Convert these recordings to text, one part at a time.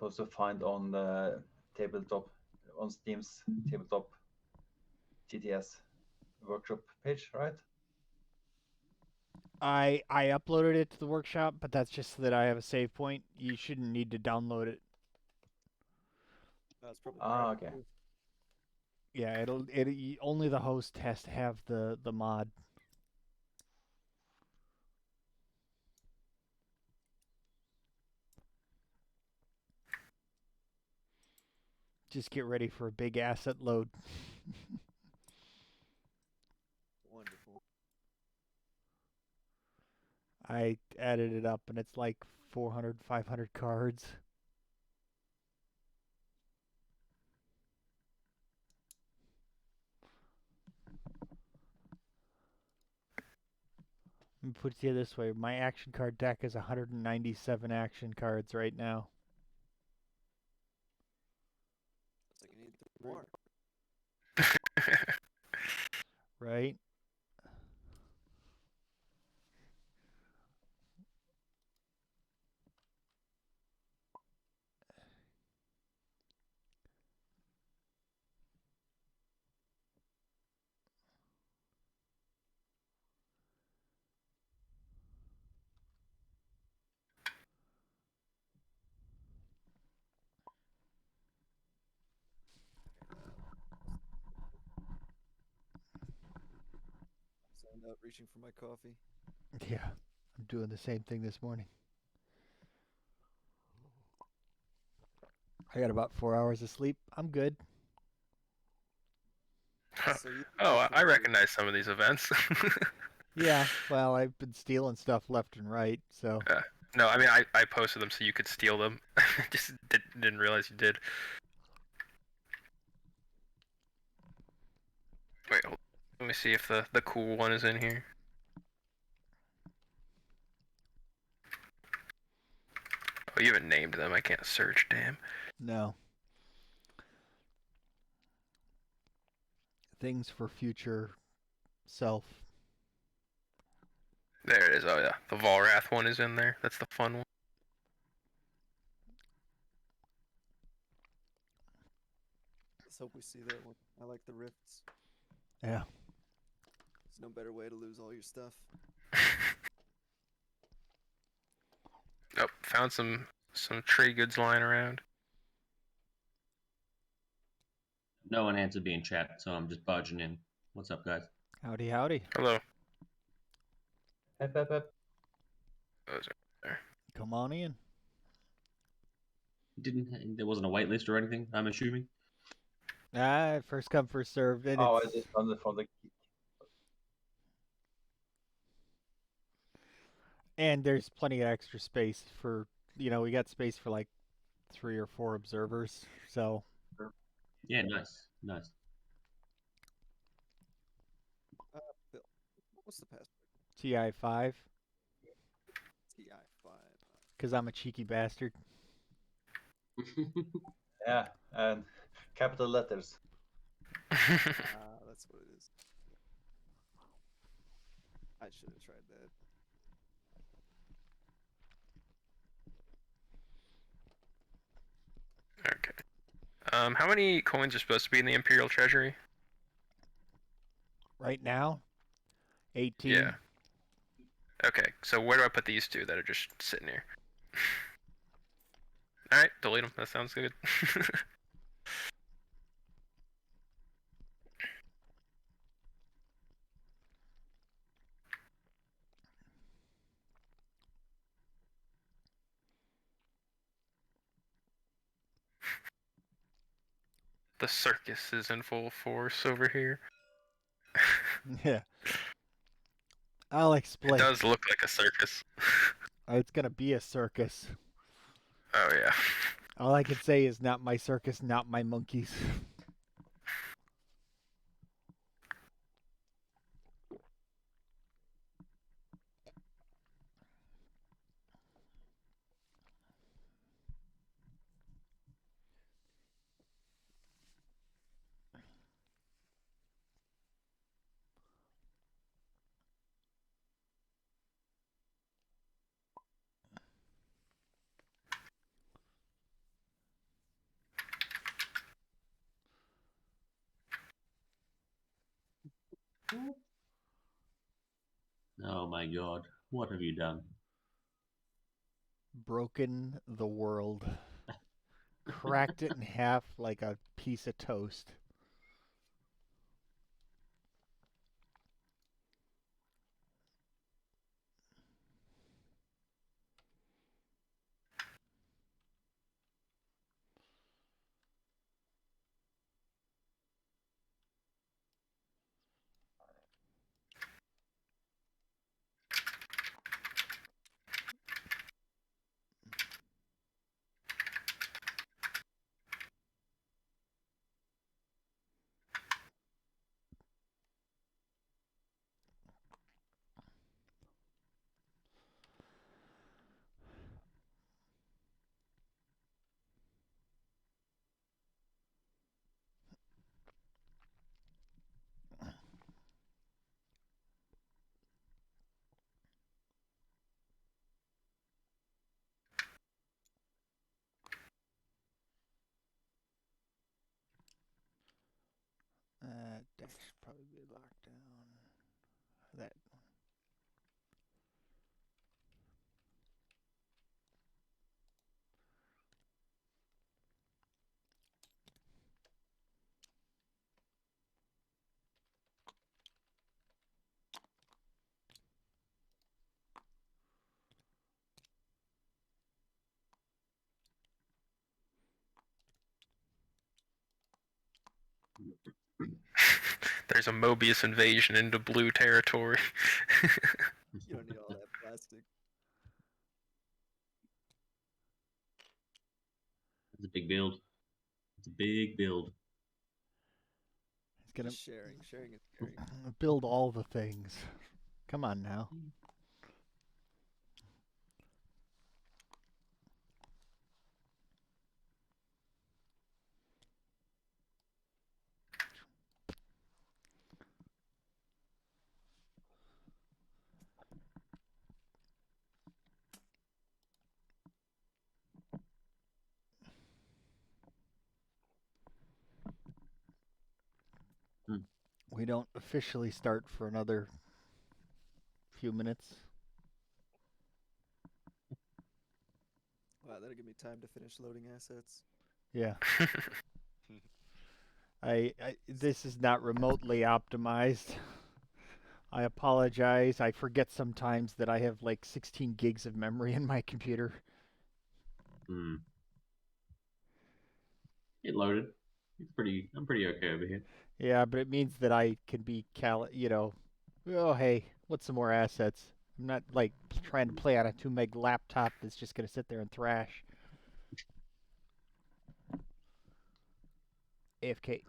also find on the tabletop, on Steam's tabletop TTS workshop page, right? I uploaded it to the workshop, but that's just so that I have a save point. You shouldn't need to download it. That's probably Okay. Yeah, only the host has to have the mod. Just get ready for a big asset load. Wonderful. I added it up, and it's like 400, 500 cards. Let me put it to you this way. My action card deck is 197 action cards right now. It's like I need 3 more. Right? Signed out reaching for my coffee. Yeah, I'm doing the same thing this morning. I got about 4 hours of sleep. I'm good. So you Oh, I recognize some of these events. Yeah, well, I've been stealing stuff left and right, so. No, I mean, I posted them so you could steal them. Just didn't realize you did. Wait, let me see if the cool one is in here. Oh, you haven't named them. I can't search, damn. No. Things for future self. There it is. Oh, yeah. The Volrath one is in there. That's the fun one. Let's hope we see that one. I like the rifts. Yeah. There's no better way to lose all your stuff. Oh, found some trade goods lying around. No one answered me in chat, so I'm just barging in. What's up, guys? Howdy, howdy. Hello. Hep, hep, hep. Those are there. Come on in. There wasn't a wait list or anything, I'm assuming. First come, first served. And Oh, it's, I just found it from the. and there's plenty of extra space for, we got space for like 3 or 4 observers. So. Yeah, nice. Nice. Bill, what's the password? TI5. TI5. Because I'm a cheeky bastard. Yeah, and capital letters. That's what it is. I should have tried that. Okay. How many coins are supposed to be in the Imperial Treasury? Right now, 18. Yeah. Okay, so where do I put these two that are just sitting here? Alright, delete them. That sounds good. The circus is in full force over here. Yeah. I'll explain. It does look like a circus. It's going to be a circus. Oh, yeah. All I can say is not my circus, not my monkeys. Oh my god. What have you done? Broken the world. Cracked it in half like a piece of toast. That should probably be locked down. That. There's a Mobius invasion into blue territory. You don't need all that plastic. It's a big build. It's a big build. He's gonna Just sharing. Sharing is caring. build all the things. Come on now. We don't officially start for another few minutes. Wow, that'll give me time to finish loading assets. Yeah. This is not remotely optimized. I apologize. I forget sometimes that I have like 16 gigs of memory in my computer. It loaded. I'm pretty okay over here. Yeah, but it means that I can be oh hey, what's some more assets? I'm not like trying to play on a 2 meg laptop that's just gonna sit there and thrash. AFK.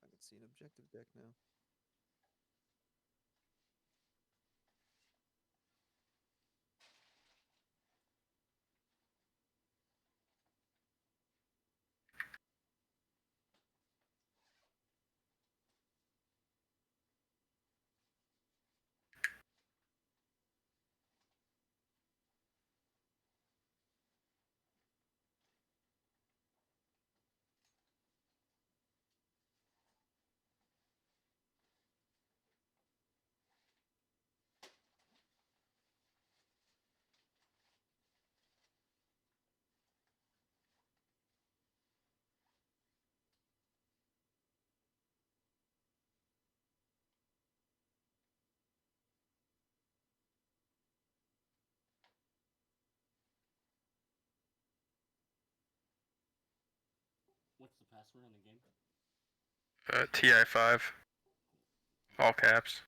I can see an objective deck now. What's the password on the game? TI5. All caps.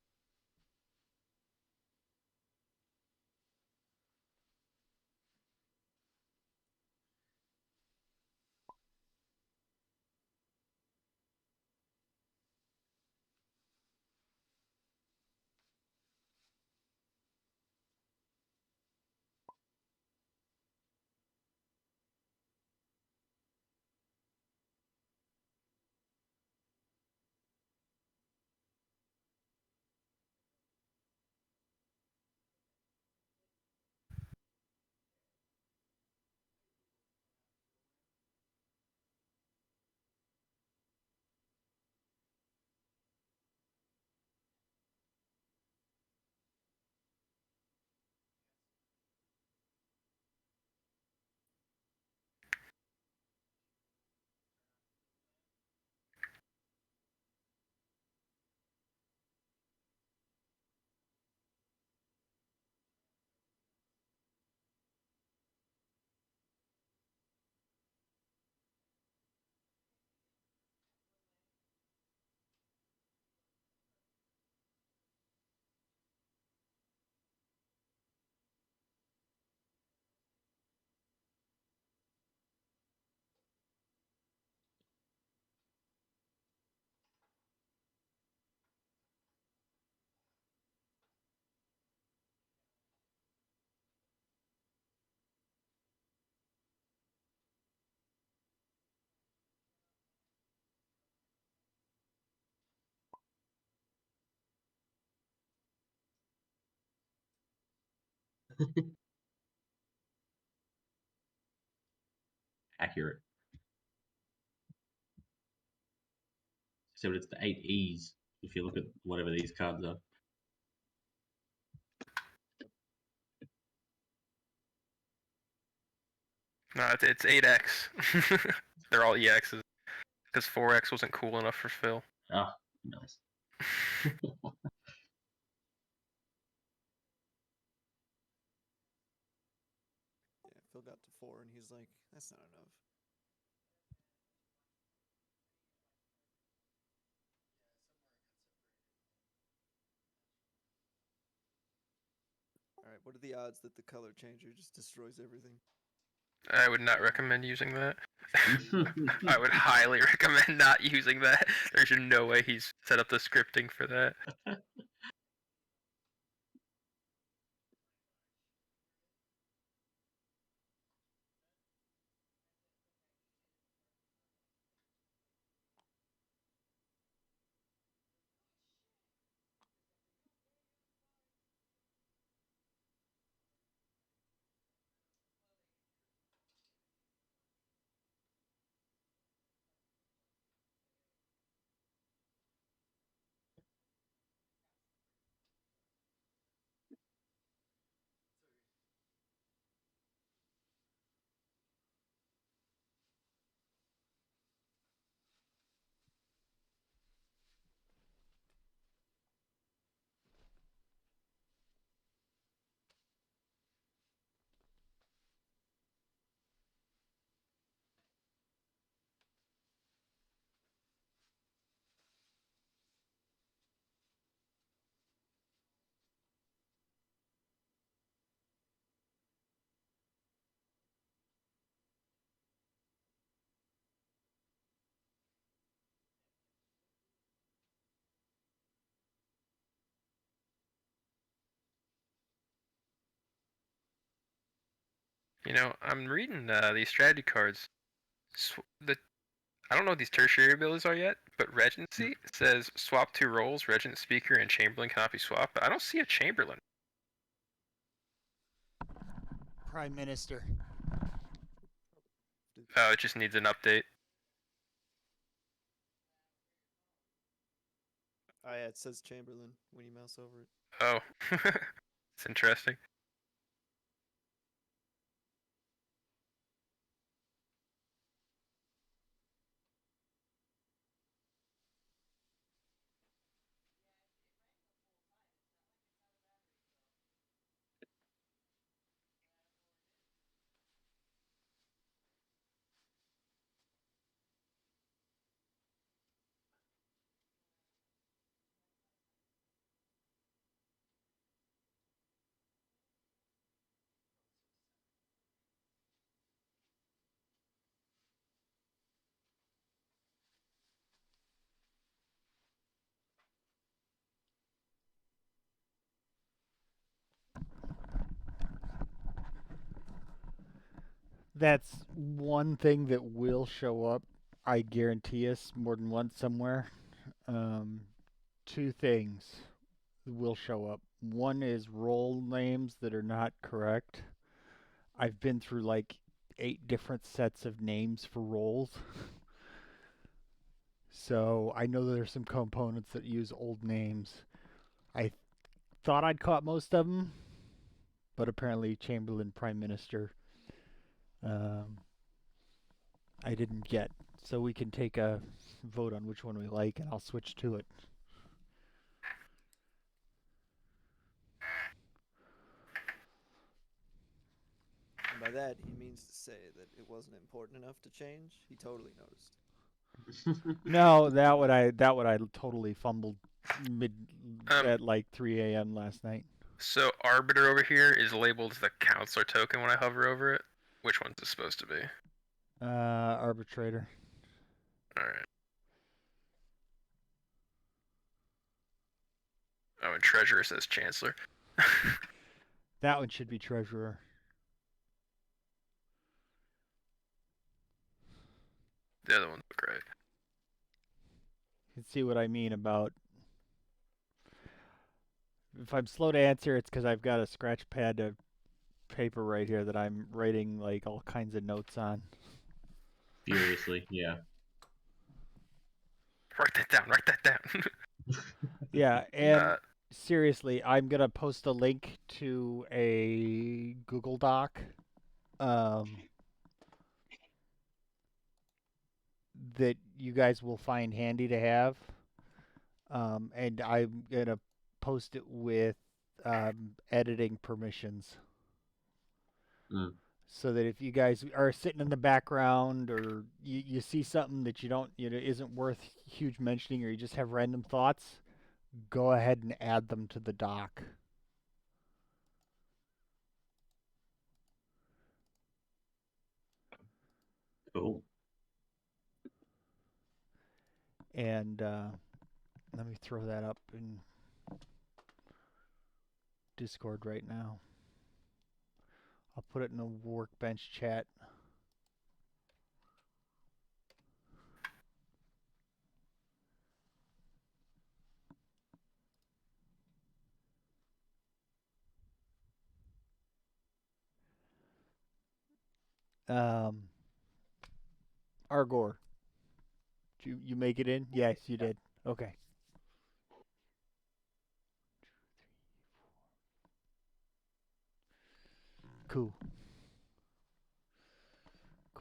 Accurate. So it's the 8 E's if you look at whatever these cards are. No, it's 8X. They're all EXs. Because 4X wasn't cool enough for Phil. Ah, nice. Yeah, Phil got to 4 and he's like, that's not enough. Alright, what are the odds that the color changer just destroys everything? I would not recommend using that. I would highly recommend not using that. There's no way he's set up the scripting for that. You know, I'm reading these strategy cards. I don't know what these tertiary abilities are yet, but Regency says swap 2 roles. Regent, Speaker, and Chamberlain cannot be swapped, but I don't see a Chamberlain. Prime Minister. Oh, it just needs an update. Oh yeah, it says Chamberlain when you mouse over it. Oh, it's interesting. That's one thing that will show up, I guarantee us, more than once somewhere. Two things will show up. One is role names that are not correct. I've been through like 8 different sets of names for roles. So I know there's some components that use old names. I thought I'd caught most of them, but apparently Chamberlain Prime Minister I didn't get. So we can take a vote on which one we like, and I'll switch to it. And by that, he means to say that it wasn't important enough to change. He totally noticed. No, that what I totally fumbled mid Um, at like 3 a.m. last night. So Arbiter over here is labeled as the Counselor token when I hover over it. Which one's it supposed to be? Arbitrator. Alright. Oh, and Treasurer says Chancellor. That one should be treasurer. The other one's great. You can see what I mean about. If I'm slow to answer, it's because I've got a scratch pad to paper right here that I'm writing like all kinds of notes on. Furiously, yeah. Write that down. Write that down. Yeah, and Uh, seriously, I'm gonna post a link to a Google Doc that you guys will find handy to have. And I'm gonna post it with editing permissions. Mm. So that if you guys are sitting in the background or you see something that you don't, isn't worth huge mentioning, or you just have random thoughts, go ahead and add them to the doc. Cool. And let me throw that up in Discord right now. I'll put it in the workbench chat. Argor, did you make it in? Yes, you did. Okay. Cool.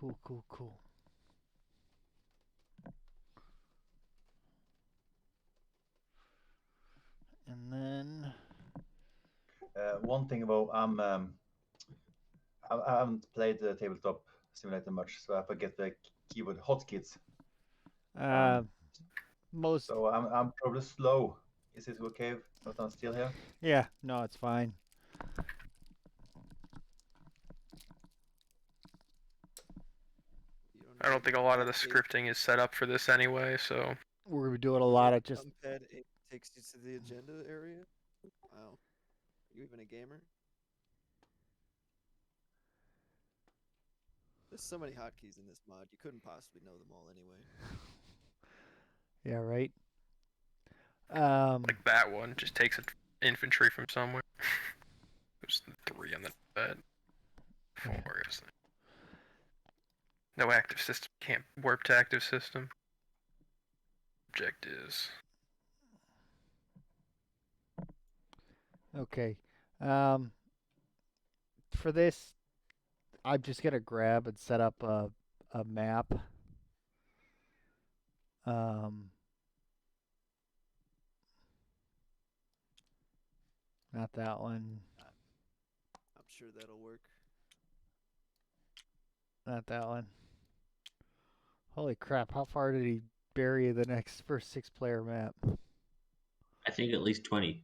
Cool. And then One thing about I haven't played the tabletop simulator much, so I forget the keyboard hotkeys. most So I'm probably slow. Is it okay if I'm still here? yeah, no, it's fine. I don't think a lot of the scripting is set up for this anyway, so We're doing a lot of just Numpad 8 takes you to the agenda area. Wow, are you even a gamer? There's so many hotkeys in this mod, you couldn't possibly know them all anyway. yeah, right. like that one just takes infantry from somewhere. There's 3 on the bed. 4, I guess. No active system. Can't warp to active system. Objectives. Okay. For this, I'm just gonna grab and set up a map. Not that one. I'm sure that'll work. Not that one. Holy crap! How far did he bury the next first 6-player map? I think at least 20.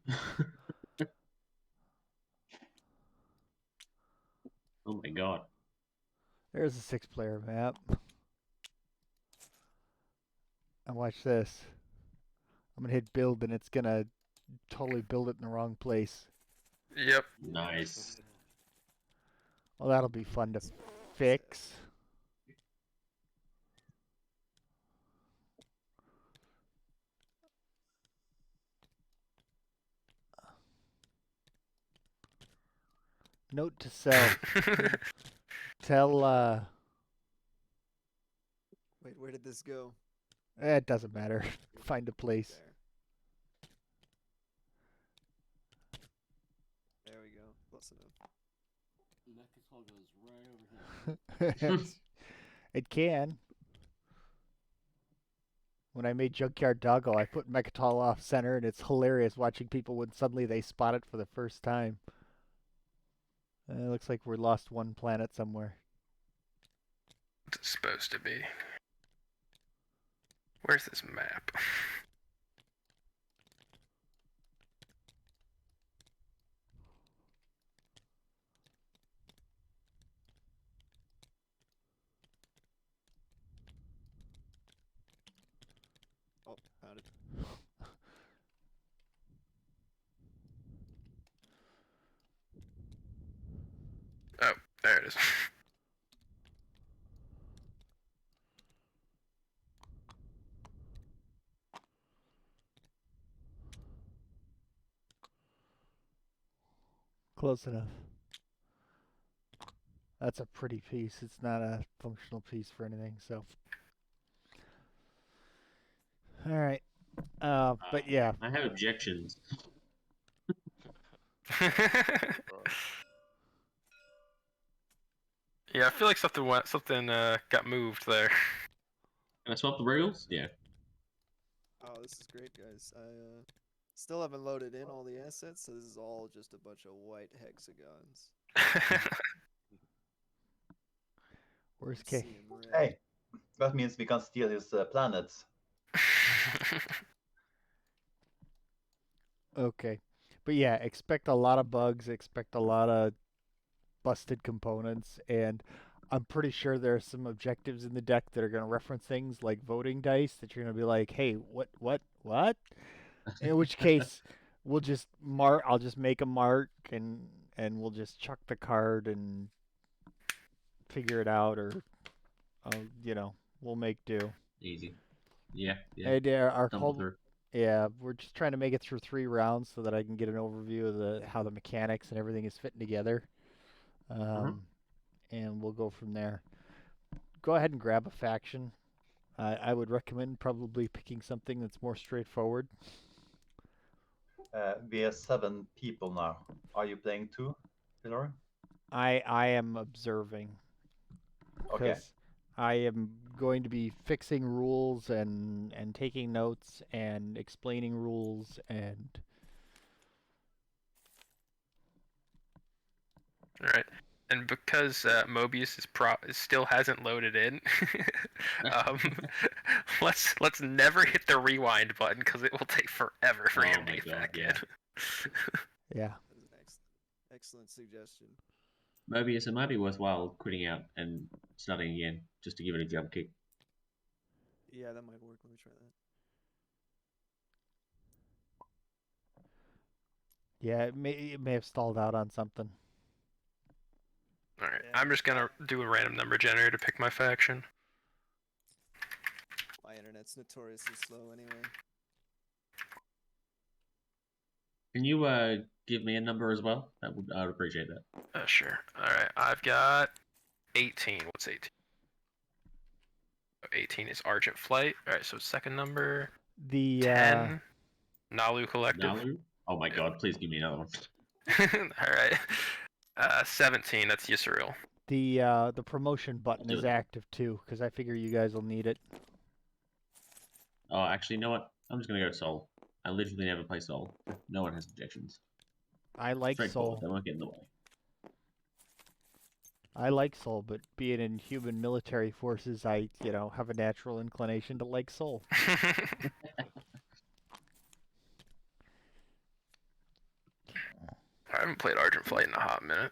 Oh my god. There's a 6-player map. And watch this. I'm gonna hit build and it's gonna totally build it in the wrong place. Yep. Nice. Well, that'll be fun to fix. Note to self. Tell, Wait, where did this go? it doesn't matter. Find a place. There we go. Close enough. Goes right over here. It can. When I made Junkyard Doggo, I put Mechatol off center, and it's hilarious watching people when suddenly they spot it for the first time. It looks like we lost one planet somewhere. What's it supposed to be? Where's this map? Oh, found it. Oh, there it is. Close enough. That's a pretty piece. It's not a functional piece for anything. So, all right. But yeah, I have objections. Yeah, I feel like something got moved there. Can I swap the rules? Yeah. Oh, this is great, guys. I still haven't loaded in all the assets, so this is all just a bunch of white hexagons. where's I'm K? seeing red. Hey, that means we can steal his planets. Okay. But yeah, expect a lot of bugs, expect a lot of busted components, and I'm pretty sure there are some objectives in the deck that are going to reference things like voting dice that you're going to be like, hey, what? In which case, we'll just mark. I'll just make a mark, and we'll just chuck the card and figure it out, or we'll make do. Easy. Yeah. And our Stumble whole through. Yeah, we're just trying to make it through 3 rounds so that I can get an overview of how the mechanics and everything is fitting together. And we'll go from there. Go ahead and grab a faction. I would recommend probably picking something that's more straightforward. We are 7 people now. Are you playing too, Hillary? I am observing Okay. because I am going to be fixing rules and taking notes and explaining rules and All right. And because Mobius still hasn't loaded in, um, let's never hit the rewind button because it will take forever for Oh him to my get God, back yeah. in. yeah. That is an excellent suggestion. Mobius, it might be worthwhile quitting out and starting again just to give it a jump kick. Yeah, that might work. Let me try that. Yeah, it may have stalled out on something. All right. Yeah. I'm just gonna do a random number generator to pick my faction. My internet's notoriously slow anyway. Can you give me a number as well? I would appreciate that. Sure. All right. I've got 18. What's 18? 18 is Argent Flight. All right. So second number The 10. Nalu Collective. Nalu? Oh my God! Please give me another one. All right. 17. That's Yisrael. the promotion button do is it. active too, because I figure you guys will need it. Oh, actually, you know what? I'm just gonna go Soul. I literally never play Soul. No one has objections. I like Straightforward. Soul. They won't get in the way. I like Soul, but being in human military forces, I have a natural inclination to like Soul. I haven't played Argent Flight in a hot minute.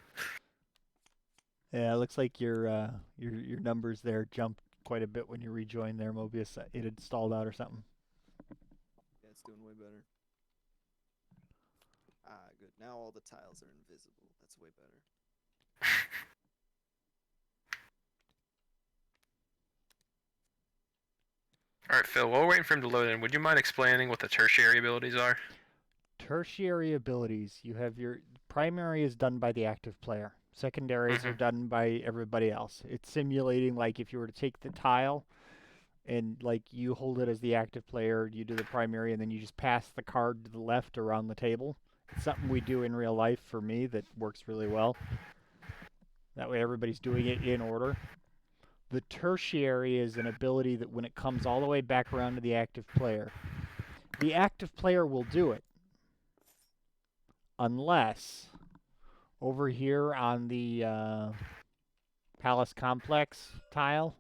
Yeah, it looks like your numbers there jumped quite a bit when you rejoined there, Mobius. It had stalled out or something. Yeah, it's doing way better. Ah, good. Now all the tiles are invisible. That's way better. All right, Phil. While we're waiting for him to load in, would you mind explaining what the tertiary abilities are? Tertiary abilities. You have your primary is done by the active player. Secondaries are done by everybody else. It's simulating like if you were to take the tile and like you hold it as the active player, you do the primary, and then you just pass the card to the left around the table. It's something we do in real life for me that works really well. That way everybody's doing it in order. The tertiary is an ability that when it comes all the way back around to the active player, the active player will do it. Unless over here on the Palace Complex tile,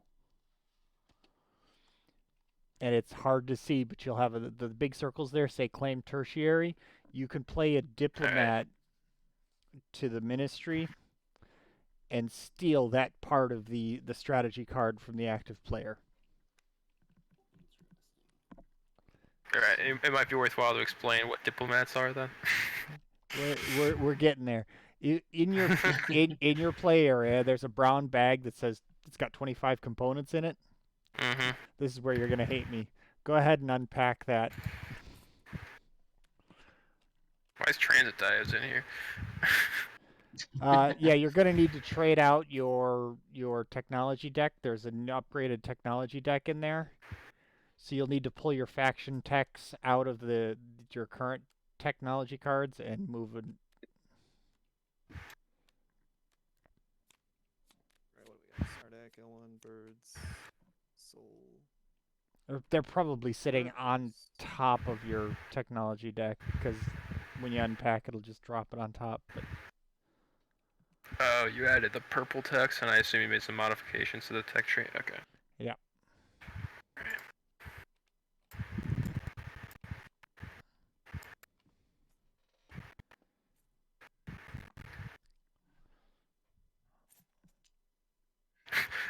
and it's hard to see, but you'll have the big circles there say claim tertiary. You can play a diplomat to the ministry and steal that part of the strategy card from the active player. All right. It might be worthwhile to explain what diplomats are then. We're getting there. In your in your play area, there's a brown bag that says it's got 25 components in it. Mm-hmm. This is where you're gonna hate me. Go ahead and unpack that. Why is transit diodes in here? Yeah, you're gonna need to trade out your technology deck. There's an upgraded technology deck in there, so you'll need to pull your faction techs out of your current technology cards and move it. Right, what do we got? Sardak, L1, Birds, Soul. They're probably sitting on Birds. top of your technology deck because when you unpack, it'll just drop it on top. But Oh, you added the purple text, and I assume you made some modifications to the tech tree. Okay. yeah.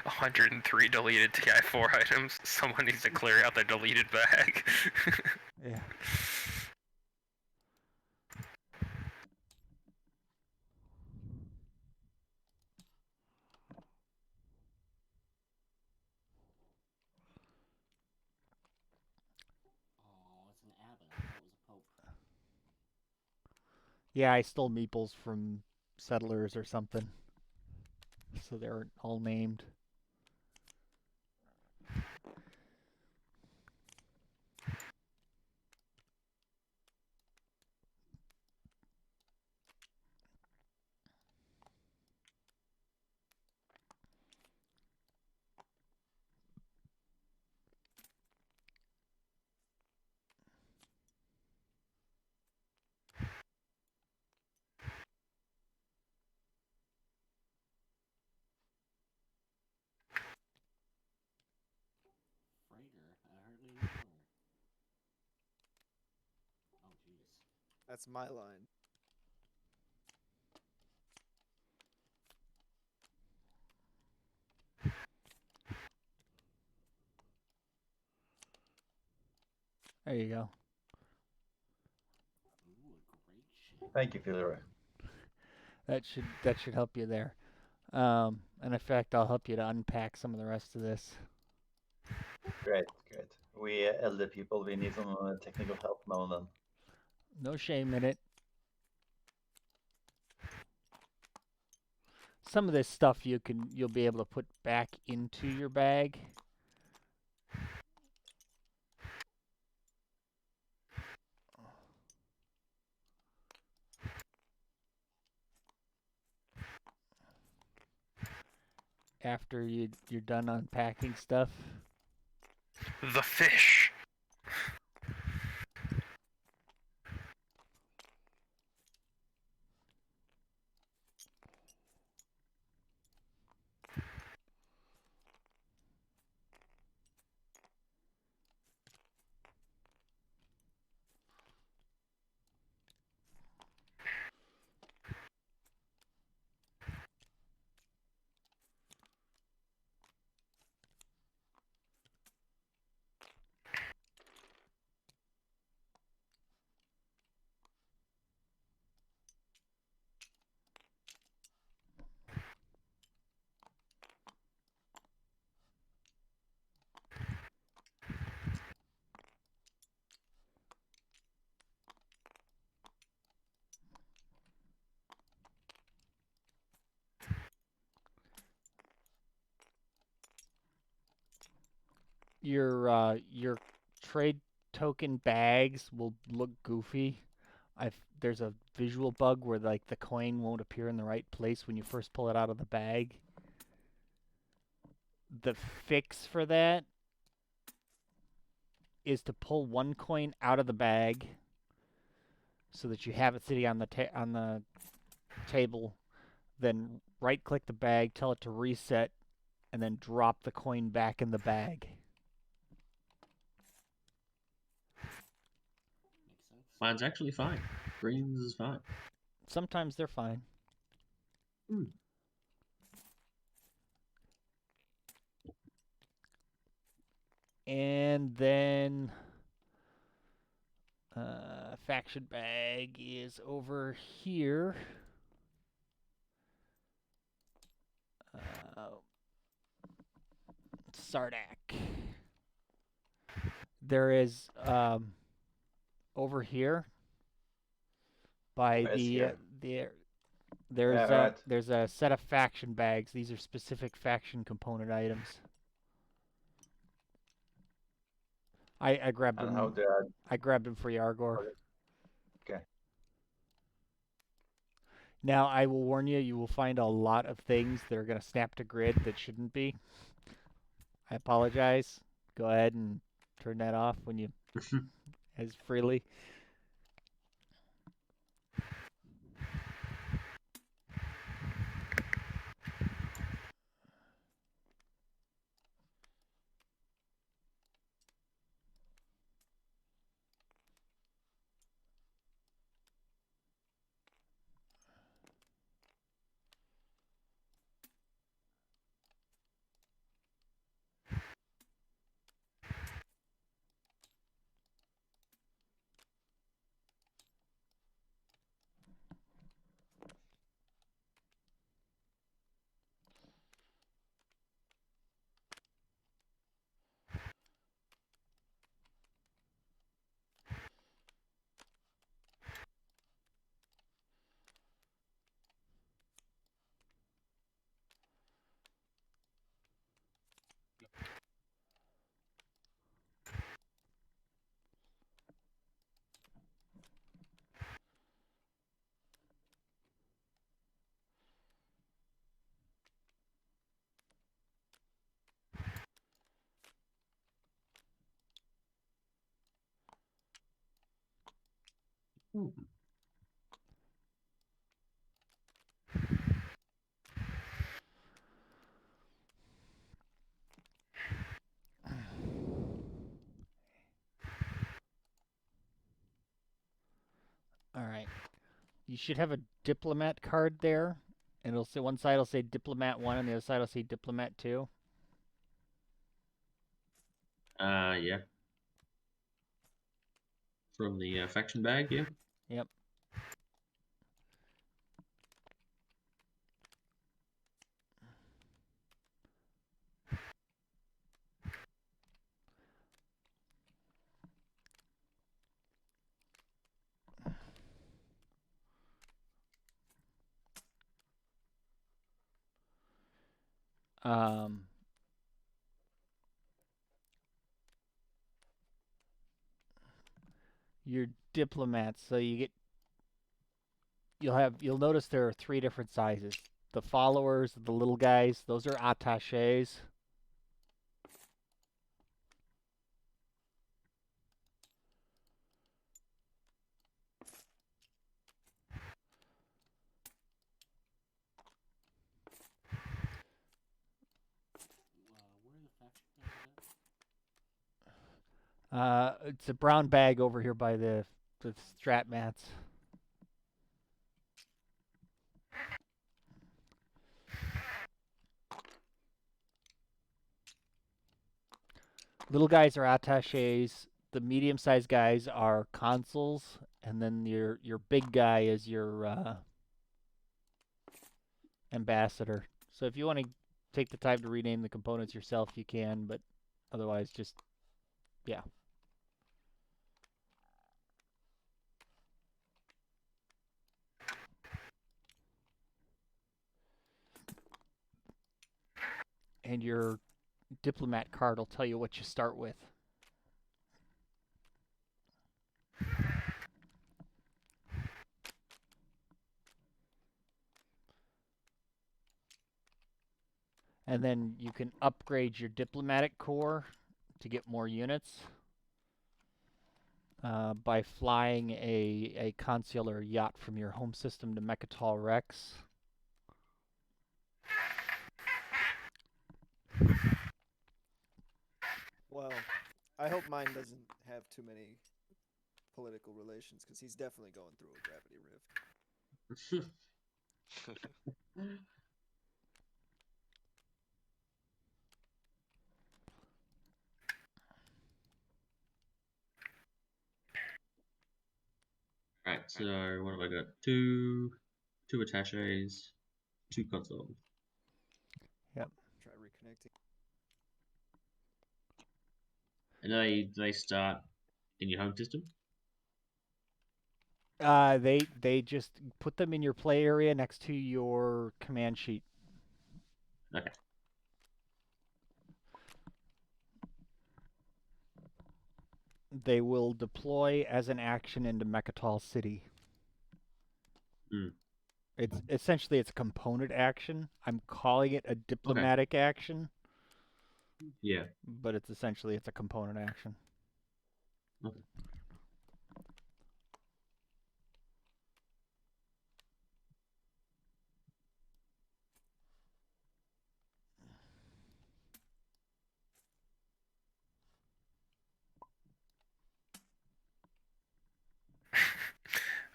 A 103 deleted TI4 items. Someone needs to clear out the deleted bag. Yeah. Oh, it's an abbot. I thought it was a pope. Yeah, I stole meeples from settlers or something. So they're all named. Freighter? I hardly know her. Oh, jeez. That's my line. There you go. Ooh, a great ship. Thank you, Philroy. That should help you there. And in fact, I'll help you to unpack some of the rest of this. Great, great. We elder people, we need some technical help now and then. No shame in it. Some of this stuff you'll be able to put back into your bag. After you're done unpacking stuff. The fish. Your trade token bags will look goofy. There's a visual bug where like the coin won't appear in the right place when you first pull it out of the bag. The fix for that is to pull one coin out of the bag so that you have it sitting on the table, then right-click the bag, tell it to reset, and then drop the coin back in the bag. Makes sense. Mine's actually fine. Green's is fine. Sometimes they're fine. Hmm. And then faction bag is over here. Sardak. There is over here by Where's the here? the There's Yeah, right. there's a set of faction bags. These are specific faction component items. I grabbed And them. how they are. I grabbed them for Yargor. Okay. Now I will warn you, you will find a lot of things that are gonna snap to grid that shouldn't be. I apologize. Go ahead and turn that off when you as freely. All right. You should have a diplomat card there, and it'll say one side will say diplomat 1 and the other side will say diplomat 2. Yeah. From the faction bag, yeah. Yep. Um, your diplomats, so you'll notice there are 3 different sizes. The followers, the little guys, those are attachés. Where are the faction bags at? It's a brown bag over here by the strat mats. Little guys are attachés. The medium-sized guys are consuls, and then your big guy is your ambassador. So if you want to take the time to rename the components yourself, you can, but otherwise, just yeah. And your diplomat card will tell you what you start with. And then you can upgrade your diplomatic corps to get more units by flying a consular yacht from your home system to Mechatol Rex. Well, I hope mine doesn't have too many political relations, because he's definitely going through a gravity rift. Right, so what have I got? Two attaches, 2 consoles. Yep. Try reconnecting. And do they start in your home system? They just put them in your play area next to your command sheet. Okay. They will deploy as an action into Mechatol City. Hmm. It's essentially it's a component action. I'm calling it a diplomatic action, Yeah. but it's essentially it's a component action. Okay.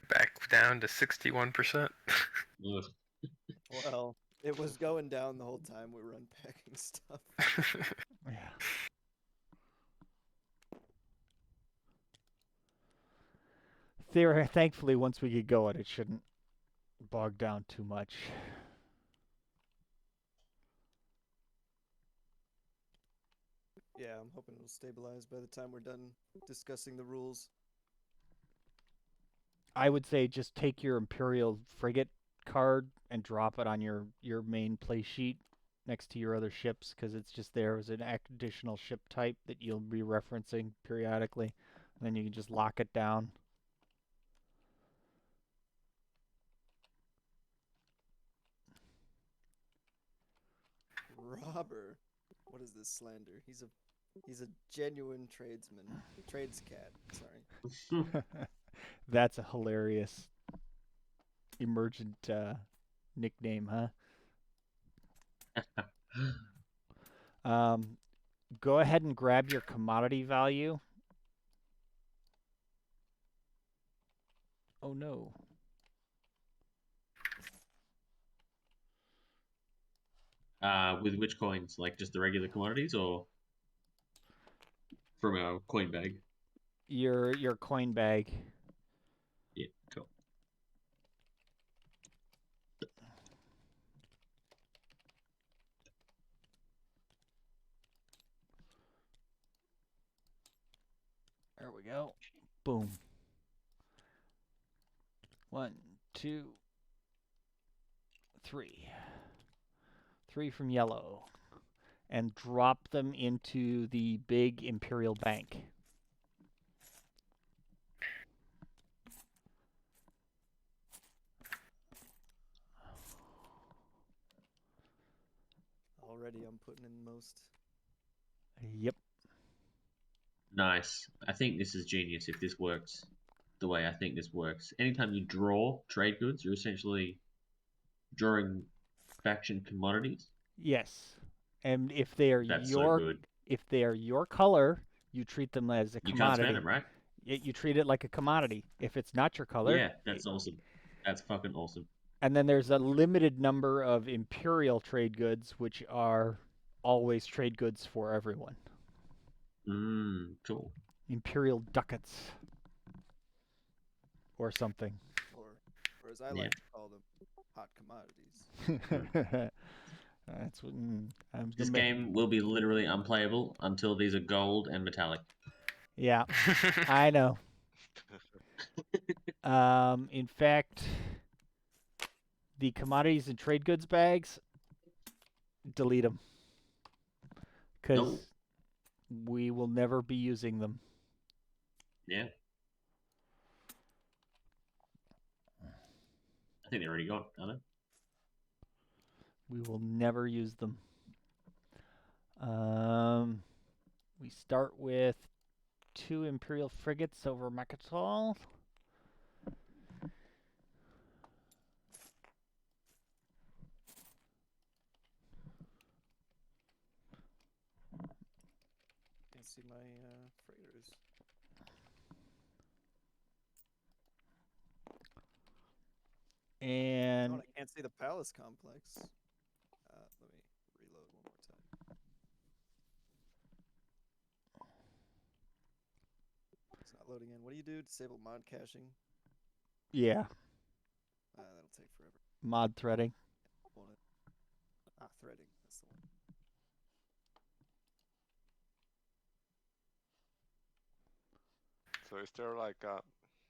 Back down to 61%. Ugh. Well, it was going down the whole time we were unpacking stuff. Yeah. Thankfully, once we get going, it shouldn't bog down too much. Yeah, I'm hoping it'll stabilize by the time we're done discussing the rules. I would say just take your Imperial frigate card and drop it on your main play sheet next to your other ships, because it's just there as an additional ship type that you'll be referencing periodically. And then you can just lock it down. Robber, what is this slander? He's a genuine tradesman, tradescat. Sorry. That's a hilarious emergent nickname, huh? Go ahead and grab your commodity value. Oh no. With which coins? Like just the regular commodities, or from our coin bag? Your coin bag. Yeah, cool. There we go. Boom. 1, 2, 3. 3 from yellow. And drop them into the big Imperial Bank. Already I'm putting in most. Yep. Nice. I think this is genius if this works the way I think this works. Anytime you draw trade goods, you're essentially drawing faction commodities. Yes. And if they are That's so good. your color, you treat them as a You can't commodity. spend them, right? You treat it like a commodity. If it's not your color, Yeah, that's awesome. That's fucking awesome. and then there's a limited number of Imperial trade goods, which are always trade goods for everyone. Cool. Imperial ducats. Or something. Or as I Yeah. like to call them, hot commodities. That's what This game will be literally unplayable until these are gold and metallic. Yeah, I know. In fact, the commodities and trade goods bags, delete them. Because we will never be using them. Yeah. I think they're already gone, aren't they? We will never use them. We start with 2 Imperial frigates over Mechatol. Can't see my freighters. And Oh, I can't see the palace complex. Let me reload one more time. It's not loading in. What do you do? Disable mod caching? yeah, That'll take forever. mod threading. Won't it? Threading. That's the one. So is there like a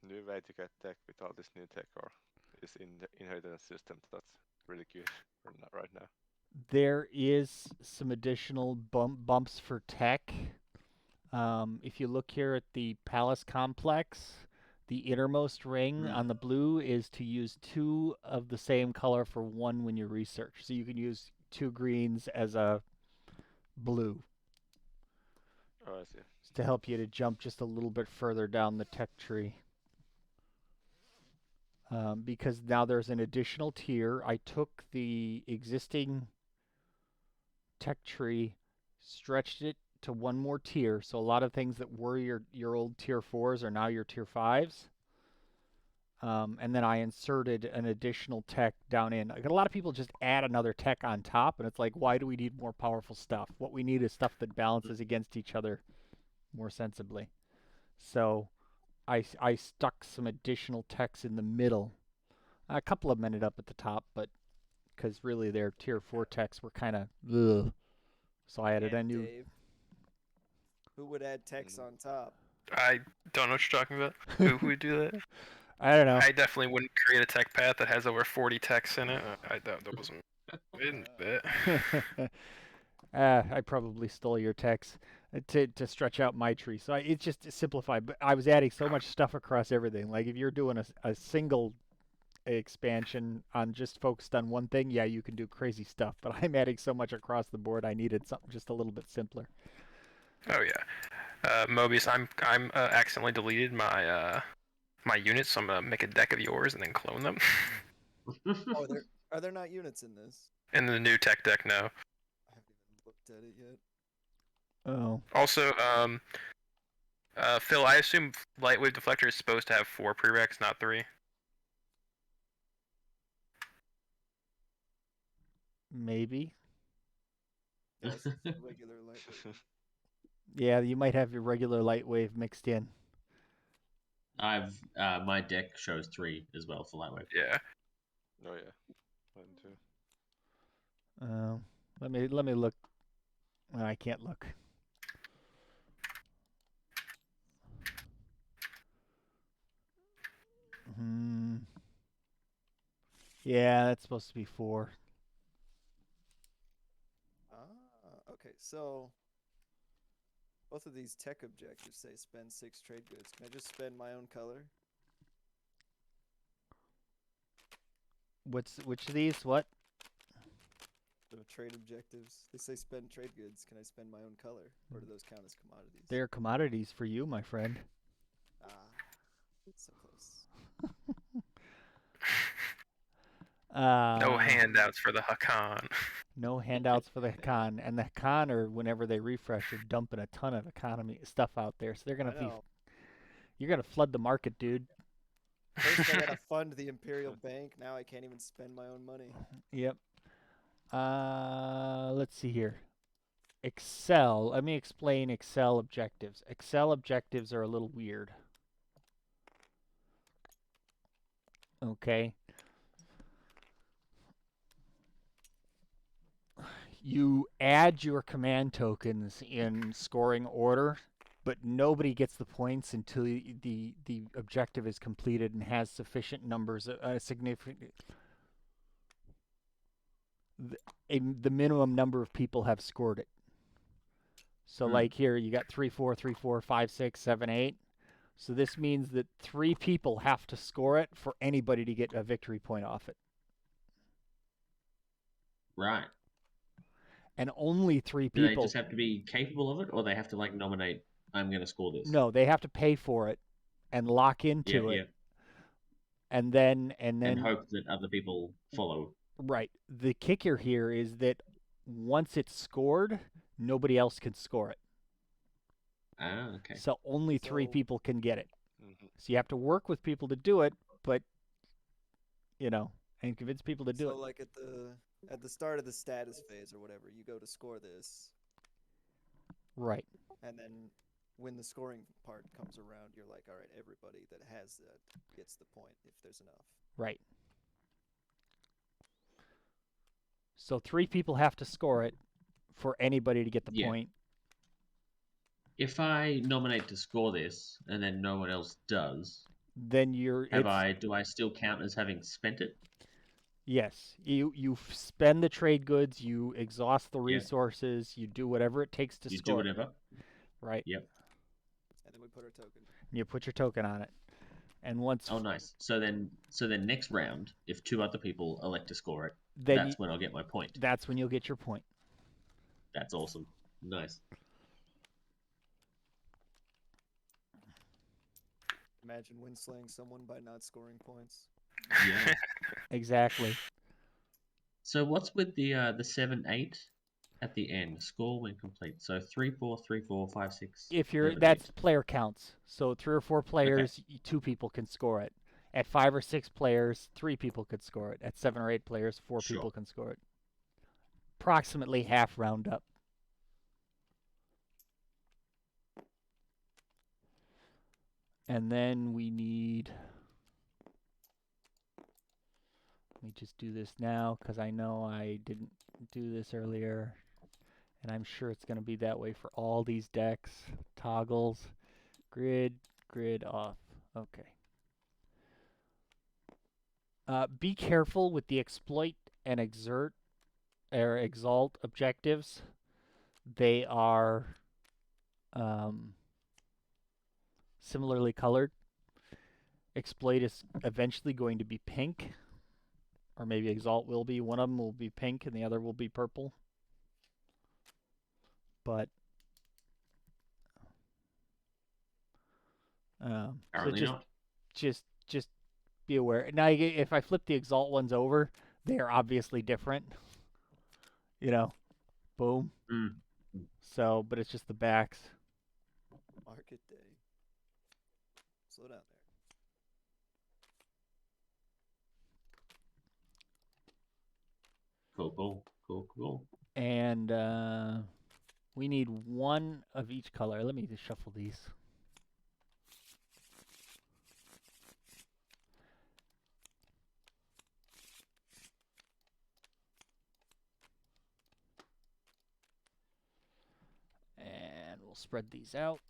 new way to get tech with all this new tech, or is in the inheritance system that's really good right now? There is some additional bumps for tech. If you look here at the palace complex, the innermost ring on the blue is to use 2 of the same color for 1 when you research. So you can use 2 greens as a blue. Oh, I see. To help you to jump just a little bit further down the tech tree. Because now there's an additional tier. I took the existing tech tree, stretched it to 1 more tier, so a lot of things that were your old tier 4s are now your tier 5s. And then I inserted an additional tech down in. Like, a lot of people just add another tech on top, and it's like, why do we need more powerful stuff? What we need is stuff that balances against each other more sensibly. So I stuck some additional techs in the middle. A couple of them ended up at the top, but because really their tier 4 techs were kind of ugh. So I added a new. Dave. Who would add text on top? I don't know what you're talking about. Who would do that? I don't know. I definitely wouldn't create a tech path that has over 40 techs in it. That wasn't. I didn't bet. I probably stole your text to stretch out my tree. So it's just simplified. But I was adding so much stuff across everything. Like if you're doing a single expansion on just focused on one thing, yeah, you can do crazy stuff. But I'm adding so much across the board, I needed something just a little bit simpler. Oh yeah, Mobius, I'm accidentally deleted my my units, so I'm gonna make a deck of yours and then clone them. Oh, are there not units in this? In the new tech deck, no. I haven't even looked at it yet. Oh. Also, Phil, I assume Lightwave Deflector is supposed to have 4 prereqs, not 3. Maybe. Yes, regular lightweight. Yeah, you might have your regular light wave mixed in. I've my deck shows 3 as well for lightweight. Yeah. Oh yeah, mine too. Let me look. Oh, I can't look. Yeah, that's supposed to be 4. Okay, so both of these tech objectives say spend 6 trade goods. Can I just spend my own color? Which of these? What? The trade objectives. They say spend trade goods. Can I spend my own color? Or do those count as commodities? They're commodities for you, my friend. So close. No handouts for the Hakan. No handouts for the Hakan. And the Hakan are, whenever they refresh, are dumping a ton of economy stuff out there. So they're gonna be. You're gonna flood the market, dude. First, I gotta fund the Imperial Bank. Now I can't even spend my own money. Yep. Let's see here. Excel. Let me explain Excel objectives. Excel objectives are a little weird. Okay. You add your command tokens in scoring order, but nobody gets the points until the objective is completed and has sufficient numbers, significant. The minimum number of people have scored it. So like here, you got 3, 4, 3, 4, 5, 6, 7, 8. So this means that 3 people have to score it for anybody to get a victory point off it. Right. And only 3 Do people. they just have to be capable of it, or they have to like nominate, I'm going to score this? No, they have to pay for it and lock into it. Yeah. And then hope that other people follow. Right. The kicker here is that once it's scored, nobody else can score it. Ah, okay. So only 3 people can get it. Mm-hmm. So you have to work with people to do it, but and convince people to do it. So like at the start of the status phase or whatever, you go to score this. Right. And then when the scoring part comes around, you're like, all right, everybody that has that gets the point if there's enough. Right. So 3 people have to score it for anybody to get the point. If I nominate to score this and then no one else does, then you're Do I still count as having spent it? Yes, you spend the trade goods, you exhaust the Yeah. resources, you do whatever it takes to You do score, whatever. right? Yep. And then we put our token. And you put your token on it, and once Oh, nice. So then next round, if 2 other people elect to score it, then that's when I'll get my point. that's when you'll get your point. That's awesome. Nice. Imagine winslaying someone by not scoring points. Yeah. Exactly. So what's with the 7-8 at the end? Score when complete. So 3-4, 3-4, 5-6. If you're 11-8. that's player counts. So 3 or 4 players, 2 people can score it. At 5 or 6 players, 3 people could score it. At 7 or 8 players, 4 Sure. people can score it. Approximately half round up. And then we need. Let me just do this now because I know I didn't do this earlier. And I'm sure it's going to be that way for all these decks. Toggles, grid off. Okay. Be careful with the exploit and exalt objectives. They are similarly colored. Exploit is eventually going to be pink, or maybe exalt will be. One of them will be pink and the other will be purple. But so Apparently not. just be aware. Now, if I flip the exalt ones over, they are obviously different. You know, boom. Mm. So, but it's just the backs. Market day. Slow down there. Cool. And we need one of each color. Let me just shuffle these. And we'll spread these out.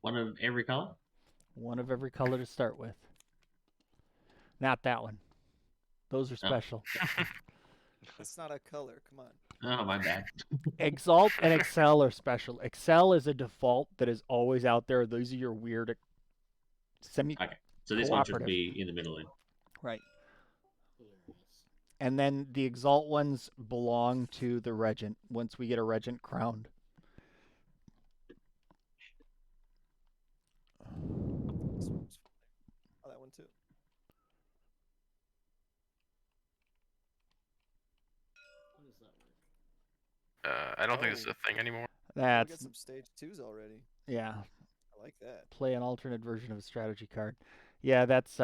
One of every color? One of every color to start with. Not that one. Those are special. That's not a color. Come on. Oh, my bad. Exalt and Excel are special. Excel is a default that is always out there. Those are your weird semi. Okay. So this one should be in the middle then. Right. And then the exalt ones belong to the regent once we get a regent crowned. This one's oh, that one too. How does that work? I don't think it's a thing anymore. We got That's some stage 2s already. yeah. I like that. Play an alternate version of a strategy card. Yeah, that's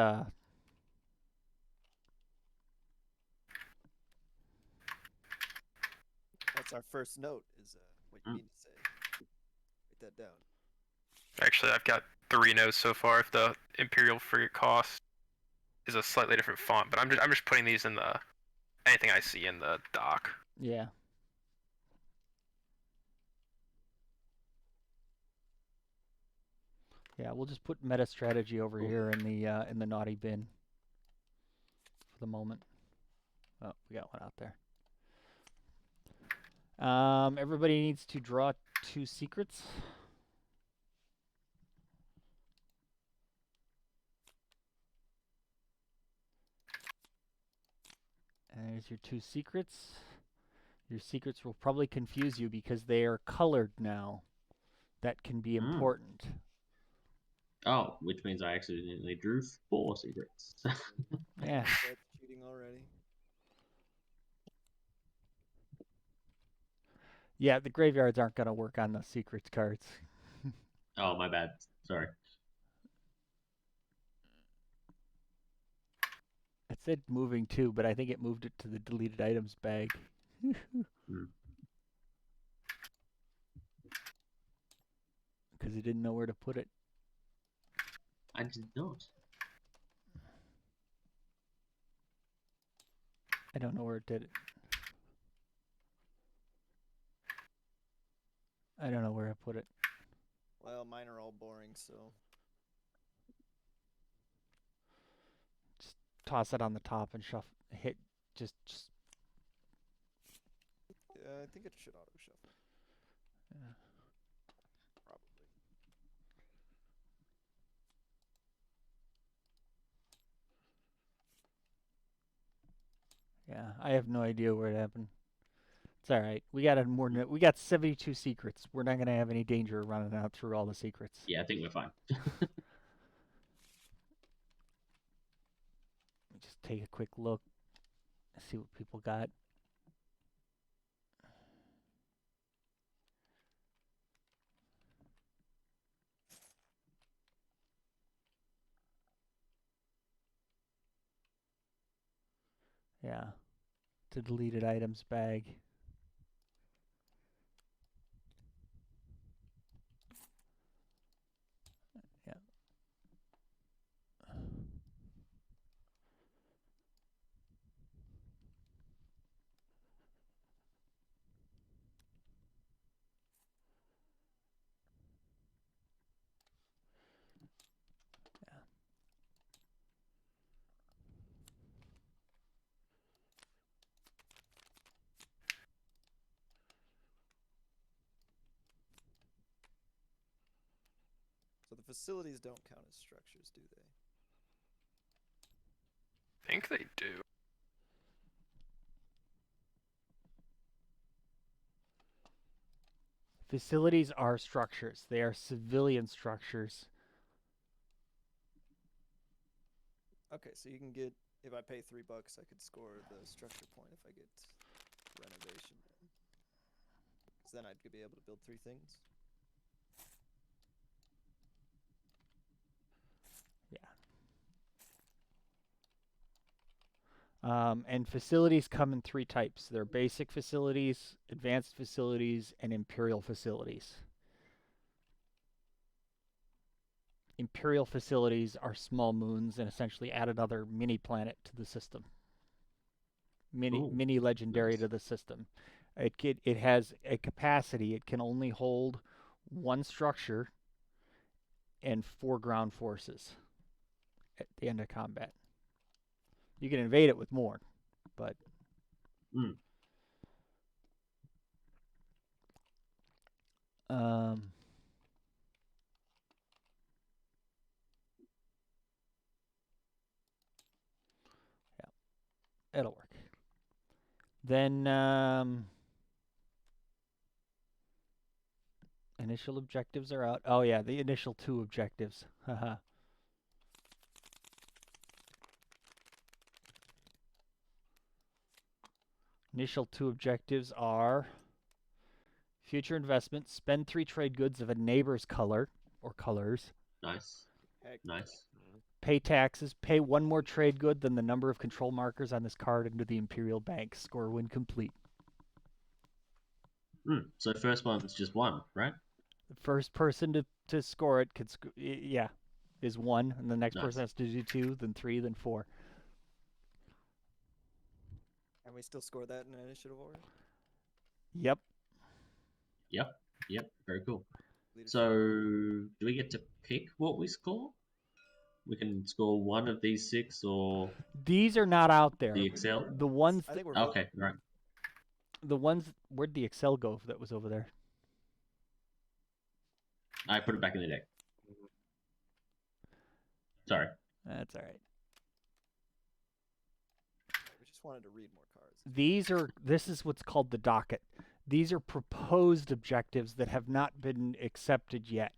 That's our first note. Is what you need to say. Write that down. Actually, I've got 3 notes so far. If the Imperial frigate cost is a slightly different font, but I'm just putting these in the anything I see in the doc. yeah. Yeah, we'll just put meta strategy over here in the naughty bin for the moment. Oh, we got one out there. Everybody needs to draw 2 secrets. And there's your 2 secrets. Your secrets will probably confuse you because they are colored now. That can be important. Oh, which means I accidentally drew 4 secrets. Yeah. That's cheating already. Yeah, the graveyards aren't going to work on the secrets cards. Oh, my bad. Sorry. said moving too, but I think it moved it to the deleted items bag. Because it didn't know where to put it. I did not. I don't know where it did it. I don't know where I put it. Well, mine are all boring, so Just toss it on the top and shuffle. Hit. Just. I think it should auto shuffle. Yeah. Probably. Yeah, I have no idea where it happened. It's all right. We got we got 72 secrets. We're not gonna have any danger running out through all the secrets. Yeah, I think we're fine. Just take a quick look. See what people got. Yeah. To deleted items bag. Yeah. So the facilities don't count as structures, do they? I think they do. Facilities are structures. They are civilian structures. Okay, so you can get, if I pay $3, I could score the structure point if I get renovation. Because then I'd be able to build 3 things. And facilities come in 3 types. They're basic facilities, advanced facilities, and imperial facilities. Imperial facilities are small moons and essentially add another mini planet to the system. Mini legendary nice. to the system. It has a capacity. It can only hold 1 structure and 4 ground forces at the end of combat. You can invade it with more, but yeah, it'll work. Then initial objectives are out. Oh yeah, the initial 2 objectives. Haha. Initial 2 objectives are future investments, spend 3 trade goods of a neighbor's color or colors. Nice. Heck, Nice. Pay taxes, pay 1 more trade good than the number of control markers on this card into the Imperial Bank. Score when complete. So first one's just 1, right? The first person to score it could is 1, and the next Nice. person has to do 2, then 3, then 4. and we still score that in initiative order? Yep. Yep. Very cool. Leadership. So, do we get to pick what we score? We can score one of these 6 or These are not out there. the Excel. The ones I think we're Okay, right. the ones where'd the Excel go that was over there? I put it back in the deck. Sorry. That's all right. We just wanted to read more cards. This is what's called the docket. These are proposed objectives that have not been accepted yet.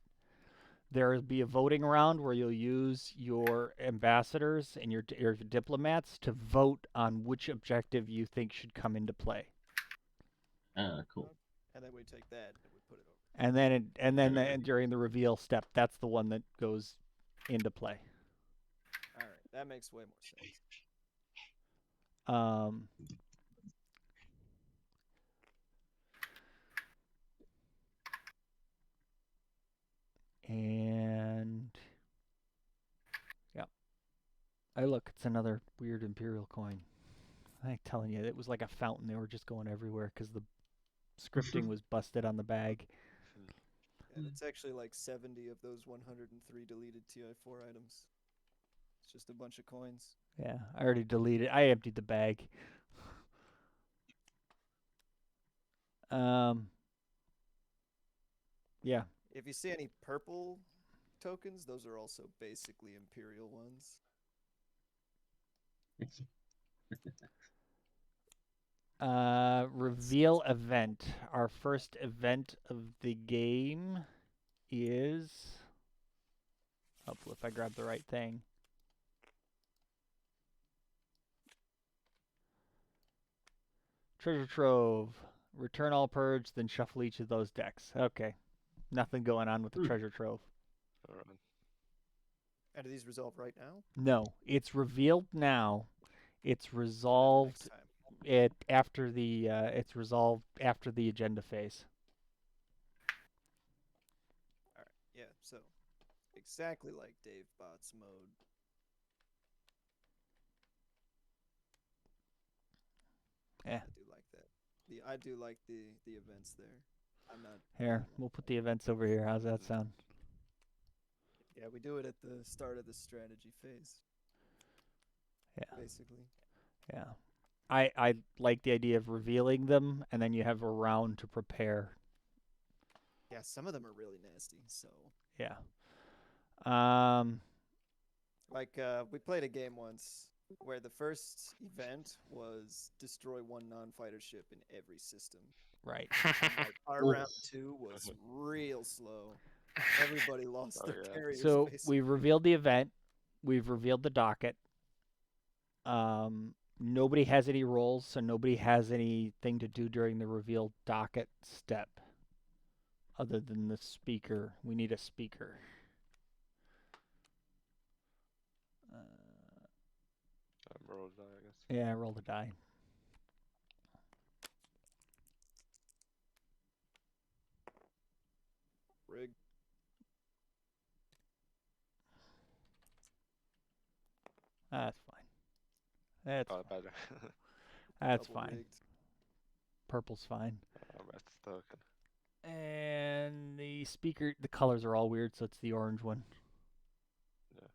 There will be a voting round where you'll use your ambassadors and your diplomats to vote on which objective you think should come into play. Cool. And then we take that and we put it over. And then during the reveal step, that's the one that goes into play. All right, that makes way more sense. Um, and yeah, look, it's another weird Imperial coin. I'm telling you, it was like a fountain. They were just going everywhere because the scripting was busted on the bag. And it's actually like 70 of those 103 deleted TI4 items. It's just a bunch of coins. Yeah, I already deleted. I emptied the bag. Yeah. If you see any purple tokens, those are also basically Imperial ones. Reveal event. Our first event of the game is. Oh, if I grab the right thing. Treasure trove. Return all purge, then shuffle each of those decks. Okay. Nothing going on with the treasure trove. Alright. And do these resolve right now? No, it's revealed now. It's Or resolved next time? after the it's resolved after the agenda phase. Alright, yeah, so exactly like Dave Bot's mode. Yeah. I do like that. I do like the events there. I'm not Here, we'll put the events over here. How's that sound? Yeah, we do it at the start of the strategy phase. Yeah. Basically. Yeah. I like the idea of revealing them, and then you have a round to prepare. Yeah, some of them are really nasty, so. Yeah. Like, we played a game once where the first event was destroy one non-fighter ship in every system. Right. And, like, our round 2 was real slow. Everybody lost their carriers. So basically. we've revealed the event. We've revealed the docket. Nobody has any roles, so nobody has anything to do during the revealed docket step. Other than the speaker. We need a speaker. Roll the die, I guess. Yeah, roll the die. Rig. That's fine. That's Oh, fine. better. That's Double fine. rigged. Purple's fine. That's the token. And the speaker, the colors are all weird, so it's the orange one. Yeah.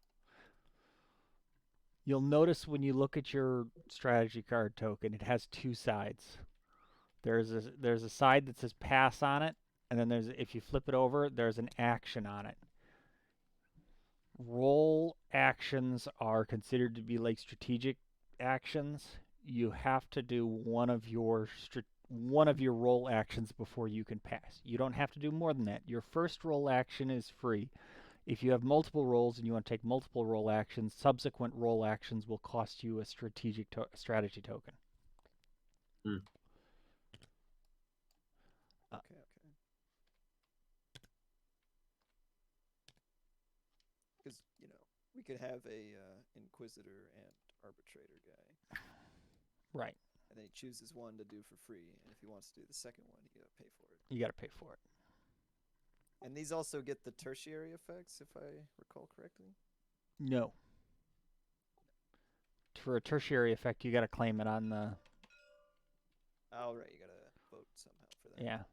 You'll notice when you look at your strategy card token, it has two sides. There's a side that says pass on it, and then if you flip it over, there's an action on it. Roll actions are considered to be like strategic actions. You have to do one of your roll actions before you can pass. You don't have to do more than that. Your first roll action is free. If you have multiple rolls and you want to take multiple roll actions, subsequent roll actions will cost you a strategy token. Okay. Because, we could have a Inquisitor and Arbitrator guy. Right. And then he chooses one to do for free, and if he wants to do the second one, he gotta pay for it. You got to pay for it. And these also get the tertiary effects, if I recall correctly? No. For a tertiary effect, you got to claim it on the... Oh, right, you gotta vote somehow for that. Yeah.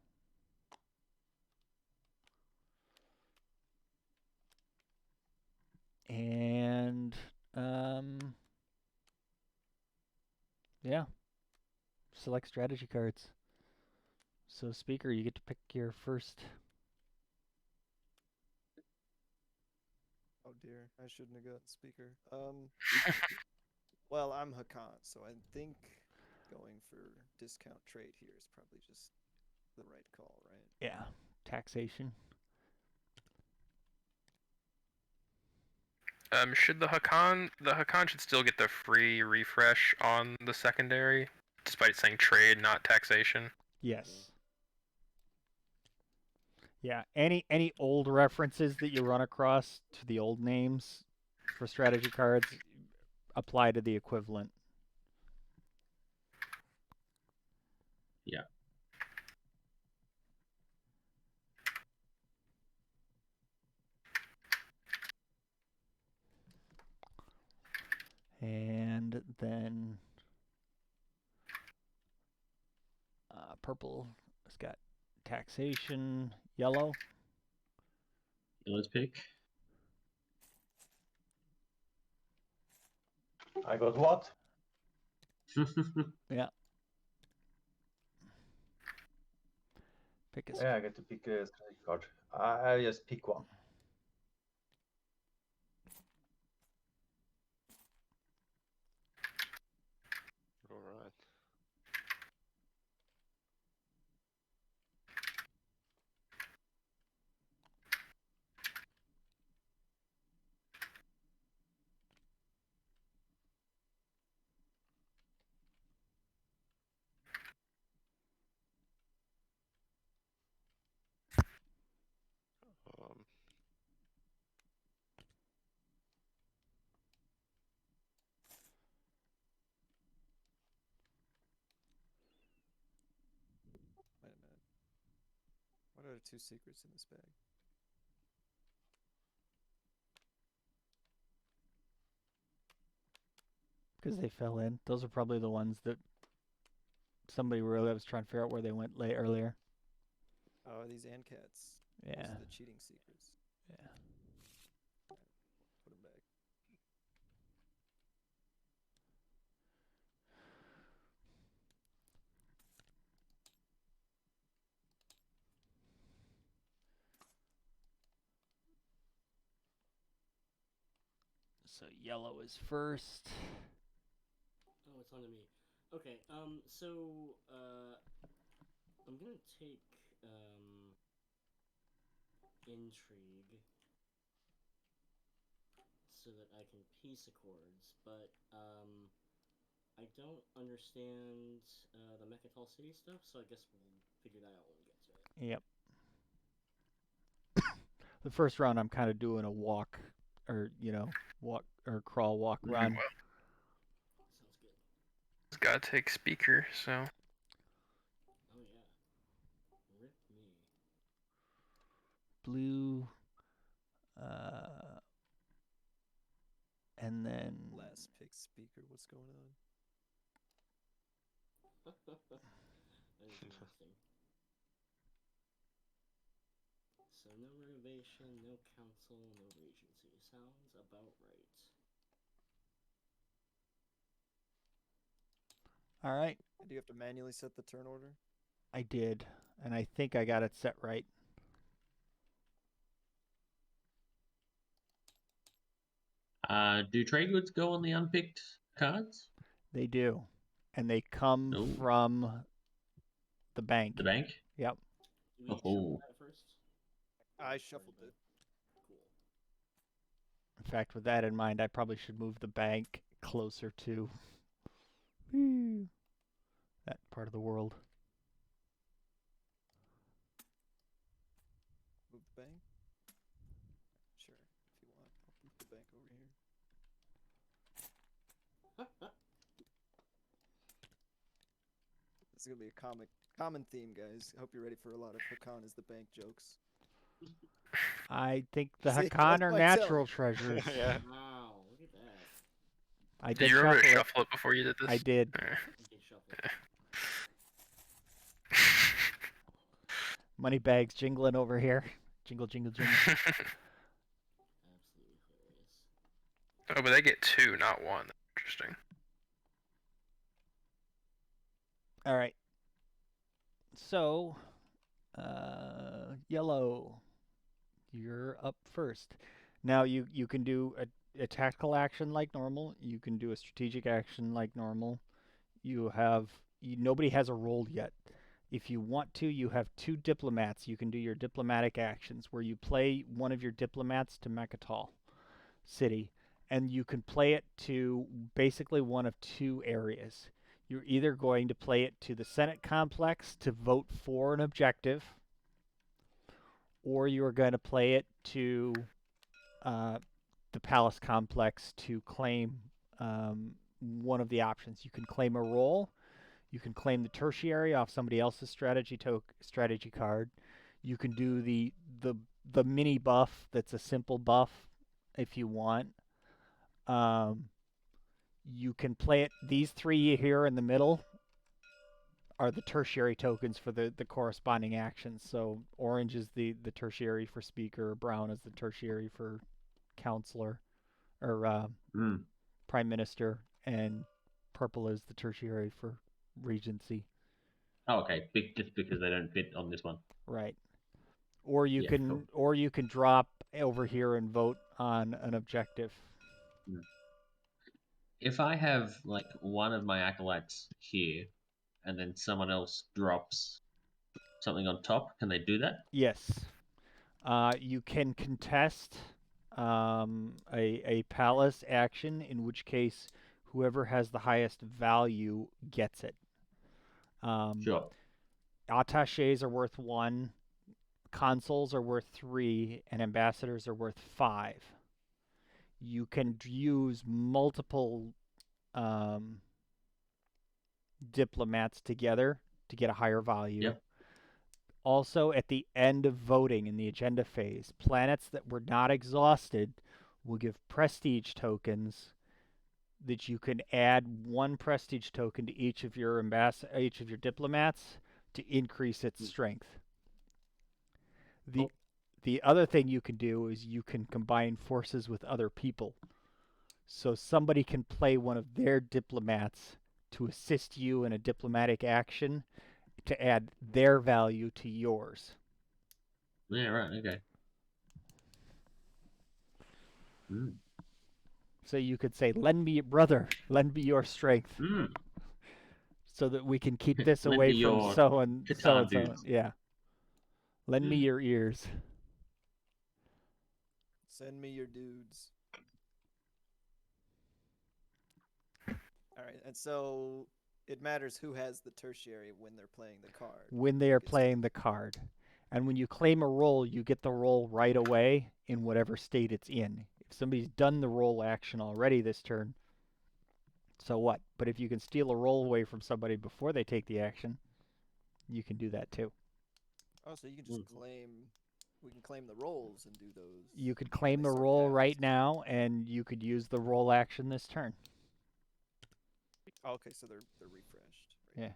And, yeah. Select strategy cards. So, speaker, you get to pick your first... Oh dear, I shouldn't have got speaker. Well, I'm Hakan, so I think going for discount trade here is probably just the right call, right? Yeah. Taxation. Should the Hakan should still get the free refresh on the secondary, despite saying trade, not taxation. Yes. Yeah, any old references that you run across to the old names for strategy cards apply to the equivalent. Yeah. And then purple has got taxation. Yellow. Let's pick. I got what? Yeah. Pick a Yeah, I get to pick a strategic card. I just pick one. All right. Um, Wait a minute. What are the 2 secrets in this bag? because they fell in. Those are probably the ones that somebody really was trying to figure out where they went late earlier. Oh, are these ant cats? Yeah. Those are the cheating secrets. Yeah. Put them back. So yellow is first. Oh, it's on to me. Okay, so, I'm gonna take, intrigue so that I can peace accords, but, I don't understand, the Mechatol City stuff, so I guess we'll figure that out when we get to it. Yep. The first round, I'm kind of doing a walk, or walk or crawl, walk, run. Sounds good. It's gotta take speaker, so. Oh yeah. Rip me. Blue. And then Last pick speaker. What's going on? That is interesting. So no renovation, no council, no regency. Sounds about right. all right, Do you have to manually set the turn order? I did, and I think I got it set right. Do trade goods go on the unpicked cards? They do, and they come No. from the bank. The bank? Yep. Do we Oh. shuffle that first? I shuffled it. Cool. In fact, with that in mind, I probably should move the bank closer to that part of the world. Move the bank? Sure, if you want. I'll move the bank over here. This is gonna be a common theme, guys. I hope you're ready for a lot of Hakan is the bank jokes. I think the See, Hakan that's are my natural telling. treasures. yeah. Wow, look at that. I Did did you remember to shuffle it. shuffle it before you did this? I did. Alright. Okay, shuffle. Money bags jingling over here. Jingle, jingle, jingle. Absolutely hilarious. Oh, but they get 2, not 1. Interesting. All right. So, yellow, you're up first. Now you can do a tactical action like normal. You can do a strategic action like normal. Nobody has a roll yet. If you want to, you have 2 diplomats. You can do your diplomatic actions where you play one of your diplomats to Mechatol City, and you can play it to basically one of 2 areas. You're either going to play it to the Senate complex to vote for an objective, or you're going to play it to the palace complex to claim one of the options. You can claim a role, You can claim the tertiary off somebody else's strategy card. You can do the mini buff that's a simple buff if you want. You can play it. These three here in the middle are the tertiary tokens for the corresponding actions. So orange is the tertiary for speaker, brown is the tertiary for counselor or prime minister, and purple is the tertiary for regency. Oh, okay. Just because they don't fit on this one. Right. Or you Yeah, can cool. or you can drop over here and vote on an objective. If I have like one of my acolytes here, and then someone else drops something on top, can they do that? Yes. You can contest a palace action, in which case whoever has the highest value gets it. Sure. Attaches are worth 1, consuls are worth 3, and ambassadors are worth 5. You can use multiple diplomats together to get a higher value. Yep. Also, at the end of voting in the agenda phase, planets that were not exhausted will give prestige tokens that you can add 1 prestige token to each of your diplomats to increase its strength. The other thing you can do is you can combine forces with other people. So somebody can play one of their diplomats to assist you in a diplomatic action to add their value to yours. Yeah, right, okay. So you could say, lend me, brother, lend me your strength, Mm. so that we can keep this Lend away me from your so and so Catan and so. dudes. Yeah. Lend me your ears. Send me your dudes. All right, and so it matters who has the tertiary when they're playing the card. When they are playing the card. And when you claim a role, you get the role right away in whatever state it's in. If somebody's done the role action already this turn, so what? But if you can steal a role away from somebody before they take the action, you can do that too. Oh, so you can just claim. We can claim the roles and do those. You could claim the role right now, and you could use the role action this turn. Oh, okay, so they're refreshed. Right? Yeah.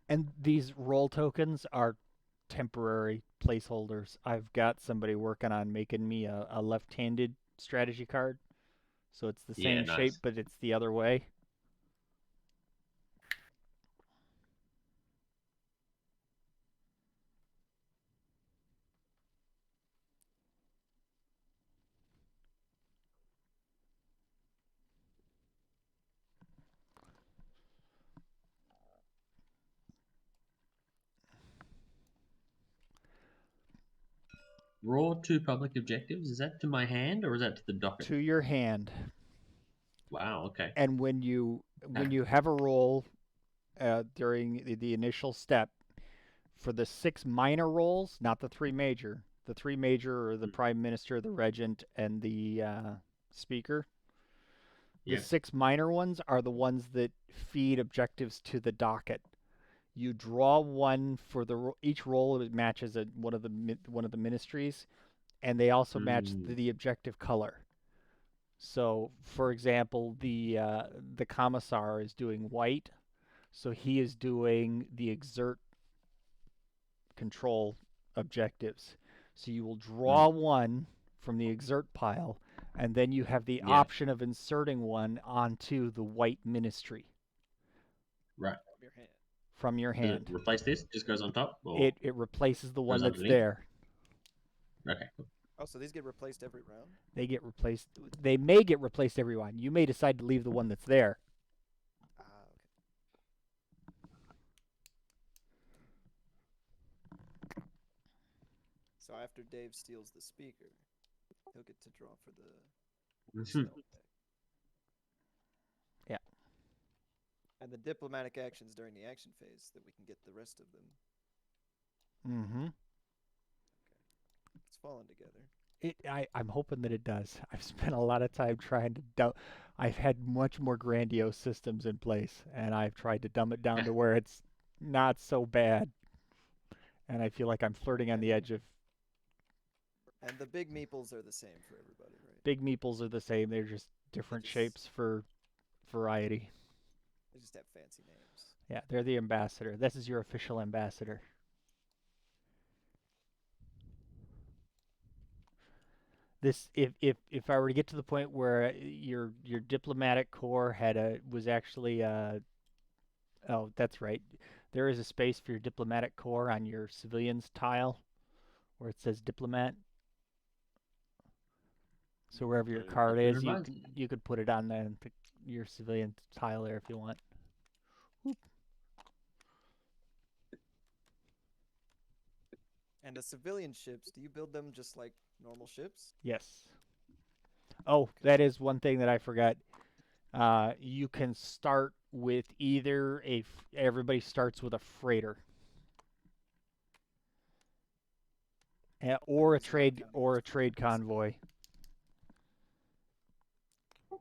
And these role tokens are temporary placeholders. I've got somebody working on making me a left-handed strategy card. So it's the same shape, but it's the other way. Raw 2 public objectives, is that to my hand or is that to the docket? To your hand. Wow, okay. And when you have a roll during the initial step, for the 6 minor roles, not the 3 major. The 3 major are the prime minister, the regent, and the speaker. The 6 minor ones are the ones that feed objectives to the docket. You draw one for each role. It matches one of the ministries, and they also match the objective color. So, for example, the commissar is doing white, so he is doing the exert control objectives. So you will draw one from the exert pile, and then you have the option of inserting one onto the white ministry. Right. From your hand. Does it replace this? Just goes on top? Or it replaces the one that's underneath? there. Okay, cool. Oh, so these get replaced every round? They get replaced. They may get replaced every round. You may decide to leave the one that's there. Ah, okay. So after Dave steals the speaker, he'll get to draw for the spell deck. Yeah. And the diplomatic actions during the action phase, that we can get the rest of them. Mm-hmm. falling together. I'm hoping that it does. I've spent a lot of time trying to dumb. I've had much more grandiose systems in place, and I've tried to dumb it down to where it's not so bad. And I feel like I'm flirting on the edge of. And the big meeples are the same for everybody, right? Big meeples are the same. They're just different just- shapes for variety. They just have fancy names. Yeah, they're the ambassador. This is your official ambassador. This, if I were to get to the point where your diplomatic corps was actually oh, that's right. There is a space for your diplomatic corps on your civilians tile where it says diplomat. So wherever your So card it is, reminds you could put it on your civilian tile there if you want. Whoop. And the civilian ships, do you build them just like normal ships? Yes. Oh, that is one thing that I forgot. You can start with either everybody starts with a freighter. Or a It's not trade counting as freighter, convoy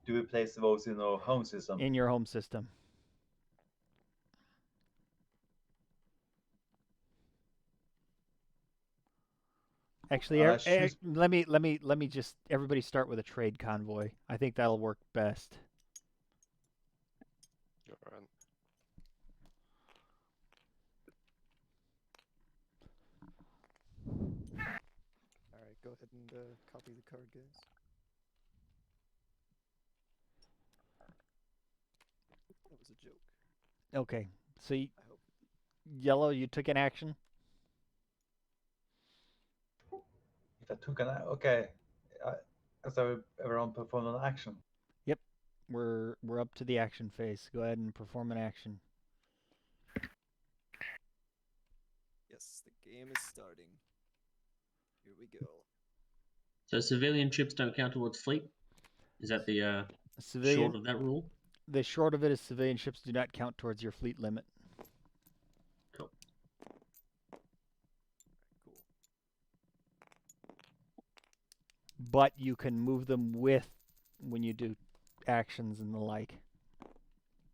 Do we place those in our home system? in your home system. Actually, let me just everybody start with a trade convoy. I think that'll work best. You're right. Alright, go ahead and copy the card, guys. That was a joke. Okay, so I hope. Yellow, you took an action. If I took an okay, so everyone perform an action. Yep, we're up to the action phase. Go ahead and perform an action. Yes, the game is starting. Here we go. So civilian ships don't count towards fleet? Is that the short of that rule? The short of it is civilian ships do not count towards your fleet limit. Cool. Cool. But you can move them with when you do actions and the like.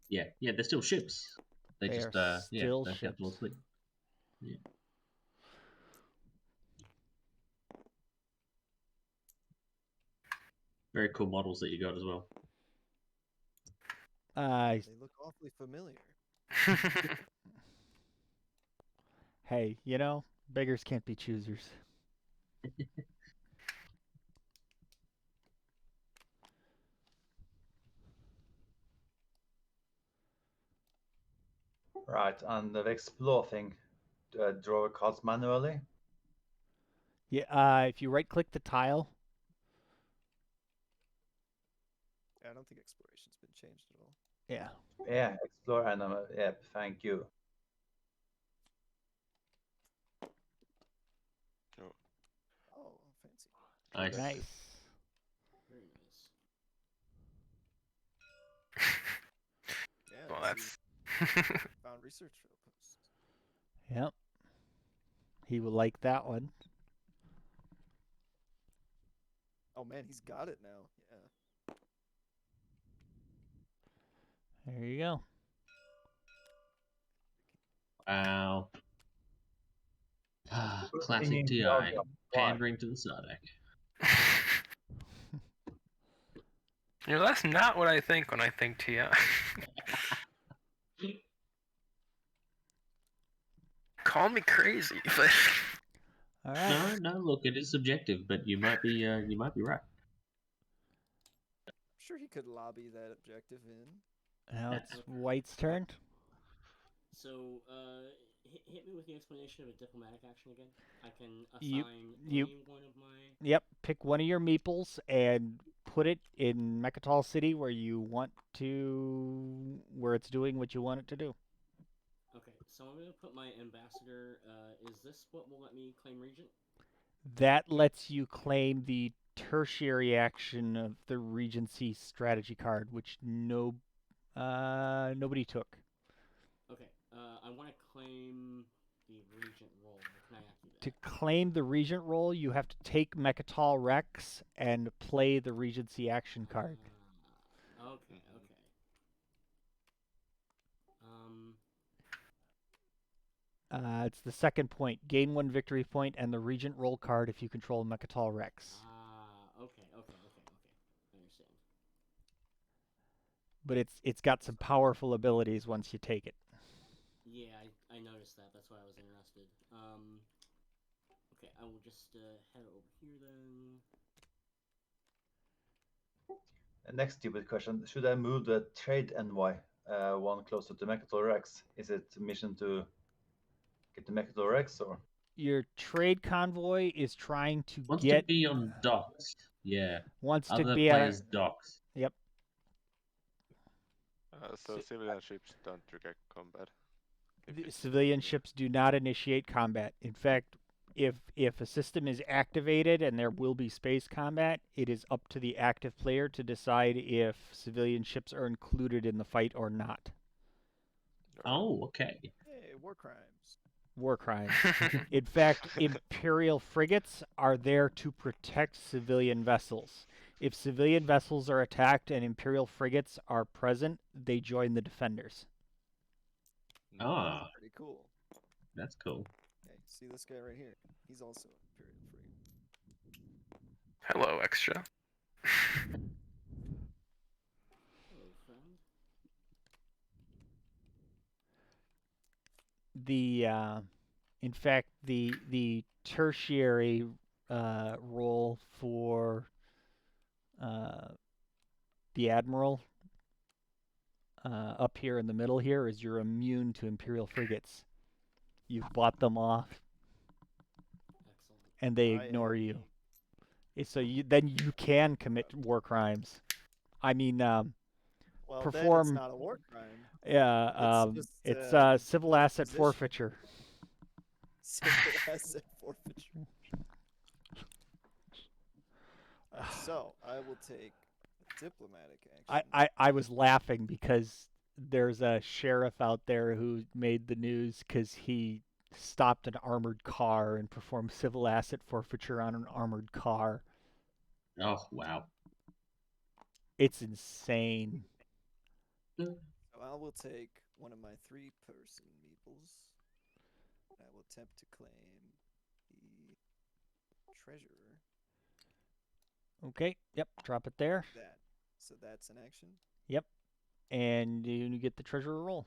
Yeah, they're still ships. They just are still don't count towards ships. fleet. Yeah. Very cool models that you got as well. They look awfully familiar. Hey, beggars can't be choosers. Right, and the explore thing, draw cards manually. Yeah, if you right-click the tile, I don't think exploration's been changed at all. yeah. Yeah, explore and yeah, thank you. Oh, fancy. Nice. Nice. Very nice. Yeah, Well, so that's. you found research outposts. Yep. He will like that one. Oh man, he's got it now. Yeah. There you go. Wow. Classic Singing TI. welcome. Pandering to the Sardak. That's not what I think when I think TI. Call me crazy, but All right. No, look, it is subjective, but you might be right. I'm sure he could lobby that objective in. Now it's White's turn. So, hit me with the explanation of a diplomatic action again. I can You- assign you- any one of my. Yep. Pick one of your meeples and put it in Mechatol City where it's doing what you want it to do. Okay, so I'm gonna put my ambassador. Is this what will let me claim regent? That lets you claim the tertiary action of the Regency strategy card, which nobody took. Okay, I want to claim the regent role? Can I do To that? claim the regent role, you have to take Mechatol Rex and play the Regency action card. Okay, Mhm. okay. It's the second point. Gain 1 victory point and the regent role card if you control Mechatol Rex. Okay. I understand. But it's got some powerful abilities once you take it. Yeah, I noticed that. That's why I was interested. Okay, I will just head over here then. Next stupid question: should I move the trade NY one closer to Mechatol Rex? Is it mission to get the Mechatol Rex or? Your trade convoy is trying to Wants get to be on docks. Yeah. wants to Other be at players' docks. yep. So civilian ships don't trigger combat. if The it's civilian moving. ships do not initiate combat. In fact, if a system is activated and there will be space combat, it is up to the active player to decide if civilian ships are included in the fight or not. Oh, okay. Hey, war crimes. War crimes. In fact, Imperial frigates are there to protect civilian vessels. If civilian vessels are attacked and Imperial frigates are present, they join the defenders. Ah, Pretty cool. that's cool. Hey, see this guy right here? He's also an Imperial frigate. Hello, extra. Hello, friend. In fact, the tertiary role for the admiral up here in the middle here is you're immune to Imperial frigates. You've bought them off, Excellent. and they ignore you. So then you can commit war crimes. I mean, Well, then it's perform. not a war crime. Yeah, It's it's civil asset position. forfeiture. Civil asset forfeiture. Alright, so I will take a diplomatic action. I was laughing because there's a sheriff out there who made the news because he stopped an armored car and performed civil asset forfeiture on an armored car. Oh, wow. It's insane. So I will take one of my 3-person meeples. I will attempt to claim the treasurer. Okay, yep, drop it there. That. So that's an action. Yep, and you get the treasurer roll.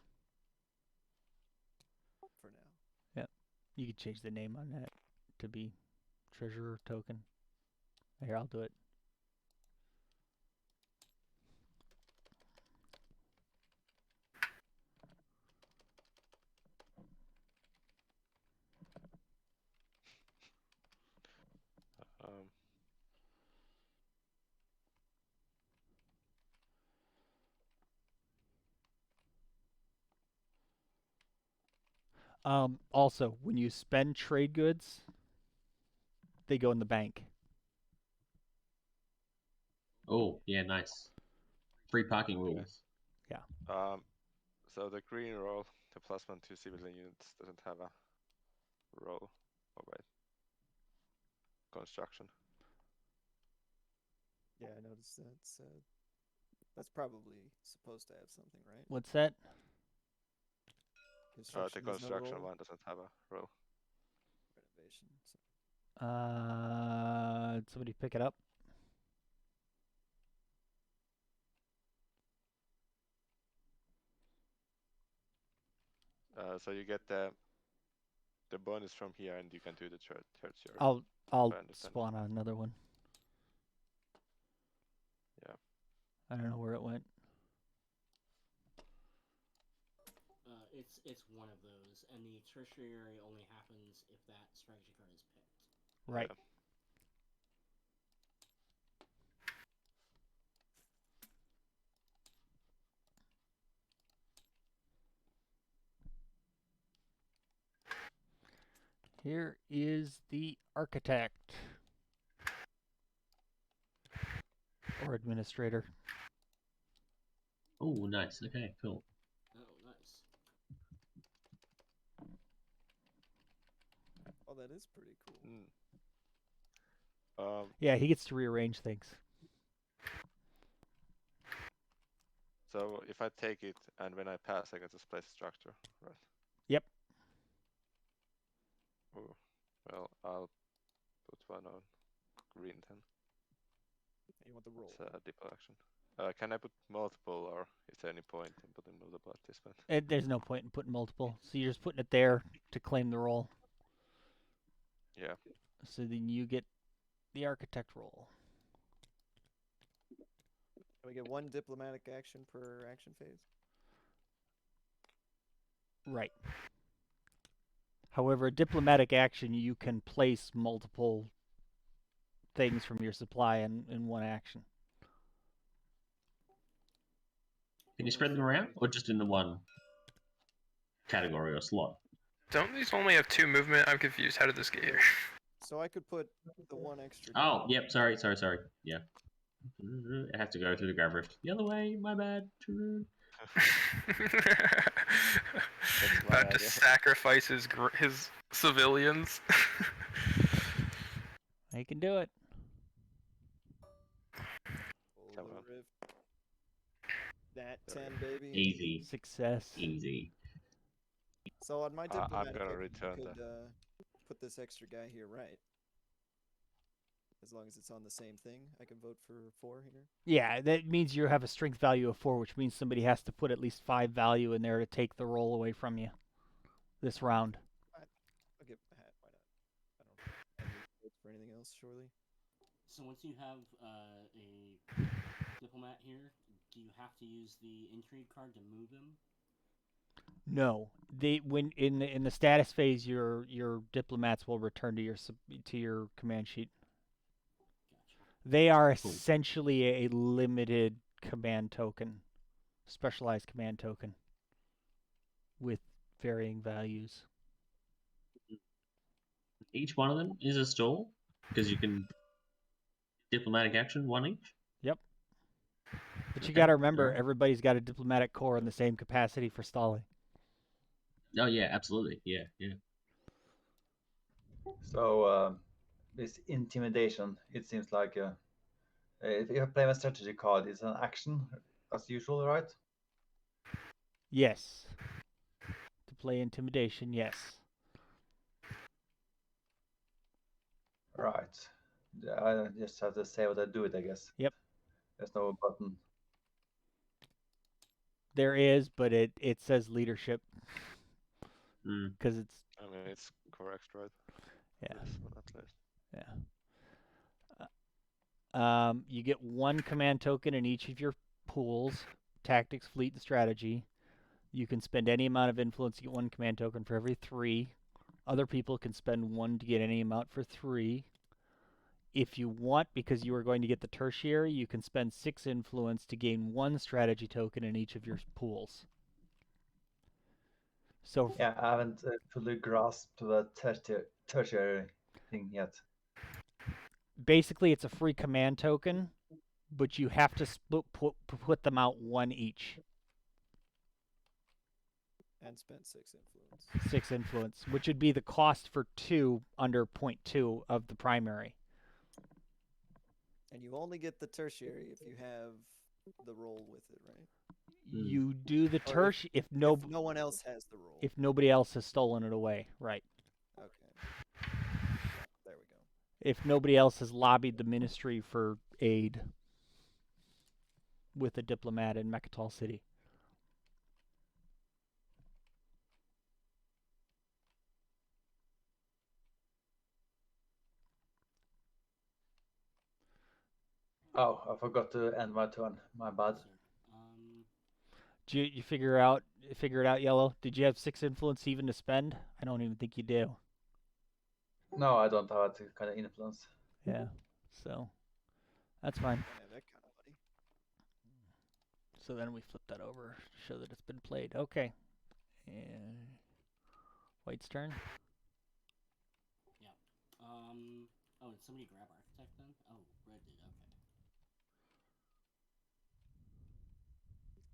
For now. Yep, you could change the name on that to be treasurer token. Here, I'll do it. Also, when you spend trade goods, they go in the bank. Oh, yeah, nice. Free parking rules. So the green roll, the +1/2 civilian units doesn't have a roll. Oh wait. Construction. Yeah, I noticed that. That's probably supposed to have something, right? What's that? The construction one doesn't have a roll. Renovation. Did somebody pick it up? So you get the bonus from here, and you can do the tertiary. I'll I understand. spawn on another one. Yeah. I don't know where it went. It's one of those, and the tertiary only happens if that strategy card is picked. Right. Yeah. Here is the architect or administrator. Oh, nice. Okay, cool. Oh, nice. that is pretty cool. Yeah, he gets to rearrange things. So if I take it and when I pass, I get to place structure, right? Yep. Ooh. Well, I'll put one on green then. You want the roll? It's a diplo action. Can I put multiple, or is there any point in putting multiple at this point? There's no point in putting multiple, so you're just putting it there to claim the roll. Yeah. So then you get the architect roll. We get one diplomatic action per action phase. Right. However, a diplomatic action, you can place multiple things from your supply in one action. Can you spread them around, or just in the one category or slot? Don't these only have 2 movement? I'm confused. How did this get here? So I could put the one extra. Oh, yep. Sorry. Yeah. I have to go through the grab rift. The other way. My bad. my About to idea. sacrifice his civilians. You can do it. Come Polar on. Rift. That 10, baby. Easy. Success. Easy. So on my I'm diplomatic gonna action, return you that. could put this extra guy here, right? As long as it's on the same thing, I can vote for 4 here. Yeah, that means you have a strength value of 4, which means somebody has to put at least 5 value in there to take the roll away from you this round. I'll give him a hat. Why not? I don't need votes for anything else, surely. So once you have a diplomat here, do you have to use the intrigue card to move him? No, when in the status phase, your diplomats will return to your command sheet. Gotcha. They are essentially a limited command token, specialized command token, with varying values. Each one of them is a stall because you can diplomatic action one each. Yep. But you Okay, got to remember, alright. everybody's got a diplomatic core in the same capacity for stalling. Oh yeah, absolutely. Yeah. So this intimidation, it seems like if you play a strategy card, it's an action as usual, right? Yes. To play intimidation, yes. Right. I just have to say what I do it, I guess. Yep. There's no button. There is, but it says leadership Mm. because it's I mean, it's correct, right? yeah. This one at least. Yeah. You get 1 command token in each of your pools, tactics, fleet, and strategy. You can spend any amount of influence to get 1 command token for every 3. Other people can spend 1 to get any amount for 3. If you want, because you are going to get the tertiary, you can spend 6 influence to gain 1 strategy token in each of your pools. So Yeah, I haven't fully grasped the tertiary thing yet. basically, it's a free command token, but you have to put them out 1 each. And spent 6 influence. 6 influence, which would be the cost for 2 under 0.2 of the primary. And you only get the tertiary if you have the roll with it, right? You do the Or tertiary if no one else has the roll. if nobody else has stolen it away, right? Okay. There we go. If nobody else has lobbied the ministry for aid with a diplomat in Mechatol City. Oh, I forgot to end my turn. My bad. Sir. Did you figure it out, Yellow? Did you have 6 influence even to spend? I don't even think you do. No, I don't have that kind of influence. Yeah, so that's fine. Don't have that kind of money. So then we flip that over to show that it's been played. Okay. And White's turn. Yeah. Oh, did somebody grab architect then? Oh, red did. Okay.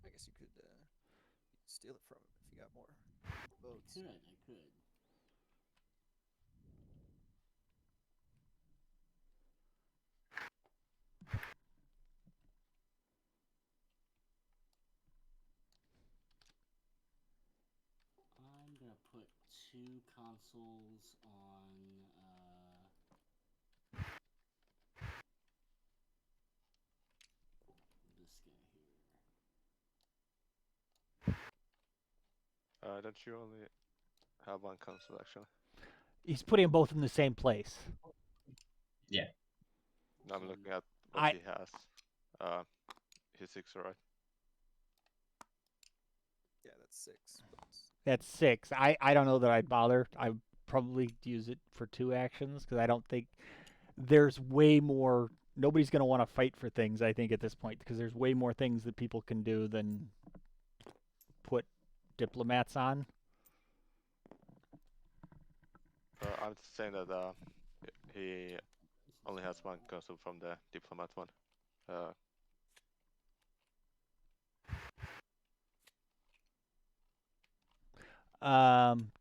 I guess you could steal it from him if you got more votes. I could. put 2 consoles on this guy here. Don't you only have one console actually? He's putting them both in the same place. I'm So looking at what I- he has. He's 6, right? Yeah, that's 6 books. That's 6. I don't know that I'd bother. I would probably use it for 2 actions because I don't think there's way more. Nobody's going to want to fight for things, I think, at this point because there's way more things that people can do than put diplomats on. I'm saying that he only has one console from the diplomat one.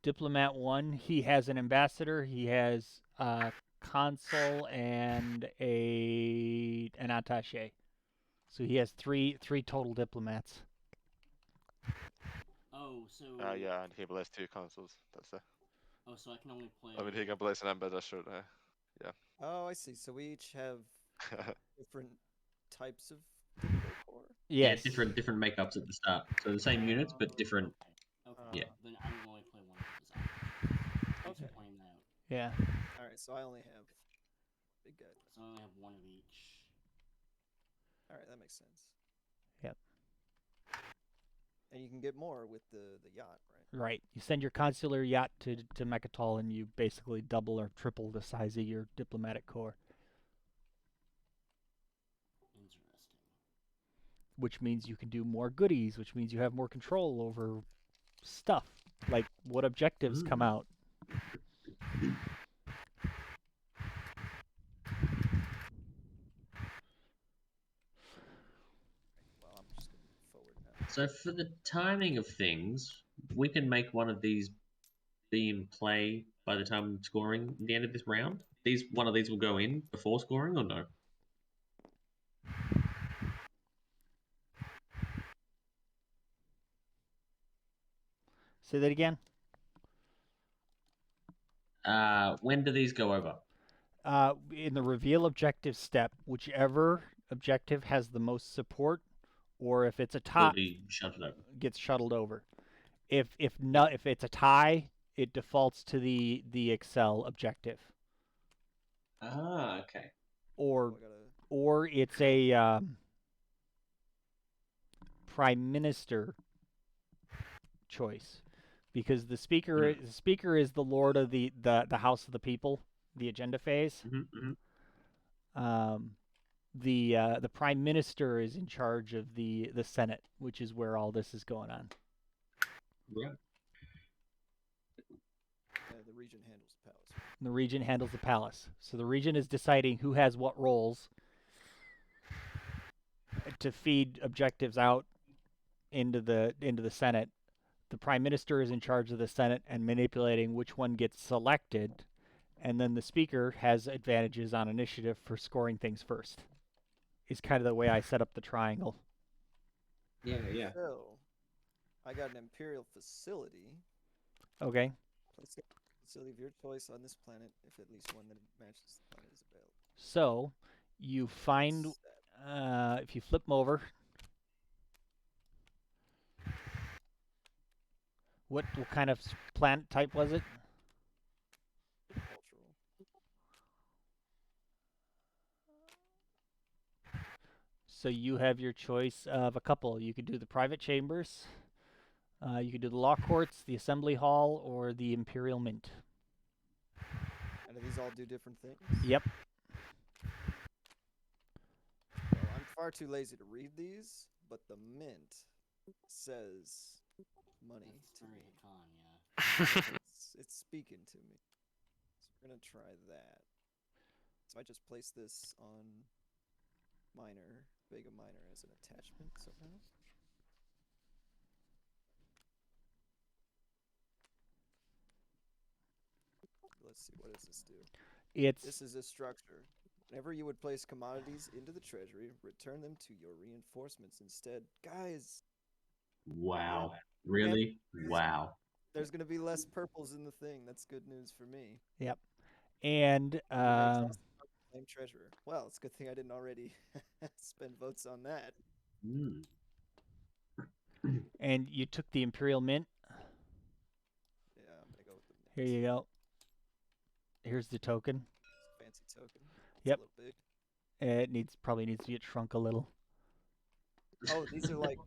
Diplomat 1, he has an ambassador, he has a consul and an attaché. So he has three total diplomats. Oh, so yeah, and he plays 2 consoles. That's it. oh, so I can only play. I mean, he can place an ambassador. Yeah. Oh, I see. So we each have different types of Diplo core. Yes. Yeah, different makeups at the start. So the same units, but different. Okay. Yeah. Then I will only play one of those options. Thanks Okay. for pointing that out. Yeah. All right, so I only have big guy. So I only have one of each. All right, that makes sense. Yep. And you can get more with the yacht, right? Right. You send your consular yacht to Mechatol and you basically double or triple the size of your diplomatic corps. Interesting. Which means you can do more goodies, which means you have more control over stuff, like what objectives come out. Well, I'm just going to move forward now. So for the timing of things, we can make one of these be in play by the time scoring at the end of this round. One of these will go in before scoring, or no? Say that again. When do these go over? In the reveal objective step, whichever objective has the most support, or if it's a Will tie, be shunted over. gets shuttled over. If it's a tie, it defaults to the Excel objective. Ah, okay. Or Oh, I gotta... or it's a prime minister choice, because the speaker is the lord of the House of the People, the agenda phase. The prime minister is in charge of the Senate, which is where all this is going on. Yeah. the region handles the palace. The region handles the palace. So the region is deciding who has what roles to feed objectives out into the Senate. The prime minister is in charge of the Senate and manipulating which one gets selected, and then the speaker has advantages on initiative for scoring things first. Is kind of the way I set up the triangle. Yeah. So, I got an Imperial facility. Okay. Place a facility of your choice on this planet if at least one that matches the planet is available. So, you find, if you flip them over, what kind of planet type was it? Cultural. So you have your choice of a couple. You could do the private chambers, you could do the law courts, the assembly hall, or the Imperial Mint. And do these all do different things? Yep. Well, I'm far too lazy to read these, but the Mint says money That's to very me. Hakan, yeah. It's speaking to me. So we're gonna try that. So I just place this on Vega Minor as an attachment somehow. Let's see, what does this do? This is a structure. Whenever you would place commodities into the treasury, return them to your reinforcements instead. Guys! Wow. Really? Wow. there's gonna be less purples in the thing. That's good news for me. And You're gonna exhaust the flame treasure. Well, it's a good thing I didn't already spend votes on that. Mm. and you took the Imperial Mint. Yeah, I'm gonna go with the Here mint. you go. Here's the token. Fancy token. It's Yep. a little big. It probably needs to get shrunk a little. Oh, these are like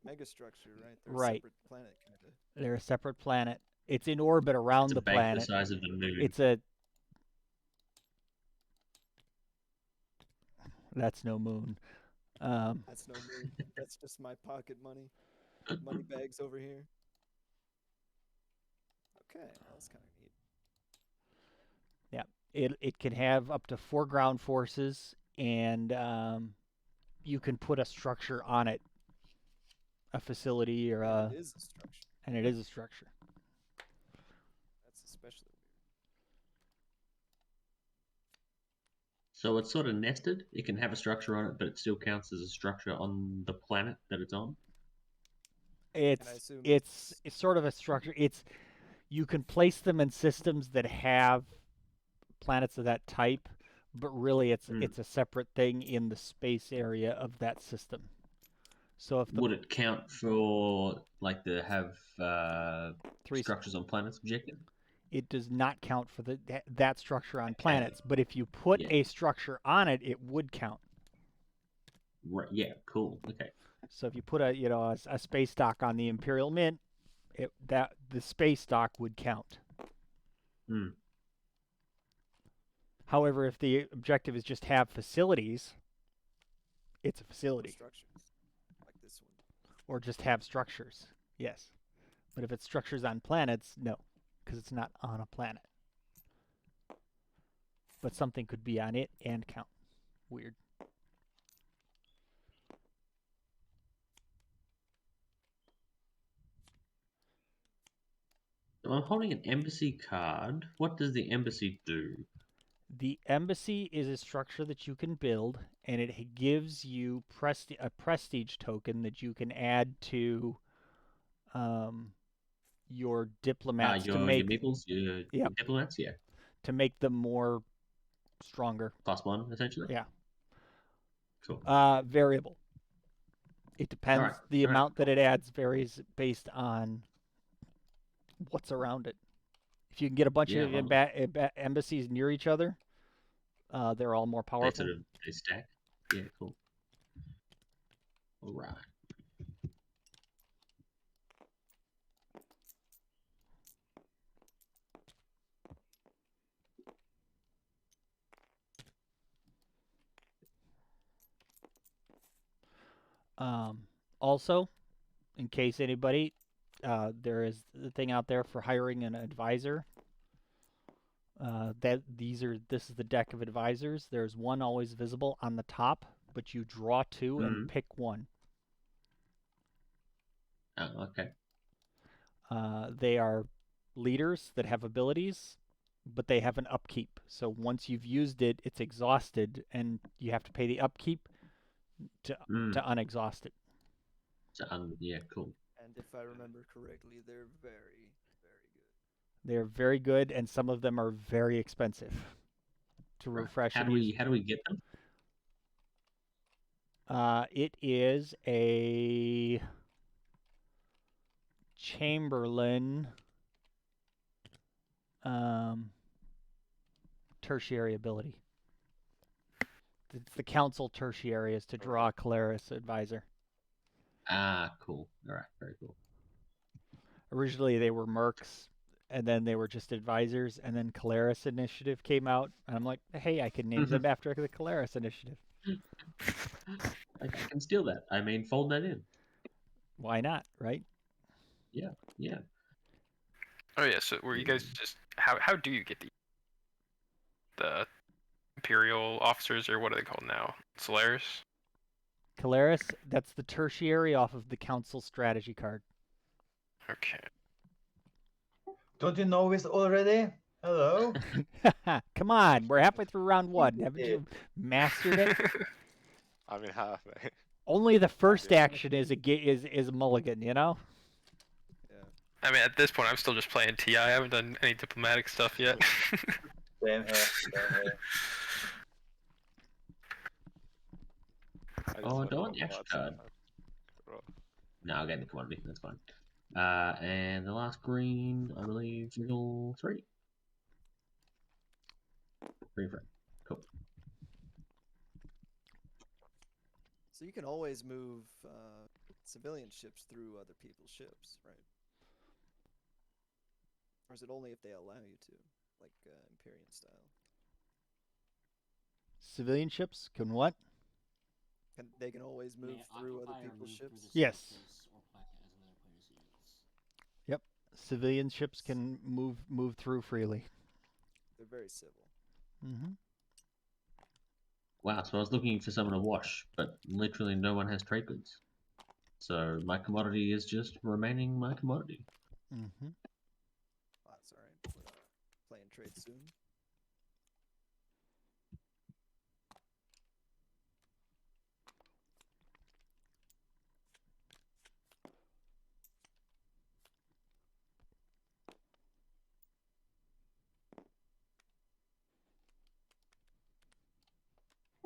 mega structure, right? They're Right. a separate planet, kind of. They're a separate planet. It's in orbit around It's a the bank planet. the size of the moon. It's a. That's no moon. That's no moon. That's just my pocket money. Money bags over here. Okay, well, that's kind of neat. It can have up to 4 ground forces, and you can put a structure on it, a facility or And it is a structure. and it is a structure. That's especially weird. So it's sort of nested. It can have a structure on it, but it still counts as a structure on the planet that it's on. And I assume It's sort of a structure. You can place them in systems that have planets of that type, but really it's a separate thing in the space area of that system. So if Would it count for like the have Three- structures on planets objective? it does not count for that structure on planets, but if you put Yeah. a structure on it, it would count. Right. Yeah. Cool. Okay. So if you put a space dock on the Imperial Mint, the space dock would count. Hmm. However, if the objective is just have facilities, it's a facility. structures, like this one. Or just have structures, yes. But if it's structures on planets, no, because it's not on a planet. But something could be on it and count. Weird. So I'm holding an embassy card. What does the embassy do? The embassy is a structure that you can build, and it gives you a prestige token that you can add to your diplomats Your meeples, your diplomats, yeah. to make them more stronger. +1, essentially? Yeah. Cool. Variable. It depends. Alright, The alright, amount that it adds varies based on what's around it. If you can get a bunch of embassies near each other, they're all more powerful. They stack? Yeah, cool. Alright. Also, in case anybody, there is the thing out there for hiring an advisor. This is the deck of advisors. There's one always visible on the top, but you draw 2 and pick one. Oh, okay. They are leaders that have abilities, but they have an upkeep. So once you've used it, it's exhausted, and you have to pay the upkeep to unexhaust it. Yeah, cool. And if I remember correctly, they're very, very good. They're very good, and some of them are very expensive to refresh. How do we get them? It is a Chamberlain tertiary ability. The council tertiary is to draw a Caleris advisor. Ah, cool. All right, very cool. Originally, they were mercs, and then they were just advisors, and then Caleris Initiative came out, and I'm like, hey, I can name them after the Caleris Initiative. I can steal that. I mean, fold that in. Why not, right? Yeah, yeah. Oh yeah, so were you guys just how do you get the Imperial officers, or what are they called now? Solaris? Caleris, that's the tertiary off of the council strategy card. Okay. Don't you know this already? Hello? Come on, we're halfway through round 1. Haven't you mastered it? I mean, halfway. Only the first action is a mulligan, you know? Yeah. I mean, at this point, I'm still just playing TI. I haven't done any diplomatic stuff yet. Same here. Same here. I just Oh, want do I more want the extra cards. card? Roll. No, I'll get the commodity. That's fine. And the last green, I believe, jiggle 3. 3 frame. Cool. So you can always move civilian ships through other people's ships, right? Or is it only if they allow you to, like Imperium style? Civilian ships can what? They can always May move through other occupy or people's move through ships? the same Yes. place or planet as another player's units. Yep. Civilian ships can move through freely. They're very civil. Mm-hmm. Wow, so I was looking for someone to wash, but literally no one has trade goods. So my commodity is just remaining my commodity. Mm-hmm. Oh, that's all right. We're playing trade soon.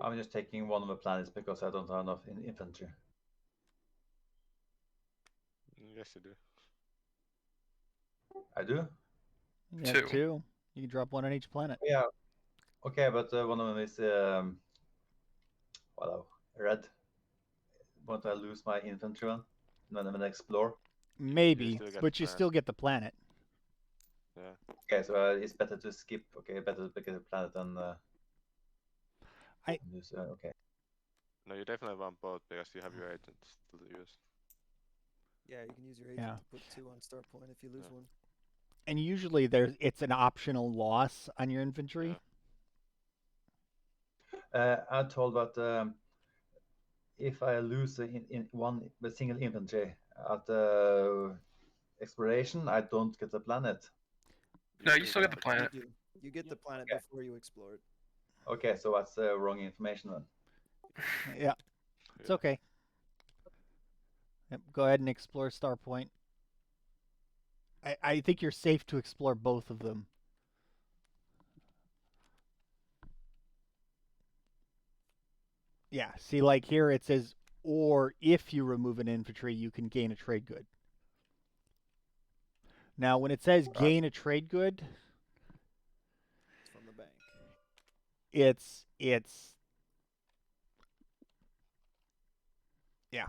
I'm just taking one of the planets because I don't have enough infantry. Yes, you do. I do? You have 2. You can drop 1 on each planet. Yeah. Okay, but one of them is well, red. Won't I lose my infantry one when I'm gonna explore? Maybe, still get but you planet. still get the planet. Yeah. Okay, so it's better to skip. Okay, better to get a planet than lose. Okay. No, you definitely want both because you have your agents to use. Yeah, you can use your agent Yeah. to put 2 on start point if you lose Yeah. one. And usually it's an optional loss on your infantry. I'm told that if I lose in one single infantry at exploration, I don't get the planet. No, you do still get the You planet. do. You get the planet Okay. before you explore it. Okay, so that's wrong information then. Yeah, it's Yeah. okay. Yep, go ahead and explore Starpoint. I think you're safe to explore both of them. Yeah, see, like here it says, or if you remove an infantry, you can gain a trade good. Now, when it says Right. gain a trade good, It's from the bank. it's yeah.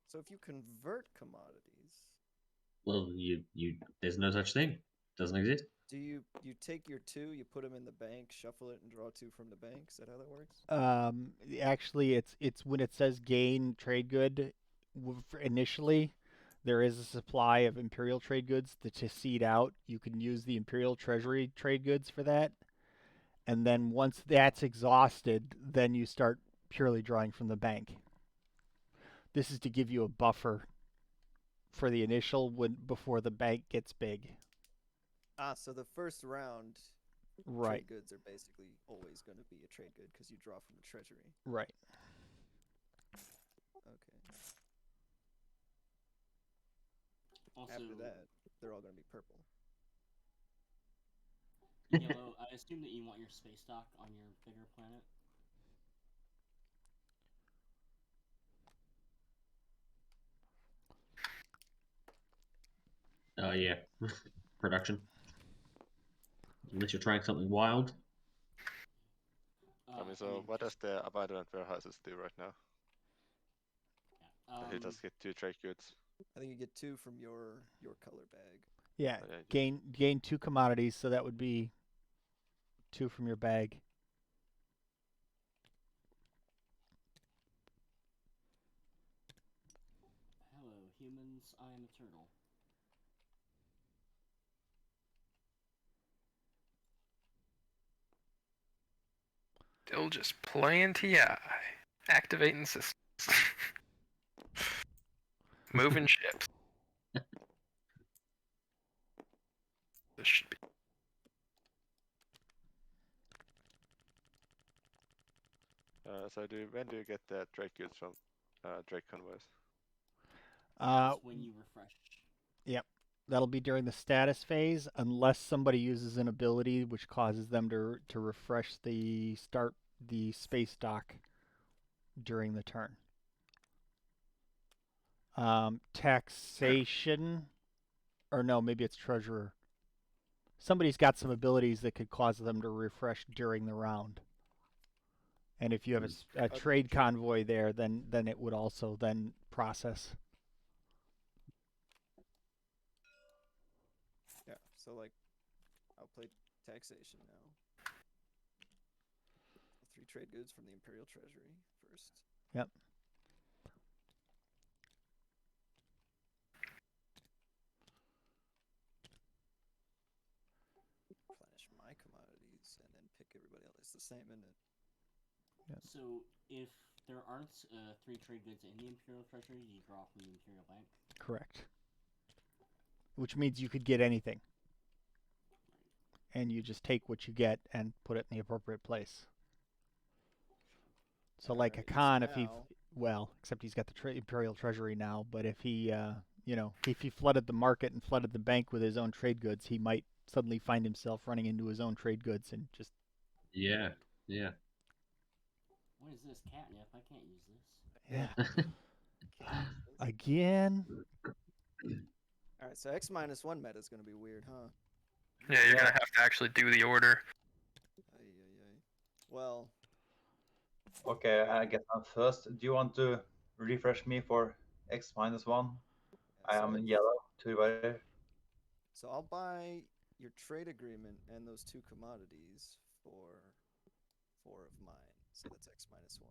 So if you convert commodities, Well, you there's no such thing. Doesn't exist. do you take your 2, you put them in the bank, shuffle it, and draw 2 from the bank? Is that how that works? Actually, it's when it says gain trade good. Initially, there is a supply of Imperial trade goods to seed out. You can use the Imperial Treasury trade goods for that. And then once that's exhausted, then you start purely drawing from the bank. This is to give you a buffer for the initial before the bank gets big. Ah, so the first round Right. trade goods are basically always going to be a trade good because you draw from the treasury. Right. Okay. Also, After that, they're all going to be purple. Yellow, I assume that you want your space dock on your bigger planet. Yeah. Production. Unless you're trying something wild. I mean, so what does the abandoned warehouses do right now? Yeah, He does get 2 trade goods. I think you get 2 from your color bag. Yeah. Oh, yeah, you- Gain 2 commodities, so that would be 2 from your bag. Hello, humans. I am a turtle. Still just playing TI. Activating systems. Moving ships. This should be. So when do you get the trade goods from trade convoys? Uh, That's when you refresh. Yep. That'll be during the status phase, unless somebody uses an ability which causes them to refresh the space dock during the turn. Taxation, or no, maybe it's treasurer. Somebody's got some abilities that could cause them to refresh during the round. And if you have a Okay, trade convoy there, then it would also then process. Yeah, so like, I'll play taxation now. 3 trade goods from the Imperial Treasury first. Yep. Replenish my commodities and then pick everybody else. It's the same, isn't it? So if there aren't 3 trade goods in the Imperial Treasury, you draw from the Imperial Bank. Correct. Which means you could get anything. And you just take what you get and put it in the appropriate place. So like a Alright, so Khan, if he, now- well, except he's got the Imperial Treasury now, but if he, if he flooded the market and flooded the bank with his own trade goods, he might suddenly find himself running into his own trade goods and just... Yeah. What is this catnip? I can't use this. Yeah. Again? Alright, so X-1 meta is gonna be weird, huh? Yeah, you're gonna have to actually do the order. Well, Okay, I guess I'm first. Do you want to refresh me for X-1? I am in yellow, 2 divided. so I'll buy your trade agreement and those 2 commodities for 4 of mine. So that's X-1.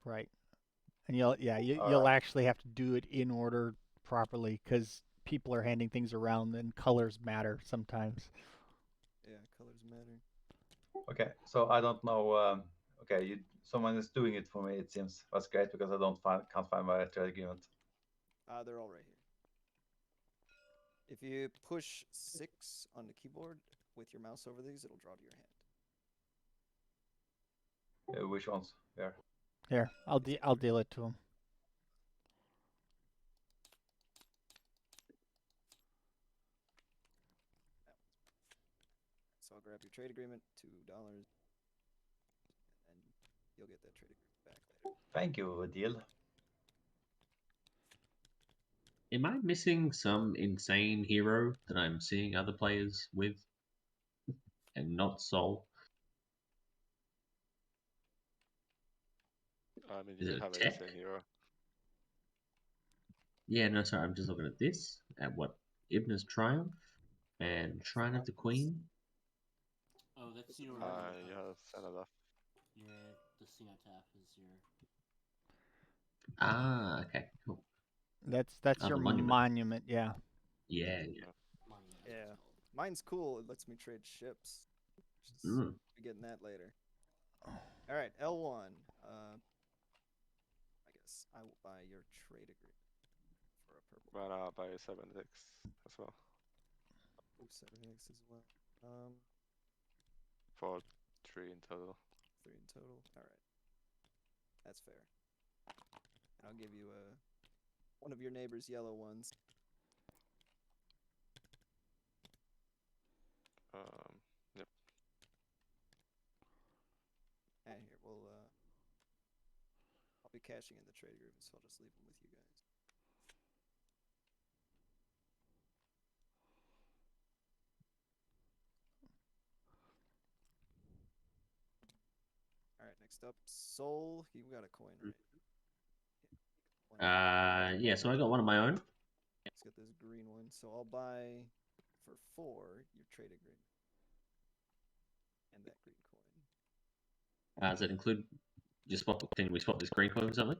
Right. And you'll Alright. actually have to do it in order properly, because people are handing things around and colors matter sometimes. Yeah, colors matter. Okay, so I don't know. Okay, someone is doing it for me. It seems that's great because I can't find my trade agreement. They're all right here. If you push 6 on the keyboard with your mouse over these, it'll draw to your hand. Which ones? There. Here, I'll deal it to him. So I'll grab your trade agreement, $2, and you'll get that trade agreement back later. Thank you, deal. Am I missing some insane hero that I'm seeing other players with and not Soul? I mean, Is you it a have tech? insane hero. Yeah, no, sorry, I'm just looking at this, at what Ibna's Triumph and Shrine of the Queen. Oh, that's your. You have Xanada. Your the cenotaph is your. Ah, okay, cool. That's Oh, your the monument. monument, yeah. Yeah. Monument, Yeah. it's called. Mine's cool. It lets me trade ships. Just Mm. be getting that later. All right, L1. I guess I will buy your trade agreement for a purple. But I'll buy 7x as well. Ooh, 7x as well. For 3 in total. 3 in total. All right, that's fair. And I'll give you one of your neighbor's yellow ones. Yep. And here I'll be cashing in the trade agreement, so I'll just leave them with you guys. All right, next up, Soul. You got a coin, right? Yeah, so I got one of my own. Let's get this green one. So I'll buy for 4 your trade agreement and that green coin. Does that include can we swap this green coin for something?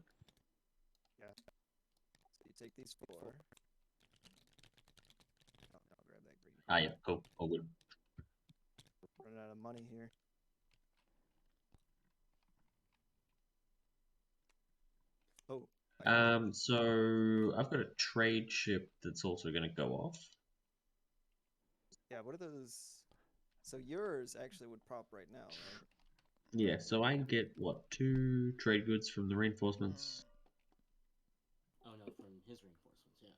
Yeah. So you take these 4. I'll grab that green coin. Yeah, cool. All good. Running out of money here. Oh. So I've got a trade ship that's also going to go off. Yeah, what are those? So yours actually would prop right now, right? Yeah, so I get, 2 trade goods from the reinforcements? Oh no, his reinforcements, yeah.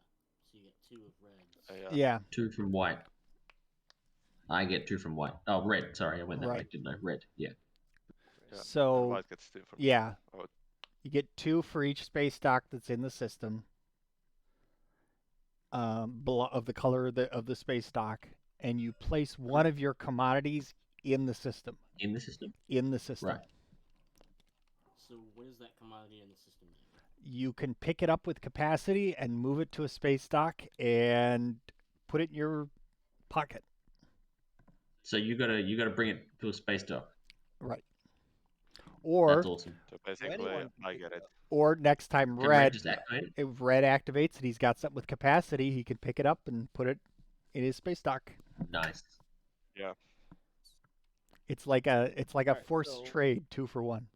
So you get 2 of reds. Yeah. Yeah. 2 from white. I get 2 from white. Oh, red. Sorry, I went that way, Right. didn't I? Red. Yeah. Yeah. And So white gets 2 from yeah, Oh, you get 2 for each space dock that's in the system. Of the color of the space dock, and you place one of your commodities in the system. In the system. In the system. Right. So what does that commodity in the system do? You can pick it up with capacity and move it to a space dock and put it in your pocket. So you gotta bring it to a space dock. Right. Or That's awesome. so basically, anyone can I pick get it it. up. or next time Can Red red just activate it? if red activates and he's got something with capacity, he can pick it up and put it in his space dock. Nice. Yeah. It's like a Alright, forced so- trade 2 for 1.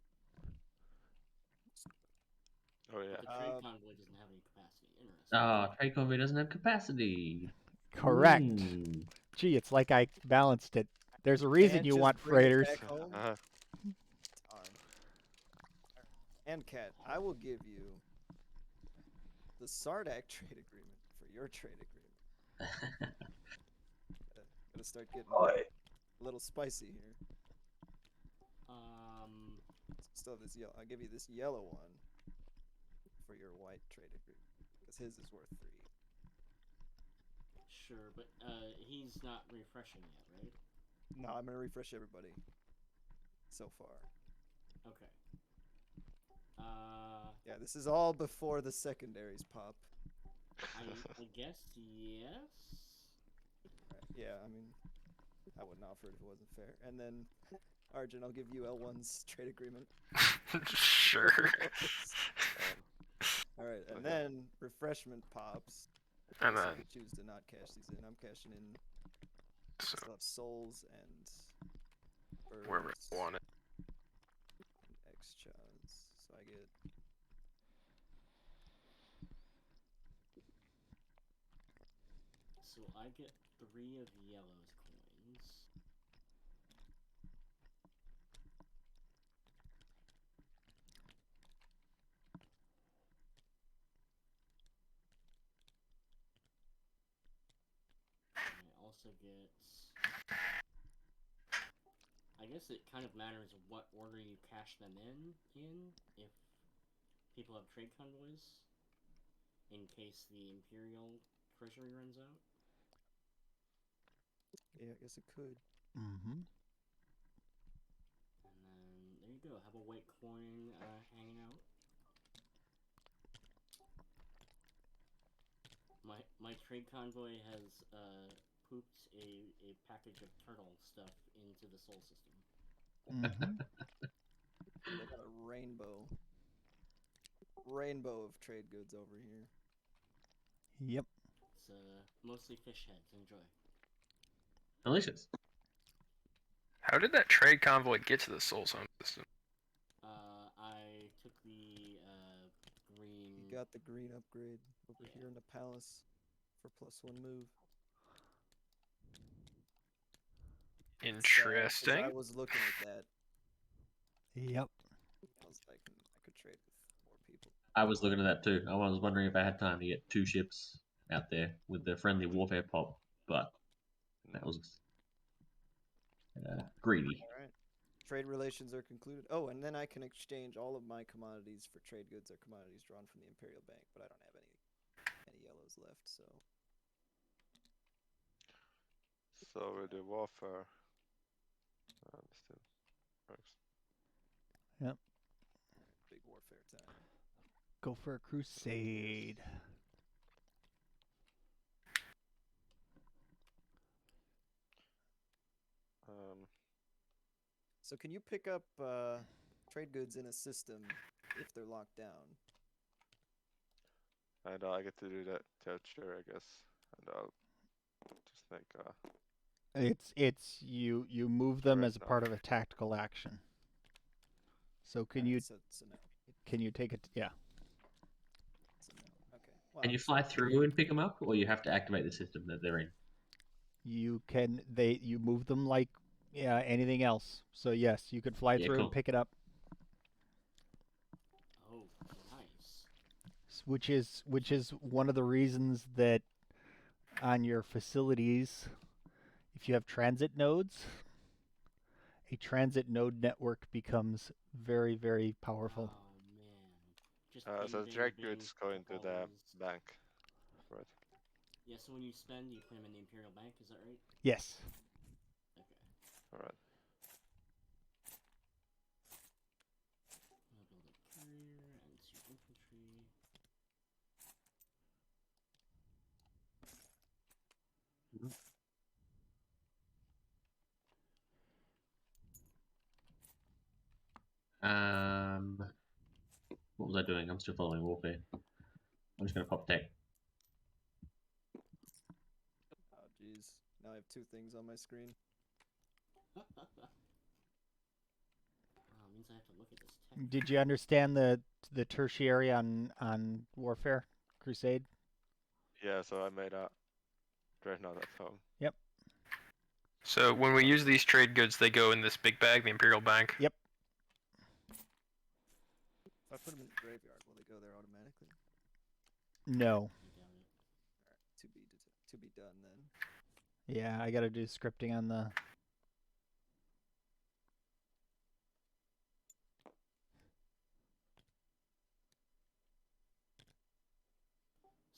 Oh yeah. But the trade Um, convoy doesn't have any capacity. Interesting. Trade convoy doesn't have capacity. Correct. Mm. Gee, it's like I balanced it. There's a reason Can't you just want bring it freighters. back home? Uh-huh. Darn. And Cat, I will give you the Sardak trade agreement for your trade agreement. Gotta start getting Oi. a little spicy here. Um, Still, this yellow. I'll give you this yellow one for your white trade agreement because his is worth 3. sure, but he's not refreshing yet, right? No, I'm gonna refresh everybody. So far, Okay. yeah, this is all before the secondaries pop. I guess yes. Right. Yeah, I mean, I wouldn't offer it if it wasn't fair. And then, Arjun, I'll give you L1's trade agreement. Sure. All right, and Okay. then refreshment pops. And So you then could choose to not cash these in. I'm cashing in. so Still have souls and wherever birds I want it. and X-chons. So I get. So I get 3 of yellow's coins. And I also get. I guess it kind of matters what order you cash them in if people have trade convoys, in case the Imperial treasury runs out. Yeah, I guess it could. Mm-hmm. And then there you go. Have a white coin hanging out. My trade convoy has pooped a package of turtle stuff into the soul system. Mm-hmm. They got a rainbow of trade goods over here. Yep. It's mostly fish heads. Enjoy. Delicious. How did that trade convoy get to the Soul Zone system? I took the green. You got the green upgrade over Yeah. here in the palace for +1 move. Sad, 'cause Interesting. I was looking at that. Yep. I was like, I could trade with more people. I was looking at that too. I was wondering if I had time to get 2 ships out there with the friendly warfare pop, but that was greedy. All right. Trade relations are concluded. Oh, and then I can exchange all of my commodities for trade goods or commodities drawn from the Imperial Bank, but I don't have any yellows left, so So with the warfare, it still works. big warfare time. Go for a crusade. So can you pick up trade goods in a system if they're locked down? And I get to do that tertiary, I guess, and I'll just make It's you move them Right as a now. part of a tactical action. So can Alright, you So no. can you take it? Yeah. So no. Okay. Well, Can you fly through and pick them up, or you have to activate the system that they're in? You can you move them like anything else. So yes, you could fly Yeah, through cool. and pick it up. Oh, nice. which is one of the reasons that on your facilities, if you have transit nodes, a transit node network becomes very, very powerful. Oh man. Just So the bing, trade bing, goods go into the always. bank, right? Yeah, so when you spend, you put them in the Imperial Bank, is that right? Yes. Okay. All right. I'll build a carrier and 2 infantry. What was I doing? I'm still following warfare. I'm just gonna pop tech. Oh, jeez. Now I have 2 things on my screen. Means I have to look at this tech. Did you understand the tertiary on warfare crusade? Yeah, so I made a dreadnought at home. Yep. So when we use these trade goods, they go in this big bag, the Imperial Bank. Yep. If I put them in the graveyard, will they go there automatically? No. I doubt it. Alright, to be done then. Yeah, I gotta do scripting on the.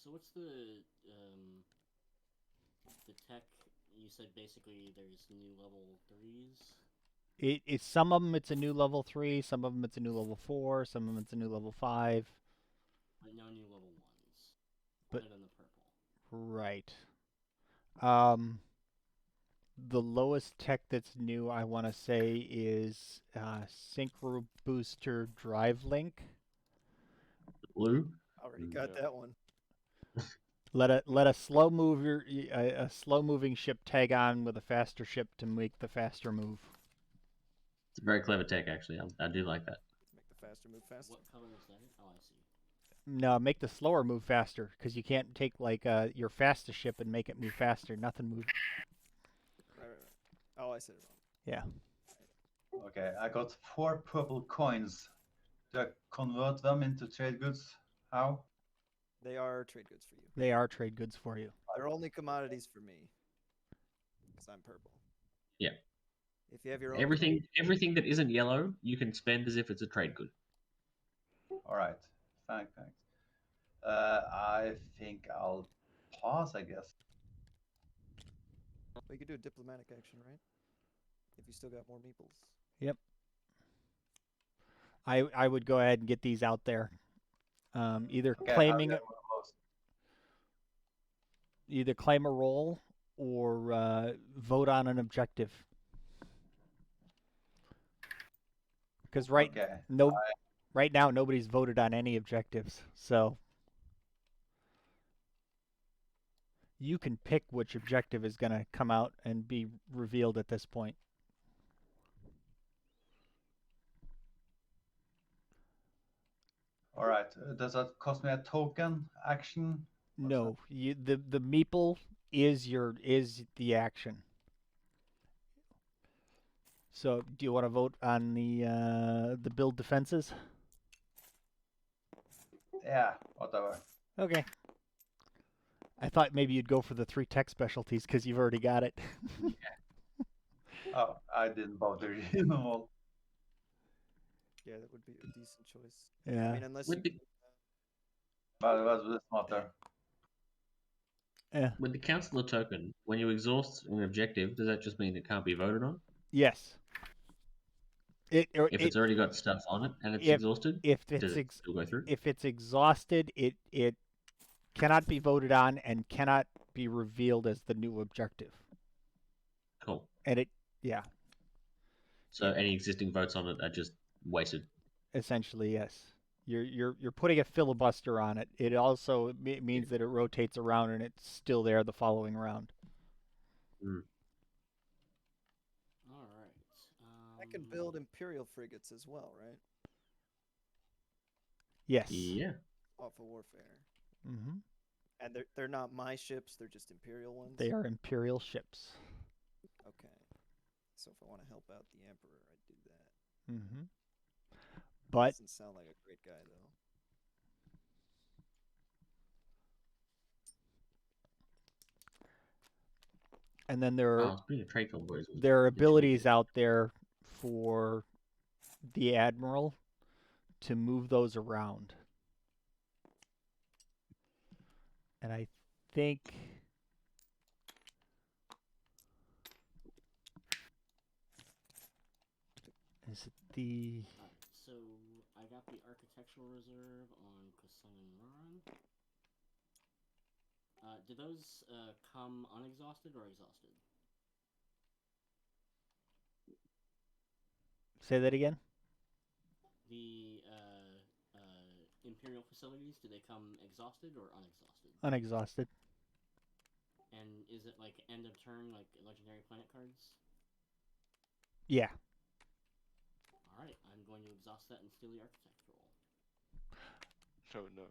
So what's the tech? You said basically there's new level 3s. It's some of them it's a new level 3, some of them it's a new level 4, some of them it's a new level 5. But no new level 1s. But- Other than the purple. Right. The lowest tech that's new, I want to say, is Synchro Booster Drive Link. Blue. Already got Yeah. that one. Let a slow mover a slow moving ship tag on with a faster ship to make the faster move. It's a very clever tech, actually. I do like that. Make the faster move faster. What color is that? Oh, I see. No, make the slower move faster, because you can't take like your fastest ship and make it move faster. Nothing moves. Right. Oh, I said it wrong. Yeah. Okay, I got 4 purple coins. Do I convert them into trade goods? How? They are trade goods for you. They are trade goods for you. They're only commodities for me. Because I'm purple. Yeah. If you have your own Everything that isn't yellow, you can spend as if it's a trade good. All right. Thanks. I think I'll pause, I guess. Well, you could do a diplomatic action, right? If you still got more meeples. Yep. I would go ahead and get these out there. Either Okay, claiming I'll get one of those. either claim a role or vote on an objective. Because right now nobody's voted on any objectives, so you can pick which objective is going to come out and be revealed at this point. All right. Does that cost me a token action? No, the meeple is the action. So, do you want to vote on the build defenses? Yeah, whatever. Okay. I thought maybe you'd go for the 3 tech specialties because you've already got it. Oh, I didn't bother you know. Yeah, that would be a decent choice. Yeah. I mean, unless With you... the But it was smarter. Yeah. with the counselor token, when you exhaust an objective, does that just mean it can't be voted on? Yes. If it's already got stuff on it and it's exhausted, does it still go through? If it's exhausted, it cannot be voted on and cannot be revealed as the new objective. Cool. And yeah. So any existing votes on it are just wasted. Essentially, yes. You're putting a filibuster on it. It also means that it rotates around and it's still there the following round. Mm. All right. I can build Imperial frigates as well, right? Yes. Yeah. Off of warfare. Mm-hmm. And they're not my ships, they're just Imperial ones? They are Imperial ships. Okay. So if I want to help out the Emperor, I'd do that. Mm-hmm. But Doesn't sound like a great guy, though. And then there are speaking of trade convoys, there are abilities out there for the admiral to move those around. And I think is it the So I got the architectural reserve on Kusan and Ron. Do those come unexhausted or exhausted? say that again? The Imperial facilities, do they come exhausted or unexhausted? Unexhausted. And is it like end of turn, like legendary planet cards? Yeah. Alright, I'm going to exhaust that and steal the architectural. Oh no.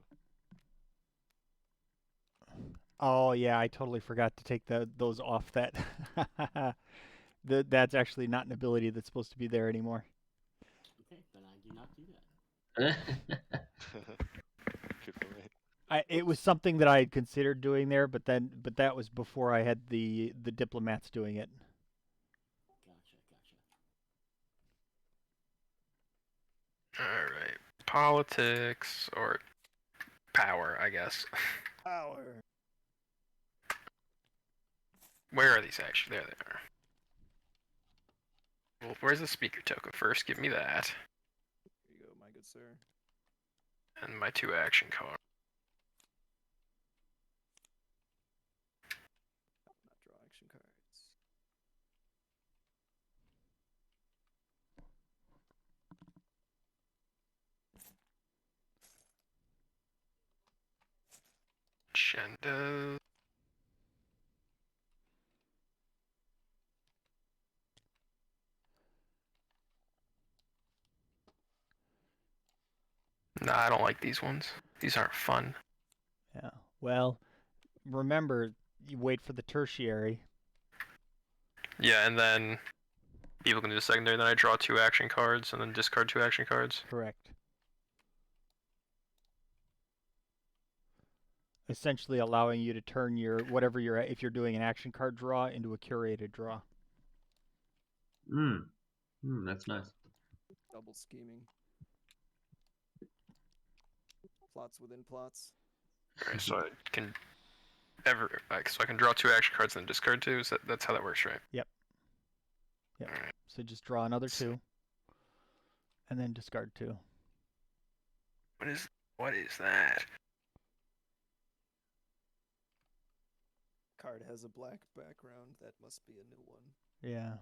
Oh yeah, I totally forgot to take those off that. That's actually not an ability that's supposed to be there anymore. Okay, then I do not do that. Good for me. It was something that I had considered doing there, but that was before I had the diplomats doing it. Gotcha. All right. Politics or power, I guess. Power. Where are these actually? There they are. Well, where's the speaker token first? Give me that. Here you go, my good sir. And my 2 action cards. Not draw action cards. Agenda. Nah, I don't like these ones. These aren't fun. Yeah. Well, remember, you wait for the tertiary. Yeah, and then people can do the secondary, then I draw 2 action cards and then discard 2 action cards. Correct. Essentially allowing you to turn your whatever you're if you're doing an action card draw into a curated draw. That's nice. Double scheming. Plots within plots. Okay, so I can so I can draw 2 action cards and then discard 2. So that's how that works, right? Yep. Alright. So just draw another 2, and then discard 2. What is that? Card has a black background. That must be a new one. Yeah.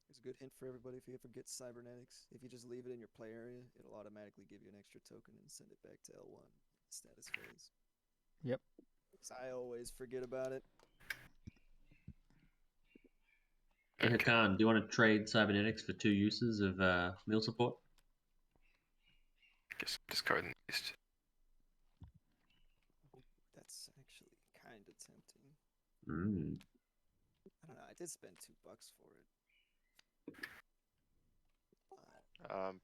Here's a good hint for everybody if you ever get cybernetics. If you just leave it in your play area, it'll automatically give you an extra token and send it back to L1 status phase. Yep. 'Cause I always forget about it. Hey, Hakan, do you want to trade cybernetics for 2 uses of meal support? Guess discarding these 2. That's actually kind of tempting. Mm. I don't know. I did spend $2 for it.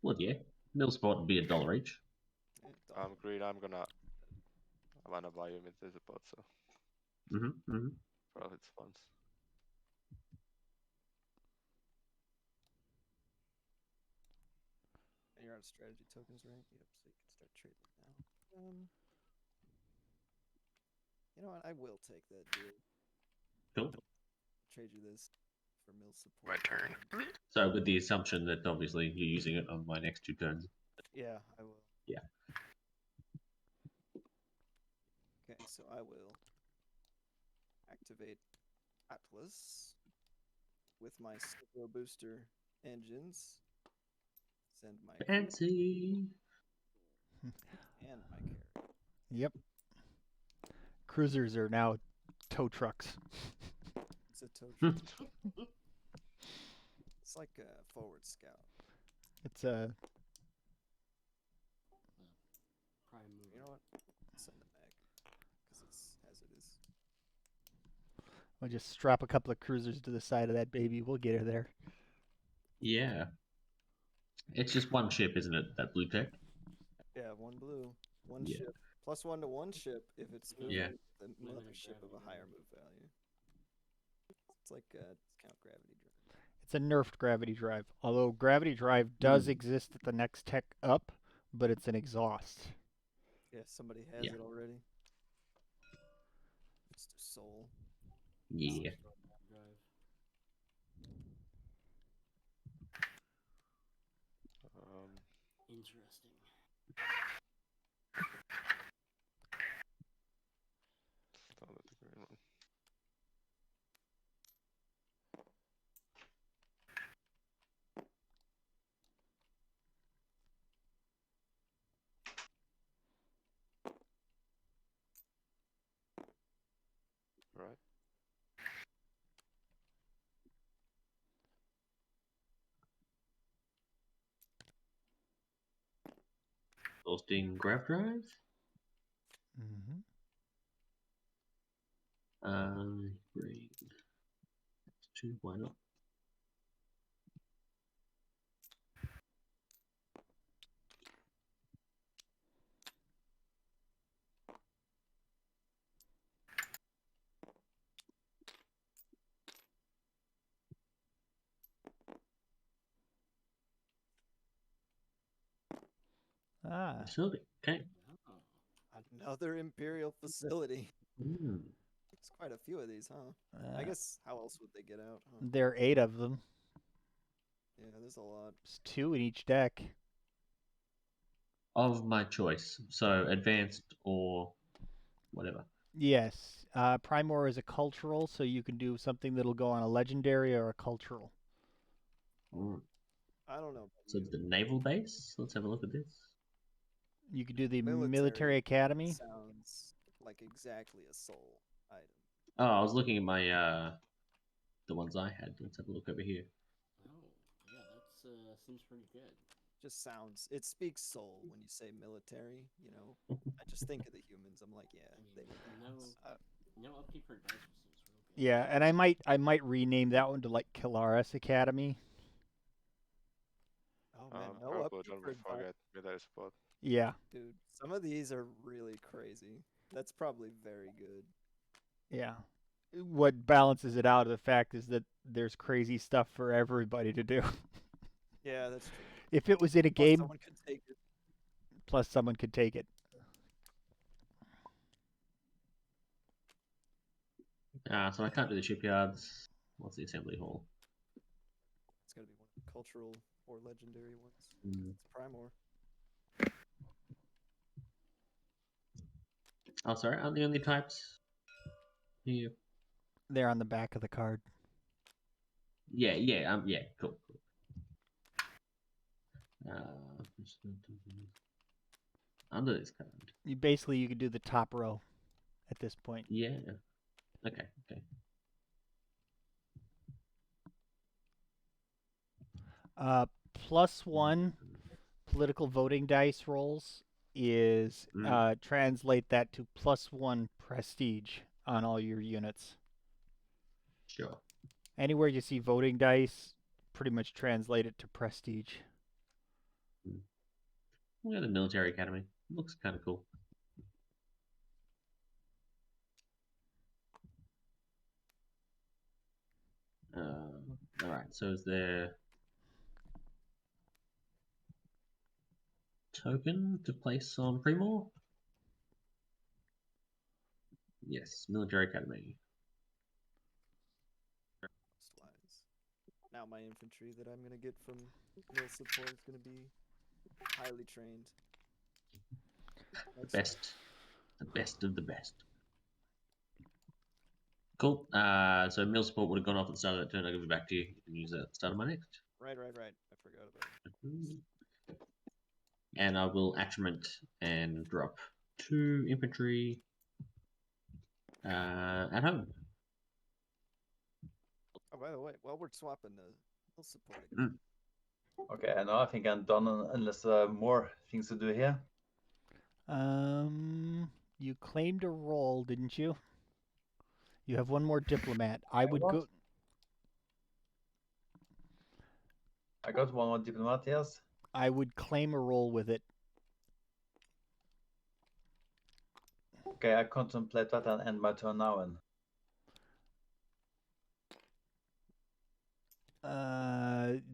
Well, yeah. Meal support would be $1 each. Green. I wanna buy you with this support, so for all its funds. And you're out of strategy tokens, right? Yep. So you can start trading now. You know what? I will take that deal. Cool. Trade you this for mill support. My turn. So with the assumption that obviously you're using it on my next 2 turns. Yeah, I will. Yeah. Okay, so I will activate Atlas with my Synchro Booster engines. Send my Fancy. and my carry. Yep. Cruisers are now tow trucks. It's a tow truck. It's like a forward scout. It's a Prime mover. You know what? Send it back because it's hazardous. We'll just strap a couple of cruisers to the side of that baby. We'll get her there. Yeah. It's just one ship, isn't it? That blue tech. Yeah, one blue, one Yeah. ship, +1 to one ship if it's moving Yeah. with another Limited ship of a gravity higher drive. move value. It's like discount gravity drive. It's a nerfed gravity drive. Although gravity drive does exist at the next tech up, but it's an exhaust. Yeah, somebody has Yeah. it already. Mr. Soul. Yeah. Drive. Interesting. Start with the green one. Right. Exhausting grav drive. Mm-hmm. Green. Two, why not? Ah. Facility. Okay. Oh. Another Imperial facility. Mm. There's quite a few of these, huh? I guess how else would they get out? Huh? There are 8 of them. Yeah, there's a lot. There's 2 in each deck. Of my choice. So advanced or whatever. Yes. Primor is a cultural, so you can do something that'll go on a legendary or a cultural. Mm. I don't know. About So you. the naval base. Let's have a look at this. You could do the Military military academy. Sounds like exactly a soul item. Oh, I was looking at my the ones I had. Let's have a look over here. Oh, yeah, that's seems pretty good. Just sounds. It speaks soul when you say military. You know, I just think of the humans. I'm like, yeah, I mean, they would be nice. no upkeep for dice seems real good. Yeah, and I might rename that one to like Kilaris Academy. Oh man, no Purple, upkeep don't for advice. forget military support. Yeah. Dude, some of these are really crazy. That's probably very good. Yeah. What balances it out of the fact is that there's crazy stuff for everybody to do. Yeah, that's true. If it was in a Plus, game, someone could take it. plus someone could take it. So I can't do the shipyards. What's the assembly hall? It's gotta be one of the cultural or legendary ones. Mm. It's Primor. Oh, sorry. Aren't the only types here? They're on the back of the card. Yeah. Yeah. Cool. Under this card. You could do the top row at this point. Yeah. Okay. +1 political voting dice rolls is translate that to +1 prestige on all your units. Sure. Anywhere you see voting dice, pretty much translate it to prestige. We got the military academy. Looks kind of cool. All right. So is there token to place on Primor? Yes, military academy. Slides. Now my infantry that I'm gonna get from mill support is gonna be highly trained. The best of the best. Cool. So mill support would have gone off at the start of that turn. I'll give it back to you. You can use that at the start of my next. Right. I forgot about it. And I will attriment and drop 2 infantry at home. Oh, by the way, while we're swapping the mill support again. Okay, and now I think I'm done unless more things to do here. You claimed a roll, didn't you? You have one more diplomat. I would what? go. I got one more diplomat, yes. I would claim a role with it. Okay, I contemplate that and end my turn now. And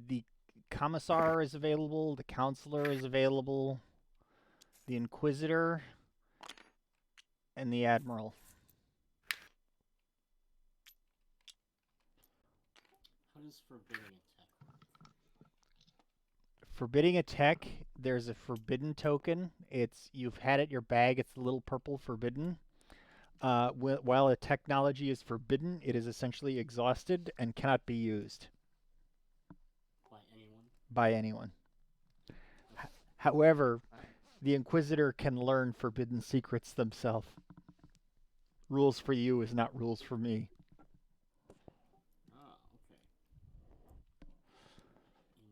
The commissar is available. The counselor is available. The inquisitor and the admiral. How does forbidding attack work? Forbidding attack, there's a forbidden token. You've had it in your bag. It's the little purple forbidden. While a technology is forbidden, it is essentially exhausted and cannot be used By anyone? by anyone. However, the Inquisitor can learn forbidden secrets themselves. Rules for you is not rules for me. Ah, okay.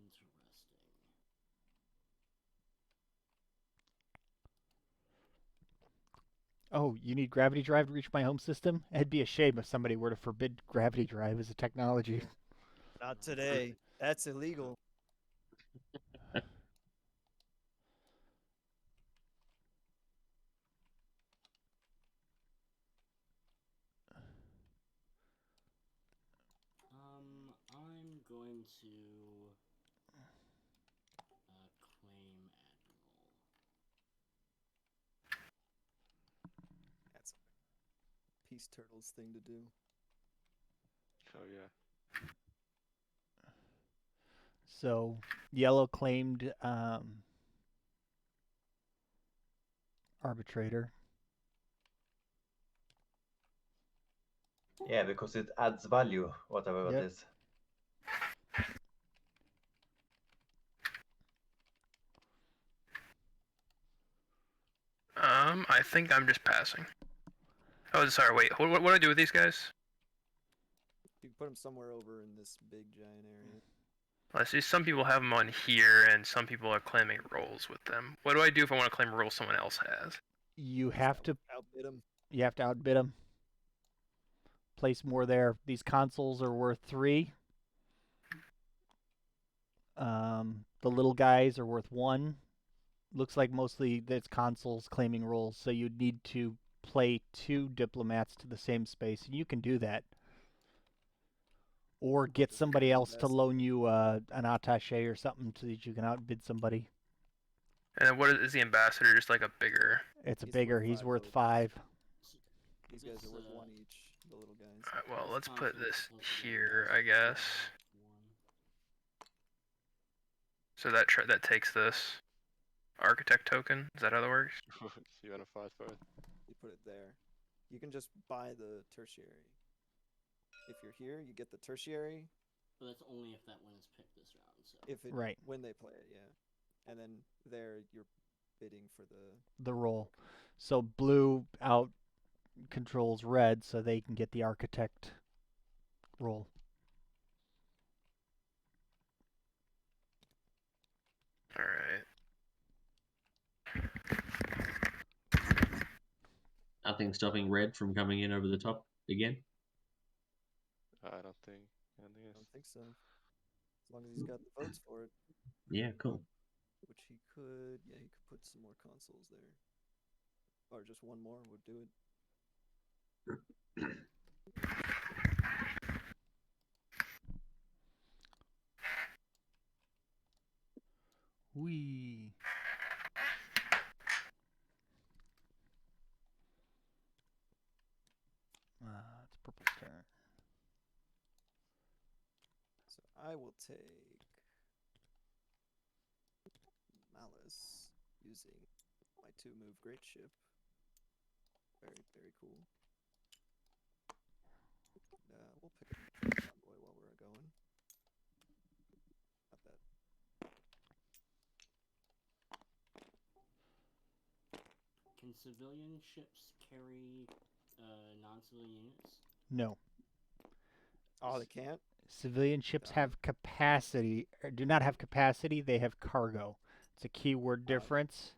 Interesting. Oh, you need gravity drive to reach my home system? It'd be a shame if somebody were to forbid gravity drive as a technology. Not today. That's illegal. I'm going to claim admiral. That's a Peace Turtles thing to do. Oh yeah. So, yellow claimed arbitrator. yeah, because it adds value, whatever Yep. it is. I think I'm just passing. Oh, sorry. Wait. What do I do with these guys? You can put them somewhere over in this big giant area. I see some people have them on here, and some people are claiming roles with them. What do I do if I want to claim a role someone else has? You have to Outbid them. you have to outbid them. Place more there. These consoles are worth 3. The little guys are worth 1. Looks like mostly it's consoles claiming roles, so you'd need to play 2 diplomats to the same space, and you can do that. Or get somebody else to loan you an attaché or something so that you can outbid somebody. And what is the ambassador? Just like a bigger. It's He's bigger. worth He's 5 worth votes. 5. These guys This, are worth 1 each. The little guys. Alright, well, this let's put console is this supposed to be here, I ambassador guess. one. So that takes this architect token. Is that how that works? You wanna fight for it? You put it there. You can just buy the tertiary. If you're here, you get the tertiary. But that's only if that one is picked this round. So If it Right. when they play it, yeah. And then there you're bidding for The role. So blue out controls red so they can get the architect role. Alright. Nothing stopping red from coming in over the top again. I don't think anything I is. don't think so. As long as he's got the votes for it. Yeah, cool. Which he could put some more consoles there. Or just one more would do it. Whee. It's purple's turn. So I will take Malice using my 2-move great ship. Very, very cool. We'll pick a convoy while we're going. Not that. can civilian ships carry non-civilian units? No. Oh, they can't? Civilian ships have capacity, or do not have capacity, they have cargo. It's a keyword difference.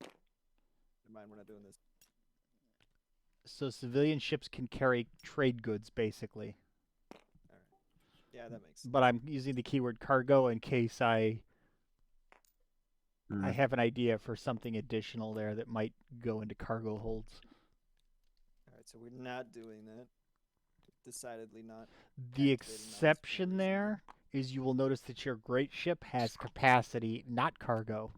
Never mind, we're not doing this. So civilian ships can carry trade goods, basically. All right. Yeah, that makes sense. But I'm using the keyword cargo in case I Mm. have an idea for something additional there that might go into cargo holds. All right, so we're not doing that. Decidedly not. The activating Malus for no exception reason. there is you will notice that your great ship has capacity, not cargo.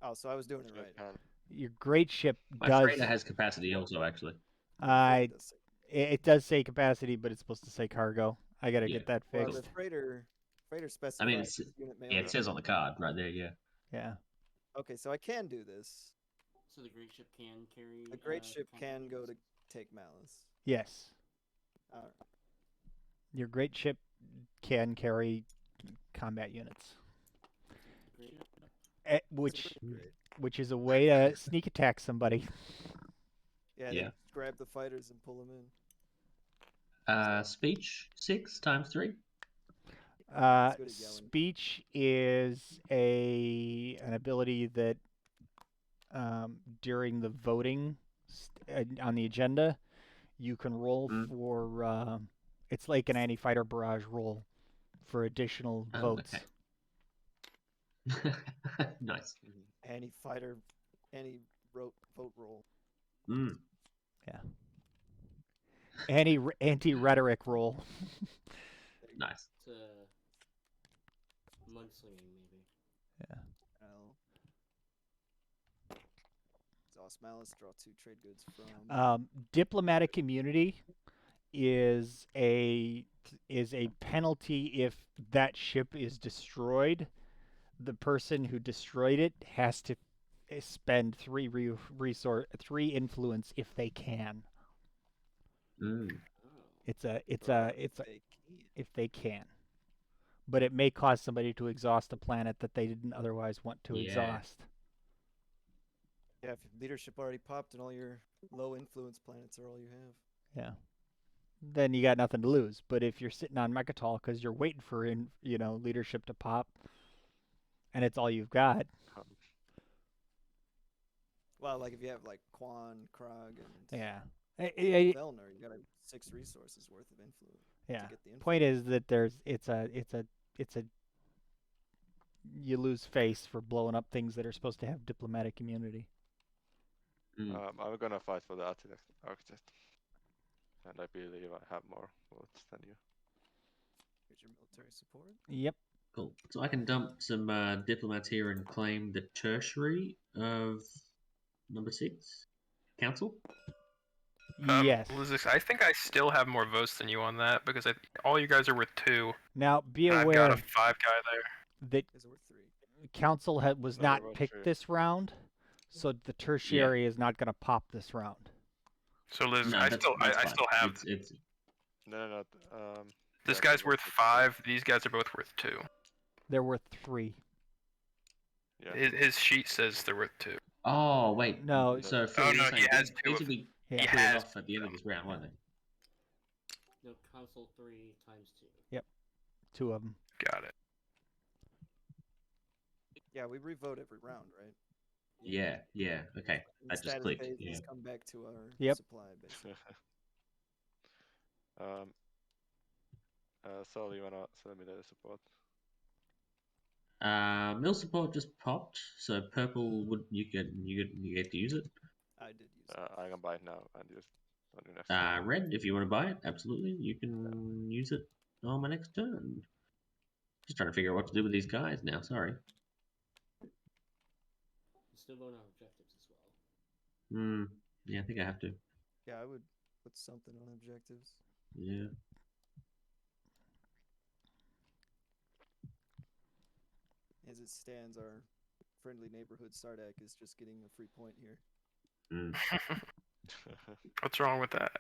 Oh, so I was doing it You right. can. Your great ship My does. freighter has capacity also, actually. Freighter I does say- it does say capacity, but it's supposed to say cargo. I gotta Yeah. get that Well, fixed. the freighter I specifies mean, it's, unit may yeah, only it says carry- on the card right there. Yeah. Yeah. Okay, so I can do this. So the great ship can carry. The great ship combat can go units? to take Malice. Yes. All right. Your great ship can carry combat units, The great ship? which Great. is a way to sneak attack somebody. Yeah, Yeah. they grab the fighters and pull them in. Speech 6 times 3. He's good at yelling. Speech is an ability that during the voting on the agenda, you can roll Mm. for. It's like an anti-fighter barrage roll for additional Oh, votes. okay. Nice. Any fighter, any vote roll. Mm. Anti-rhetoric roll. Nice. To mudslinging, maybe. Well, exhaust Malice, draw 2 trade goods from. Diplomatic immunity is a penalty if that ship is destroyed. The person who destroyed it has to spend 3 influence if they can. Mm. Oh. It's a They can. if they can. But it may cause somebody to exhaust a planet that they didn't otherwise want to Yeah. exhaust. Yeah, if leadership already popped and all your low influence planets are all you have. Yeah. Then you got nothing to lose. But if you're sitting on Mechatol because you're waiting for leadership to pop, and it's all you've got. Well, like if you have like Quan, Krog, and Yeah. Velner, you got 6 resources worth of influence. Yeah. To get the influence. Point is that it's a you lose face for blowing up things that are supposed to have diplomatic immunity. Mm. I'm gonna fight for the architect, and I believe I have more votes than you. Here's your military support. Yep. Cool. So I can dump some diplomats here and claim the tertiary of number 6 council. Yes. Lizix, I think I still have more votes than you on that because all you guys are worth 2. Now be And I've aware got a 5 guy there. that Is worth 3. council was No, not they're both picked true. this round, so the tertiary is not going to pop this round. So Liz, No, I that's still fine. have It's No. this yeah, guy's they're worth both 5. These guys are both worth 2. They're worth 3. Yeah. His sheet says they're worth 2. Oh wait. No. So Phil, Oh, you're no, saying he has these 2 will of be Yeah. He cleared has off at the end of this round, won't they? No, console 3 times 2. 2 of them. Got it. Yeah, we revote every round, right? Yeah. Okay. And That just status clicked. phases Yeah. come back to our Yep. supply, basically. So you wanna send me the support? Mill support just popped, so purple would you get to use it. I did use it. I can buy it now and use it on your next turn. Red, if you want to buy it, absolutely, you can use it on my next turn. Just trying to figure out what to do with these guys now. Sorry. You still vote on objectives as well. Yeah, I think I have to. Yeah, I would put something on objectives. Yeah. As it stands, our friendly neighborhood Sardak is just getting a free point here. What's wrong with that?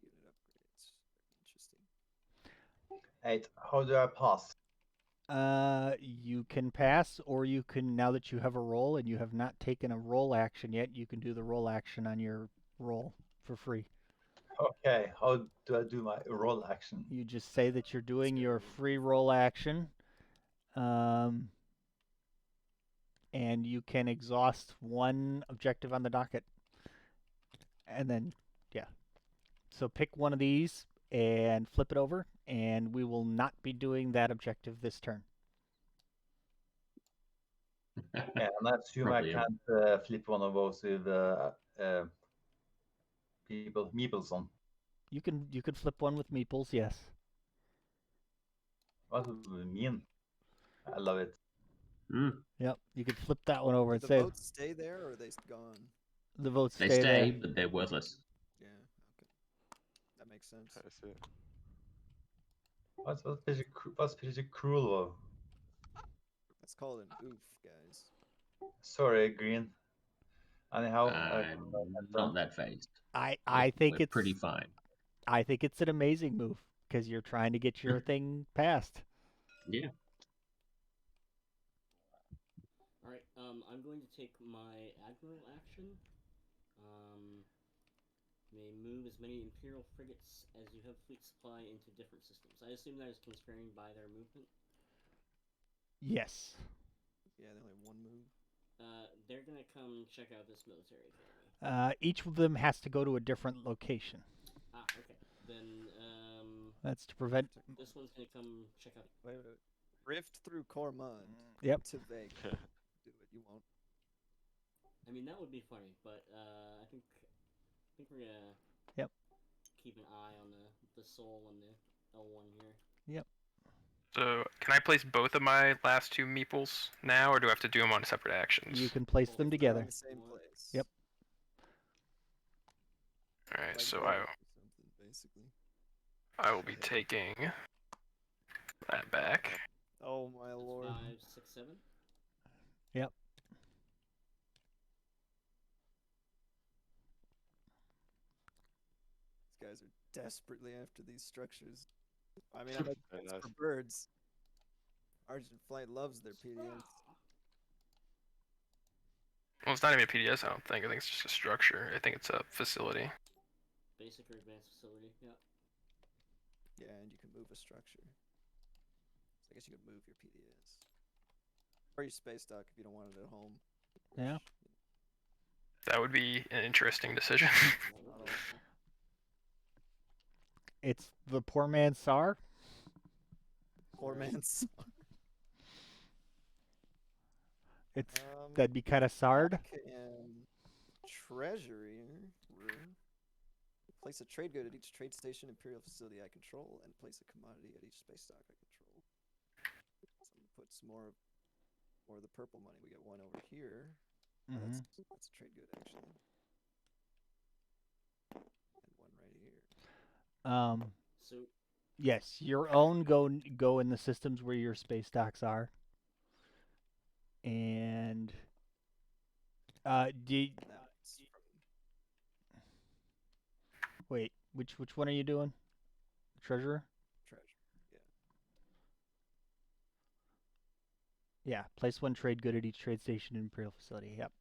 Unit upgrades. Interesting. 8. How do I pass? You can pass, or you can, now that you have a roll and you have not taken a roll action yet, you can do the roll action on your roll for free. Okay, how do I do my roll action? You just say that you're doing good. your free roll action, and you can exhaust one objective on the docket. And then, yeah. So pick one of these and flip it over, and we will not be doing that objective this turn. Yeah, and I assume Probably, I yeah. can't flip one of those with meeples on. You could flip one with meeples, yes. What would it mean? I love it. Mm. Yep. You could flip that one over Do and the say votes stay there or are they gone? the votes They stay stay, there. but they're worthless. Yeah, okay. That makes sense. I see. What's pretty cruel though? That's called an oof, guys. Sorry, Green. Anyhow, I'm not that phased. I think We're it's pretty fine. I think it's an amazing move because you're trying to get your thing passed. Yeah. All right. I'm going to take my admiral action. May move as many Imperial frigates as you have fleet supply into different systems. I assume that is constrained by their movement. Yes. Yeah, they only have one move. They're gonna come check out this military academy. Each of them has to go to a different location. Ah, okay. Then That's to prevent. this one's gonna come check out. Wait. Rift through Cormund. Yep. To Vegas. Do it. You won't. I mean, that would be funny, but I think we're gonna. Yep. Keep an eye on the soul and the L1 here. Yep. So, can I place both of my last two meeples now, or do I have to do them on separate actions? You can place them They're together. in the same place. Yep. All right, Like so that or something, basically. I will be taking that back. Oh my That's lord. 5, 6, 7. Yep. These guys are desperately after these structures. I mean, I know Very it's nice. for birds. Argent Flight loves their PDS. Well, it's not even a PDS, I don't think. I think it's just a structure. I think it's a facility. Basic or advanced facility, yeah. Yeah, and you can move a structure. So I guess you could move your PDS. Or your space dock if you don't want it at home. Yeah. That would be an interesting decision. Not awful. It's the poor man's SAR. Poor man's. It's that'd be kind of SAR'd. And treasury room. Place a trade good at each trade station, Imperial facility I control, and place a commodity at each space dock I control. So I'm gonna put some more of the purple money. We get one over here. Oh, Mhm. that's a trade good actually. And one right here. So Yes, your own go in the systems where your space docks are. And That's from wait, which one are you doing? Treasurer? treasure. Yeah. Yeah, place one trade good at each trade station in Imperial facility. Yep.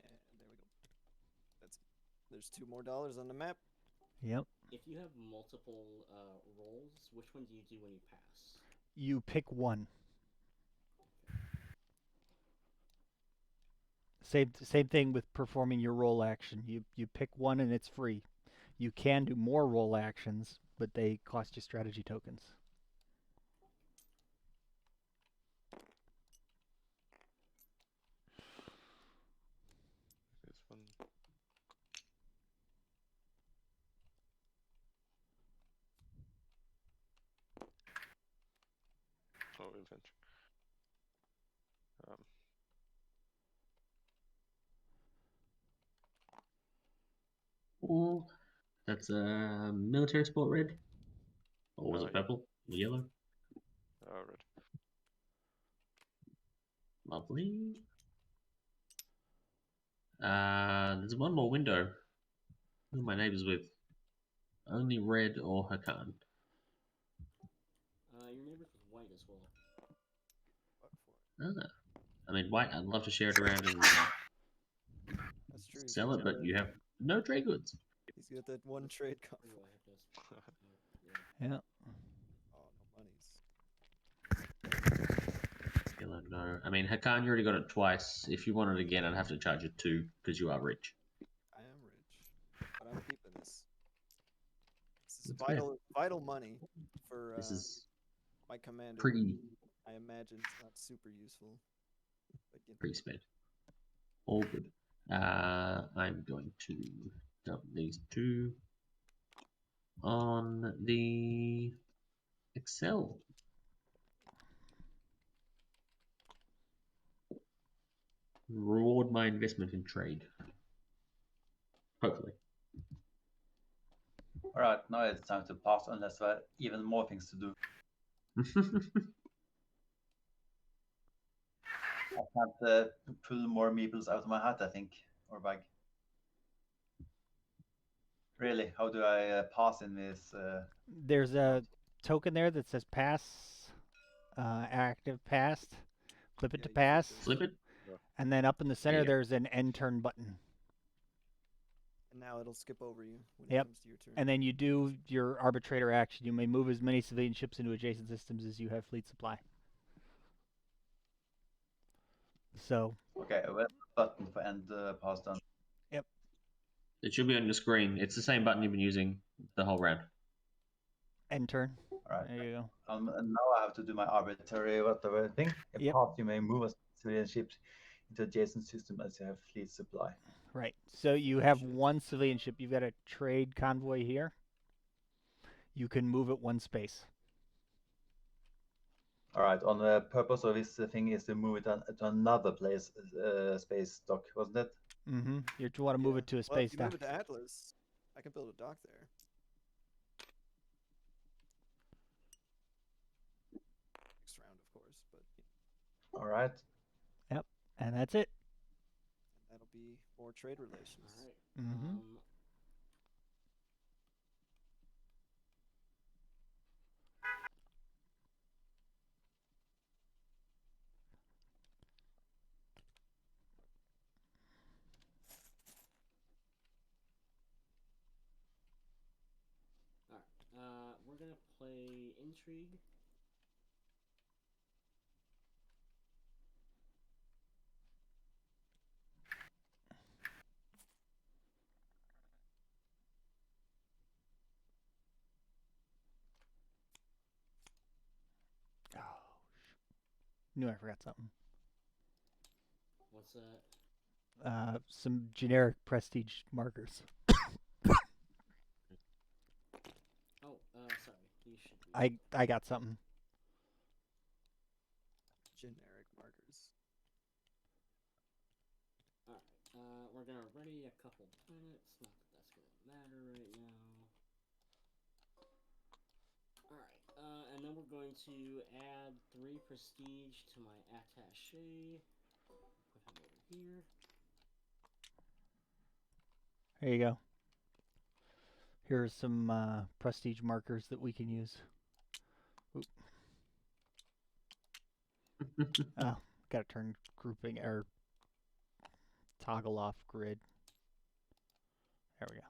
And there we go. There's $2 more on the map. Yep. if you have multiple rolls, which one do you do when you pass? You pick one. Same thing with performing your roll action. You pick one and it's free. You can do more roll actions, but they cost you strategy tokens. This one. Oh, infantry. Oh, that's a military sport red. Or was it Yeah. purple? Or yellow? Red. Lovely. There's one more window. Who are my neighbors with? Only red or Hakan. Your neighbors with white as well. Fuck for it. I mean, white. I'd love to share it around and true. He's Sell got it, but that- you have no trade goods. He's got that one trade Ooh, convoy. I hit this. Yeah. Yeah. Oh, no monies. Yellow, no. I mean, Hakan, you already got it twice. If you want it again, I'd have to charge it 2 because you are rich. I am rich, but I'm keeping this. This is That's fair. vital money for This is my commander. pretty I imagine it's not super useful. But, you know, pre-spent. All good. I'm going to dump these 2 on the Excel. Reward my investment in trade. Hopefully. All right, now it's time to pass, unless there are even more things to do. I can't pull more meeples out of my hat, I think, or bag. Really, how do I pass in this? There's a token there that says pass, active passed. Flip it Yeah, to you pass, Flip it. and then up in the center you go. there's an end turn button. and now it'll skip over you when Yep. it comes to your turn. And then you do your arbitrator action. You may move as many civilian ships into adjacent systems as you have fleet supply. So, Okay, where's the button for end pass done? It should be on your screen. It's the same button you've been using the whole round. end turn. All right. There you go. And now I have to do my arbitrary whatever thing. If Yep. pass, you may move a civilian ship into adjacent system as you have fleet supply. Right. So you have Shit. one civilian ship. You've got a trade convoy here. You can move it one space. All right. On the purpose of this thing is to move it to another place, space dock, wasn't it? Mm-hmm. You want to move Yeah. it to a Well, space if you dock. move it to Atlas, I can build a dock there. Next round, of course, but All right. And that's it. that'll be more trade relations. All right. Mm-hmm. We're gonna play Intrigue. Oh, knew I forgot something. What's that? Some generic prestige markers. Oh, sorry. These should be. I got something. Generic markers. Alright, we're gonna ready a couple planets. Not that that's gonna matter right now. Alright, and then we're going to add 3 prestige to my attaché. Put him over here. Here you go. Here's some prestige markers that we can use. Oop. Oh, gotta turn grouping or toggle off grid. There we go.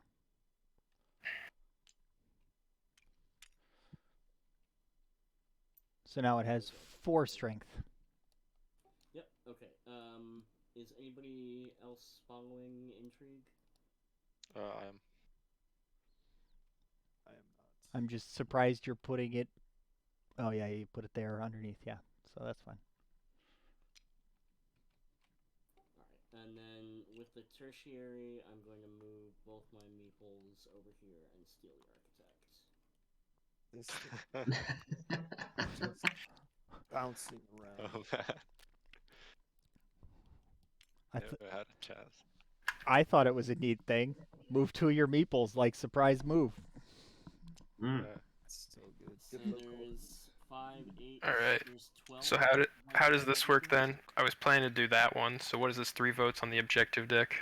So now it has 4 strength. Yep, okay. Is anybody else following Intrigue? I am. I am not. I'm just surprised you're putting it. Oh yeah, you put it there underneath. Yeah, so that's fine. Alright, and then with the tertiary, I'm going to move both my meeples over here and steal the architect. This just bouncing around. Oh man, I never had a chance. I thought it was a neat thing. Move 2 of your meeples, like surprise move. Mm. Yeah. So good. So Good local. there's 5, 8, Alright, there's 12. So how does this work then? I was planning to do that one. So what is this? 3 votes on the objective deck.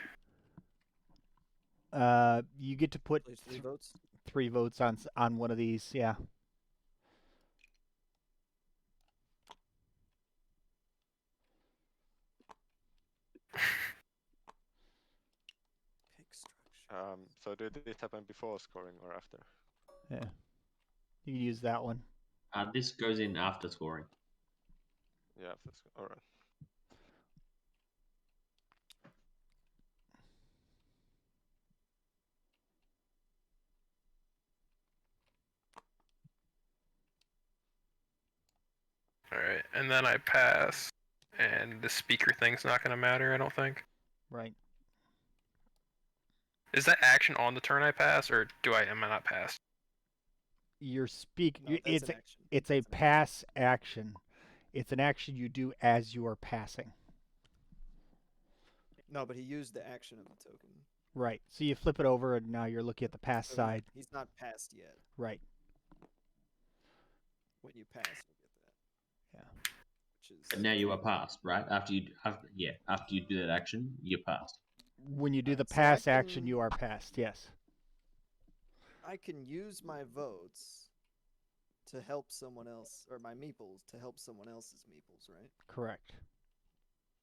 You get to put Place 3 votes. 3 votes on one of these. Yeah. So did it happen before scoring or after? Yeah. You can use that one. This goes in after scoring. Yeah, after all right. Alright, and then I pass, and the speaker thing's not gonna matter, I don't think. Right. Is that action on the turn I pass, or am I not passed? You're speak. No, that's an action. It's a That's an action. pass action. It's an action you do as you are passing. No, but he used the action of the token. Right. So you flip it over, and now you're looking at the pass So side. he's not passed yet. Right. When you pass, you'll get that. Yeah. Which is But now you are passed, right? After you do that action, you're passed. When you do the Alright, so I pass action, can- you are passed. Yes. I can use my votes to help someone else, or my meeples to help someone else's meeples, right? Correct.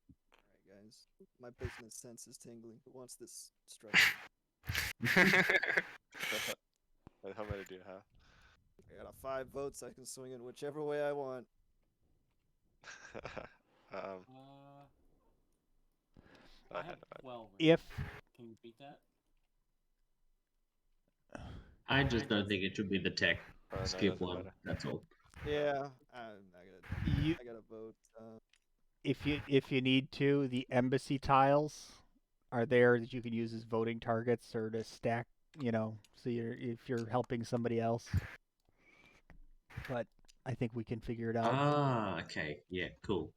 All right, guys. My business sense is tingling. Who wants this structure? How many do you have? I got a 5 votes. I can swing it whichever way I want. I have 12. If Can you beat that? I just don't think it should be the tech. No, Skip doesn't one. matter. That's all. Yeah, you I got a vote. if you need to, the embassy tiles are there that you can use as voting targets or to stack. So if you're helping somebody else. But I think we can figure it out. Ah, okay. Yeah, cool.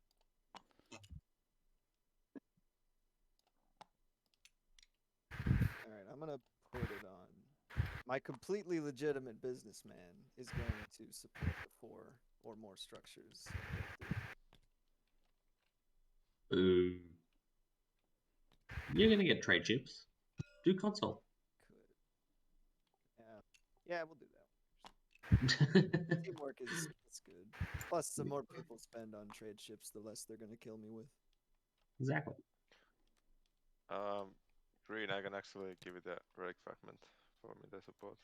All right, I'm gonna put it on. My completely legitimate businessman is going to support the 4 or more structures. Ooh. You're gonna get trade chips. Do console. Yeah, we'll do that. Teamwork is good. Plus, the more people spend on trade ships, the less they're gonna kill me with. Exactly. Green, I can actually give you the relic fragment for me to support.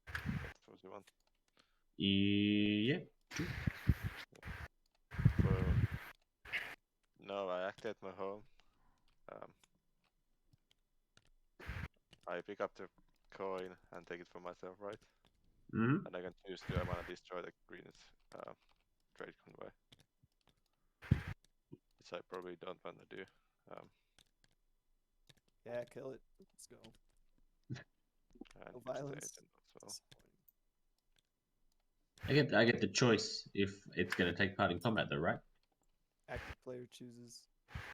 That's what you want. Yeah. No, I activate my home. I pick up the coin and take it for myself, right? Mm-hmm. And I can choose do I want to destroy the green's trade convoy, which I probably don't want to do. Yeah, kill it. Let's go. And No use the violence. agent as well. I get the choice if it's gonna take part in combat though, right? Active player chooses.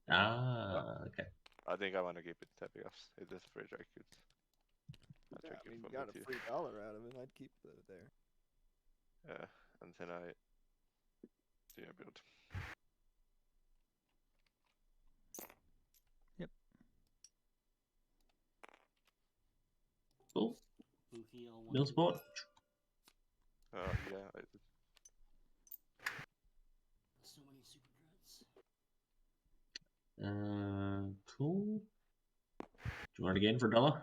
Ah, okay. I think I want to keep it there because it is free trade goods. Yeah, I mean, for you got me a too. free dollar out of it. I'd keep it there. Yeah, and then I do a build. Cool. Blue heal. Mill sport. Yeah, I did. So many super dreads. Cool. Do you want it again for $1?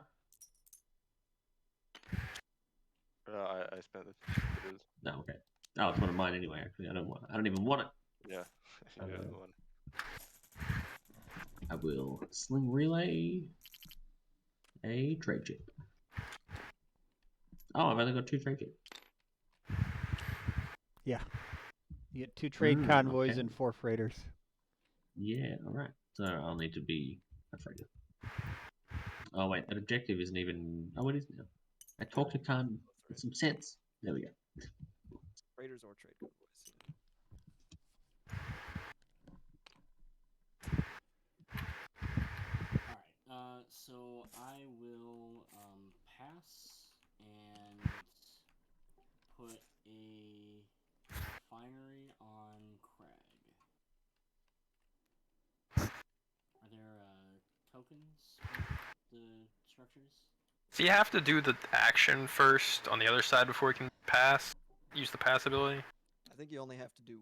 I spent it. No, okay. Oh, it's one of mine anyway. Actually, I don't even want it. Yeah, you got one. I will sling relay a trade chip. Oh, I've only got 2 trade chips. Yeah. You get 2 trade convoys okay. and 4 freighters. Yeah, all right. So I'll need to be a freighter. Oh wait, that objective isn't even. Oh, it is now. I talked to Khan with some sense. There we go. Raiders or trade convoys. Alright, so I will pass and put a refinery on Crag. Are there tokens for the structures? So you have to do the action first on the other side before you can pass. Use the pass ability. I think you only have to do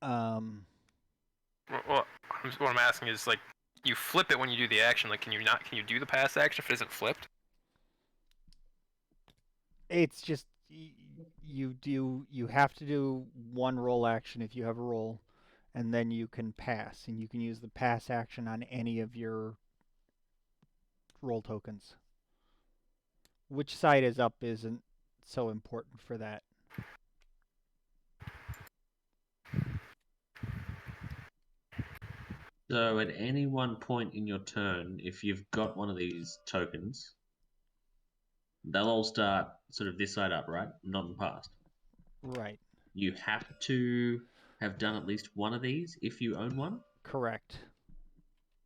1. Um, Well, what I'm asking is like, you flip it when you do the action. Like, can you do the pass action if it isn't flipped? It's just you have to do one roll action if you have a roll, and then you can pass, and you can use the pass action on any of your roll tokens. Which side is up isn't so important for that. So at any one point in your turn, if you've got one of these tokens, they'll all start sort of this side up, right? Not in the past. Right. You have to have done at least one of these if you own one. Correct.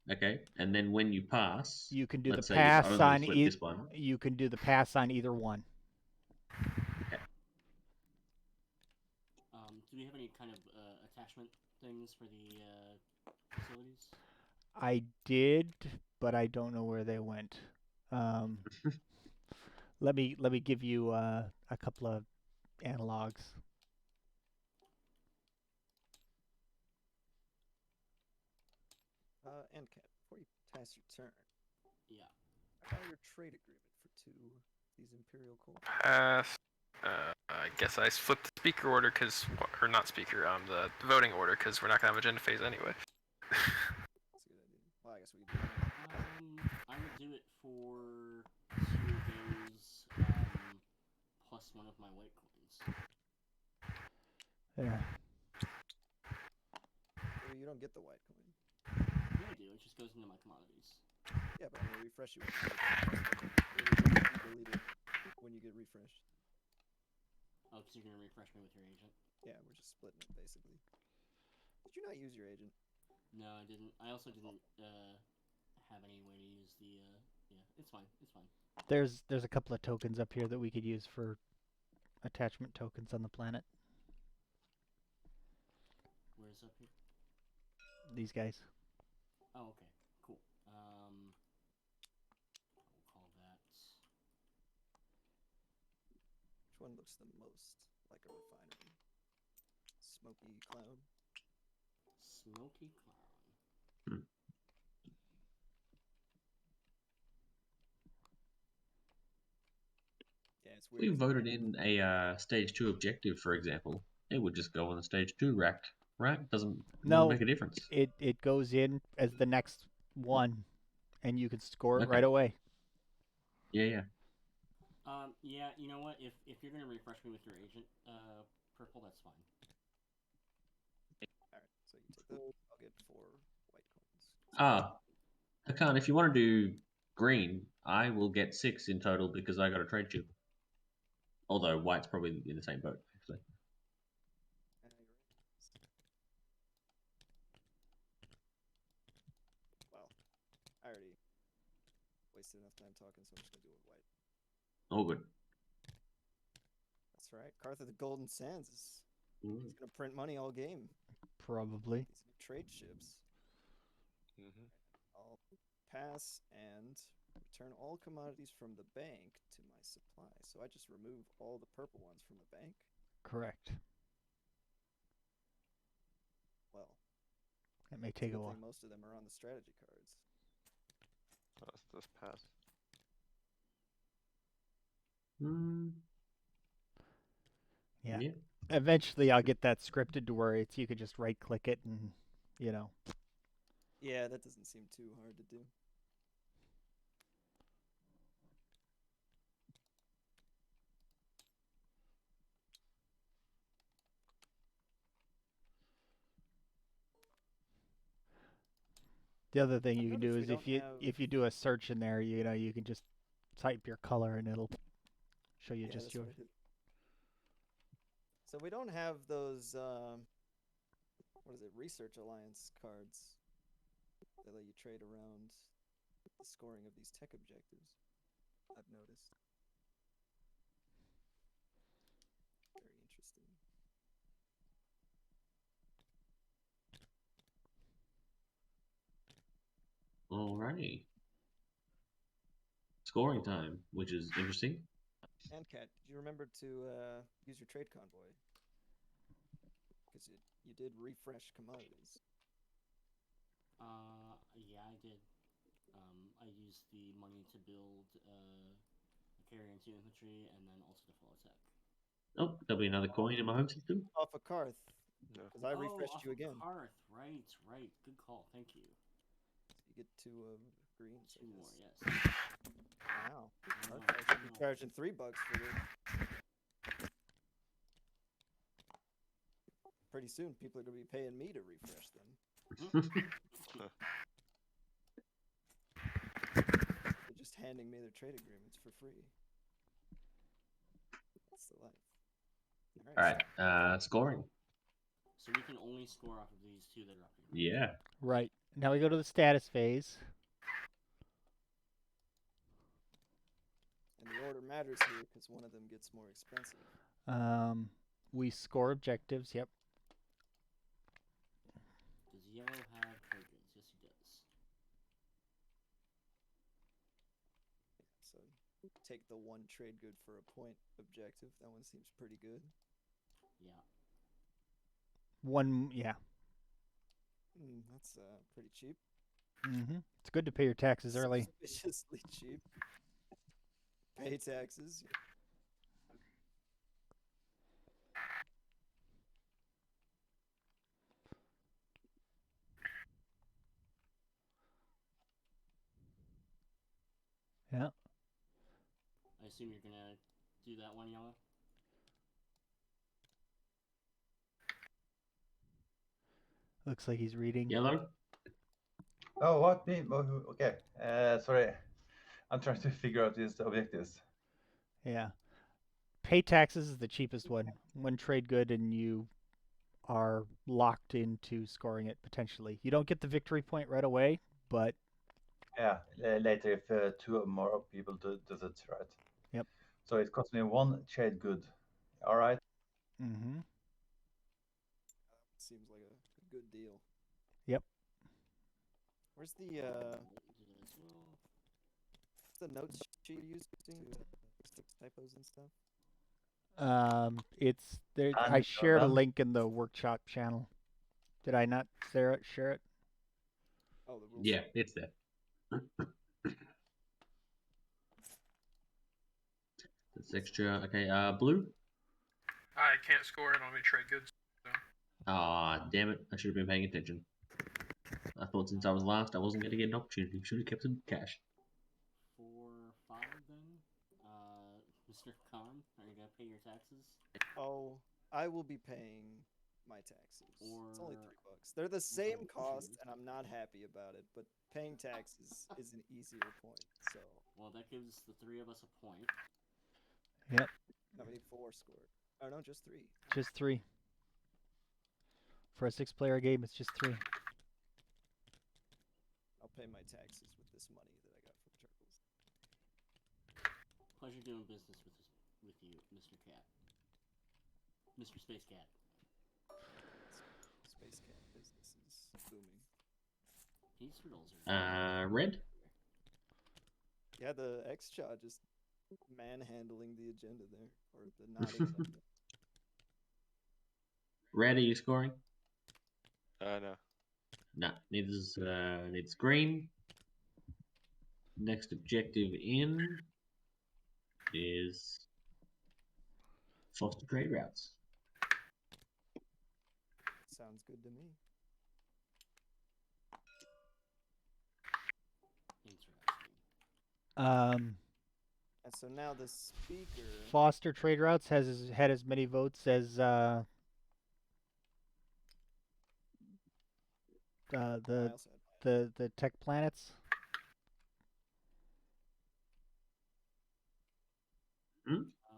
Okay, and then when you pass, You can do let's the say you've pass only on flipped this one. You can do the pass on either one. Okay. Do we have any kind of attachment things for the facilities? I did, but I don't know where they went. Let me give you a couple of analogs. And Cat, before you pass your turn, Yeah. I got your trade agreement for 2 these Imperial coal. Pass. I guess I flipped the speaker order or not speaker, the voting order because we're not gonna have agenda phase anyway. That's a good idea. Well, I guess we can do that. I would do it for 2 of those, plus 1 of my white coins. Yeah. You don't get the white coin. Yeah, I do. It just goes into my commodities. Yeah, but I'm gonna refresh you. Delete it when you get refreshed. Oh, because you're gonna refresh me with your agent. Yeah, we're just splitting it basically. Did you not use your agent? No, I didn't. I also didn't have any way to use the. Yeah, it's fine. It's fine. There's a couple of tokens up here that we could use for attachment tokens on the planet. Where's up here? These guys. Oh, okay. Cool. We'll call that. Which one looks the most like a refinery? Smoky cloud. Smoky Cloud. Yeah, it's We weird. voted in a stage 2 objective, for example. It would just go on the stage 2 rack, right? Doesn't No, make a difference. It goes in as the next one, and you can score it Okay. right away. Yeah. Yeah. You know what? If you're gonna refresh me with your agent, purple, that's fine. All right, so you take those. I'll get 4 white coins. Hakan, if you want to do green, I will get 6 in total because I got a trade chip. Although white's probably in the same boat, actually. You're right. Well, I already wasted enough time talking, so I'm just gonna do it with white. All good. That's right. Cartha the Golden Sands is Mm. he's gonna print money all game. Probably. These new trade ships. I'll pass and return all commodities from the bank to my supply. So I just remove all the purple ones from the bank. Correct. Well, That may take a good while. thing most of them are on the strategy cards. Let's just pass. Yeah. Eventually, I'll get that scripted to where you could just right click it and, Yeah, that doesn't seem too hard to do. The other thing I you can do noticed is we don't if you do a search in there, you can just type your color and it'll show you Yeah, just that's yours. what I did. So we don't have those what is it, Research Alliance cards that let you trade around the scoring of these tech objectives. I've noticed. Very interesting. Alrighty. Scoring time, which is interesting. And Kat, did you remember to use your trade convoy? Because you did refresh commodities. Yeah, I did. I used the money to build a carrier into infantry, and then also to full attack. Oh, there'll be another coin in my home system. Off a Karth. No. Because I refreshed off you of again. Karth. Right. Good call. Thank you. So you get 2 greens. I 2 more, guess. yes. Wow. Wow, Okay, I should be wow. charging $3 for this. Pretty soon, people are going to be paying me to refresh them. They're just handing me their trade agreements for free. That's the life. All right, scoring. So we can only score off of these 2 that are up here. Yeah. Right. Now we go to the status phase. And the order matters here because one of them gets more expensive. We score objectives. Yep. Does yellow have trade goods? Yes, he does. So take the 1 trade good for a point objective. That one seems pretty good. Yeah. Yeah. That's pretty cheap. It's good to pay your taxes early. Suspiciously cheap. Pay taxes. Yeah. I assume you're gonna do that one, yellow. Looks like he's reading. Yellow. Oh, what? Me? Okay. Sorry. I'm trying to figure out these objectives. Yeah. Pay taxes is the cheapest one. 1 trade good and you are locked into scoring it potentially. You don't get the victory point right away, but Yeah, later if 2 or more people does it, right? Yep. So it cost me 1 trade good. All right. Seems like a good deal. Yep. Where's the what's the notes sheet you're using to fix typos and stuff? It's there. And I it's shared a done. link in the workshop channel. Did I not share it? Oh, the rules. Yeah, it's there. That's extra. Okay, blue. I can't score it on any trade goods. So. Ah, damn it! I should have been paying attention. I thought since I was last, I wasn't going to get an opportunity. Should have kept some cash. 4, 5 then. Mr. Khan, are you gonna pay your taxes? Oh, I will be paying my taxes. It's only Or- $3. They're the same Okay, cost, sure. and I'm not happy about it. But paying taxes is an easier point. So Well, that gives the 3 of us a point. Yep. how many 4 scored? Oh no, just 3. Just 3. For a 6-player game, it's just 3. I'll pay my taxes with this money that I got from Turtles. Pleasure doing business with you, Mr. Cat. Mr. Space Cat. Space Cat business is booming. These turtles are. Red. Yeah, the X-Chaw just manhandling the agenda there, or the nodding agenda. Red, are you scoring? No. No, needs green. Next objective in is foster trade routes. Sounds good to me. Interesting. And so now the speaker. Foster Trade Routes had as many votes as I the also had the Tech Planets.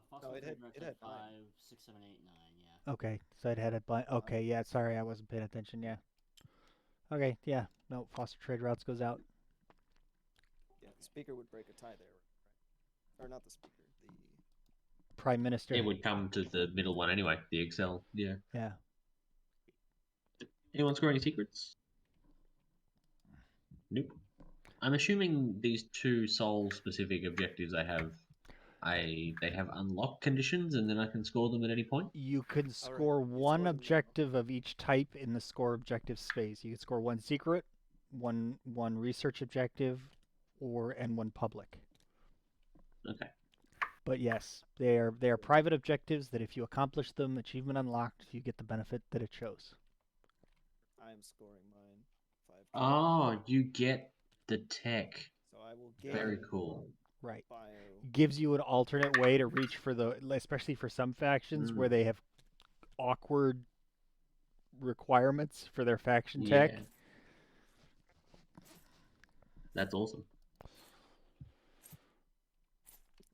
Fossil No, it Trade had- Routes it at had 9. 5, 6, 7, 8, 9. Yeah. Okay, so it had a blind. Okay, yeah. Sorry, I wasn't paying attention. Yeah. Okay, yeah. No, Foster Trade Routes goes out. Yeah, the speaker would break a tie there, right? Or not the speaker, the Prime Minister. It would come to the middle one anyway, the Excel. Yeah. Yeah. Anyone score any secrets? Nope. I'm assuming these 2 soul-specific objectives I have, they have unlock conditions, and then I can score them at any point. You can All right, score you one score them now. objective of each type in the score objective space. You can score 1 secret, one research objective, and one public. Okay. But yes, they are private objectives that if you accomplish them, achievement unlocked, you get the benefit that it shows. I'm scoring mine 5. Oh, you get the tech. So I will gain Very cool. Right. bio. Gives you an alternate way to reach for especially for some factions where they have awkward requirements for their faction tech. Yeah. That's awesome.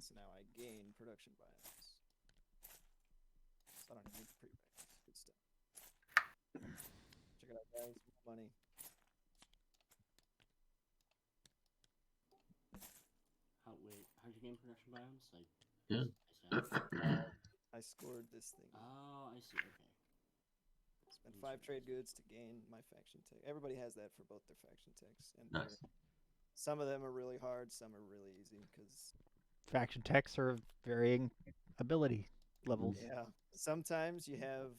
So now I gain production biomes. So I don't need pre-pay. Good stuff. Check it out, guys. More money. How'd you gain production biomes? Like, Yeah. I scored this thing. oh, I see. Okay. Spent 5 trade goods to gain my faction tech. Everybody has that for both their faction techs, and Nice. some of them are really hard, some are really easy. Because Faction techs are varying ability levels. yeah, sometimes you have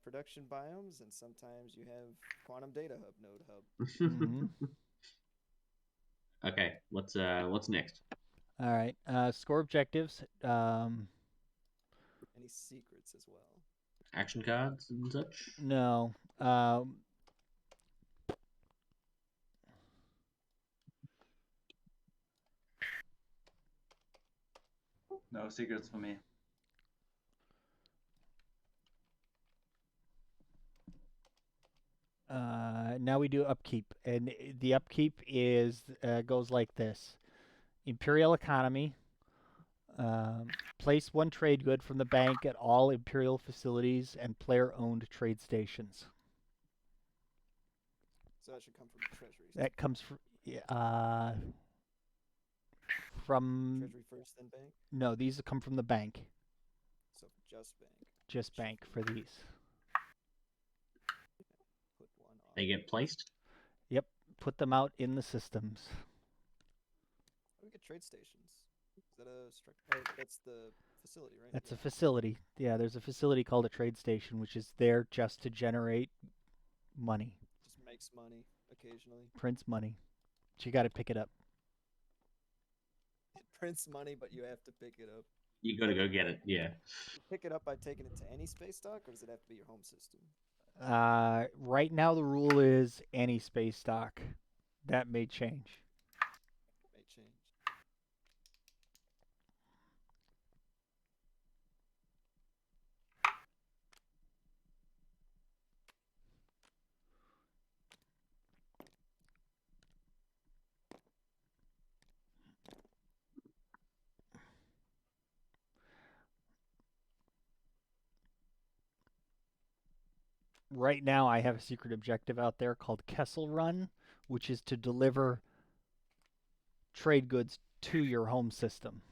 production biomes, and sometimes you have quantum data hub, node hub. Okay, what's next? All right. Score objectives. Any secrets as well. Action cards and such? No. No secrets for me. Now we do upkeep, and the upkeep goes like this: Imperial economy. Place one trade good from the bank at all Imperial facilities and player-owned trade stations. So that should come from the treasury. That comes from Treasury first, then bank. No, these come from the bank. So just bank. Just bank for these. Put one on. They get placed? Yep, put them out in the systems. We get trade stations. Is that a structure? Oh, that's the facility, right? That's a facility. Yeah, there's a facility called a trade station, which is there just to generate money. Just makes money occasionally. Prints money. But you got to pick it up. It prints money, but you have to pick it up. You gotta go get it, yeah. You pick it up by taking it to any space dock, or does it have to be your home system? Right now the rule is any space dock. That may change. May change. Right now I have a secret objective out there called Kessel Run, which is to deliver trade goods to your home system.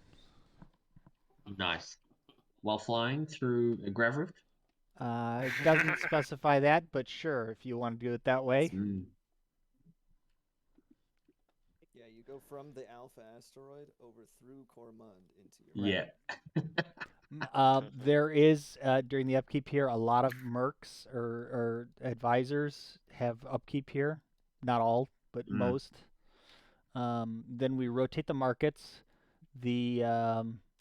Nice. While flying through a grav rift? It doesn't specify that, but sure, if you want to do it that way. Yeah, you go from the Alpha asteroid over through Cormund into your Yeah. There is, during the upkeep here, a lot of mercs or advisors have upkeep here. Not all, but most. Then we rotate the markets.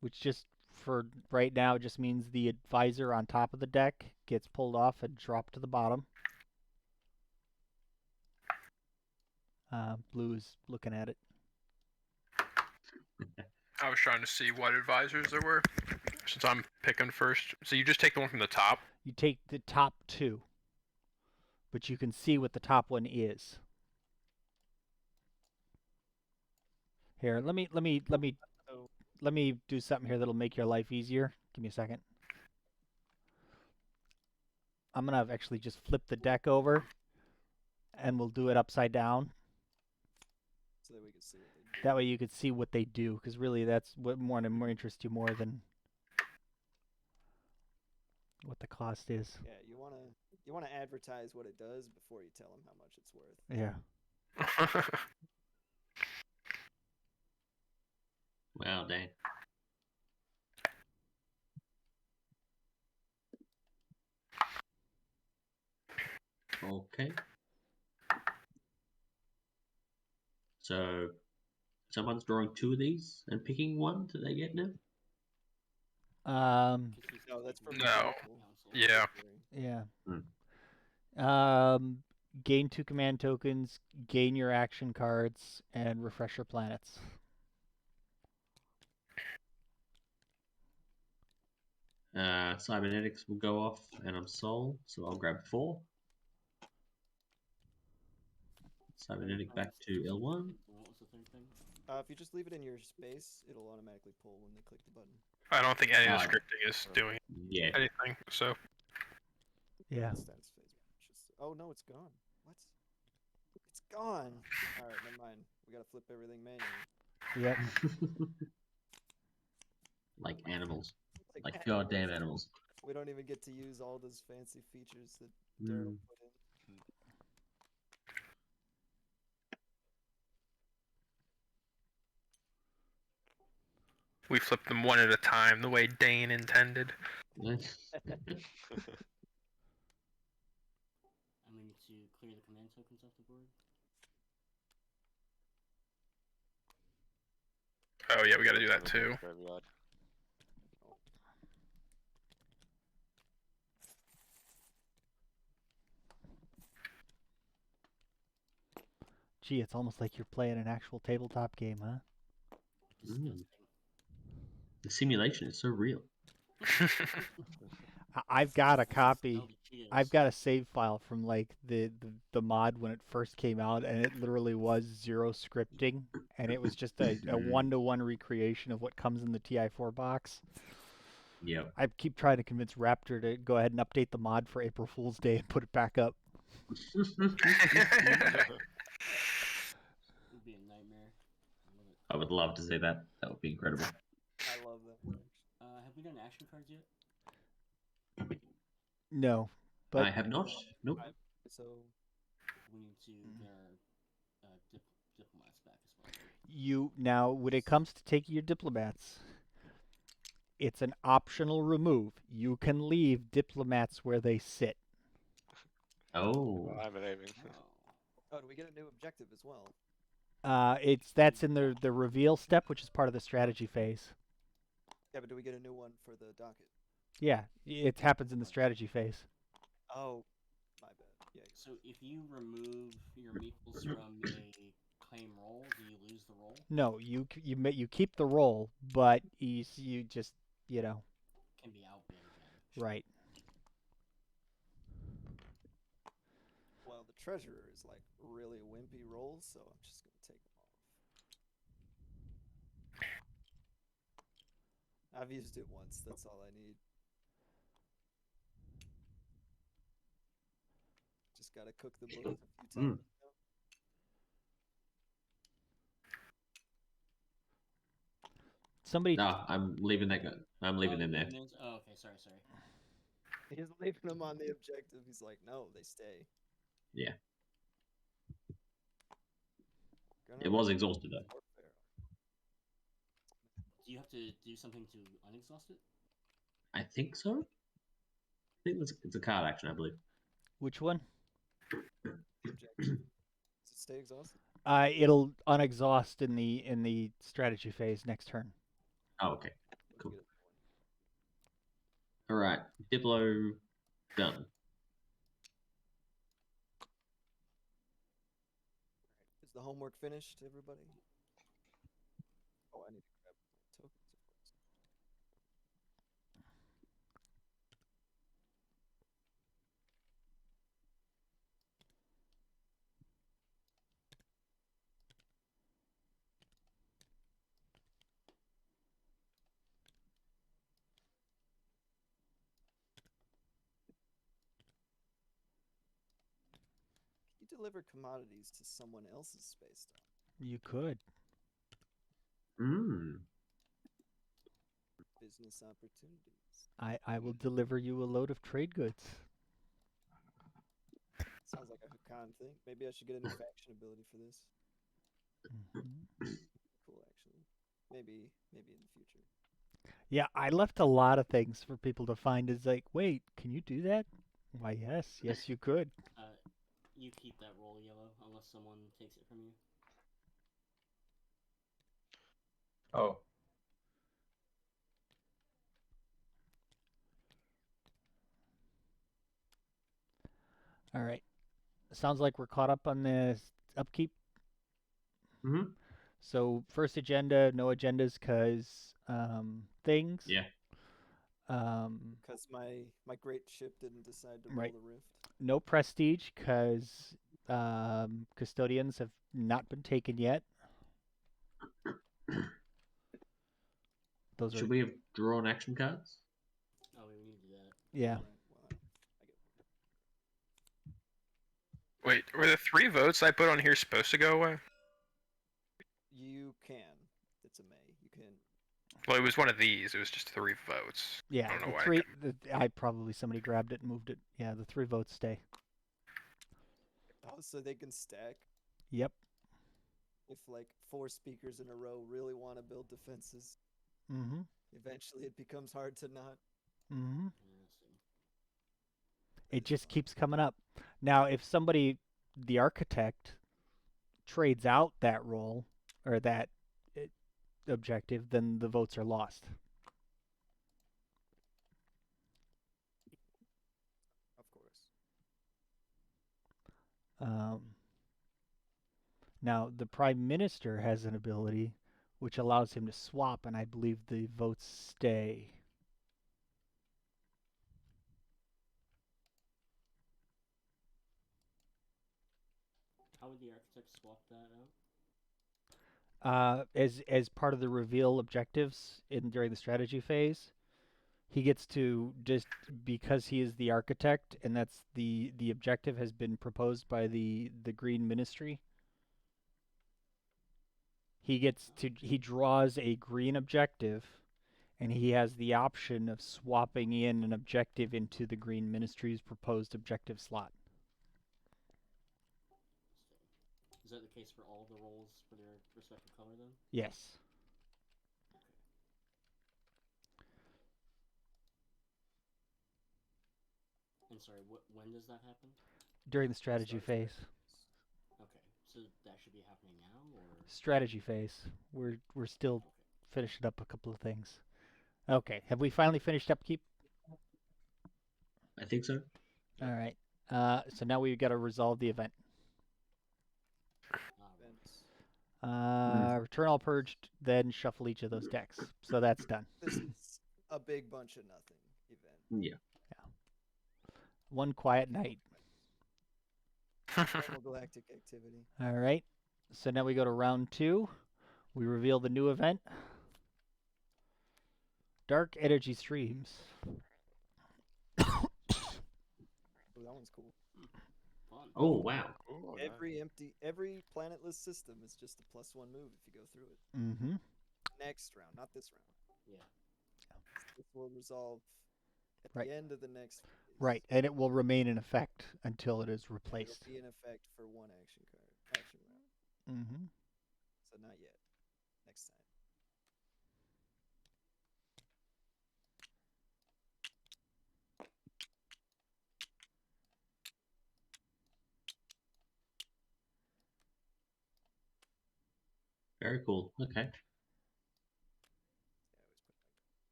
Which just for right now just means the advisor on top of the deck gets pulled off and dropped to the bottom. Blue is looking at it. I was trying to see what advisors there were, since I'm picking first. So you just take the one from the top? You take the top two, but you can see what the top one is. Here, let me do something here that'll make your life easier. Give me a second. I'm gonna actually just flip the deck over, and we'll do it upside down. So that we can see what they do. That way you could see what they do, because really that's what more interests you more than what the cost is. Yeah, you wanna advertise what it does before you tell them how much it's worth. Yeah. Wow, dang. Okay. So someone's drawing 2 of these and picking one. Do they get now? No, that's from No. Council. Yeah. Yeah. Hmm. Gain 2 command tokens, gain your action cards, and refresh your planets. Cybernetics will go off, and I'm Soul, so I'll grab 4. Cybernetic back to L1. What was the third thing? If you just leave it in your space, it'll automatically pull when they click the button. I don't think any of the Alright. scripting is doing Yeah. anything. So Yeah. Status phase. Oh no, it's gone. What? It's gone. All right, never mind. We gotta flip everything manually. Yep. Like animals. Like animals. goddamn animals. We don't even get to use all those fancy features that Mm. Daryl put in. we flip them one at a time, the way Dane intended. I'm going to clear the command tokens off the board. Oh yeah, we got to do that too. Graveyard. Gee, it's almost like you're playing an actual tabletop game, huh? Disgusting. The simulation is so real. I've got a copy. Smelly Cheetos. I've got a save file from like the mod when it first came out, and it literally was 0 scripting, and it was just a 1-to-1 recreation of what comes in the TI4 box. Yep. I keep trying to convince Raptor to go ahead and update the mod for April Fool's Day and put it back up. It would be a nightmare. I love it. I would love to see that. That would be incredible. I love that. Have we done action cards yet? No, but I have not. Nope. So We need to get our diplomats back as well. you now when it comes to taking your diplomats, it's an optional remove. You can leave diplomats where they sit. Oh. I'm aiming. Oh, do we get a new objective as well? That's in the reveal step, which is part of the strategy phase. Yeah, but do we get a new one for the docket? Yeah, it happens in the strategy phase. Oh, my bad. Yeah. So if you remove your meeples from a claim roll, do you lose the roll? No, you keep the roll, but you just Can be outbid again. right. Well, the treasurer is like really wimpy rolls, so I'm just gonna take them off. I've used it once. That's all I need. Just gotta cook the books a few times. Somebody. No, I'm leaving that. I'm leaving them there. Oh, okay. Sorry. He's leaving them on the objective. He's like, no, they stay. Yeah. Gonna It was run exhausted though. warfare. Do you have to do something to unexhaust it? I think so. I think it's a card action, I believe. Which one? Objective. Does it stay exhausted? It'll unexhaust in the strategy phase next turn. Oh, okay. Cool. Get it. All right, Diplo done. Is the homework finished, everybody? Oh, I need to grab my tokens, of course. Can you deliver commodities to someone else's space station? You could. Business opportunities. I will deliver you a load of trade goods. Sounds like a Hakan thing. Maybe I should get a new faction ability for this. Cool, actually. Maybe in the future. Yeah, I left a lot of things for people to find. Is like, wait, can you do that? Why, yes, you could. You keep that roll yellow unless someone takes it from you. Oh, All right. Sounds like we're caught up on the upkeep. Mm-hmm. So first agenda, no agendas because things. Yeah. Because my great ship didn't decide to Right. roll the rift. No prestige because custodians have not been taken yet. Those are Should we have drawn action cards? Oh, we need to do that. yeah. Right, well, I get Wait, were the 3 votes I put on here supposed to go away? You can. It's a May. You can. Well, it was one of these. It was just 3 votes. I Yeah, don't know the why I three. couldn't- I probably somebody grabbed it and moved it. Yeah, the 3 votes stay. Oh, so they can stack. Yep. If like 4 speakers in a row really want to build defenses, Mm-hmm. eventually it becomes hard to not. Mm-hmm. Yeah, let's see. It just keeps coming up. Now, if somebody, the architect, trades out that role or that objective, then the votes are lost. Of course. Now, the prime minister has an ability which allows him to swap, and I believe the votes stay. How would the architect swap that out? As part of the reveal objectives during the strategy phase, he gets to just because he is the architect, and that's the objective has been proposed by the Green Ministry. He draws a green objective, and he has the option of swapping in an objective into the Green Ministry's proposed objective slot. Is that the case for all the roles for their respective color then? Yes. And sorry, when does that happen? During the strategy phase. Okay, so that should be happening now, or Strategy phase. We're still finishing up a couple of things. Okay, have we finally finished upkeep? I think so. All right. So now we've got to resolve the event. Events. Return all purged, then shuffle each of those decks. So that's done. This is a big bunch of nothing event. Yeah. One quiet night. Normal galactic activity. All right. So now we go to round 2. We reveal the new event. Dark energy streams. Oh, that one's cool. fun. Oh wow. Ooh, nice. Every planetless system is just a +1 move if you go through it. Mm-hmm. Next round, not this round. Yeah. This will resolve at Right. the end of the next phase. Right, and it will remain in effect until it is It'll replaced. be in effect for 1 action round. Mm-hmm. So not yet. Next time. Very cool. Okay.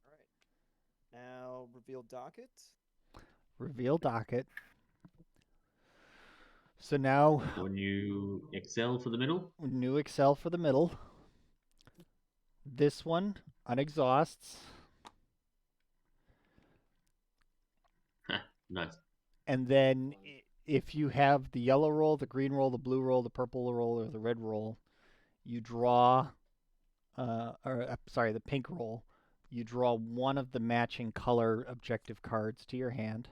All right. Now reveal docket. Reveal docket. So now, When you excel for the middle. new Excel for the middle. This one, unexhausts. Nice. And then if you have the yellow roll, the green roll, the blue roll, the purple roll, or the red roll, you draw, the pink roll, you draw one of the matching color objective cards to your hand,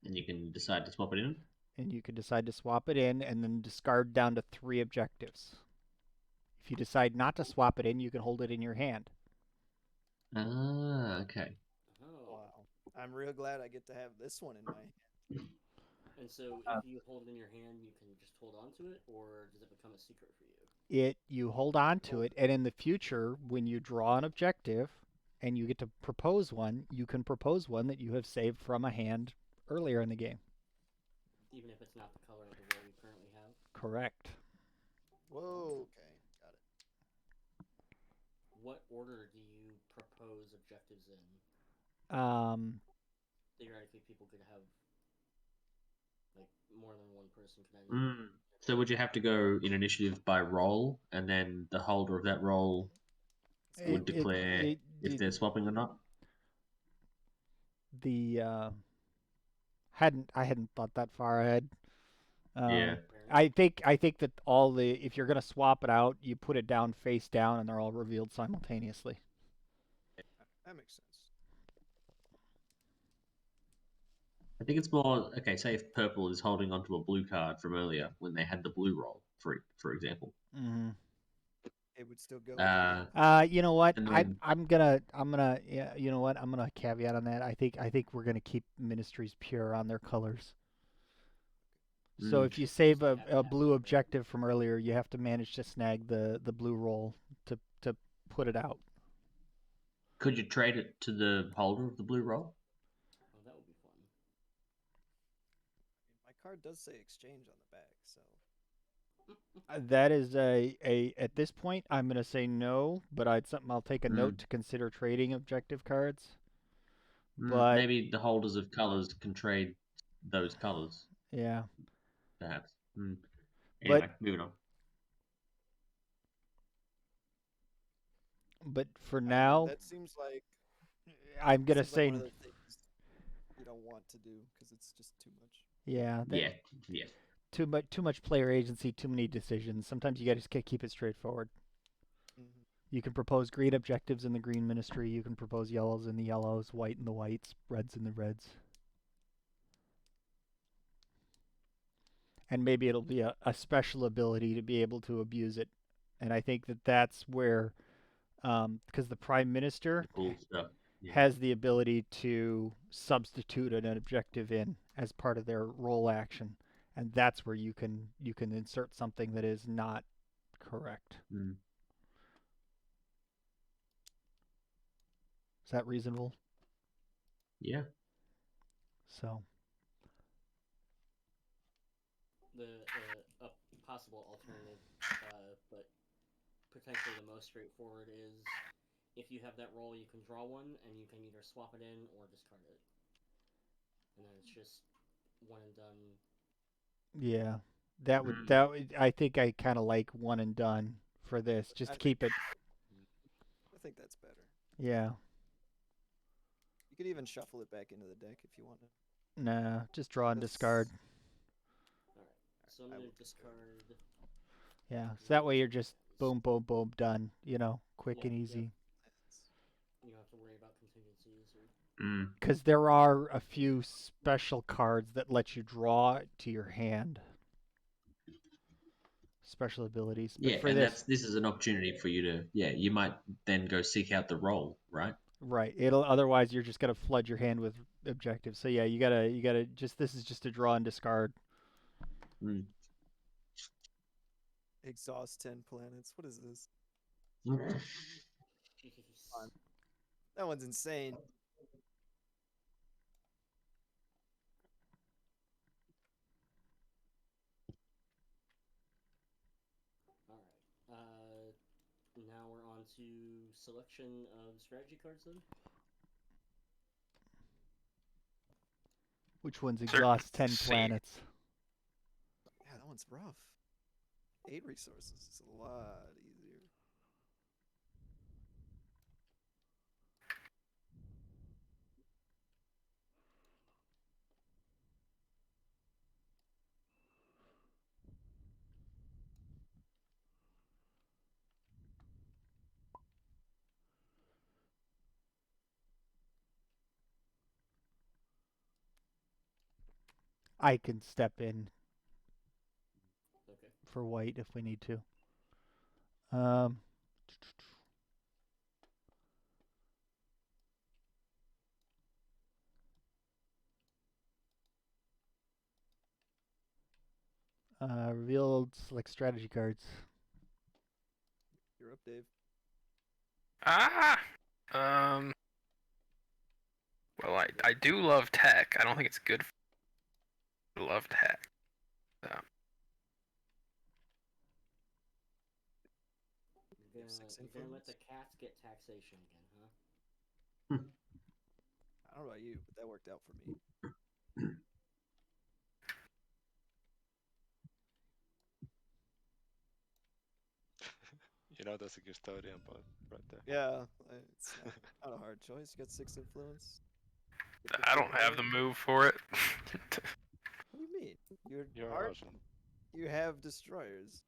And you can decide to swap it in. and you can decide to swap it in and then discard down to 3 objectives. If you decide not to swap it in, you can hold it in your hand. Ah, okay. Oh. Wow. I'm real glad I get to have this one in my hand. And so if you hold it in your hand, you can just hold on to it, or does it become a secret for you? You hold on to it, and in the future, when you draw an objective and you get to propose one, you can propose one that you have saved from a hand earlier in the game. Even if it's not the color of the roll you currently have? Correct. Whoa. Okay. Got it. what order do you propose objectives in? Theoretically, people could have like more than one person could end. So would you have to go in initiative by roll, and then the holder of that roll would declare if they're swapping or not? I hadn't thought that far ahead. Yeah. I think that if you're gonna swap it out, you put it down face down, and they're all revealed simultaneously. That makes sense. I think it's more okay. Say if purple is holding onto a blue card from earlier when they had the blue roll, for example. Mm-hmm. It would still go. You know what? And then- I'm gonna yeah. You know what? I'm gonna caveat on that. I think we're gonna keep ministries pure on their colors. So if you save a blue objective from earlier, you have to manage to snag the blue roll to put it out. Could you trade it to the holder of the blue roll? Oh, that would be fun. My card does say exchange on the back, so. That is at this point I'm gonna say no, but I'll take a note to consider trading objective cards. But maybe the holders of colors can trade those colors. Yeah. Perhaps. Anyway, moving on. But for now, that seems like I'm gonna say one of the things you don't want to do because it's just too much. Yeah. Yeah. Too much player agency, too many decisions. Sometimes you gotta keep it straightforward. Mm-hmm. You can propose green objectives in the green ministry. You can propose yellows in the yellows, white in the whites, reds in the reds. And maybe it'll be a special ability to be able to abuse it. And I think that's where, because the Prime Minister Cool stuff. Yeah. has the ability to substitute an objective in as part of their role action. And that's where you can insert something that is not correct. Is that reasonable? Yeah. So. A possible alternative, but potentially the most straightforward is if you have that roll, you can draw one, and you can either swap it in or discard it, and then it's just one and done. Yeah, that would I think I kind of like one and done for this, just to keep it. I think that's better. Yeah. You could even shuffle it back into the deck if you want to. Nah, just draw and discard. Alright, so I'm going to discard. Yeah, so that way you're just boom, boom, boom, done. You know, quick and easy. You don't have to worry about contingencies. Because there are a few special cards that let you draw to your hand. Special abilities. But for this is an opportunity for you to, you might then go seek out the roll, right? Right. Otherwise you're just gonna flood your hand with objectives. So yeah, you gotta this is just a draw and discard. Exhaust 10 planets. What is this? That one's insane. Alright. Now we're on to selection of strategy cards then. Which one's exhaust 10 planets? Yeah, that one's rough. 8 resources is a lot easier. I can step in Okay. for white if we need to. Revealed select strategy cards. You're up, Dave. Well, I do love tech. I don't think it's good. I love tech. So. Good. have 6 You're gonna let influence. the cats get taxation again, huh? I don't know about you, but that worked out for me. You know that's a custodian, but right there. Yeah, it's not a hard choice. You got 6 influence. Get I free don't have the power. move for it. What do you mean? You're Art, Russian. you have destroyers.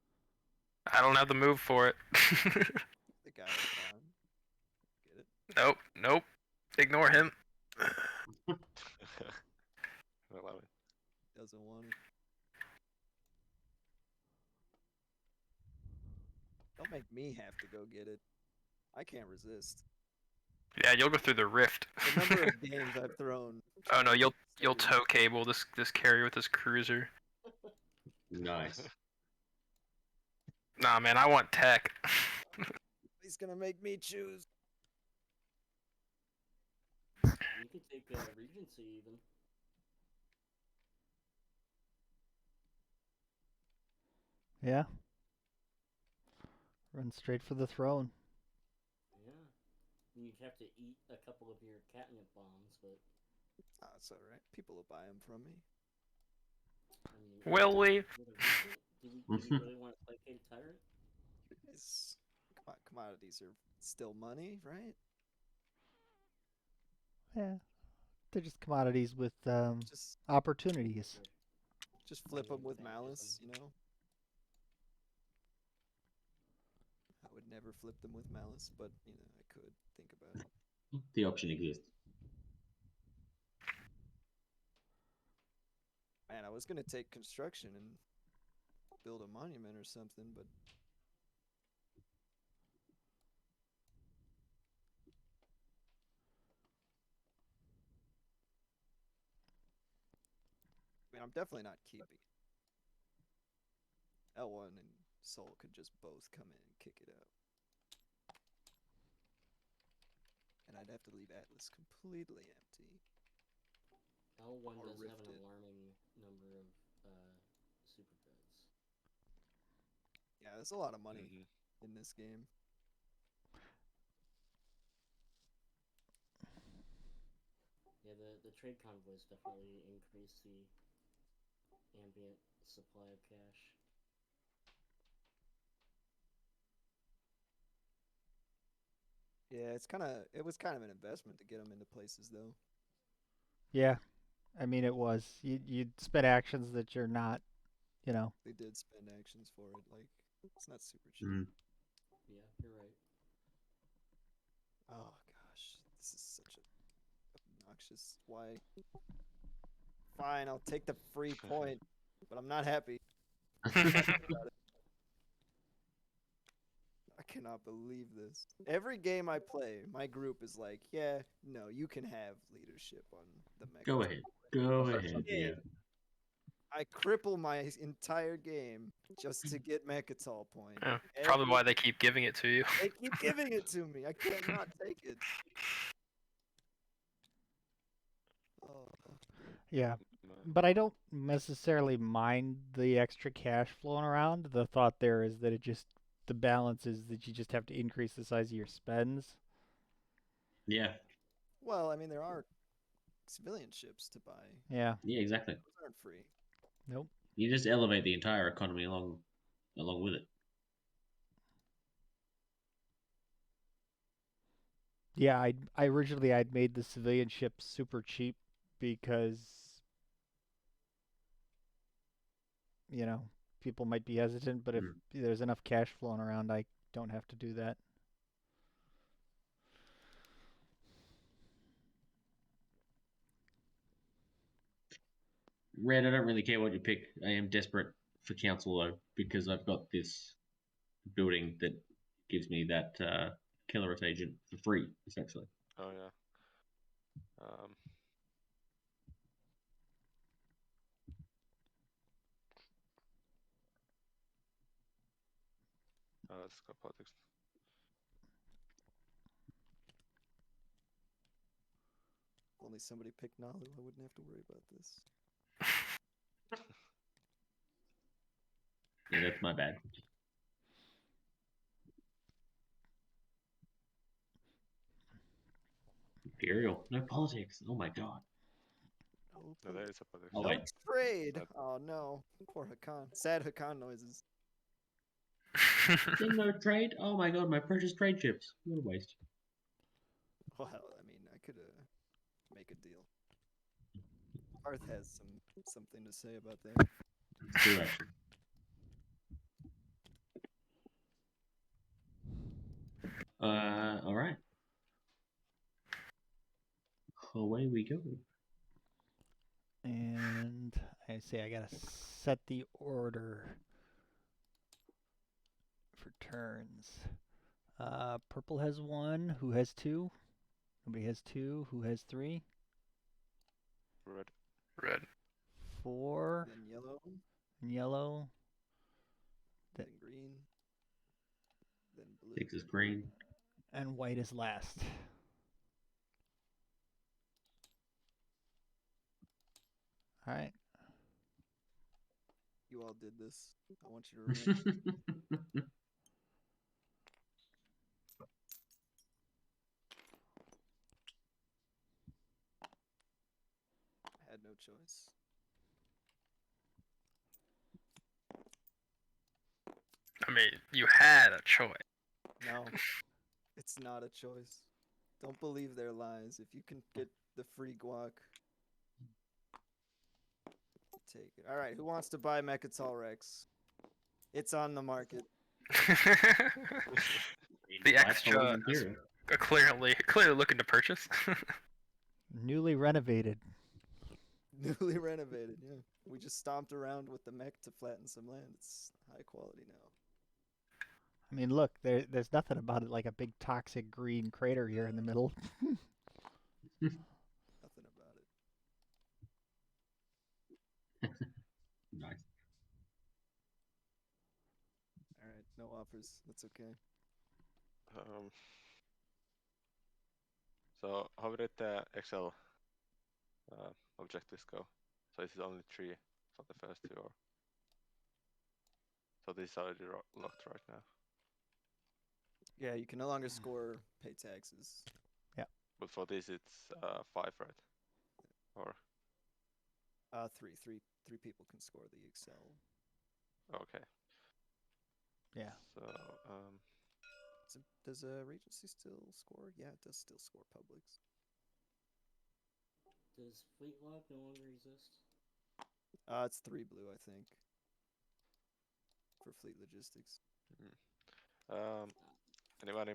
I don't have the move for it. The guy at the bottom. Get it? Nope, nope. Ignore him. I love it. Doesn't want it. Don't make me have to go get it. I can't resist. Yeah, you'll go through the rift. The number of games I've thrown. Oh no, trying to you'll get custodians. tow cable this carrier with this cruiser. Nice. Nah, man, I want tech. He's gonna make me choose. You could take Regency even. Yeah. Run straight for the throne. Yeah. You'd have to eat a couple of your catnip bombs, but Oh, it's alright. People will buy them from me. I mean, Will we? with a Regent, do we really want to placate a tyrant? It's, commodities are still money, right? Yeah. They're just commodities with Just opportunities. flip them with Advantage malice, them. you know? I would never flip them with malice, but, you know, I could think about it. The option exists. Man, I was gonna take construction and build a monument or something, but I mean, I'm definitely not keeping it. L1 and Soul could just both come in and kick it out. And I'd have to leave Atlas completely empty. L1 Or does have an rifted. alarming number of super goods. Yeah, there's a lot of money Mhm. in this game. Yeah, the trade convoys definitely increase the ambient supply of cash. Yeah, it was kind of an investment to get them into places though. Yeah. I mean, it was. You'd spend actions that you're not, you know. They did spend actions for it. Like, it's not super cheap. Mm. Yeah, you're right. Oh gosh, this is such a obnoxious. Why? Fine, I'll take the free point, but I'm not happy. I cannot believe this. Every game I play, my group is like, yeah, no, you can have leadership on the mech. Go ahead. Go ahead. Yeah. Yeah. I cripple my entire game just to get Mechatol point. Yeah, probably Every- why they keep giving it to you. They keep giving it to me. I can't not take it. Oh. Yeah. Man. But I don't necessarily mind the extra cash flowing around. The thought there is that the balance is that you just have to increase the size of your spends. Yeah. Well, I mean, there are civilian ships to buy. Yeah. Yeah, exactly. Those aren't free. Nope. You just elevate the entire economy along with it. Yeah, I originally I'd made the civilian ships super cheap because you know, people might be hesitant, but if there's enough cash flowing around, I don't have to do that. Red, I don't really care what you pick. I am desperate for council though, because I've got this building that gives me that killer agent for free, essentially. Oh yeah. Let's go politics. If only somebody picked Nalu, I wouldn't have to worry about this. Yeah, that's my bad. Imperial. No politics. Oh my god. No, there is a politics. Oh, No wait. trade. But- Oh no, poor Hakan. Sad Hakan noises. Still no trade? Oh my god, my precious trade chips. What a waste. Well, I mean, I could make a deal. Arth has something to say about that. It's true, actually. Alright. Away we go. And I say I gotta set the order for turns. Purple has 1. Who has 2? Nobody has 2. Who has 3? Red. Red. 4. Then yellow, And yellow. then green, then blue. 6 is green. And white is last. Alright. You all did this. I want you to remember. I had no choice. I mean, you had a choice. No, it's not a choice. Don't believe their lies. If you can get the free guac, take it. All right, who wants to buy Mechatol Rex? It's on the market. The White's extra holding is Imperial. clearly looking to purchase. Newly renovated. Newly renovated, yeah. We just stomped around with the mech to flatten some land. It's high quality now. I mean, look, there's nothing about it like a big toxic green crater here in the middle. Nothing about it. Nice. All right, no offers. That's okay. So how did the Excel objectives go? So is it only 3 for the first 2, or so these are already locked right now? Yeah, you can no longer score pay taxes. But for this it's 5, right? Or Three people can score the Excel. okay. Yeah. So Does a Regency still score? Yeah, it does still score Publix. Does Fleet Lock no longer exist? It's 3 blue, I think, for fleet logistics. anybody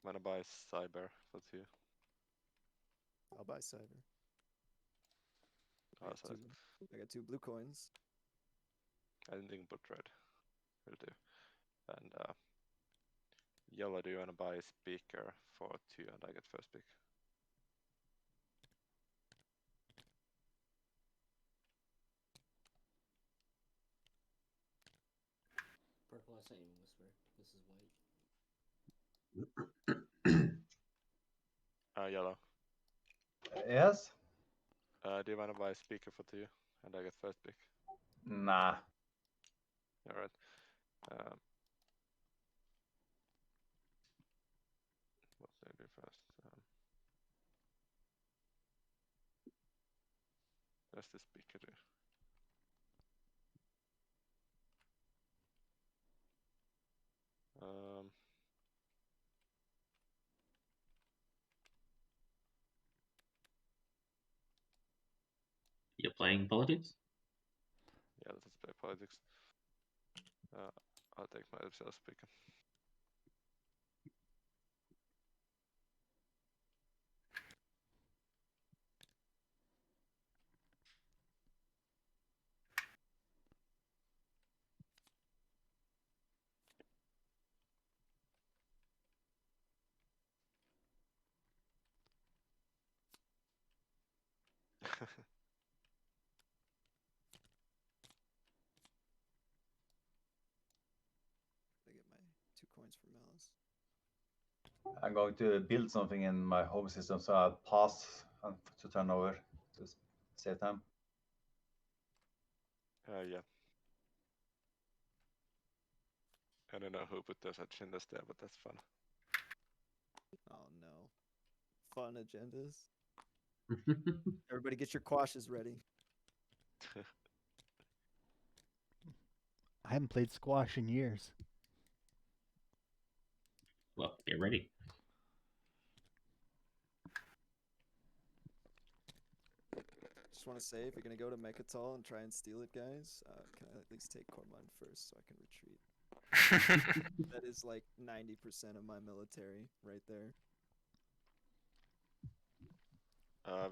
wanna buy Cyber for 2? I'll buy Cyber. Oh, so I got 2 blue coins. I didn't think put red. Will do. And yellow, do you wanna buy a speaker for 2 and I get first pick? Purple, I sent you a whisper. This is white. Yellow. Yes? Do you wanna buy a speaker for 2 and I get first pick? Nah. Alright. What do I do first? What's the speaker do? You're playing politics? Yeah, let's play politics. I'll take my Excel speaker. I get my 2 coins for Malice. I'm going to build something in my home system, so I'll pause to turn over to save time. Yeah. I don't know who put those agendas there, but that's fun. Oh no. fun agendas. Everybody get your quashes ready. I haven't played squash in years. Well, get ready. Just want to say, if you're gonna go to Mechatol and try and steal it, guys, can I at least take Cormon first so I can retreat? That is like 90% of my military right there.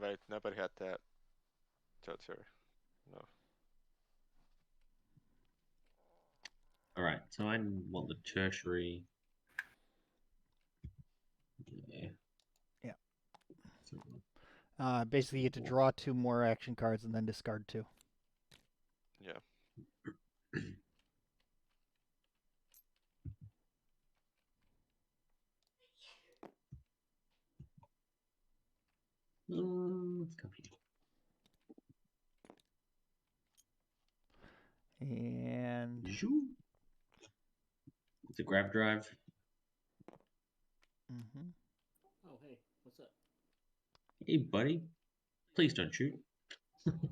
Wait, nobody had that tertiary. No. All right, so I want the tertiary. Yeah. Yeah. So, Basically, you get to draw 2 more action cards and then discard 2. Yeah. let's come here. And Zoo. It's a grab drive. Oh, hey, what's up? Hey, buddy. Please don't shoot. Please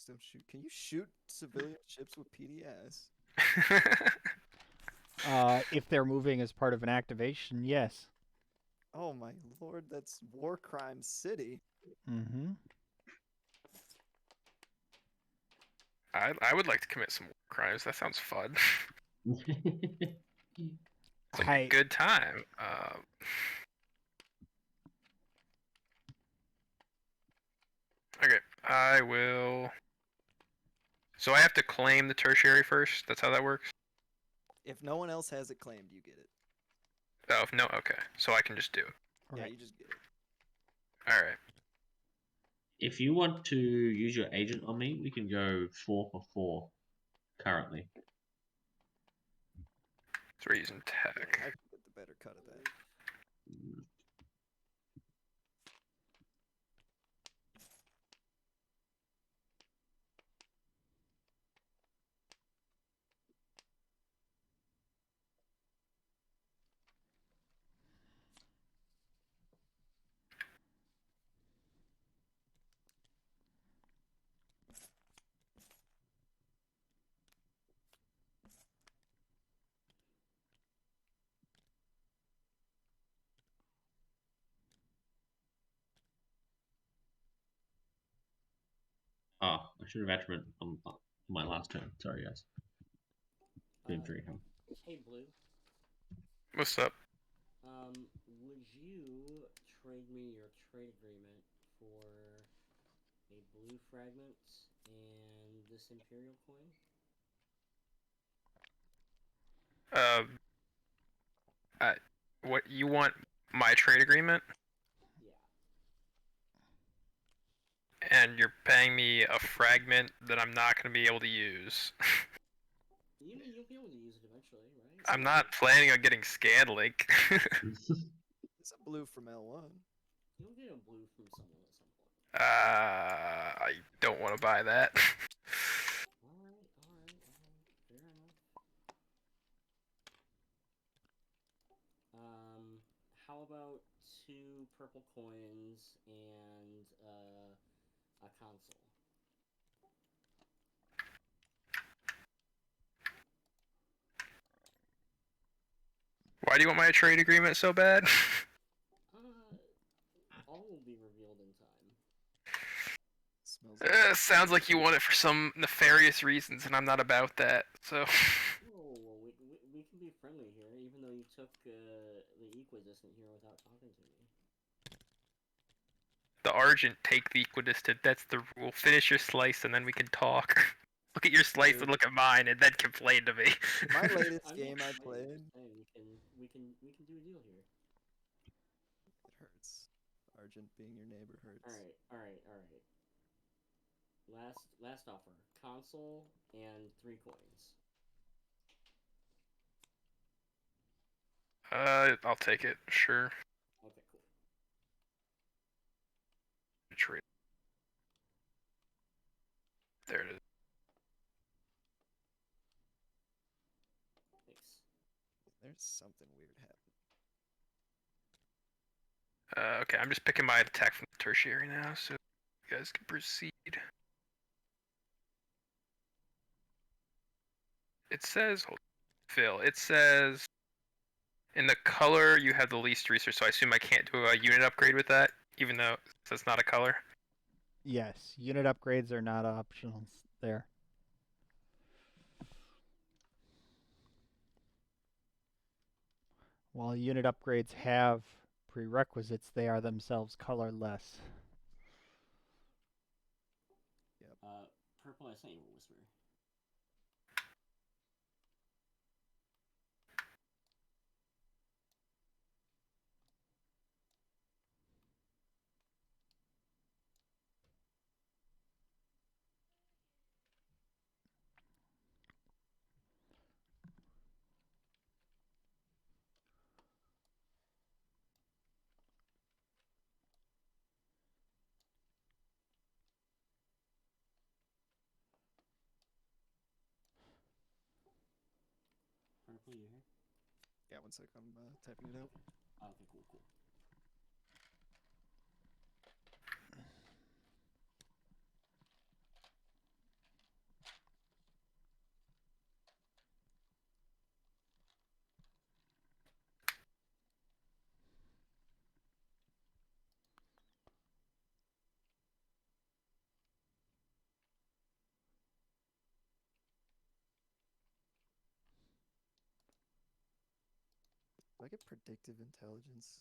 don't shoot. Can you shoot civilian ships with PDS? if they're moving as part of an activation, yes. Oh my lord, that's War Crime City. I would like to commit some war crimes. That sounds fun. It's like a good time. Okay, I will. So I have to claim the tertiary first. That's how that works. If no one else has it claimed, you get it. Oh, if no, okay. So I can just do it. Yeah, Right. you just get it. All right. If you want to use your agent on me, we can go 4 for 4 currently. So we're using Yeah, tech. I can get the better cut of that. Oh, I should have attribute on my last turn. Sorry, guys. Been very hard. Hey, Blue. What's up? Would you trade me your trade agreement for a blue fragment and this Imperial coin? What you want? My trade agreement? Yeah. And you're paying me a fragment that I'm not going to be able to use. You'll be able to use it eventually, right? I'm not planning on getting Scandlink. It's a blue from L1. You'll get a blue from someone at some point. I don't want to buy that. Alright. Fair enough. How about 2 purple coins and a console? Why do you want my trade agreement so bad? All will be revealed in time. Smells like Sounds like you want it for some nefarious reasons, and I'm not about that. So. Whoa, we can be friendly here, even though you took the equidistant here without talking to me. The Argent take the equidistant. That's the rule. Finish your slice, and then we can talk. Look at your slice and look at mine, and then complain to me. my latest game I played. We can do a deal here. It hurts. Argent being your neighbor hurts. All right. Last offer: console and 3 coins. I'll take it. Sure. Okay, cool. Trade. There it is. There's something weird happening. Okay, I'm just picking my attack from the tertiary now, so you guys can proceed. It says, Phil, it says in the color you have the least research, so I assume I can't do a unit upgrade with that, even though it's not a color. Yes, unit upgrades are not optional there. While unit upgrades have prerequisites, they are themselves colorless. Purple, I sent you a whisper. Purple, you here? Yeah, one sec. I'm typing it out. Oh, okay, cool, cool. Do I get predictive intelligence?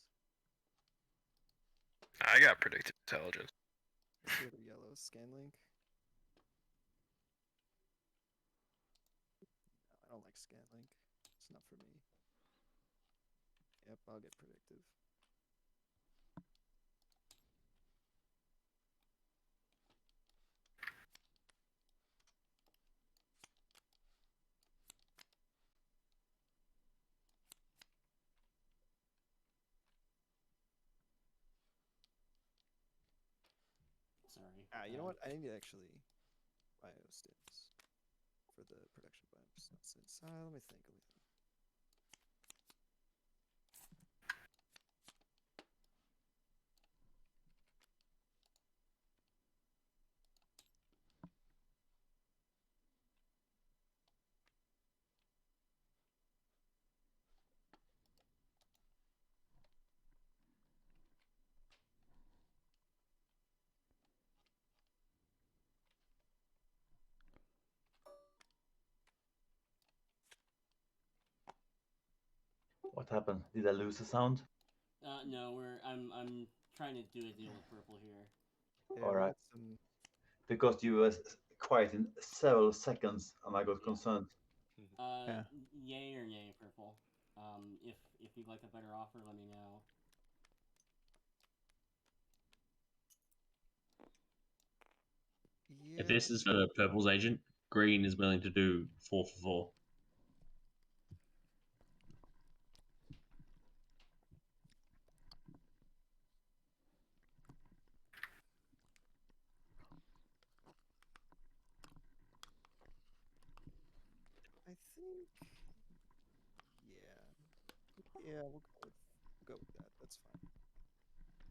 I got predictive intelligence. What's the other yellow? Scanlink? No, I don't like Scanlink. It's not for me. Yep, I'll get predictive. Sorry. You know what? I need to actually biostats for the production biostats. Let me think. What happened? Did I lose the sound? No, I'm trying to do a deal with purple here. Yeah, All we right. got some. Because you were quiet in several seconds, and I got Yeah. concerned. Yeah. Yay or nay, purple. If you'd like a better offer, let me know. Yeah. If this is for Purple's agent, Green is willing to do 4 for 4. I think. Yeah, we'll go with that. That's fine.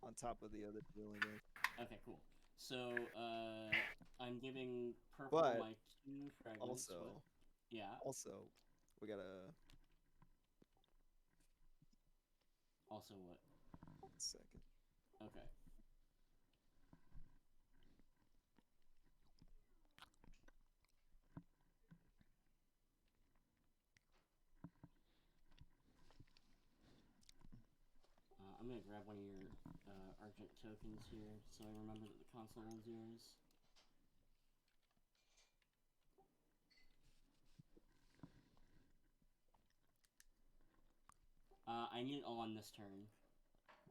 On top of the other deal, I guess. Okay, cool. So, I'm giving purple But my 2 fragments. Also, What? Yeah. We gotta. Also what? 1 second. Okay. I'm gonna grab one of your Argent tokens here, so I remember that the console is yours. I need it all on this turn,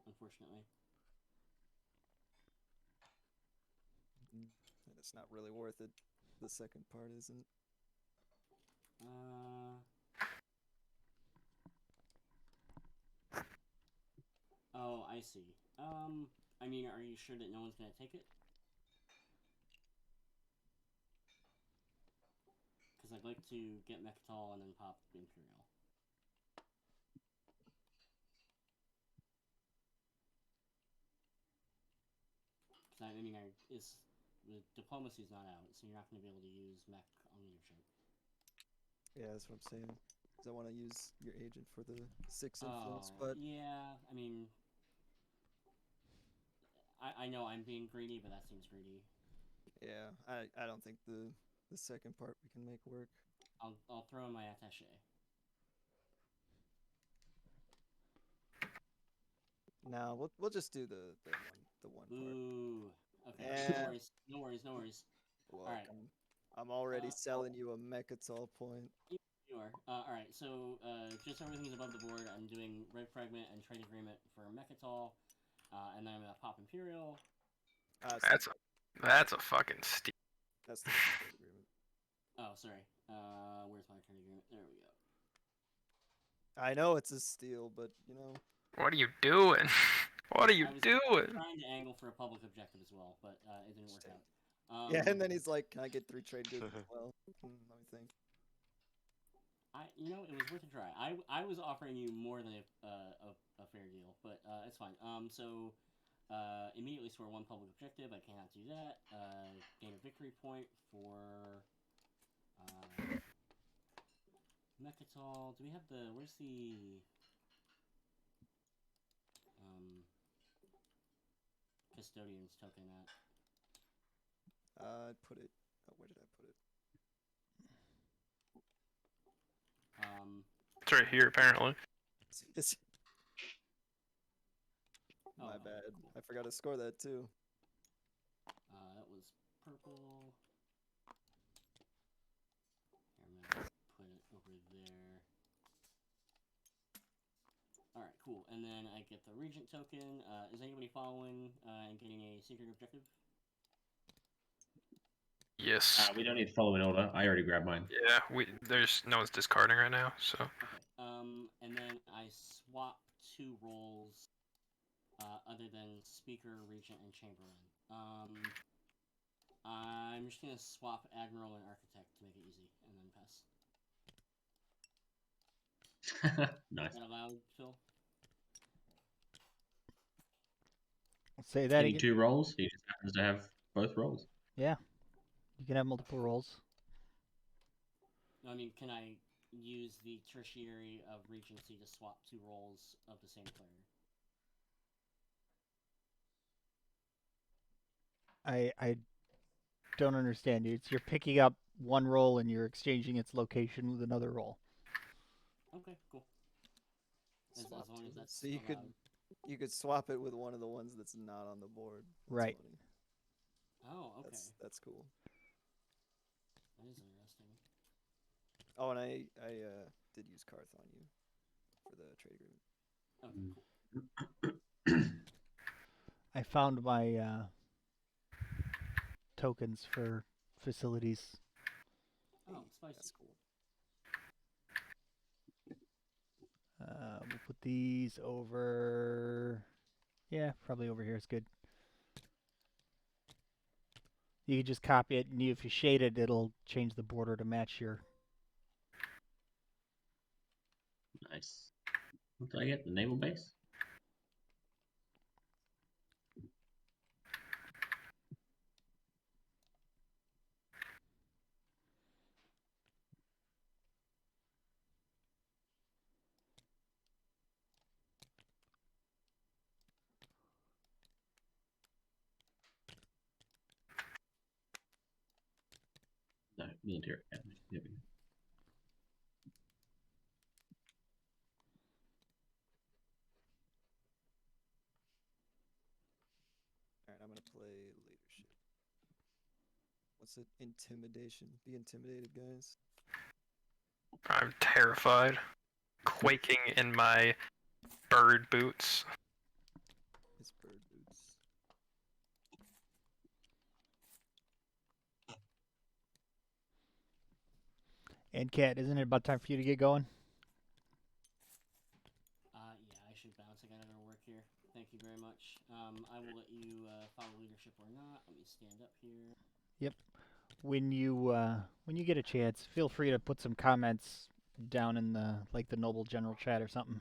unfortunately. And it's not really worth it. The second part isn't. Oh, I see. I mean, are you sure that no one's gonna take it? Because I'd like to get Mechatol and then pop Imperial. 'Cause I mean, the diplomacy's not out, so you're not going to be able to use mech on leadership. Yeah, that's what I'm saying. Because I want to use your agent for the 6 influence, but yeah, I mean, I know I'm being greedy, but that seems greedy. yeah, I don't think the second part we can make work. I'll throw in my attaché. No, we'll just do the one part. Ooh. Okay. Yeah. No worries. Look, Alright. I'm already selling you a Mechatol point. You are. Alright, so just so everything's above the board, I'm doing Red Fragment and Trade Agreement for Mechatol, and then I'm gonna pop Imperial. That's a fucking steal. That's the trade agreement. Oh, sorry. Where's my trade agreement? There we go. I know it's a steal, but you know. What are you doing? What are you doing? Trying to angle for a public objective as well, but it didn't work out. Yeah, and then he's like, "Can I get 3 trade goods as well?" Let me think. You know, it was worth a try. I was offering you more than a fair deal, but it's fine. So immediately score 1 public objective. I cannot do that. Gain a victory point for Mechatol. Do we have the? Where's the custodian's token at? Put it. Oh, where did I put it? It's right here, apparently. My bad. I forgot to score that too. That was purple. Here, I'm gonna put it over there. Alright, cool. And then I get the Regent token. Is anybody following and getting a secret objective? Yes. We don't need to follow in order. I already grabbed mine. Yeah, there's no one's discarding right now, so. Okay. And then I swap 2 roles other than Speaker, Regent, and Chamberlain. I'm just gonna swap Admiral and Architect to make it easy, and then pass. Nice. Is that allowed, Phil? Say that Any again. 2 rolls? He just happens to have both rolls. Yeah, you can have multiple rolls. No, I mean, can I use the tertiary of Regency to swap 2 roles of the same player? I don't understand you. You're picking up 1 roll and you're exchanging its location with another roll. Okay, cool. As long as that's so you could swap it with one of the ones that's not on the board. That's right. funny. Oh, okay. That's cool. That is interesting. Oh, and I did use Karth on you for the trade agreement. Okay, cool. I found my tokens for facilities. Oh, spicy. That's cool. We'll put these over. Yeah, probably over here is good. You can just copy it, and if you shade it, it'll change the border to match your. Nice. What did I get? The naval base? No, military academy. There we go. Alright, I'm gonna play leadership. What's it? Intimidation. Be intimidated, guys. I'm terrified. Quaking in my bird boots. His bird boots. And Kat, isn't it about time for you to get going? Yeah, I should bounce. I gotta go to work here. Thank you very much. I will let you follow leadership or not. Let me stand up here. Yep. When you get a chance, feel free to put some comments down in the Noble General chat or something.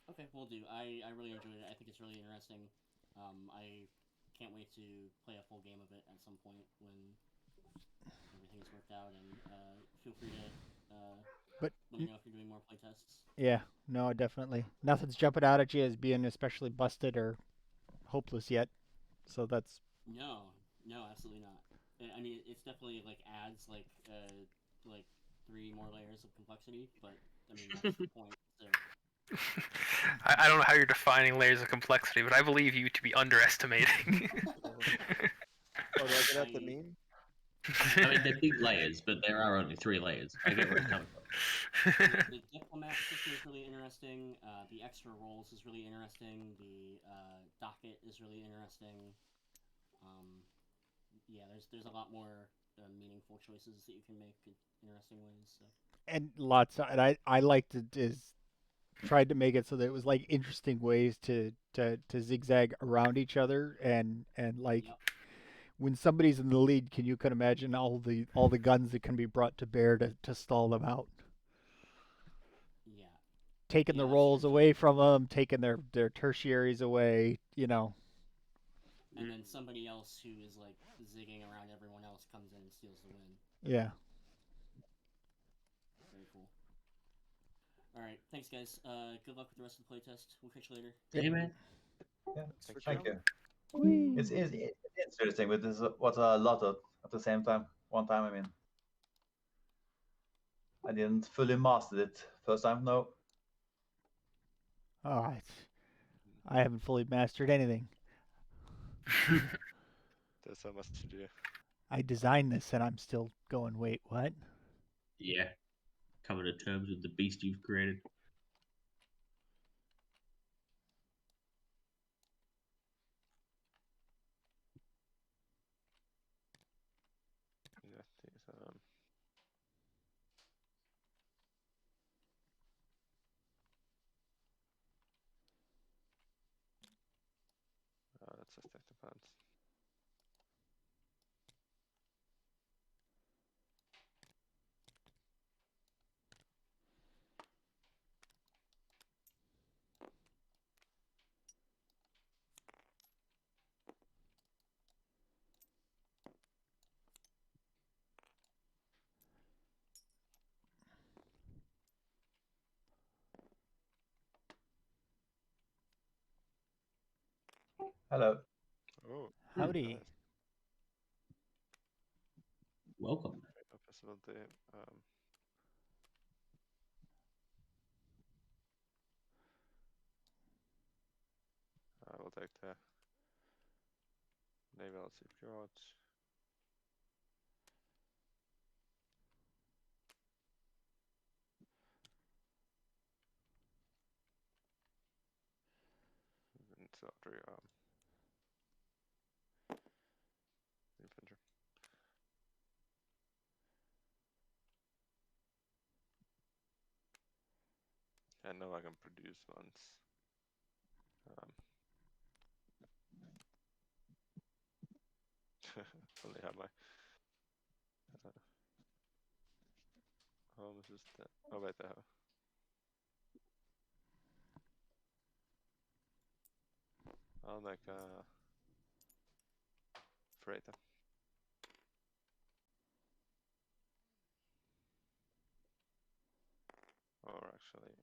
Okay, will do. I really enjoyed it. I think it's really interesting. I can't wait to play a full game of it at some point when everything's worked out. And feel free to But let me know if you're doing more playtests. yeah, no, definitely. Nothing's jumping out at you as being especially busted or hopeless yet. So that's No, absolutely not. I mean, it's definitely like adds like 3 more layers of complexity, but I mean that's the point. So I don't know how you're defining layers of complexity, but I believe you to be underestimating. Oh, do I get at the meme? I mean, they're big layers, but there are only 3 layers. I get where it's coming from. the diplomat system is really interesting. The extra roles is really interesting. The docket is really interesting. Yeah, there's a lot more meaningful choices that you can make in interesting ways. So. and lots of, and I liked it is tried to make it so that it was like interesting ways to zigzag around each other and like Yep. when somebody's in the lead, you can imagine all the guns that can be brought to bear to stall them out. Yeah. Taking Yeah, the that's rolls true, too. away from them, taking their tertiaries away, And then somebody else who is like zigging around everyone else comes in and steals the win. Yeah. Very cool. All right, thanks guys. Good luck with the rest of the playtest. We'll catch you later. Hey, man. Yeah, For thank you. Whee! It's interesting, but this was a lot at the same time. One time, I mean. I didn't fully master it first time, no. Oh, I haven't fully mastered anything. There's so much to do. I designed this and I'm still going, wait, what? Yeah. Coming to terms with the beast you've created. Yeah, these, let's just take the plants. Hello. Oh, Howdy. nice. Welcome. Great possibility. I will take the naval shipyard. And so after infantry. I know I can produce ones. Only have my home is just oh wait, I have. I'll make a freighter. Or actually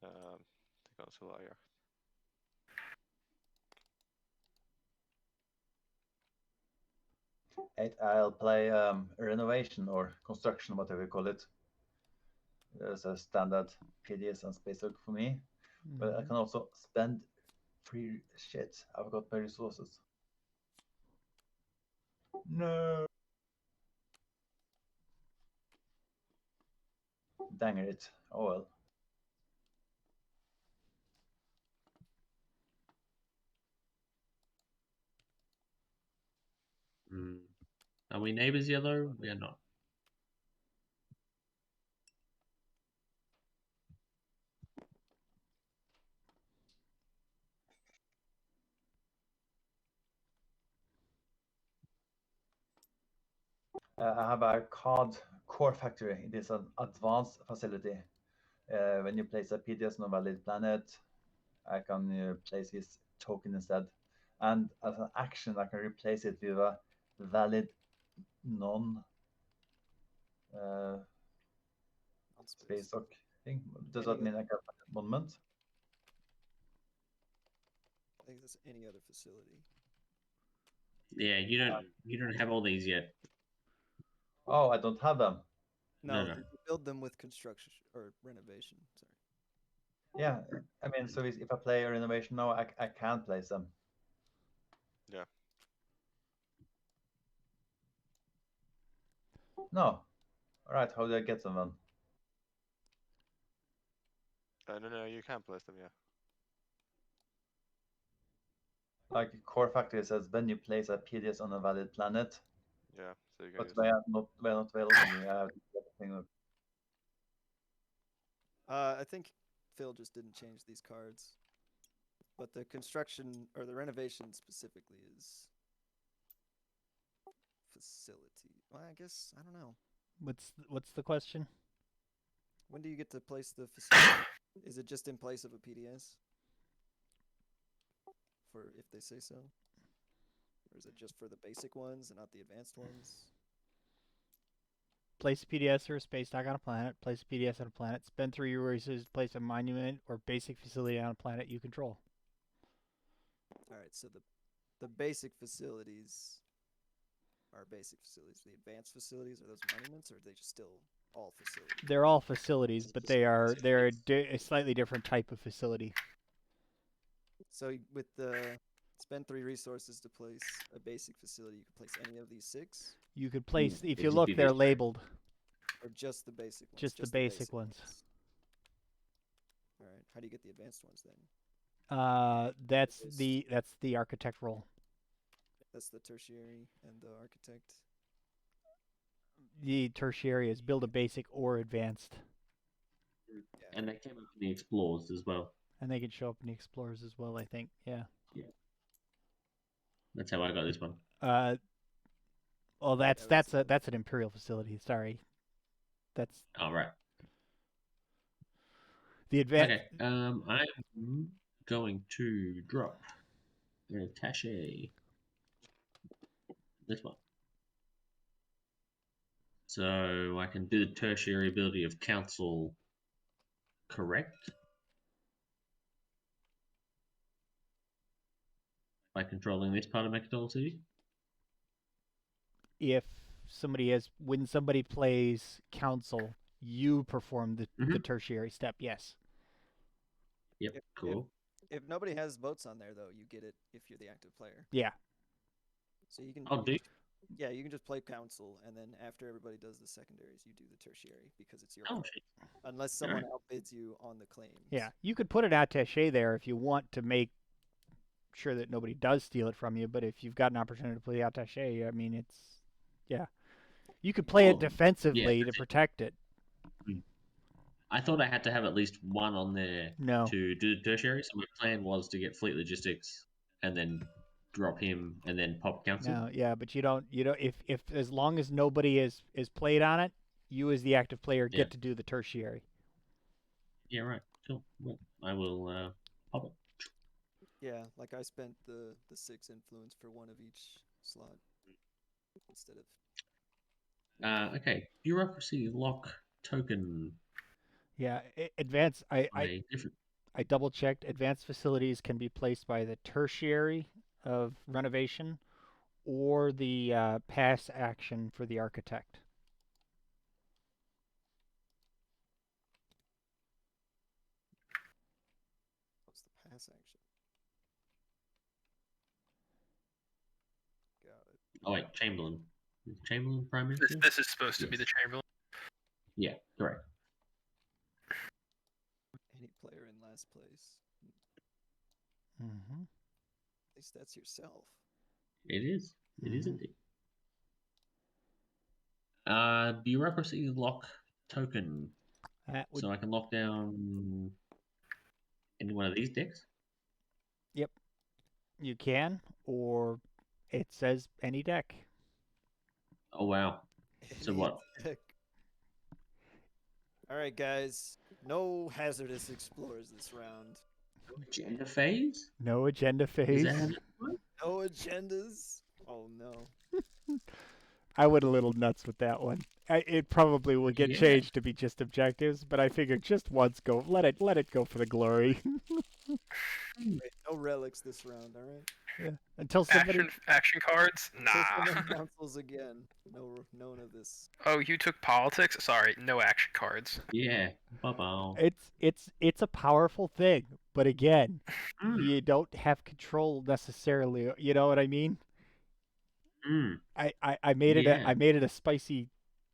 the consular. I'll play renovation or construction, whatever you call it. There's a standard PDS and space hook for me. But I can also spend free shit. I've got my resources. No. Dang it. Oh well. Are we neighbors, Yellow? We are not. I have a card core factory. It is an advanced facility. When you place a PDS on a valid planet, I can place his token instead. And as an action, I can replace it with a valid non space dock thing. Does that mean I can find a monument? I think that's any other facility. Yeah, you don't have all these yet. Oh, I don't have them. No, No. you build them with construction or renovation. Sorry. Yeah, I mean, so if I play a renovation now, I can place them. Yeah. No. All right, how do I get them then? No, you can place them, yeah. Like Core Factory says, when you place a PDS on a valid planet, Yeah, so you can but use they them. are not available to me. I have to get the thing up. I think Phil just didn't change these cards, but the construction or the renovation specifically is facility. Well, I guess I don't know. What's the question? When do you get to place the facility? Is it just in place of a PDS? For if they say so? Or is it just for the basic ones and not the advanced ones? Place a PDS or a space dock on a planet. Place a PDS on a planet. Spend 3 resources to place a monument or basic facility on a planet you control. All right, so the basic facilities are basic facilities. The advanced facilities, are those monuments, or are they just still all facilities? They're all facilities, but they're a slightly different type of facility. So with the spend 3 resources to place a basic facility, you can place any of these 6, You could place, if it'd you just look, be they're this way. labeled. or just the basic ones? Just the basic ones. All right. How do you get the advanced ones then? That's the architect role. That's the tertiary and the architect. The tertiary is build a basic or advanced, Yeah. And they came up in the explores as well. and they can show up in the explorers as well. I think, yeah. That's how I got this one. Well, that that's was- an Imperial facility. Sorry, that's All right. the advanced. Okay. I'm going to drop an attaché. This one. So I can do the tertiary ability of council. Correct. By controlling this part of McDonald City. If when somebody plays council, you perform the tertiary step. Yes. Yep. If- Cool. If nobody has votes on there, though, you get it if you're the active player. Yeah. So you can. I'll do. Yeah, you can just play council, and then after everybody does the secondaries, you do the tertiary because it's your Oh card. shit. Unless someone outbids you on the claims. Yeah. You could put an attaché there if you want to make sure that nobody does steal it from you. But if you've got an opportunity to play the attaché, I mean, yeah. You could play it Cool. defensively Yeah, to protect it. I thought I had to have at least one on there No. to do the tertiary. So my plan was to get fleet logistics and then drop him and then pop council. No, yeah, but you don't if as long as nobody is played on it, you as the active player get Yeah. to do the tertiary. Yeah, right. Cool. Well, I will pop it. Yeah, like I spent the 6 influence for one of each slot instead of. Okay. Bureaucracy lock token. Yeah, advanced A different. I double checked. Advanced facilities can be placed by the tertiary of renovation or the pass action for the architect. What's the pass action? Got it. Oh wait, Chamberlain. Is Chamberlain Prime This, Minister? this is supposed to be Yes. the Chamberlain. Yeah, correct. Any player in last place. Mm-hmm. At least that's yourself. It is. It is Mhm. indeed. Bureaucracy lock token. That would So I can lock down any one of these decks. you can, or it says any deck. Oh wow. So what? All right, guys. No hazardous explorers this round. Agenda phase? No agenda Is phase. that how that works? No agendas. Oh no. I went a little nuts with that one. It probably will get Yeah. changed to be just objectives, but I figured just once go. Let it go for the glory. Wait, no relics this round, all right? Yeah. Until somebody. Action cards? Until Nah. someone counsels again. No, none of this. Oh, you took politics? Sorry, no action cards. Yeah. Bye-bye. It's a powerful thing, but again, Mm. you don't have control necessarily. You know what I mean? Mm. I made it Yeah. I made it a spicy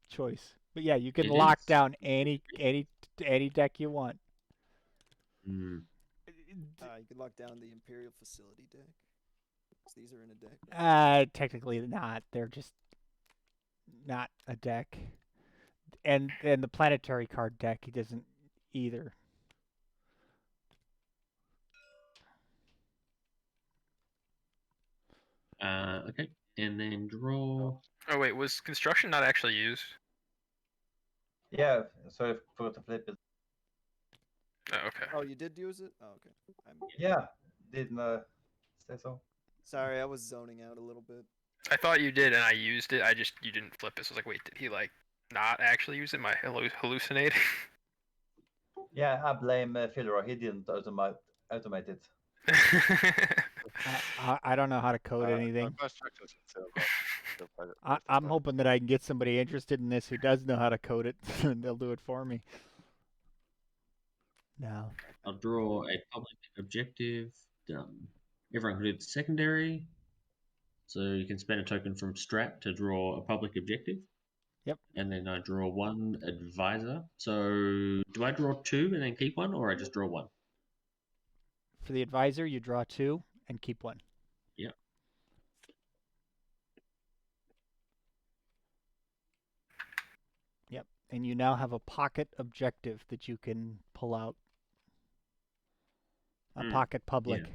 choice. But yeah, you can It lock is. down any deck you want. Mm. You can lock down the Imperial facility deck. 'Cause these are in a deck. now. Technically not. They're just not a deck. And the planetary card deck he doesn't either. Okay. And then draw. Oh wait, was construction not actually used? Yeah, sorry, I forgot to flip it. Oh, okay. Oh, you did use it? Oh, okay. Yeah, didn't say so. Sorry, I was zoning out a little bit. I thought you did, and I used it. You didn't flip it. So I was like, wait, did he like not actually use it? Am I hallucinating? Yeah, I blame Fillera. He didn't automate it. I don't know how to code My anything. construction should still play it. I'm hoping that I can get somebody interested in this who does know how to code it, and they'll do it for me. No. I'll draw a public objective. Done. Everyone can do the secondary. So you can spend a token from Strat to draw a public objective. Yep. And then I draw one advisor. So do I draw two and then keep one, or I just draw one? For the advisor, you draw 2 and keep 1. Yeah. Yep. And you now have a pocket objective that you can pull out. A pocket public. Yeah.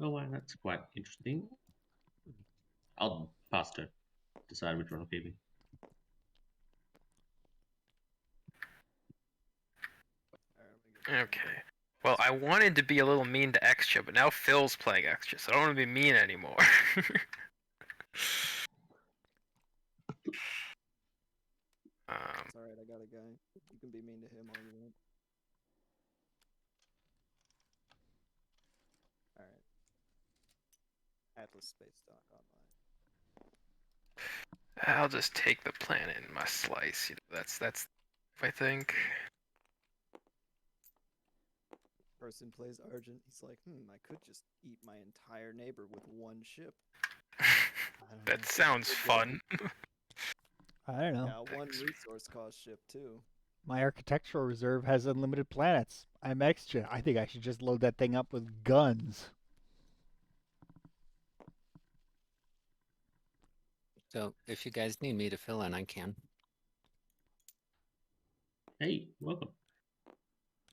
Oh, wow, that's quite interesting. I'll pass to decide which one I'm keeping. Okay. Well, I wanted to be a little mean to Extra, but now Phil's playing Extra, so I don't want to be mean anymore. It's alright, I got a guy. You can be mean to him all you want. Alright. Atlas Space Dock online. I'll just take the planet in my slice. You know, that's I think. Person plays Argent. He's like, I could just eat my entire neighbor with one ship. That sounds fun. I don't know. Yeah, one resource cost ship too. My architectural reserve has unlimited planets. I'm extra. I think I should just load that thing up with guns. So if you guys need me to fill in, I can. Hey, welcome.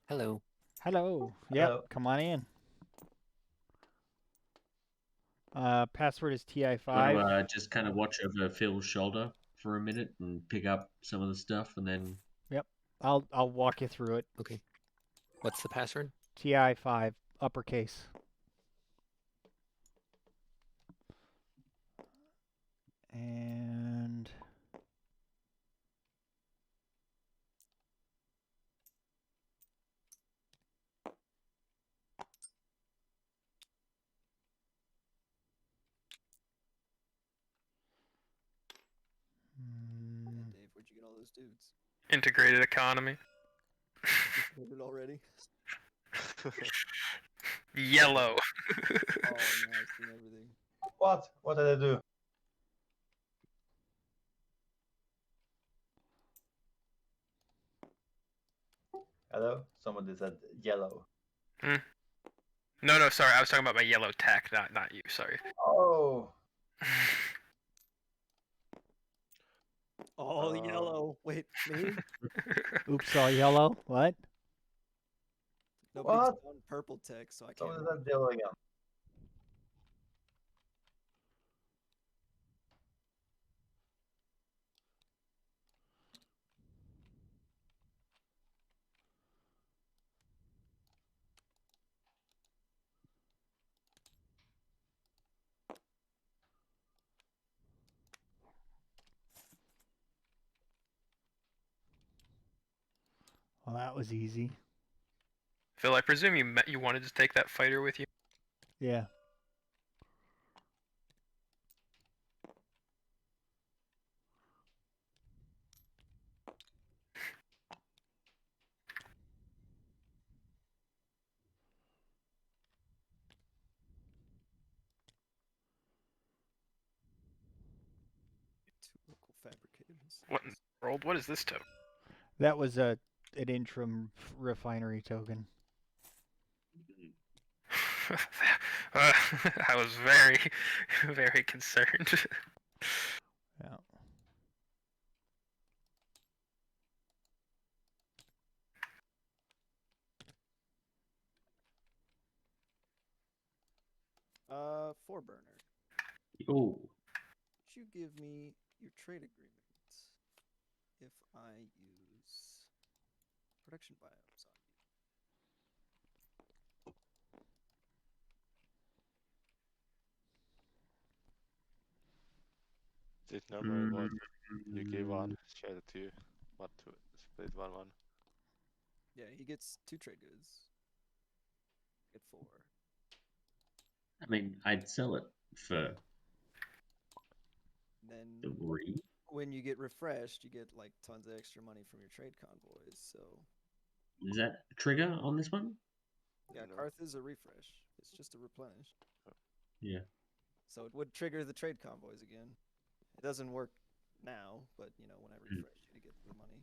Hello. Hello. Yep, Hello. come on in. Password is TI5. Want to just kind of watch over Phil's shoulder for a minute and pick up some of the stuff, and then I'll walk you through it. Okay. What's the password? TI5 uppercase. And Yeah, Dave, where'd you get all those dudes? Integrated economy. Loaded already? Yellow. Oh, nice and everything. What? What did I do? Hello? Somebody said yellow. No, sorry. I was talking about my yellow tech, not you. Sorry. Oh. All yellow. Wait, me? oops, all yellow. What? Nobody's What? done purple tech, so I can't. Somebody said yellow again. That was easy. Phil, I presume you wanted to take that fighter with you. Yeah. Two local fabricators. What in the world? What is this token? That was an interim refinery token. I was very, very concerned. Yeah. Four burner. Oh, Would you give me your trade agreement if I use production biomes on Is it normally what you give one, mm, share the two, what to split 1-1? you? Yeah, he gets 2 trade goods. Get 4. I mean, I'd sell it for Then 3. when you get refreshed, you get like tons of extra money from your trade convoys. So Is that a trigger on this one? yeah, No. Karth is a refresh. It's just a replenish. Yeah. So it would trigger the trade convoys again. It doesn't work now, but you know, when I refresh you to get the money.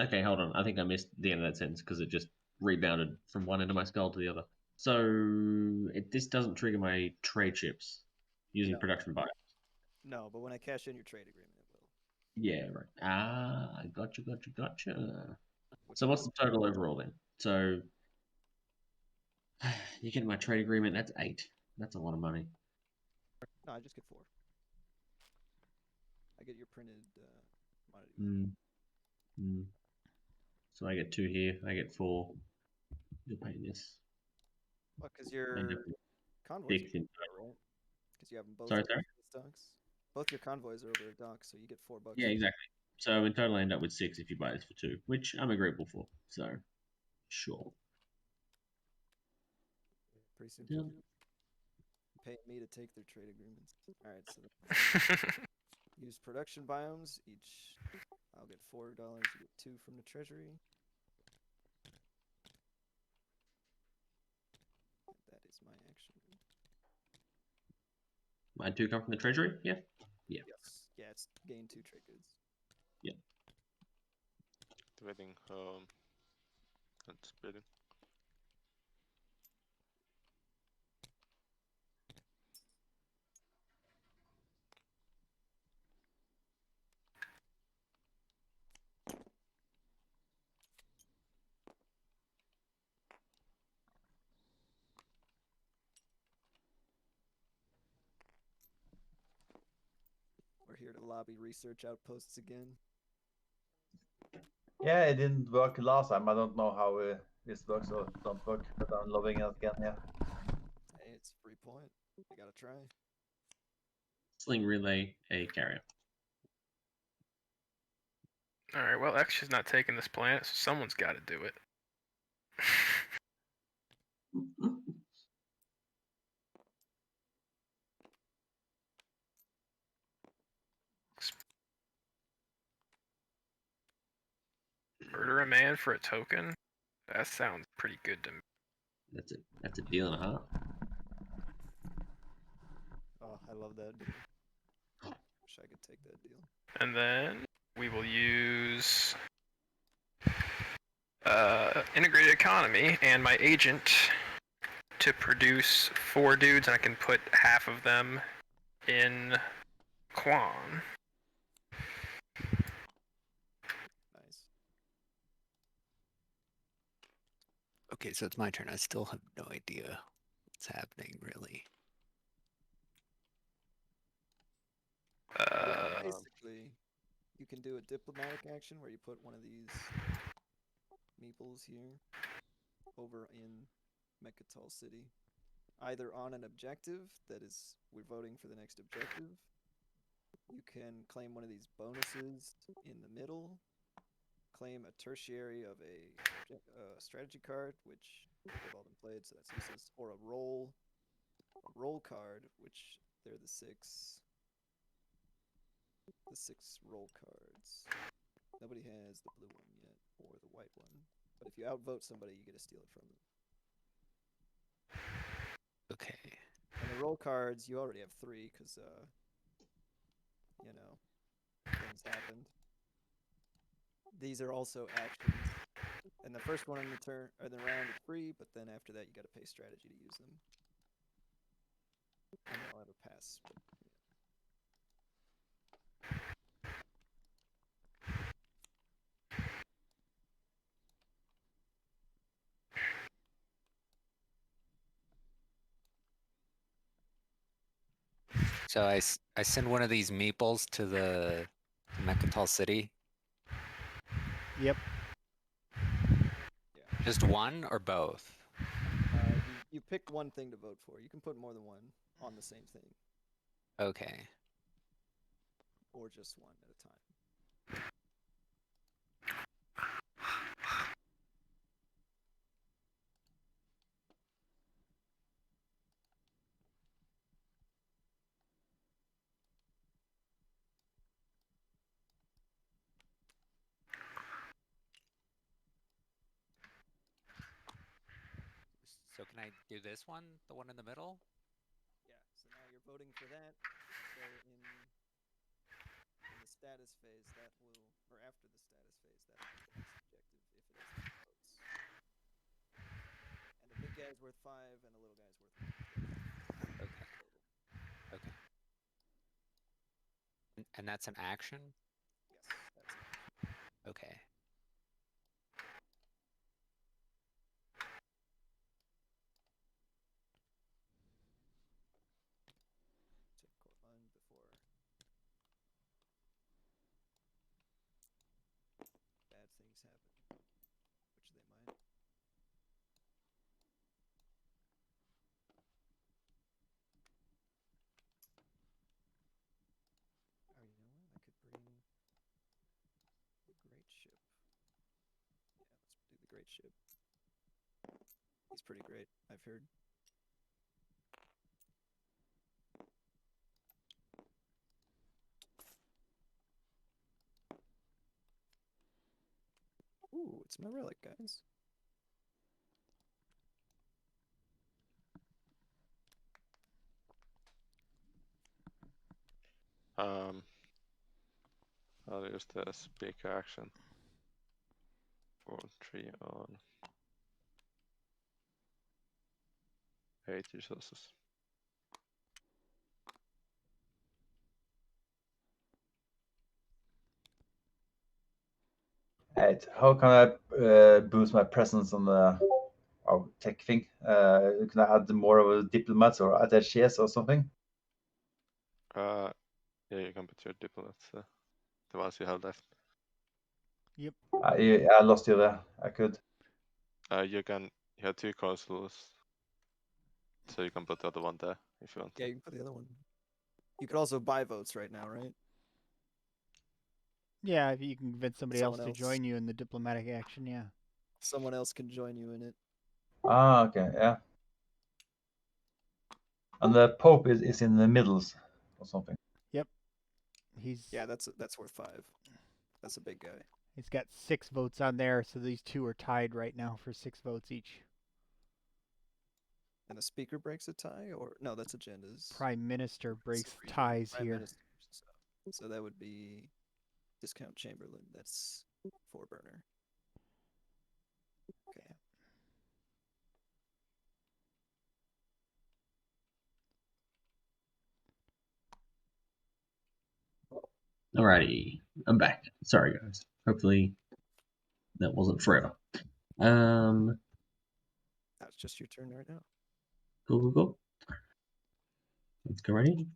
Okay, hold on. I think I missed the end of that sentence because it just rebounded from one end of my skull to the other. So this doesn't trigger my trade ships using No. production bio. No, but when I cash in your trade agreement, it will. Yeah, right. I gotcha. Which So one? what's the total overall then? So you get my trade agreement. That's 8. That's a lot of money. No, I just get 4. I get your printed commodity. Mm. So I get 2 here. I get 4. You're paying this. Well, because I your have convoys 6 are in. right? Because you have them both Sorry, over sorry? at docks. Both your convoys are over at docks, so you get $4. Yeah, exactly. So in total, I end up with 6 if you buy this for 2, which I'm agreeable for. So, sure. Pretty simple. Done. Pay me to take their trade agreements. All right, so use production biomes. Each, I'll get $4. You get 2 from the treasury. That is my action. My 2 come from the treasury? Yeah. Yeah. Yes. Yeah, it's gain 2 trade goods. Yeah. Activating home and splitting. We're here to lobby research outposts again. Yeah, it didn't work last time. I don't know how this works or don't work, but I'm loving it again. Yeah. Hey, it's free point. You gotta try. Sling relay a carrier. Alright, well, X is not taking this planet, so someone's got to do it. Murder a man for a token? That sounds pretty good to me. That's a deal and a half. Oh, I love that deal. Wish I could take that deal. And then we will use integrated economy and my agent to produce 4 dudes, and I can put half of them in Quan. Nice. Okay, so it's my turn. I still have no idea what's happening, really. Basically, you can do a diplomatic action where you put one of these meeples here over in Mechatol City, either on an objective that is we're voting for the next objective, You can claim one of these bonuses in the middle. Claim a tertiary of a strategy card, which they've all been played, so that's useless. Or a roll card, which they're the six roll cards. Nobody has the blue one yet, or the white one. But if you outvote somebody, you get to steal it from them. Okay. And the roll cards, you already have 3, because, things happened. These are also actions. And the first one in the turn or the round is free, but then after that you got to pay strategy to use them. And they'll have a pass. But, So I send one of these meeples to the Mechatol City. Yep. yeah. Just one or both? You pick one thing to vote for. You can put more than one on the same thing. Okay. Or just one at a time. So can I do this one, the one in the middle? Yeah, so now you're voting for that. So in the status phase, that will, or after the status phase, that will be the next objective if it has enough votes. And the big guy's worth 5, and the little guy's worth 1. Okay. Okay. And that's an action? Yes, that's it. Okay. Take Cortland before bad things happen, which they might. Oh, you know what? I could bring the great ship. Yeah, let's do the great ship. He's pretty great, I've heard. Ooh, it's my relic, guys. I'll use the speaker action for 3 on 8 resources. Right. How can I boost my presence on the tech thing? Can I add more of a diplomats or attaches or something? Yeah, you can put your diplomats, the ones you have left. Yep. I lost you there. I could. You have 2 consuls, so you can put the other one there if you want. Yeah, you can put the other one. You could also buy votes right now, right? Yeah, if you can convince somebody else Someone to else. join you in the diplomatic action, yeah. Someone else can join you in it. Ah, okay, yeah. And the Pope is in the middles or something. Yep. He's That's worth 5. That's a big guy. He's got 6 votes on there, so these two are tied right now for 6 votes each. And the speaker breaks a tie, or no? That's agendas. Prime Minister breaks Supreme ties Prime here. Minister. So that would be Discount Chamberlain. That's 4 burner. Okay. Alrighty, I'm back. Sorry, guys. Hopefully that wasn't forever. That's just your turn right now. Cool. Let's go right in.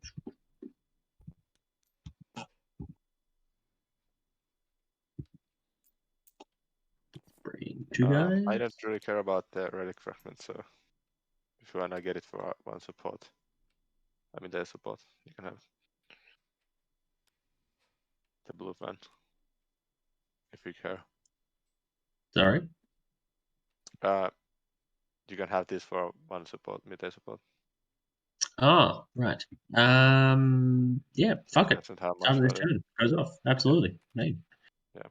Bring 2 guys. I don't really care about the relic fragment, so if you wanna get it for 1 support, I mean their support, you can have. the blue man. If you care. Sorry. You can have this for one support, midday support. Oh, right. Yeah, fuck it. Doesn't have much Time of this value. turn. Goes off. Absolutely. Hey. Yeah.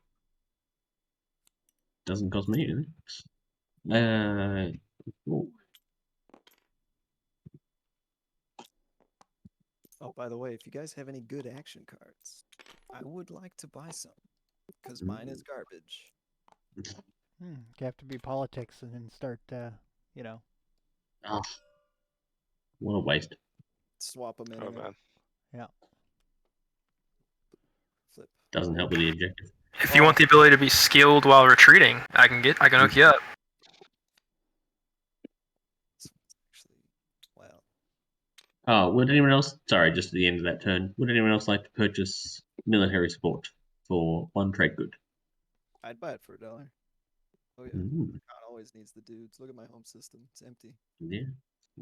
Doesn't cost me anything. Ooh. Oh, by the way, if you guys have any good action cards, I would like to buy some because mine is garbage. You have to be politics and then start, you know. Oh, what a waste. Swap them in. Oh and man. Yeah. Flip. Doesn't help with the objective. If you want the ability to be skilled while retreating, I can hook you up. Actually, well, Oh, would anyone else? Sorry, just at the end of that turn. Would anyone else like to purchase military support for one trade good? I'd buy it for $1. Oh yeah, Mm, Khan always needs the dudes. Look at my home system; it's empty. yeah,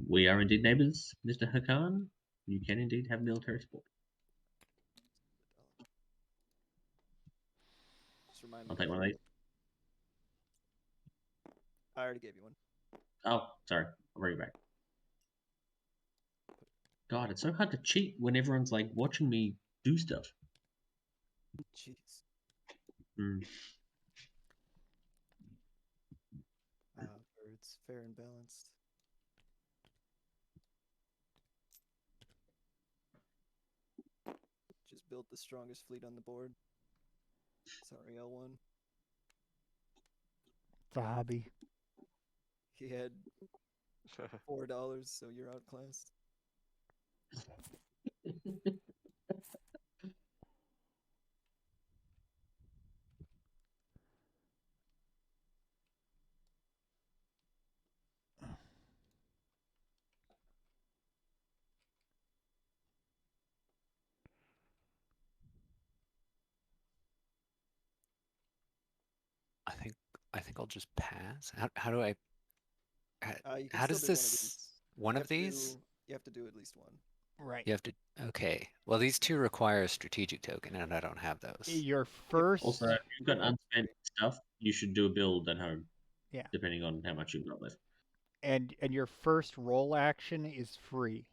we are indeed neighbours, Mr. Hakan. You can indeed have military support. Just remind me. I'll take one of these. I already gave you one. Oh, sorry. I'll bring it back. God, it's so hard to cheat when everyone's like watching me do stuff. Jeez. Mm. Birds, fair and balanced. Just built the strongest fleet on the board. Sorry, L1. It's a hobby. He had $4, so you're outclassed. I think I'll just pass. How do I? You can How still does do this? One You of have to these? do- you have to do at least one. Right. You have to. Okay. Well, these two require a strategic token, and I don't have those. Your first. Also, if you've got unspent stuff, you should do a build at home. Yeah. Depending on how much you've got left. And your first roll action is free.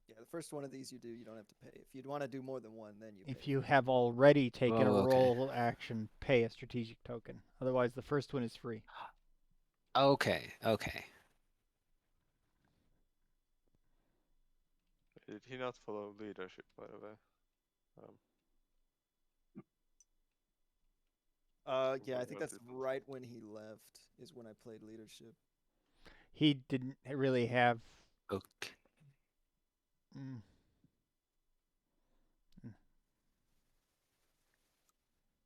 Yeah, the first one of these you do, you don't have to pay. If you'd want to do more than one, then you. If pay. you have already taken a Oh, okay. roll action, pay a strategic token. Otherwise, the first one is free. Okay. Okay. Did he not follow leadership, by the way? Yeah, I think What that's did- right when he left is when I played leadership. He didn't really have. Okay. Mm,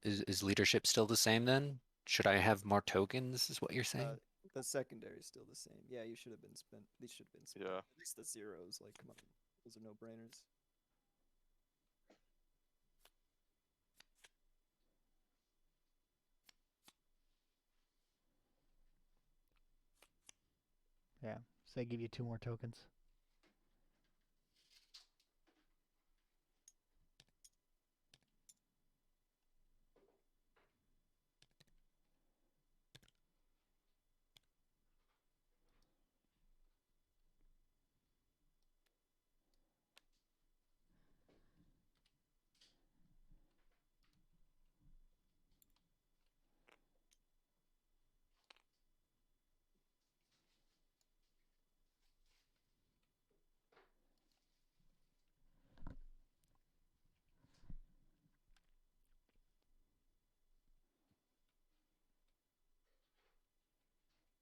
Is leadership still the same then? Should I have more tokens? Is what you're saying? The secondary is still the same. Yeah, you should have been spent. These should have been spent. Yeah. At least the zeros. Like, come on, those are no brainers. yeah. So they give you 2 more tokens.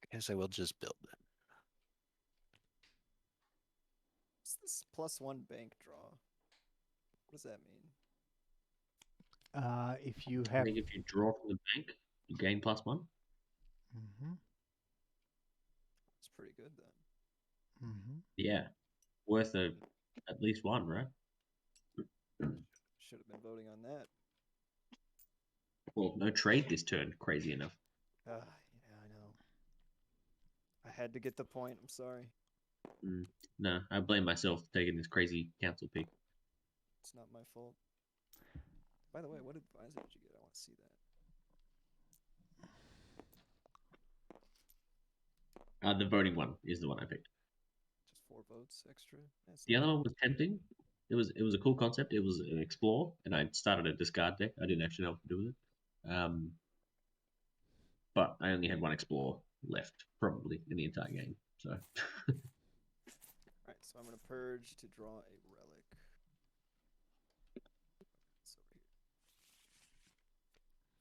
I guess I will just build it. What's this +1 bank draw? What does that mean? If you I have. think if you draw from the bank, you gain +1. Mm-hmm. It's pretty good then. Mm-hmm. Yeah, worth at least 1, right? Should have been voting on that. Well, no trade this turn. Crazy enough. Yeah, I know. I had to get the point. I'm sorry. No, I blame myself for taking this crazy council pick. It's not my fault. By the way, what advisor did you get? I want to see that. The voting one is the one I picked. Just 4 votes extra. That's The not other one was tempting. It was a cool concept. It was an explore, and I started a discard deck. I didn't actually know what to do with it. But I only had one explore left, probably in the entire game. So Alright, so I'm going to purge to draw a relic. It's over here.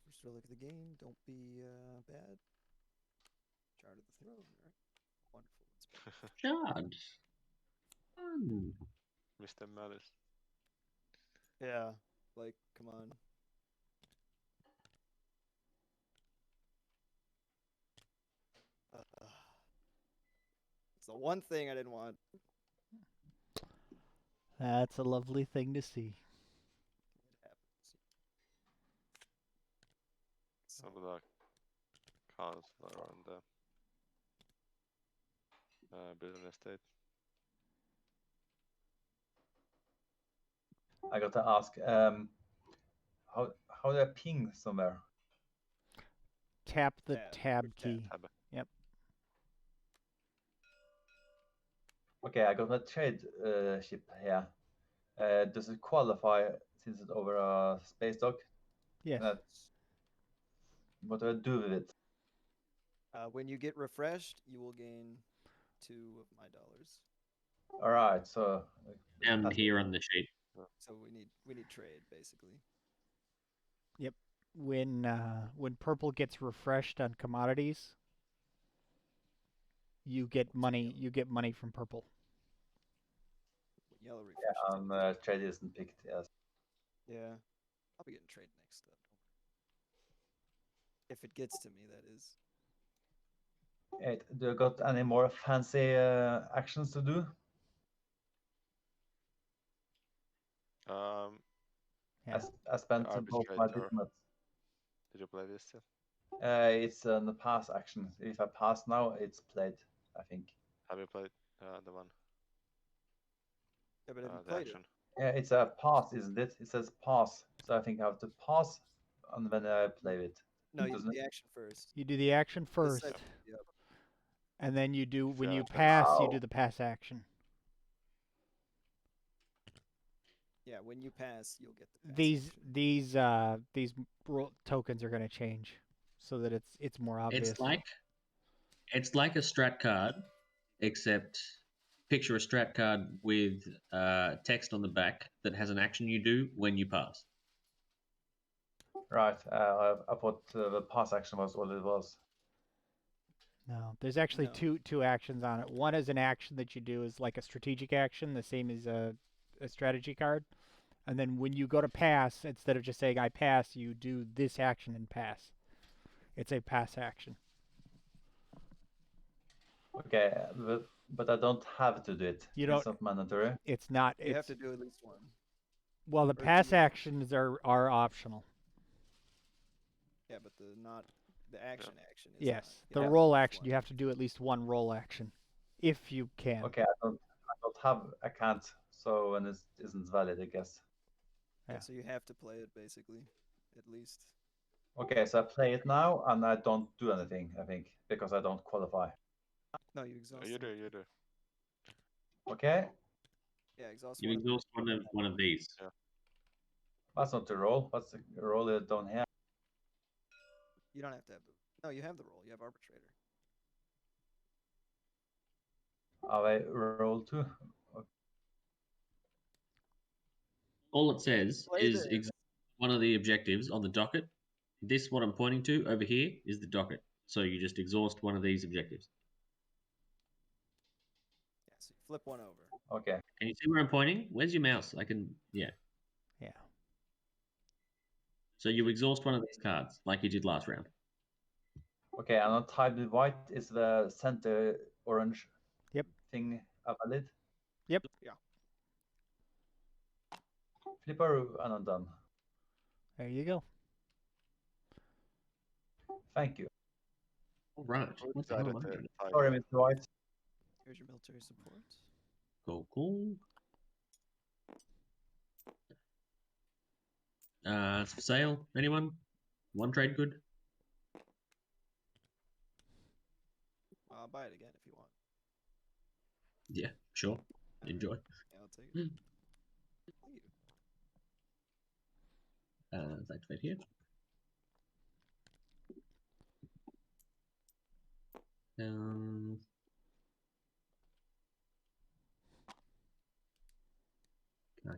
First relic of the game. Don't be bad. Shard of the Throne. Alright. Wonderful. Shard. Fun. Mr. Malice. Yeah. Like, come on. It's the one thing I didn't want. That's a lovely thing to see. It happens. Some of the counselor on the building estate. I got to ask, how do I ping somewhere? Tap the Tab, tab quick tab. key. Tab. Yep. Okay, I got a trade ship here. Does it qualify since it's over a space dock? Yes. What do I do with it? When you get refreshed, you will gain 2 of my dollars. All right, so Down that's- here on the sheet. So we need trade basically. When purple gets refreshed on commodities, you get money. You get money from purple. When yellow refreshes. trade isn't picked. Yes. Yeah. I'll be getting trade next up. If it gets to me, that is. Do you got any more fancy actions to do? Yeah. I spent both my Arbitrator. diplomat. Did you play this yet? It's a pass action. If I pass now, it's played, I think. Have you played the one? Yeah, but have you The played action? Yeah, it's a pass, isn't it? It says pass, so I think I have to pass, and when I play it. No, you do Doesn't the action first. You do the action This first, said- Yep. and then you do when Yeah, you okay. pass, you Wow. do the pass action. Yeah, when you pass, you'll get the pass These action. these tokens are going to change, so that it's more obvious. It's like a strat card, except picture a strat card with text on the back that has an action you do when you pass. Right. I thought the pass action was all it was. No, there's actually No. two actions on it. One is an action that you do is like a strategic action, the same as a strategy card. And then when you go to pass, instead of just saying I pass, you do this action and pass. It's a pass action. Okay, but I don't have to do it. You It's don't- not mandatory. It's not. You have It's to do at least one. well, the or pass you- actions are optional. Yeah, but the action action is Yes, not. the have to roll do at least action. You one. have to do at least one roll action, if you can. Okay, I can't. So when it isn't valid, I guess. Yeah, Yeah. so you have to play it basically, at least. Okay, so I play it now, and I don't do anything. I think because I don't qualify. No, you exhaust. You them. do, you do. Okay, Yeah, exhaust You one. exhaust one of these. that's not the roll. What's the roll down here? You don't have to have the. No, you have the roll. You have arbitrator. I roll 2. All it says Play is this. one of the objectives on the docket. This, what I'm pointing to over here, is the docket. So you just exhaust one of these objectives. Yeah, so you flip one over. Okay. Can you see where I'm pointing? Where's your mouse? Yeah. Yeah. So you exhaust one of these cards, like you did last round. Okay, and on type with white is the center orange Yep. thing valid? Yep. Yeah. Flipper, and I'm done. There you go. Thank you. All right. Who What the hell decided am I to doing? tie Sorry, the- Mr. White. Here's your military support. Cool. It's for sale. Anyone? One trade good? I'll buy it again if you want. Yeah, sure. Enjoy. Yeah, I'll take it. Thank you. Let's activate here. Can't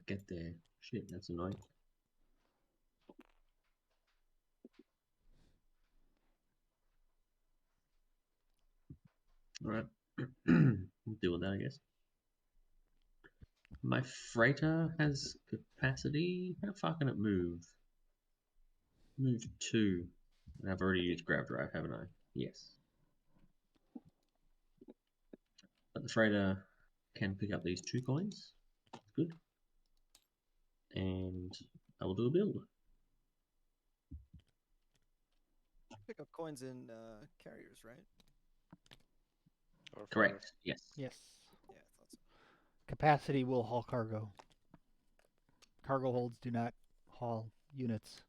get there. Shit, that's annoying. Alright. We'll deal with that, I guess. My freighter has capacity. How far can it move? Move 2. And I've already used grab drive, haven't I? Yes. But the freighter can pick up these 2 coins. Good. And I will do a build. Pick up coins in carriers, right? Or Correct. Yes. Yes. Yeah, I thought so. Capacity will haul cargo. Cargo holds do not haul units.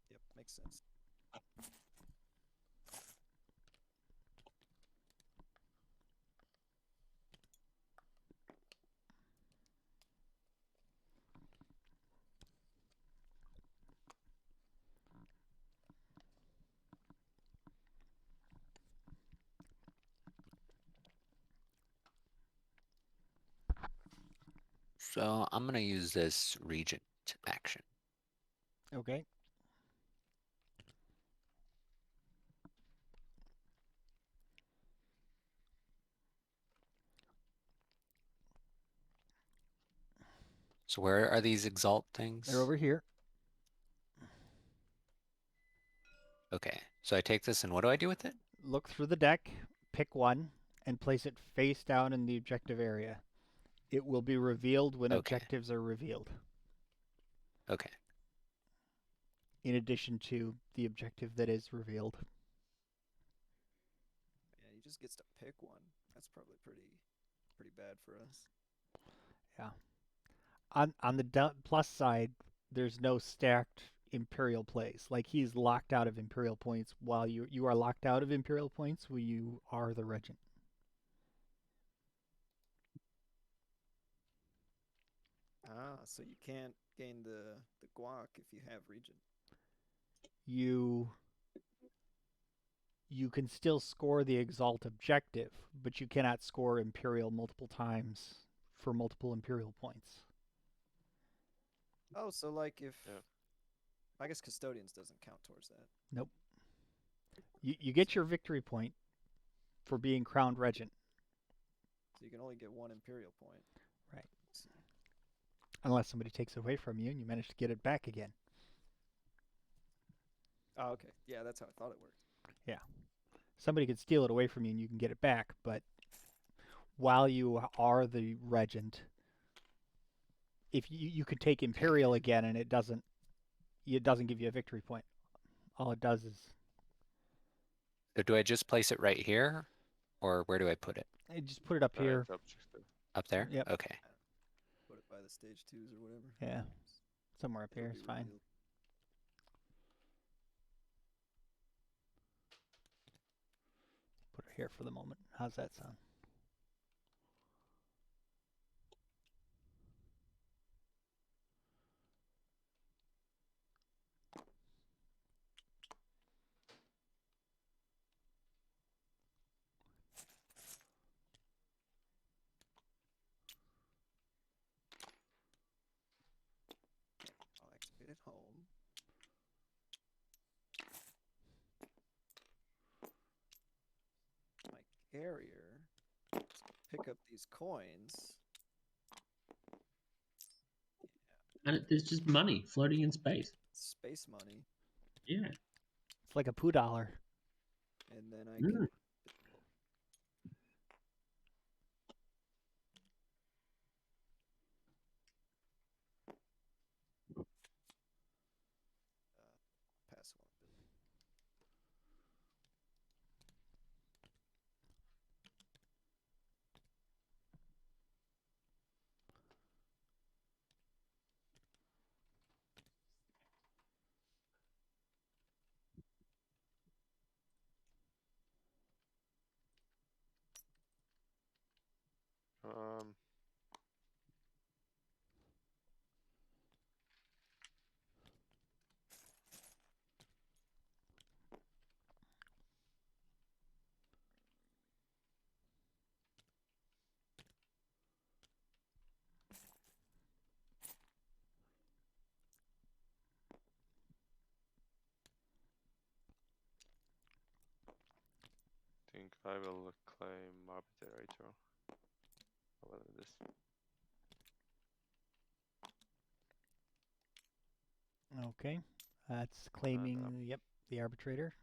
Yep, makes sense. So I'm gonna use this regent action. Okay. So where are these exalt things? They're over here. Okay, so I take this and what do I do with it? Look through the deck, pick one, and place it face down in the objective area. It will be revealed when Okay. objectives are revealed, Okay. in addition to the objective that is revealed. Yeah, he just gets to pick one. That's probably pretty bad for us. Yeah. On the plus side, there's no stacked Imperial plays. Like, he's locked out of Imperial points while you are locked out of Imperial points when you are the regent. Ah, so you can't gain the guac if you have regent. You can still score the Exalt objective, but you cannot score Imperial multiple times for multiple Imperial points. Oh, so like if Yeah. I guess custodians doesn't count towards that. Nope. You get your victory point for being crowned regent. So you can only get 1 imperial point. Right. Let's see. Unless somebody takes it away from you and you manage to get it back again. Oh, okay. Yeah, that's how I thought it worked. Yeah. Somebody could steal it away from you and you can get it back, but while you are the regent, if you could take Imperial again and it doesn't give you a victory point. All it does is So do I just place it right here? Or where do I put it? just put it up here. It's objective. Up there? Yep. Okay. Put it by the stage 2s or whatever. Yeah. Somewhere up It'll here be is fine. revealed. Put it here for the moment. How's that sound? I'll activate it home. My carrier pick up these coins. And there's just money floating in space. Space money. Yeah. It's like a $2. And then I can pass one ability. Um, think I will claim arbitrator. What is this? Okay. That's claiming, yep, the arbitrator.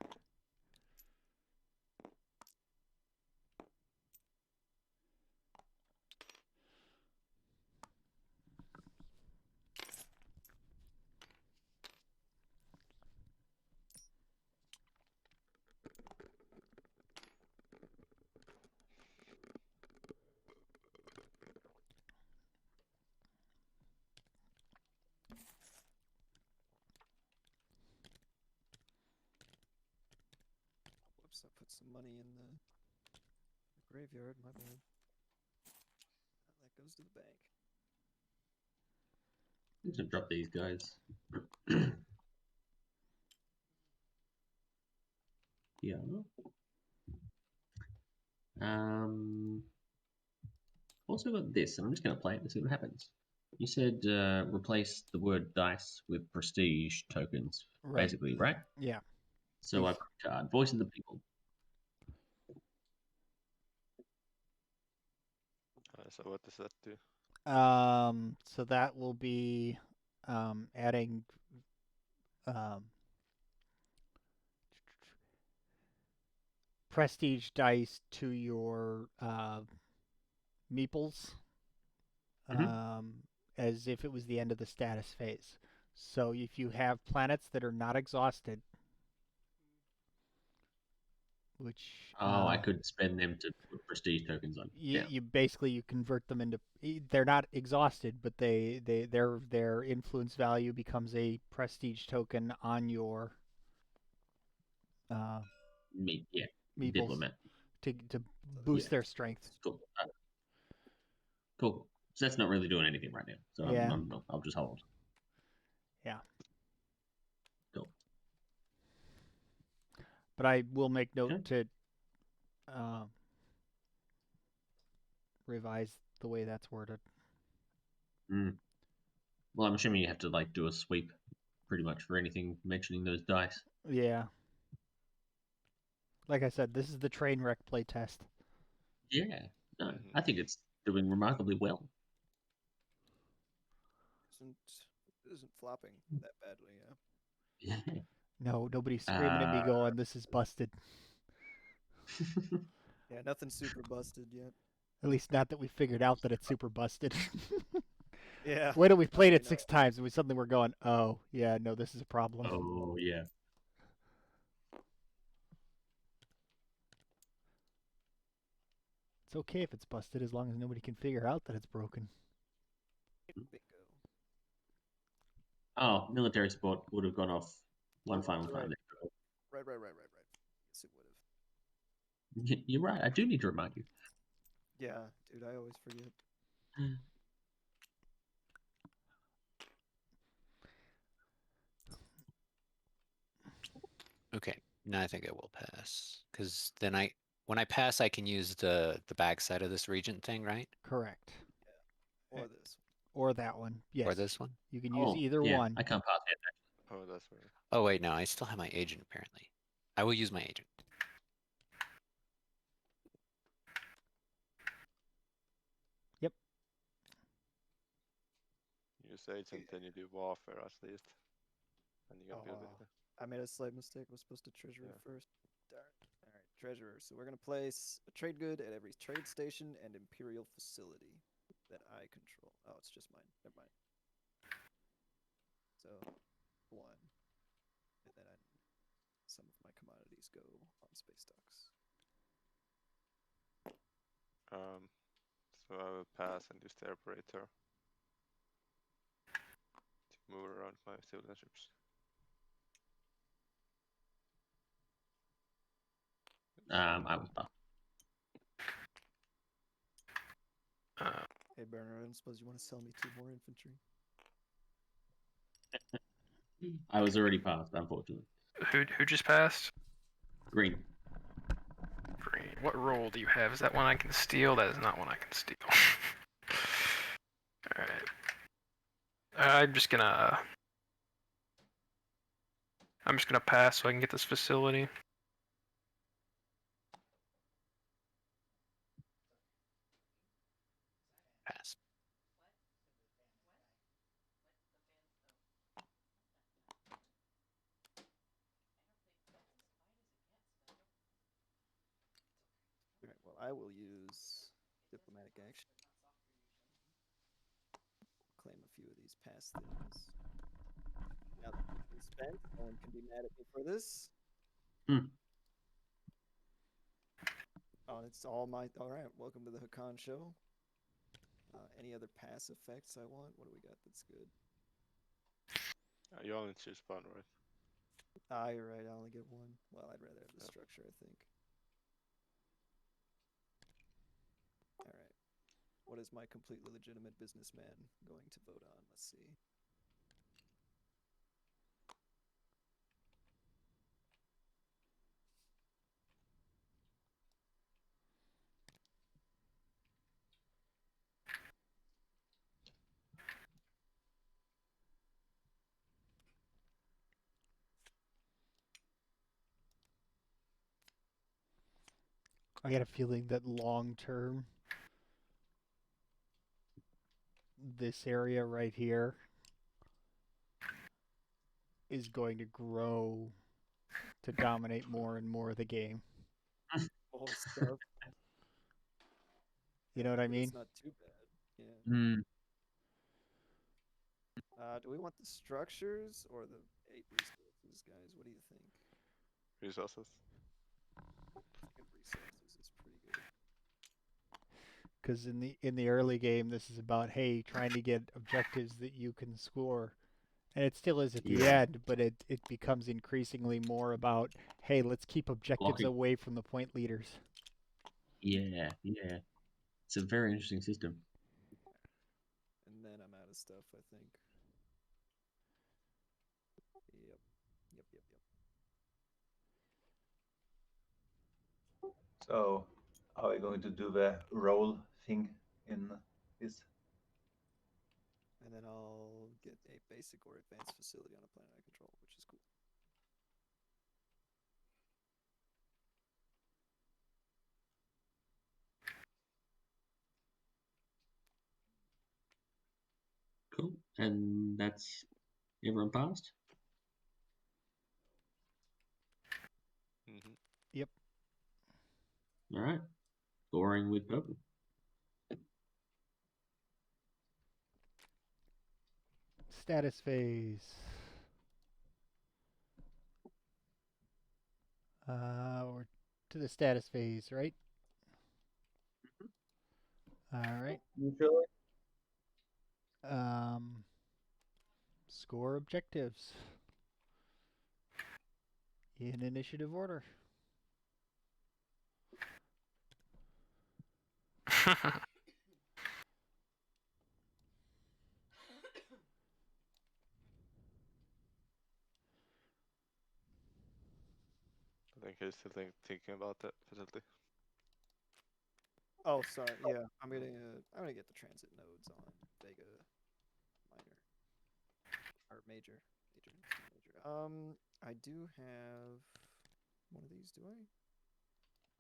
Whoops, I put some money in the graveyard, my bad. That goes to the bank. I'm just gonna drop these guys. Yeah. Also got this, and I'm just gonna play it and see what happens. You said replace the word dice with prestige tokens, Right. basically, right? Yeah. So I've got a card, Voice of the People. So what does that do? So that will be adding prestige dice to your meeples, as if it was the end of the status phase. So if you have planets that are not exhausted, which I could spend them to put prestige tokens on. you basically you convert them into, they're not exhausted, but their influence value becomes a prestige token on your Yeah, meeples diplomat. to boost their strength. Cool. Cool. So that's not really doing anything right now. So Yeah. I'll just hold. Yeah. Cool. But I will make note to revise the way that's worded. Well, I'm assuming you have to like do a sweep pretty much for anything mentioning those dice. Yeah. Like I said, this is the train wreck playtest. Yeah. No, I think it's doing remarkably well. Isn't flopping that badly, yeah. Yeah. No, nobody's screaming at me going, this is busted. Yeah, nothing super busted yet. At least not that we figured out that it's super busted. Yeah. Wait till we've played it 6 times and we suddenly we're going, oh, yeah, no, this is a problem. Oh, yeah. It's okay if it's busted as long as nobody can figure out that it's broken. Bingo. Oh, military support would have gone off one final time. Right. Yes, it would have. You're right. I do need to remind you. Yeah, dude, I always forget. Okay, now I think I will pass. Because then when I pass, I can use the backside of this regent thing, right? Correct. Yeah. Or this. Or that one. Yes. Or this one? You can use either yeah, one. I can't pass it, actually. Oh, that's weird. Oh, wait, no, I still have my agent, apparently. I will use my agent. Yep. Use agent, then you do warfare at least. And you can build it. I made a slight mistake. I was supposed to treasurer first. Darn. Alright, treasurer. So we're going to place a trade good at every trade station and imperial facility that I control. Oh, it's just mine. Never mind. So, 1. And then some of my commodities go on space docks. So I will pass and use the operator to move around my civilian ships. I will pass. Hey, Burner, I don't suppose you want to sell me 2 more infantry? I was already passed, unfortunately. Who just passed? Green. Green. What role do you have? Is that one I can steal? That is not one I can steal. All right. I'm just gonna pass so I can get this facility. Pass. Alright, well, I will use diplomatic action. Claim a few of these past things. Now that it's been spent, no one can be mad at me for this. Oh, it's all my. Alright, welcome to the Hakan show. Any other pass effects I want? What do we got that's good? You only choose one, right? Ah, you're right, I only get one. Well, I'd rather have the structure, I think. Alright. What is my completely legitimate businessman going to vote on? Let's see. I got a feeling that long term, this area right here is going to grow to dominate more and more of the game. All the stuff. You know what I But mean? it's not too bad. Yeah. Mm. Do we want the structures or the 8 resources, guys? What do you think? Resources. I think resources is pretty good. Because in the early game, this is about, hey, trying to get objectives that you can score. And it still is at the Yeah. end, but it becomes increasingly more about, hey, let's keep objectives Blocking. away from the point leaders. Yeah. It's a very interesting system. And then I'm out of stuff, I think. Yep. So, are we going to do the roll thing in this? And then I'll get a basic or advanced facility on a planet I control, which is cool. Cool. And that's everyone passed? Mm-hmm. Yep. All right. Scoring with purple. Status phase. We're to the status phase, right? All right. Usually. Score objectives in initiative order. I think he's still thinking about that facility. Oh, sorry. Yeah, I'm gonna get the transit nodes on Vega Minor or Major. I do have one of these. Do I?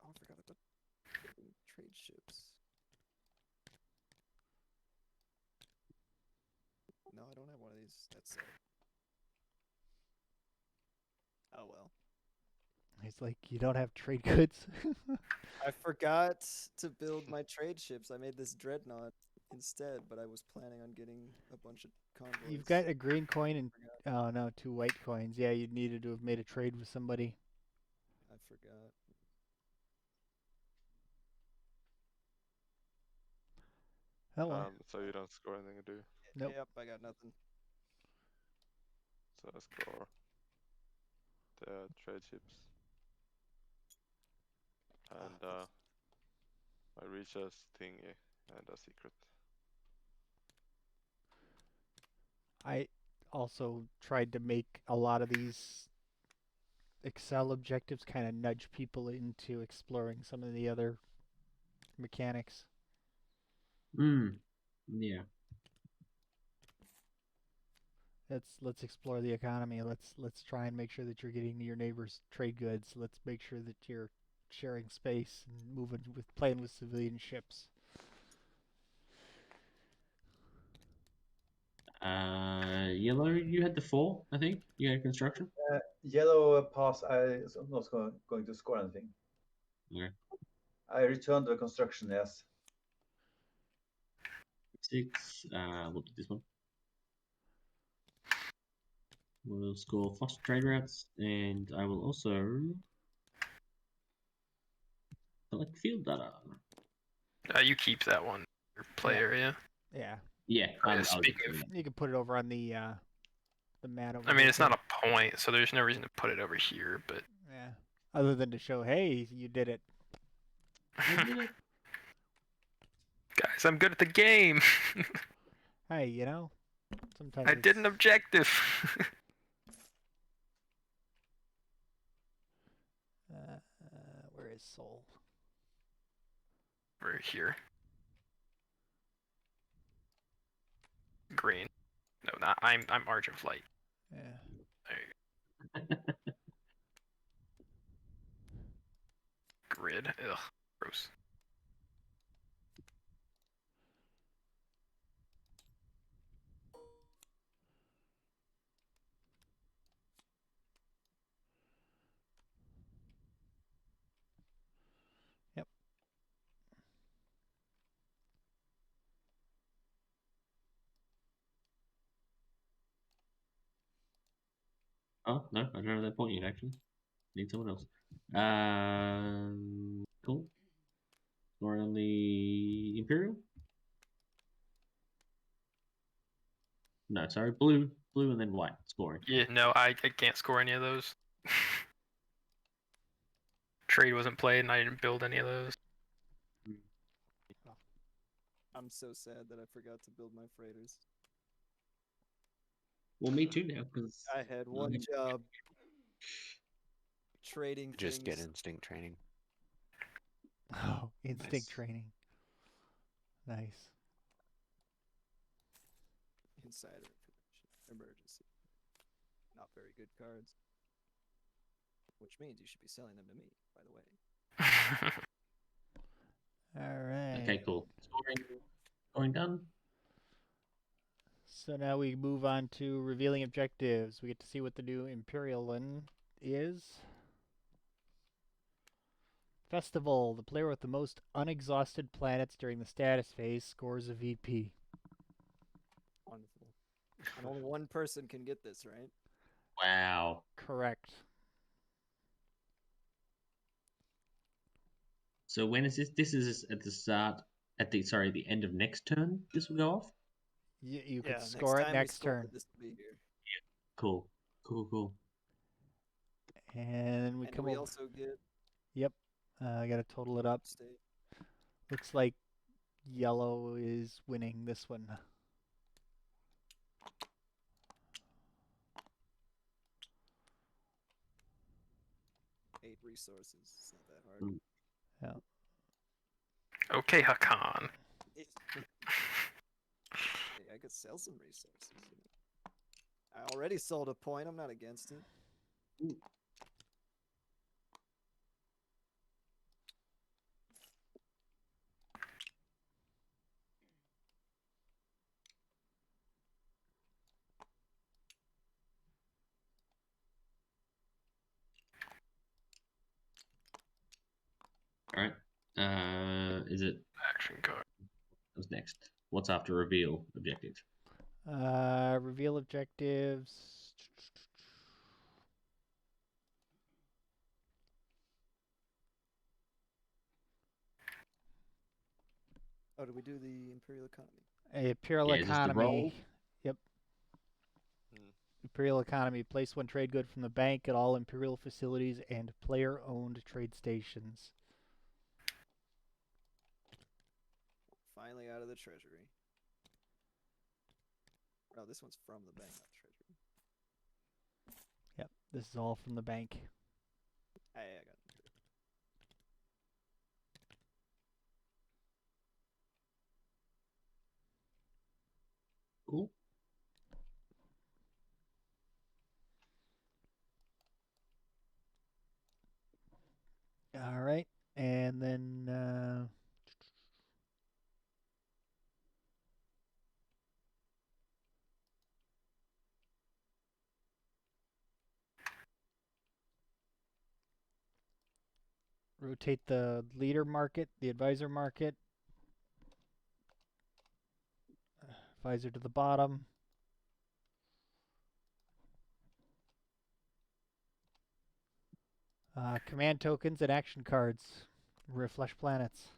Oh, I forgot about trade ships. No, I don't have one of these. That's oh well. He's like, you don't have trade goods. I forgot to build my trade ships. I made this dreadnought instead, but I was planning on getting a bunch of convoys. You've got a green coin and oh no, 2 white coins. Yeah, you needed to have made a trade with somebody. I forgot. Oh well. So you don't score anything, do you? Nope. Yep, I got nothing. So I score the trade ships. And my research thingy and a secret. I also tried to make a lot of these Excel objectives kind of nudge people into exploring some of the other mechanics. Yeah. Let's explore the economy. Let's try and make sure that you're getting your neighbors' trade goods. Let's make sure that you're sharing space and playing with civilian ships. Yellow, you had the 4, I think. You had construction. Yellow pass. I'm not going to score anything. Yeah. I returned the construction. Yes. 6. We'll do this one. We'll score foster trade routes, and I will also collect field data. You keep that one. Your play area. Yeah. Yeah, Oh, yeah, I'll speaking just do of- that. You can put it over on the mat over I mean, here, it's not too. a point, so there's no reason to put it over here. But Yeah. Other than to show, hey, you did it. I did it. guys, I'm good at the game. Hey, you know, sometimes I did an objective. Where is Soul? Over here. Green. No, not. I'm Arch of Light. Yeah. There you go. Grid. Ugh. Gross. Yep. Oh, no, I don't have that point yet, actually. Need someone else. Cool. Or on the Imperial? No, sorry, blue and then white scoring. Yeah, no, I can't score any of those. Trade wasn't played, and I didn't build any of those. I'm so sad that I forgot to build my freighters. Well, me too now, because I had one job trading Just things. get instinct training. Oh, instinct Nice. training. Nice. Insider information. Emergency. Not very good cards. Which means you should be selling them to me, by the way. All right. Okay, cool. Scoring done. So now we move on to revealing objectives. We get to see what the new Imperial one is. Festival. The player with the most unexhausted planets during the status phase scores a VP. Wonderful. And only one person can get this, right? Wow. Correct. So when is this? This is at the start, the end of next turn. This will go off. You could next score it time we next score, turn. this will be here. Cool. And we And come we over. also get Yep. I gotta total it up. state. Looks like yellow is winning this one. Eight resources. It's not that hard. Yeah. Okay, Hakan. Hey, I could sell some resources. You know. I already sold a point. I'm not against it. All right. Is it? Action card. What's next? What's after reveal objective? Reveal objectives. Oh, did we do the Imperial economy? Imperial Yeah, is this the economy. roll? Yep. Hmm. Imperial economy. Place one trade good from the bank at all Imperial facilities and player-owned trade stations. Finally out of the treasury. No, this one's from the bank, not treasury. Yep, this is all from the bank. I got it. Cool. All right, and then rotate the leader market, the advisor market. Advisor to the bottom. Command tokens and action cards. Refresh planets.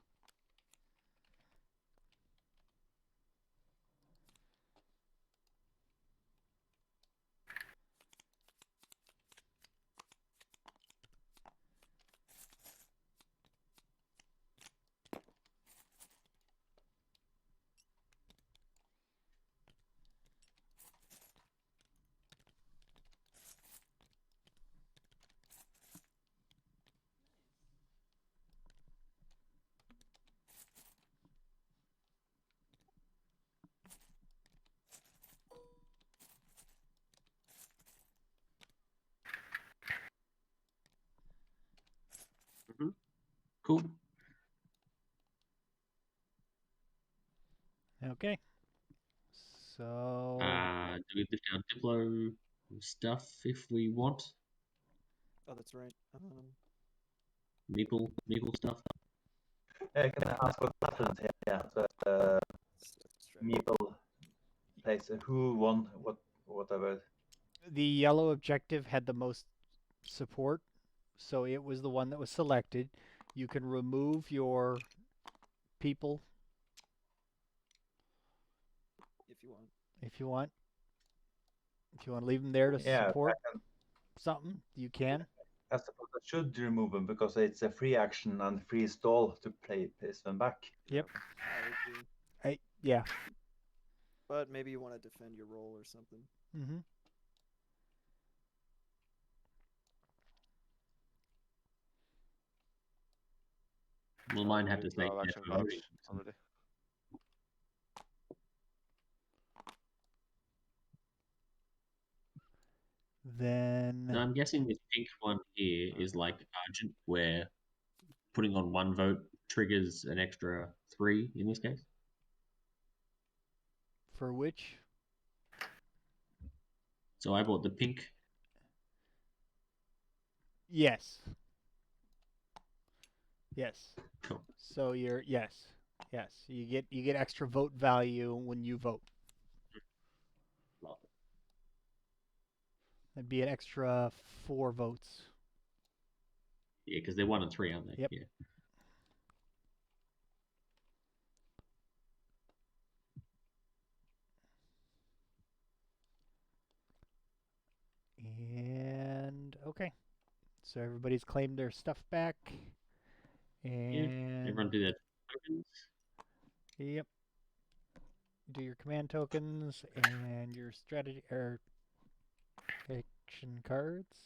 Cool. Okay. So Do we lift our Diplo stuff if we want? Oh, that's right. Meeple stuff? Yeah, can I ask what happens here? Yeah, so Meeple plays who won whatever. the yellow objective had the most support, so it was the one that was selected. You can remove your people If you want. if you want. If you want to leave them there to Yeah, support something, you can. I suppose I should remove them because it's a free action and free stall to place them back. Yep. I agree. Yeah. But maybe you want to defend your role or something. Mm-hmm. Well, mine had to say Have action FO. cards already. Then So I'm guessing this pink one here is like Argent, where putting on one vote triggers an extra 3 in this case. for which? So I bought the pink. Yes. Yes. Cool. So yes. You get extra vote value when you vote. Love it. That'd be an extra 4 votes. Yeah, because they're 1 and 3, aren't they? Yep. Yeah. And okay. So everybody's claimed their stuff back. And Everyone do their tokens. yep. Do your command tokens and your strategy or action cards.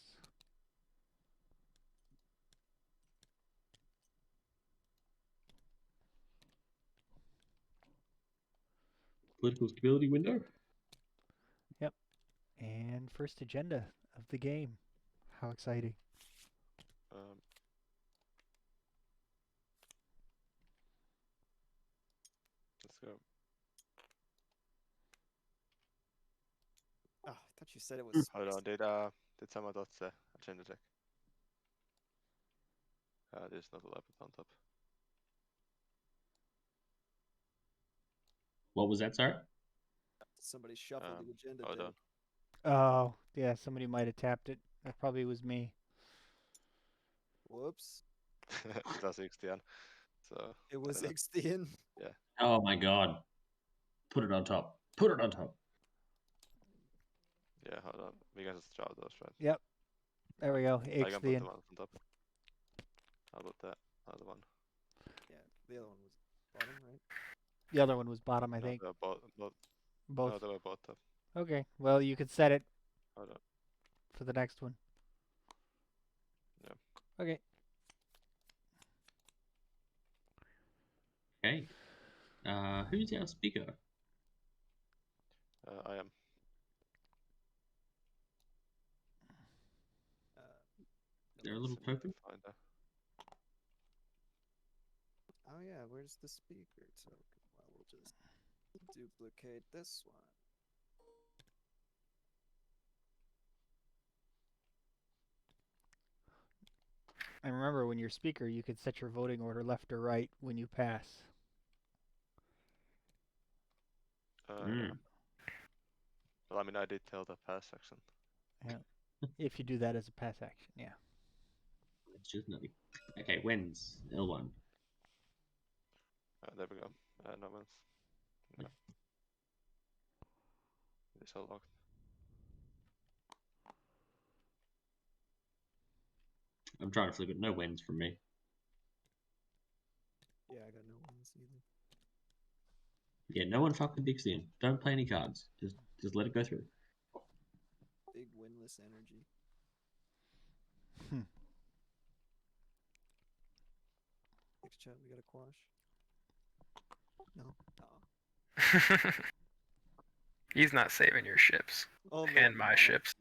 Political stability window. Yep. And first agenda of the game. How exciting. Let's go. Oh, I thought you said it was. Hold on, did someone dot the agenda check? There's not a leopard on top. What was that, sorry? Somebody shuffled the agenda. Hold David. on. Oh, yeah, somebody might have tapped it. That probably was me. Whoops. It was 16. So It was I don't know. 16. Yeah. Oh my god. Put it on top. Put it on top. Yeah, hold on. We can just draw those, right? Yep. There we go. I can put Ixthian. them on top. How about that? Other one. Yeah, the other one was bottom, right? The other one was bottom, I No, think. they were both. Both. No, they were both top. Okay. Well, you could set it Hold on. for the next one. Yeah. Okay. Okay. Who's our speaker? I am. Is there a little token? Find that. Oh yeah, where's the speaker token? Well, we'll just duplicate this one. And remember, when you're speaker, you could set your voting order left or right when you pass. Yeah. Well, I mean, I did tell the pass section. If you do that as a pass action, yeah. It's just nutty. Okay, when's L1? There we go. No one's. No. It's all locked. I'm trying to flip it. No wins from me. Yeah, I got no ones either. Yeah, no one fucking dicks in. Don't play any cards. Just let it go through. Big winless energy. Next chat, we got a quash. No. He's not saving your ships. Oh, And my ships.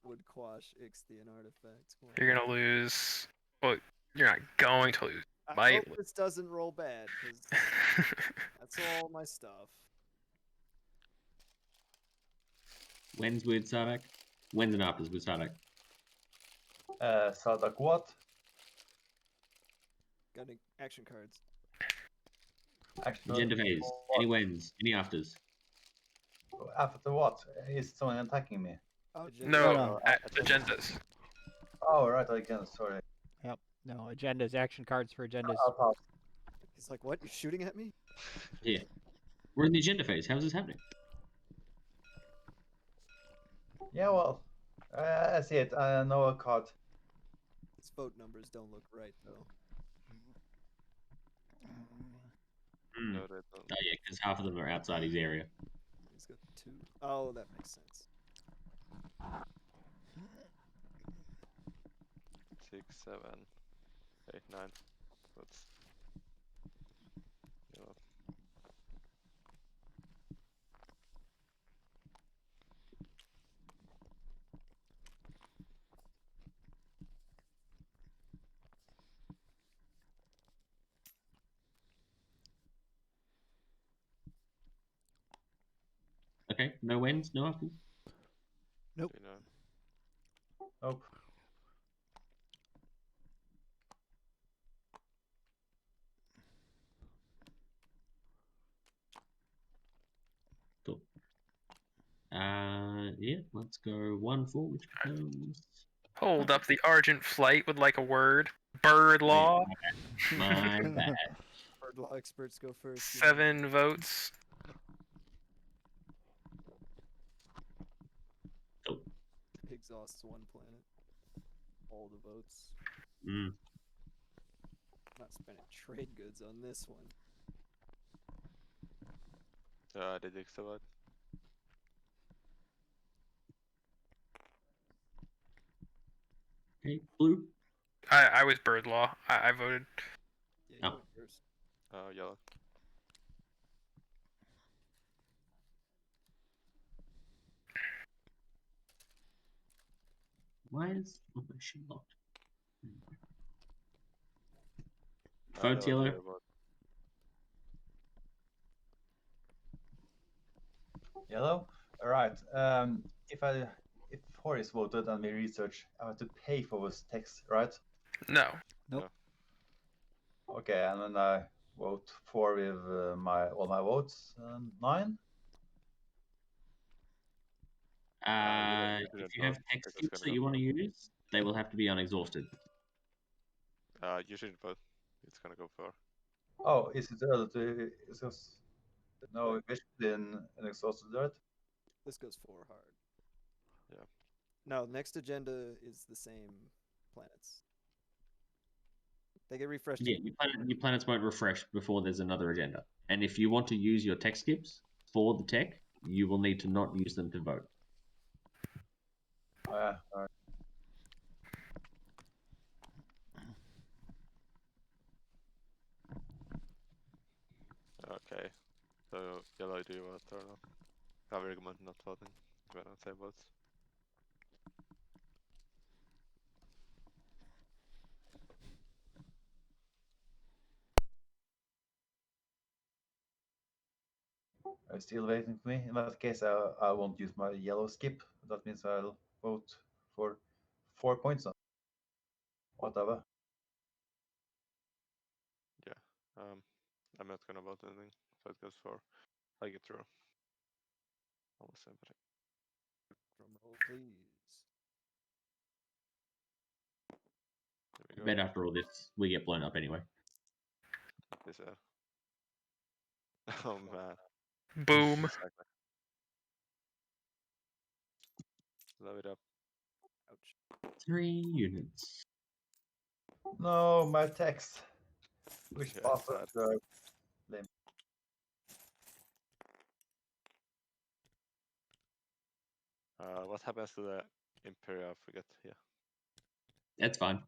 Would quash Ixthian artifacts. You're gonna lose. Well, you're not going to lose. I Might. hope this doesn't roll bad, because that's all my stuff. When's with Sardak? When's and afters with Sardak? Sardak what? Got any action cards? Actually, Agenda phase. Any wins? Any afters? after what? Is someone attacking me? Oh, No, agendas. Oh, right, again, sorry. Yep. No, agendas, action cards for agendas. I'll pass. He's like, what? You're shooting at me? Yeah. We're in the agenda phase. How's this happening? Yeah, well, I see it. I know a card. His vote numbers don't look right, though. No, they don't. Oh yeah, because half of them are outside his area. He's got 2. Oh, that makes sense. 6, 7, 8, 9. That's. You know. Okay, no wins, no afters. Nope. You know. Nope. Cool. Yeah, let's go 1-4, which becomes. Hold up the Argent Flight with like a word. Bird law. My bad. Bird law experts go first. 7 votes. Cool. Exhausts 1 planet. All the votes. Not spending trade goods on this one. Did you extrovert? Okay, blue. I was bird law. I voted. Yeah, you Oh. went first. Yellow. Why is my shit locked? Votes yellow. Yellow? Alright. If Horace voted and we research, I have to pay for those texts, right? No. Nope. Okay, and then I vote 4 with all my votes. 9? If you have text skips that you want to use, they will have to be unexhausted. You shouldn't vote. It's gonna go for. Oh, is it early to... No, we should in an exhausted dirt? This goes 4 hard. Yeah. No, next agenda is the same planets. They get refreshed. Yeah, your planets won't refresh before there's another agenda. And if you want to use your tech skips for the tech, you will need to not use them to vote. Yeah, alright. Okay. So yellow, do you want to turn off? I recommend not voting. If I don't say votes. Are you still waiting for me? In that case, I won't use my yellow skip. That means I'll vote for 4 points now. Whatever. Yeah. I'm not gonna vote anything. So it goes for I get through. Almost everything. Drum roll, please. There I we bet go. after all this, we get blown up anyway. This Oh man. Boom. Exactly. Load it up. Ouch. 3 units. No, my text. Which Yeah, bastard sad. should I blame? What happens to the Imperium? I forget. Yeah. That's fine.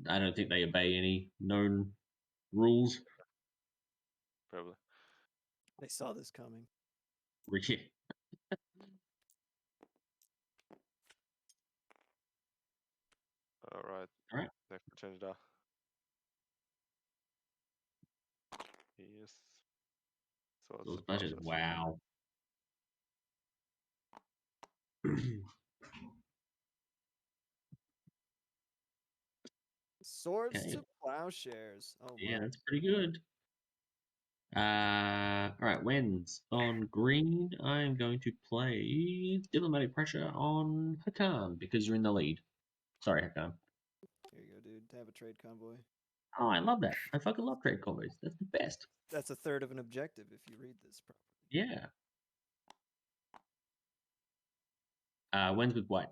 I don't think they obey any known rules. Probably. They saw this coming. Yeah. Alright. Alright. Next we change that. Yes. So it's Those the budgets. process. Wow. Swords Okay. to plowshares. Oh Yeah, my. that's pretty good. Alright, Wens. On green, I'm going to play Diplomatic Pressure on Hakan because you're in the lead. Sorry, Hakan. Here you go, dude. To have a trade convoy. Oh, I love that. I fucking love trade combos. That's the best. That's a third of an objective if you read this properly. Yeah. Wens with white.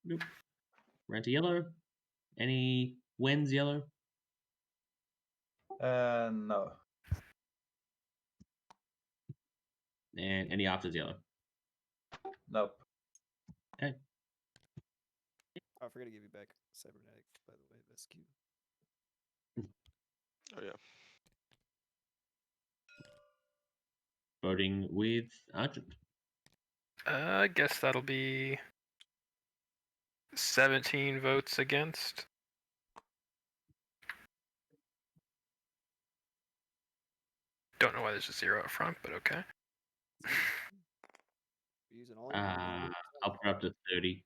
Nope. Ran to yellow. Any Wens yellow? No. And any afters yellow? Nope. Okay. Oh, I forgot to give you back cybernetic, by the way, SQ. Oh yeah. Voting with Argent. I guess that'll be 17 votes against. Don't know why there's a 0 up front, but okay. You're using all your money. I'll put up to 30.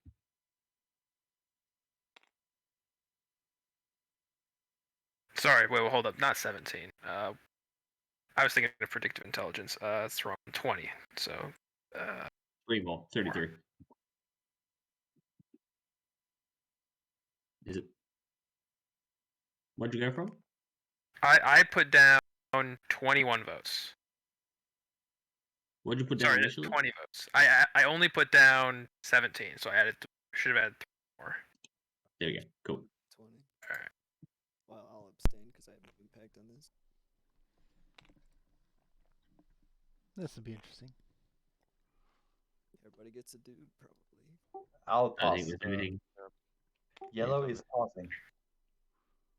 Sorry, wait, well, hold up. Not 17. I was thinking of predictive intelligence. It's wrong. 20. So, 3 more. 33. Is it? What'd you go from? I put down 21 votes. What'd you put down Sorry, initially? 20 votes. I only put down 17, so I added. Should have added 3 more. There we go. Cool. 20. All right. Well, I'll abstain because I have no impact on this. This will be interesting. Everybody gets a dude, probably. I'll I pass. think there's anything. Yellow is passing.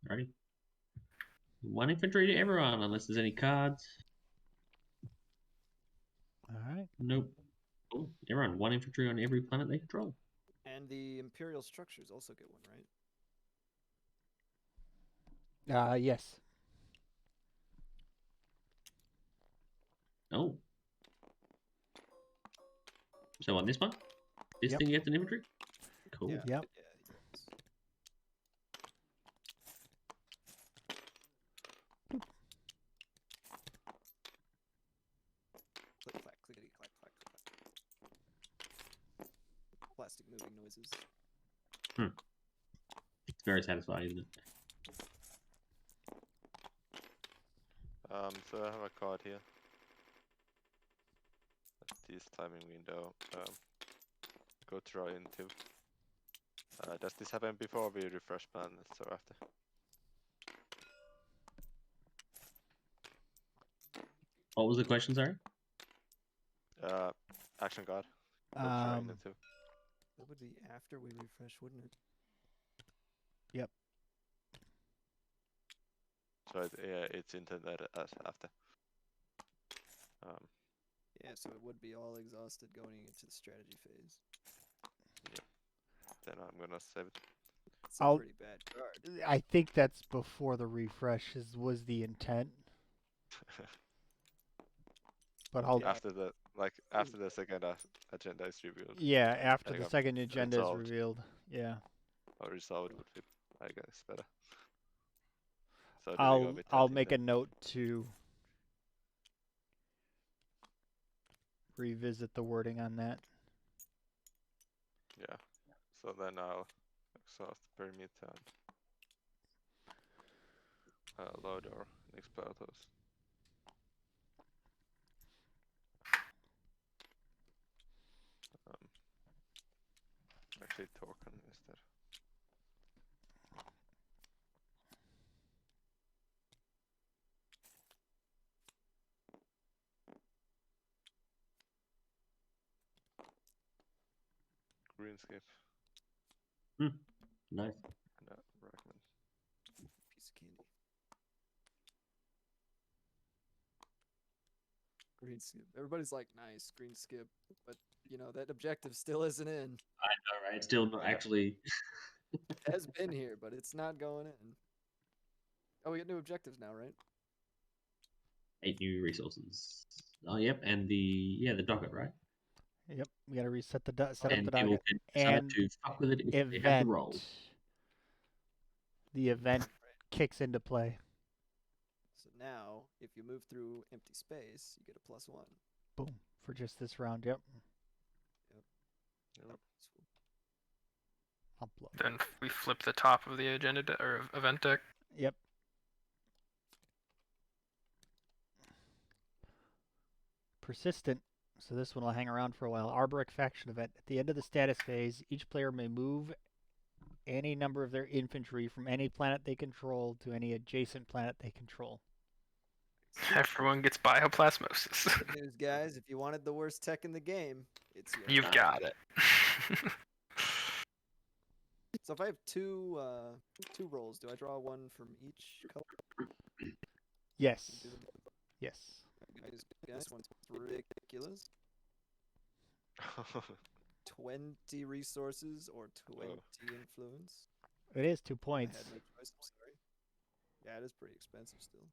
Alrighty. 1 infantry to everyone, unless there's any cards. All right. Nope. Cool. Everyone, 1 infantry on every planet they control. And the Imperial structures also get one, right? Yes. Oh. So on this one? This Yep. thing gets an infantry? Cool. Yeah. Yep. Yeah, he does. Click, clack, clickety, clack, clack, clack. Plastic moving noises. It's very satisfying, isn't it? So I have a card here. This timing window. Go draw into. Does this happen before we refresh planets or after? What was the question, sorry? Action guard. Both train it too. That would be after we refresh, wouldn't it? Yep. So it's intended as after. Yeah, so it would be all exhausted going into the strategy phase. Then I'm gonna save it. It's a pretty bad card. I think that's before the refresh was the intent. But I'll after the second agenda is revealed. yeah, after Like the a second agenda is resolved. revealed. Yeah. Or resolved would fit, I guess, better. So do we go with I'll 13 make then? a note to revisit the wording on that. Yeah. So then I'll exhaust the perimeter and load our explosives. Actually, token instead. Greenscape. Nice. And recommend. Piece of candy. Green skip. Everybody's like, nice, green skip. But, you know, that objective still isn't in. I know, right? It's still not actually. It has been here, but it's not going in. Oh, we got new objectives now, right? 8 new resources. Oh, yep, and the docket, right? Yep, we got to reset the set up And the people docket. can decide And to fuck with it if they have the event. roll. The event kicks into play. So now, if you move through empty space, you get a +1. Boom. For just this round, yep. Yep. Upload. Then we flip the top of the agenda or event deck. Yep. Persistent. So this one will hang around for a while. Arboric faction event. At the end of the status phase, each player may move any number of their infantry from any planet they control to any adjacent planet they control. Everyone gets bioplasmosis. Good news, guys. If you wanted the worst tech in the game, it's your You've got it. So if I have two rolls, do I draw one from each color? Yes. Yes. Guys, one's ridiculous. 20 resources or 20 influence. It is 2 I points. had no choice. I'm sorry. Yeah, it is pretty expensive still.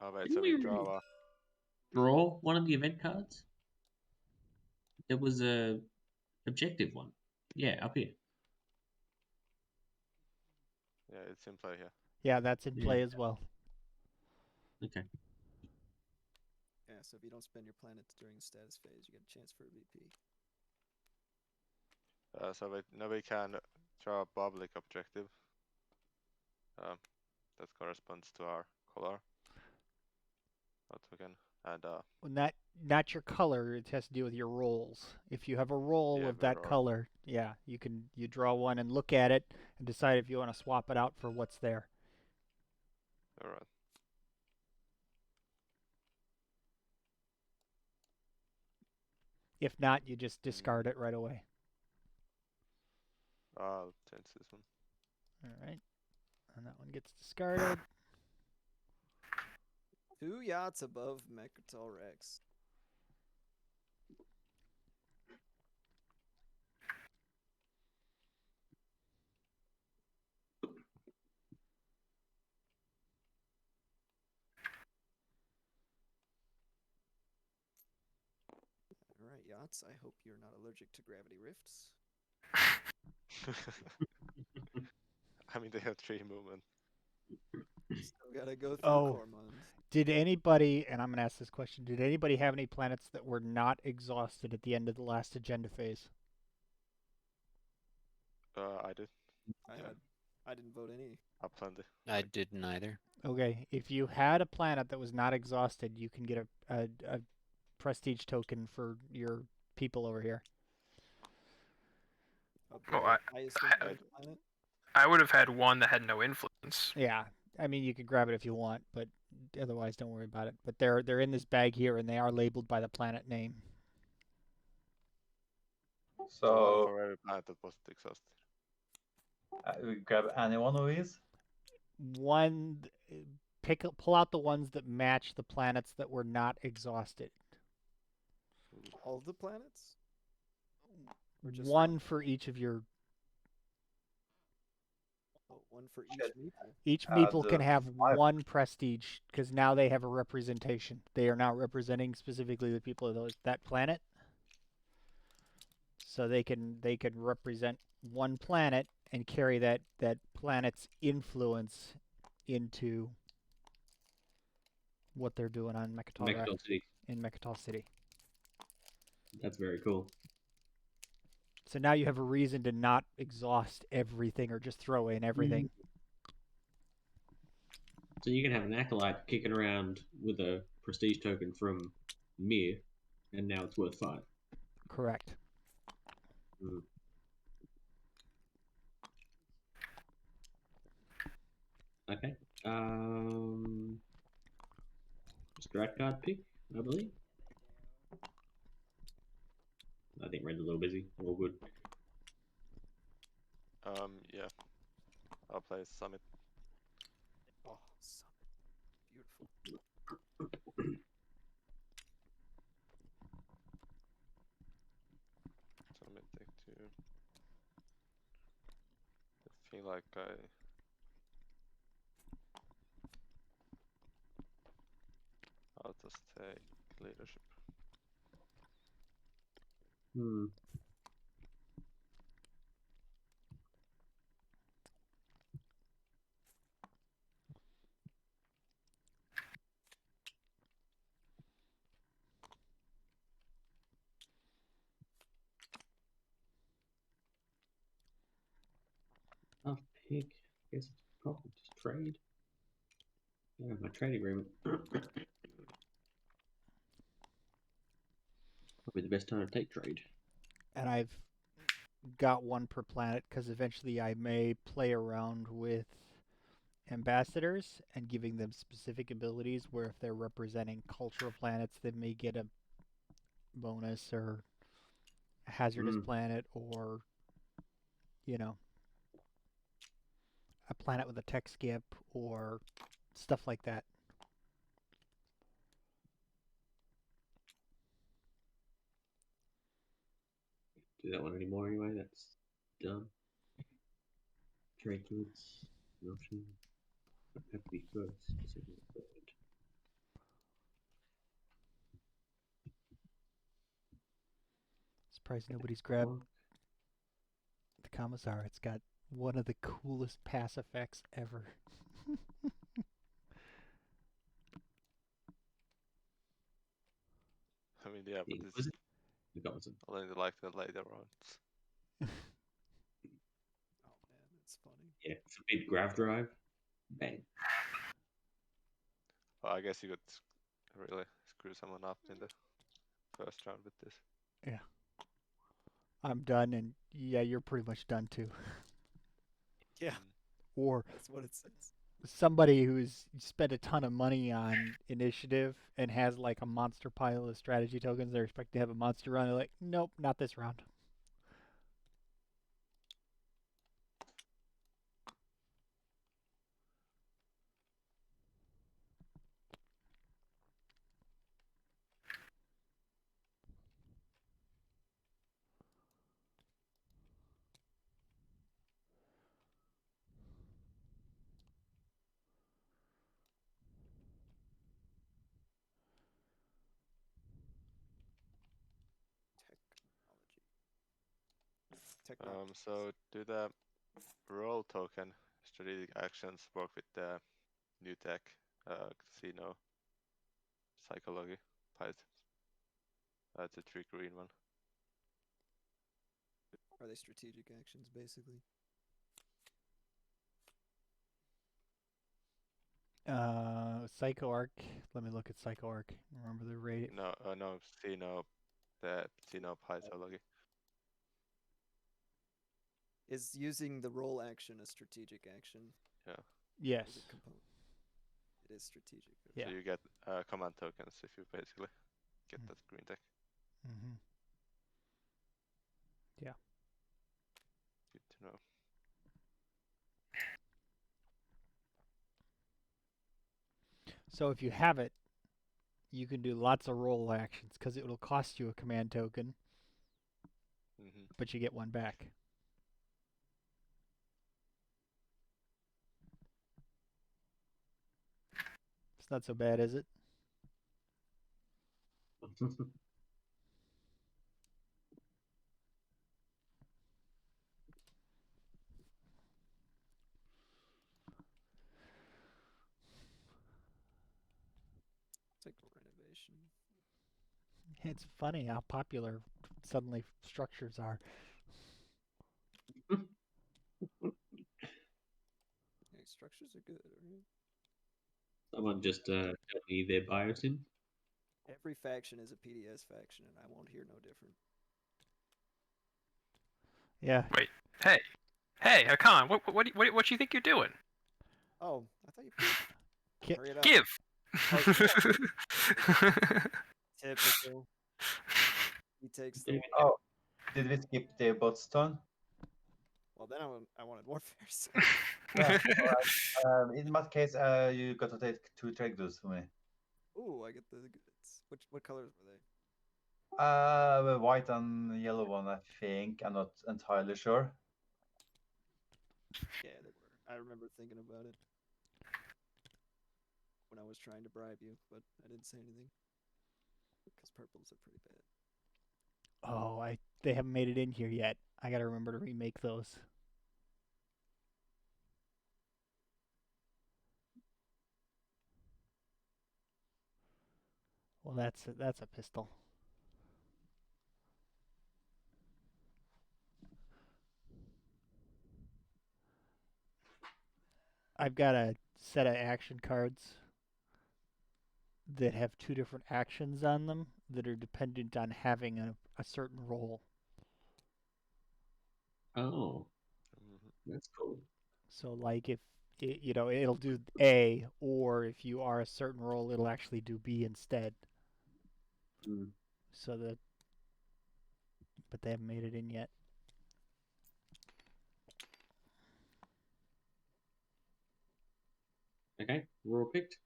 Alright, so we draw Draw one of the event cards. There was a objective one. Yeah, up here. Yeah, it's in play here. Yeah, that's in play as well. Okay. Yeah, so if you don't spend your planets during the status phase, you get a chance for a VP. So now we can draw a public objective. That corresponds to our color. What we can and Well, not your color. It has to do with your rolls. If you have a roll Yeah, with the that roll. color, yeah, you draw one and look at it and decide if you want to swap it out for what's there. alright. If not, you just discard it right away. I'll change this one. All right. And that one gets discarded. 2 yachts above Mechatol Rex. Alright, yachts. I hope you're not allergic to gravity rifts. I mean, they have 3 movement. Still gotta go through Oh. Cormond. Did anybody, and I'm going to ask this question, did anybody have any planets that were not exhausted at the end of the last agenda phase? I did. I didn't vote any. Plenty. I didn't either. Okay, if you had a planet that was not exhausted, you can get a prestige token for your people over here. Okay. Well, Highest I- influence planet? I would have had one that had no influence. Yeah, I mean you can grab it if you want, but otherwise don't worry about it. But they're in this bag here, and they are labeled by the planet name. So one So for every planet that wasn't exhausted. we grab any one of these. One, pull out the ones that match the planets that were not exhausted. All of the planets? Or just One for each of your. one for each Shit. meeple? Each Uh, meeple can the have five. one prestige because now they have a representation. They are now representing specifically the people of that planet. So they can represent one planet and carry that planet's influence into what they're doing on Mechatol City. in Mechatol City. That's very cool. So now you have a reason to not exhaust everything or just throw in everything. So you can have an acolyte kicking around with a prestige token from Mir, and now it's worth 5. Correct. Mm. Okay. Strat card pick, I believe. I think Red's a little busy. All good. Yeah. I'll play Summit. Oh, Summit. Beautiful. Summit take 2. I feel like I'll just take leadership. Hmm. I'll pick. I guess it's probably just trade. Yeah, my trade agreement. Probably the best time to take trade. And I've got one per planet because eventually I may play around with ambassadors and giving them specific abilities where if they're representing cultural planets, they may get a bonus or a hazardous planet or, you know, a planet with a tech skip or stuff like that. Do that one anymore anyway. That's done. Trade goods. An option. Don't have to be first. Second, third. Surprised nobody's grabbed the Commissar. It's got one of the coolest pass effects ever. I mean, yeah, but Was it's it? The Goblin. only like the later rounds. Oh man, that's funny. Yeah, forbid grav drive. Bang. Well, I guess you could really screw someone up in the first round with this. Yeah. I'm done, and yeah, you're pretty much done too. Yeah, Or that's what it says. somebody who's spent a ton of money on initiative and has like a monster pile of strategy tokens, they're expecting to have a monster run. They're like, nope, not this round. Technology. So do the role token strategic actions work with the new tech casino psychology pilot? That's a 3 green one. Are they strategic actions, basically? Psycho Arc. Let me look at Psycho Arc. Remember the rate? No, no, Xeno, the Xeno psychology. Is using the roll action a strategic action? Yes. Is it component? It is strategic. Yeah. So you get command tokens if you basically get that green deck. Mm-hmm. Good to know. So if you have it, you can do lots of roll actions because it will cost you a command token, Mm-hmm. but you get one back. It's not so bad, is it? It's like renovation. It's funny how popular suddenly structures are. Yeah, structures are good, right? Someone just tell me their biosim. Every faction is a PDS faction, and I won't hear no different. Yeah. Wait, hey, Hakan, what you think you're doing? Oh, I thought you Ki- hurry it up. Give. Typical. He takes the. Oh, did we skip the bot's turn? Well, then I wanted warfare. So. Yeah. All right. In that case, you got to take 2 Tregdus for me. Ooh, I get the goods. What colors were they? The white and yellow one, I think. I'm not entirely sure. Yeah, they were. I remember thinking about it when I was trying to bribe you, but I didn't say anything because purples are pretty bad. Oh, they haven't made it in here yet. I gotta remember to remake those. Well, that's a pistol. I've got a set of action cards that have 2 different actions on them that are dependent on having a certain role. Oh, Mm-hmm. that's cool. So like if it'll do A, or if you are a certain role, it'll actually do B instead. Mm. So but they haven't made it in yet. Okay, we're all picked.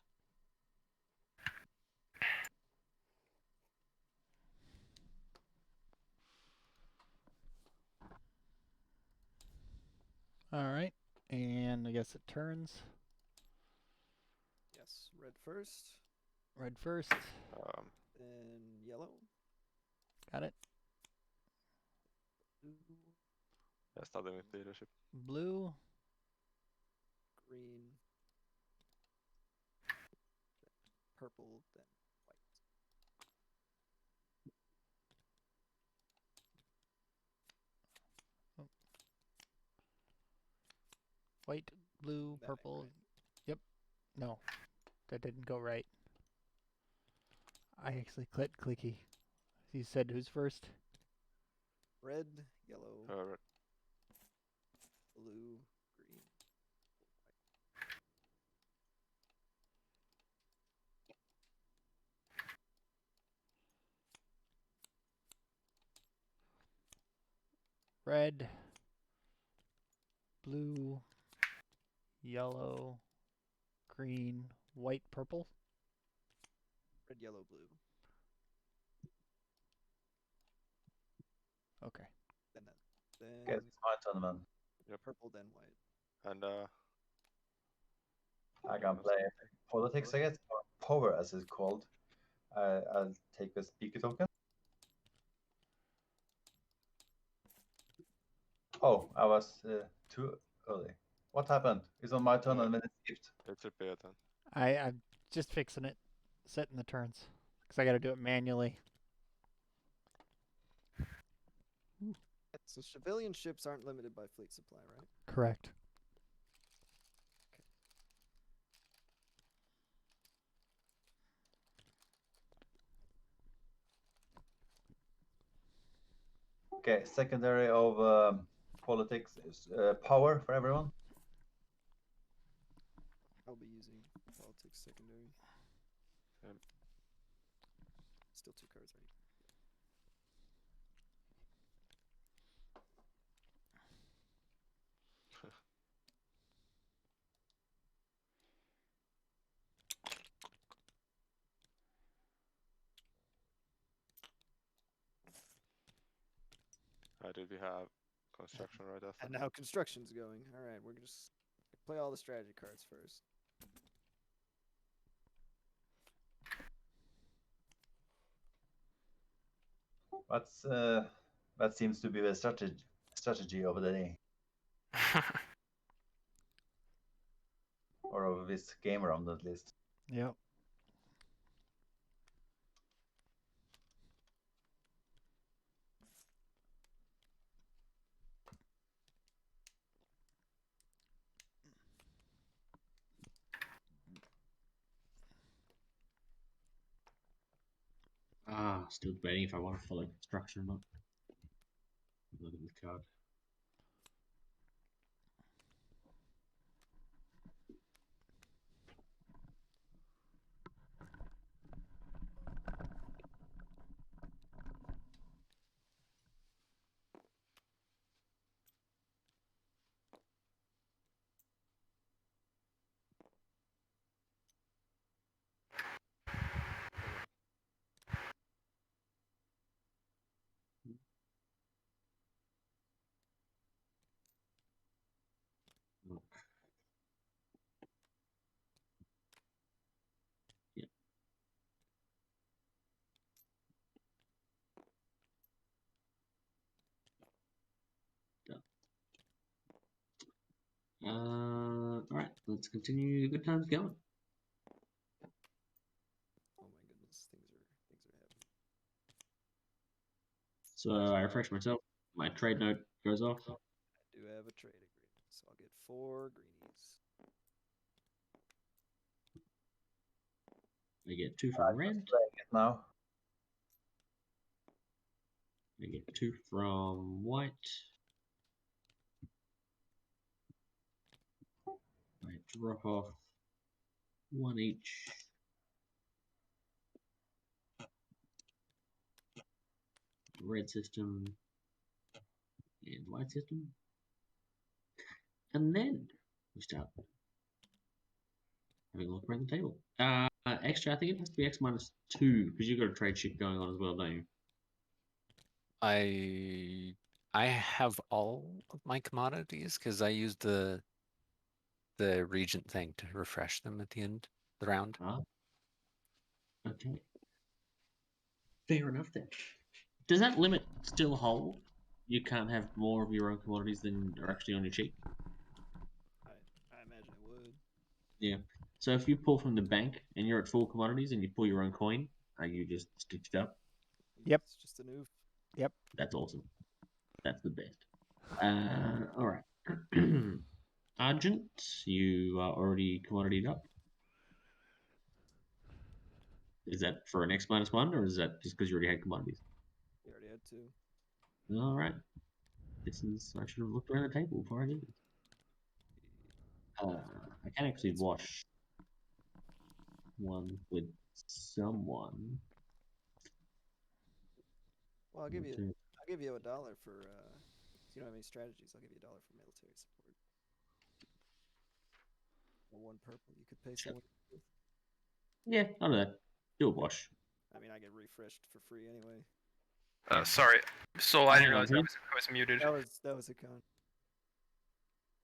All right, and I guess it turns. Yes, red first, Red first. then yellow. Got it. Blue, Yeah, starting with leadership. Blue. green, purple, then white. White, blue, That ain't purple. right. Yep. No, that didn't go right. I actually clicked clicky. You said who's first? Red, yellow, Red. blue, green, Red, blue, yellow, green, white, purple. red, yellow, blue. Okay. Then Okay, it's my turn, man. purple, then white. And I can play politics, I guess, or power as it's called. I'll take a speaker token. Oh, I was too early. What happened? It's on my turn and then it skipped. it's a bit then. I'm just fixing it, setting the turns, because I got to do it manually. So civilian ships aren't limited by fleet supply, right? Correct. Okay, secondary of politics, power for everyone. I'll be using politics secondary. Um. Still 2 cards, right? How did we have construction right after? And now construction's going. All right, we're just play all the strategy cards first. That seems to be the strategy of the day, or of this game round at least. Yep. Still debating if I want to follow construction or not. Look at this card. Look. Yeah. Done. Alright, let's continue. Good times going. Oh my goodness, things are happening. So I refresh myself. My trade note goes off. I do have a trade agreement, so I'll get 4 greenies. I get 2 from red. Playing it now. I get 2 from white. I drop off 1 each. Red system and white system. And then we start having a look around the table. Extra, I think it has to be X minus 2 because you've got a trade ship going on as well, don't you? I have all of my commodities because I used the regent thing to refresh them at the end of the round. Okay. Fair enough then. Does that limit still hold? You can't have more of your own commodities than are actually on your sheet? I imagine it would. Yeah. So if you pull from the bank and you're at full commodities and you pull your own coin, are you just stitched up? Yep. It's just a noof. Yep. That's awesome. That's the best. All right. Argent, you are already commoditied up. Is that for an X minus 1 or is that just because you already had commodities? You already had 2. All right. I should have looked around the table before I did this. I can actually wash one with someone. Well, I'll give you $1 for if you don't have any strategies. I'll give you $1 for military support. Or 1 purple. You could pay someone. Yeah, I'll do that. Do a wash. I mean, I get refreshed for free anyway. Sorry, Soul. I Hang didn't on, realize I was muted. That was a con.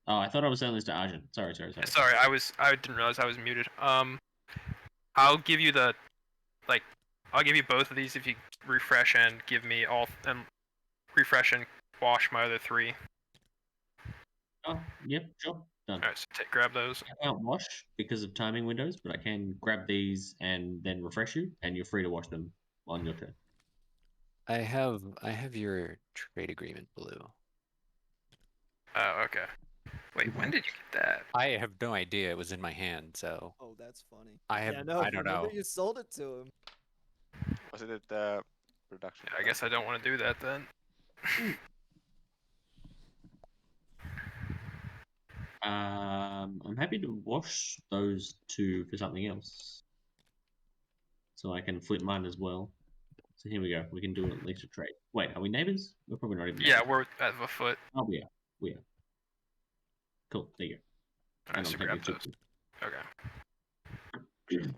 Oh, I thought I was saying this to Argent. Sorry. Sorry, I didn't realize I was muted. I'll give you I'll give you both of these if you refresh and give me all and refresh and wash my other 3. Oh, yep, sure. Done. Alright, so grab those. I can't wash because of timing windows, but I can grab these and then refresh you, and you're free to wash them on your turn. I have your trade agreement, Blue. Oh, okay. Wait, when did you get that? I have no idea. It was in my hand, so. Oh, that's funny. I don't know. Remember you sold it to him. Wasn't it the production? Yeah, I guess I don't want to do that then. I'm happy to wash those two for something else, so I can flip mine as well. So here we go. We can do at least a trade. Wait, are we neighbors? We're probably not even Yeah, neighbors. we're at a foot. Oh, we are. We are. Cool. There you go. Alright, And so I'll take grab your those. two. Okay.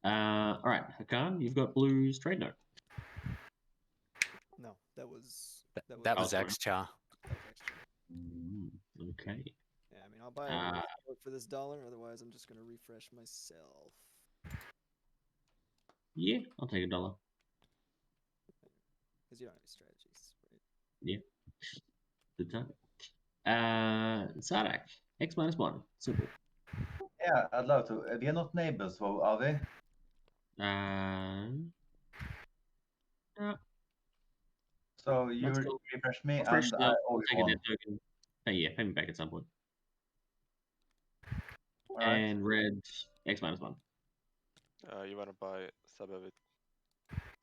All right, Hakan, you've got Blue's trade note. No, that was That was sorry. X-Cha. that was extra. Okay. Yeah, I mean, I'll buy a for this $1. Otherwise, I'm just gonna refresh myself. Yeah, I'll take $1. Because you don't have any strategies, right? Yeah. Good time. Sarek, X -1. Simple. Yeah, I'd love to. We are not neighbors, so are we? No, So you Let's go. refresh me, refresh and the. I I'll owe take you a one. dead token. Yeah, pay me back at some point. All right. And red, X -1. You wanna buy Sabe with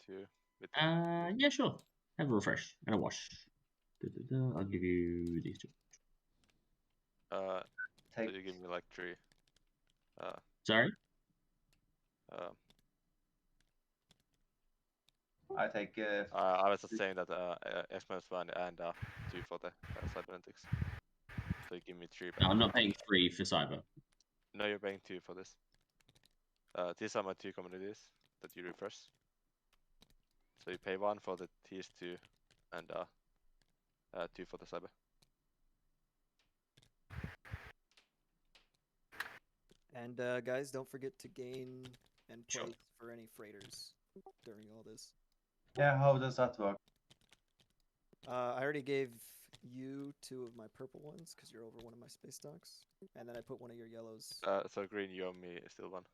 2 with Yeah, sure. Have a refresh and a wash. I'll give you these two. so Take. you give me like 3. Sorry? I take. I was just saying that X -1 and 2 for the cybernetics. So you give me 3 back. No, I'm not paying 3 for cyber. No, you're paying 2 for this. These are my 2 commodities that you refresh. So you pay 1 for the TS2 and 2 for the cyber. And guys, don't forget to gain and Sure. plate for any freighters during all this. Yeah, how does that work? I already gave you 2 of my purple ones because you're over one of my space stocks, and then I put one of your yellows. So green, you owe me still 1.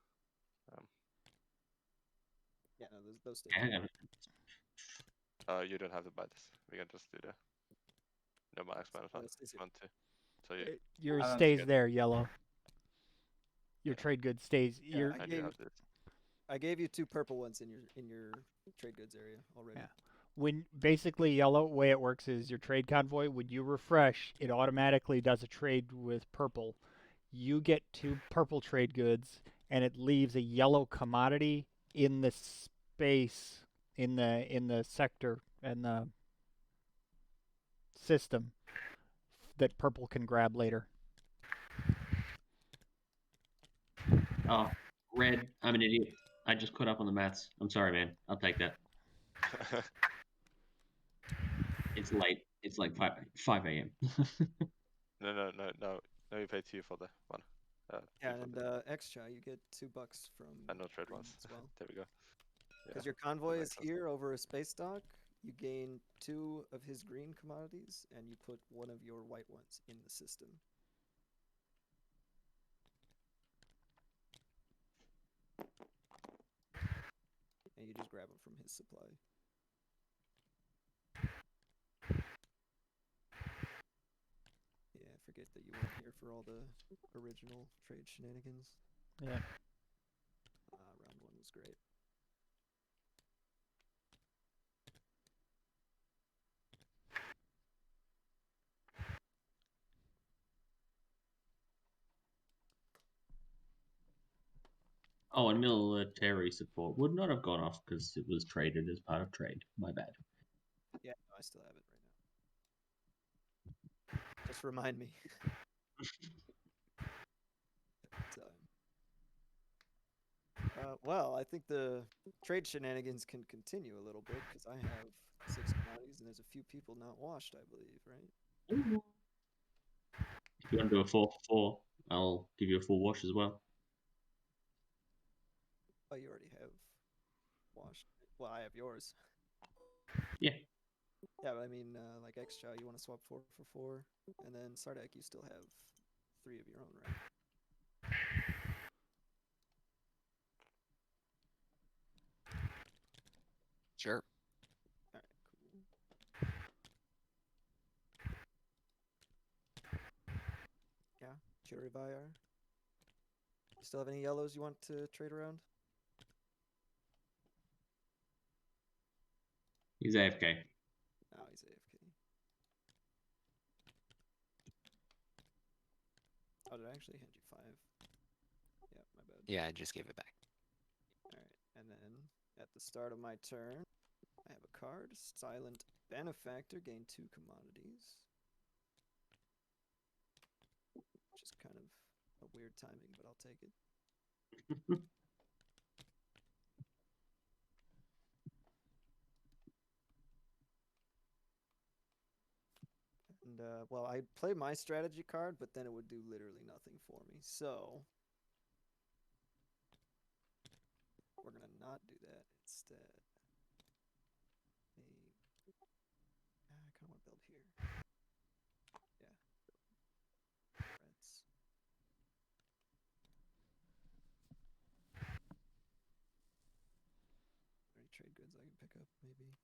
Yeah, no, those stay. Hang on. You don't have to buy this. We can just do the no X -1 1, 2. So you. Yours don't stays get- there, yellow. Your trade good stays. Yeah, Your I do have this. I gave you 2 purple ones in your trade goods area already. Yeah. When basically yellow, way it works is your trade convoy. When you refresh, it automatically does a trade with purple. You get 2 purple trade goods, and it leaves a yellow commodity in the space in the sector and the system that purple can grab later. Oh, red, I'm an idiot. I just caught up on the maths. I'm sorry, man. I'll take that. It's late. It's like 5 a.m. No. You pay 2 for the 1. Yeah, 2 for and the extra, you get $2 from and no trade green ones. as well. There we go. Because Yeah, your convoy makes is sense. here over a space dock, you gain 2 of his green commodities, and you put 1 of your white ones in the system. And you just grab them from his supply. Yeah, forget that you weren't here for all the original trade shenanigans. Yeah. Round 1 was great. Oh, and military support would not have gone off because it was traded as part of trade. My bad. Yeah, no, I still have it right now. Just remind me. Well, I think the trade shenanigans can continue a little bit because I have 6 commodities and there's a few people not washed, I believe, right? If you want to do a 4 for 4, I'll give you a full wash as well. Oh, you already have washed. Well, I have yours. Yeah. Yeah, but I mean, like X-Chow, you want to swap 4 for 4, and then Sardak, you still have 3 of your own, right? Sure. All right, cool. Yeah, Cherry Bayar. You still have any yellows you want to trade around? He's AFK. Oh, he's AFK. Oh, did I actually hand you 5? Yeah, my bad. Yeah, I just gave it back. Alright, and then at the start of my turn, I have a card, Silent Benefactor, gain 2 commodities. Which is kind of a weird timing, but I'll take it. And, well, I play my strategy card, but then it would do literally nothing for me. So, we're going to not do that. Instead, I kind of want to build here. Yeah. Reds. Any trade goods I can pick up, maybe.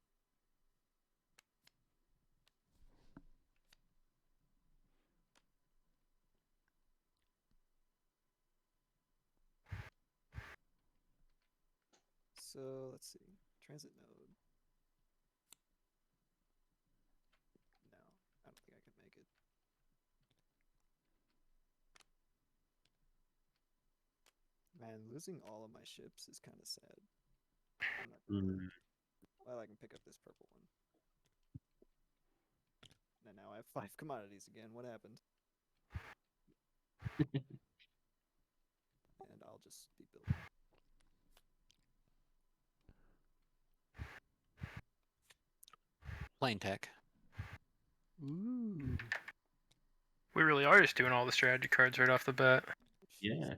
So let's see. Transit node. No, I don't think I can make it. Man, losing all of my ships is kind of sad. I'm not gonna lie. Well, I can pick up this purple one. And now I have 5 commodities again. What happened? And I'll just be building. Plain tech. Ooh. We really are just doing all the strategy cards right off the bat. Yeah.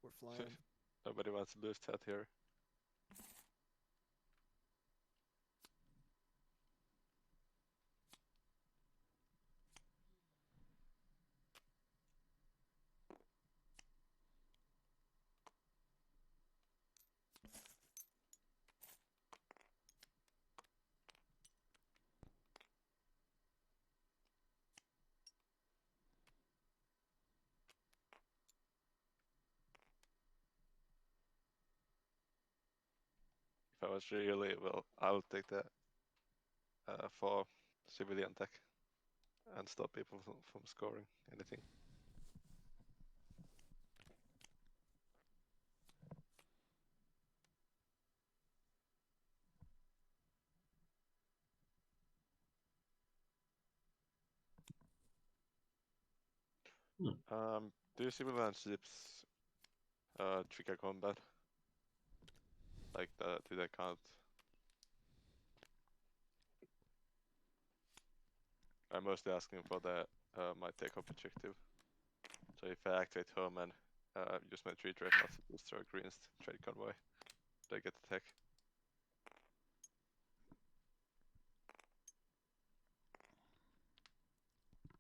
We're flying. Nobody wants to lose that here. If I was really well, I would take that for civilian tech and stop people from scoring anything. Do civilian ships trigger combat? Like, do they count? I'm mostly asking for the my take-off objective. So if I activate home and use my 3 dreadnoughts to destroy Green's trade convoy, do I get the tech?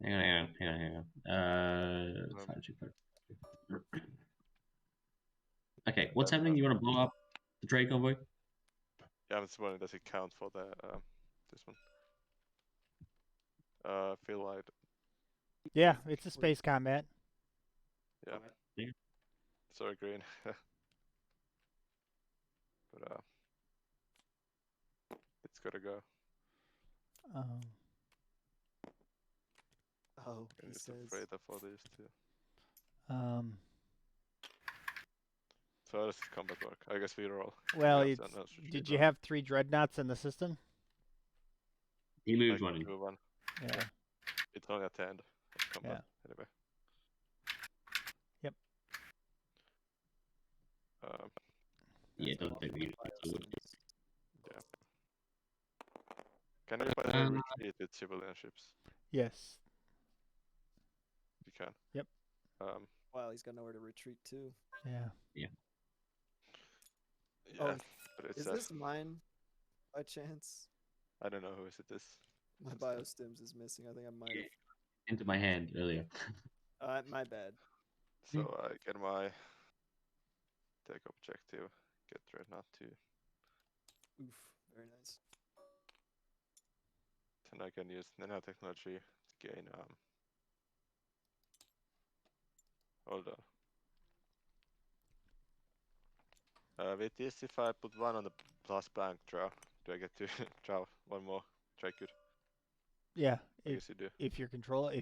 Hang on. Strategy card. Okay, what's Then, happening? You want to blow up the trade convoy? Yeah, I'm just wondering, does it count for the this one? Twilight. Yeah, it's a space combat. Yeah. Yeah. Sorry, Green. But it's gotta go. Oh, I'm he just says. afraid of all these too. So how does this combat work? I guess we roll. Well, Yeah, it's, so no, it's did retreat you roll. have 3 dreadnoughts in the system? He moved Like, one. do one. Yeah. It's only at the end of combat, anyway. Yep. Yeah, it doesn't take me. Yeah. Can you by the way retreat with civilian ships? Yes. You can. Yep. Wow, he's got nowhere to retreat to. Yeah. Yeah, Oh, but it's is this mine by chance? I don't know who is it is. My biostims is missing. I think I might have. Into my hand earlier. My bad. So I get my take objective, get dreadnought 2. Oof, very nice. Then I can use nanotechnology to gain hold on. With this, if I put 1 on the plus bank draw, do I get to draw 1 more trade good? Yeah. I guess you do. If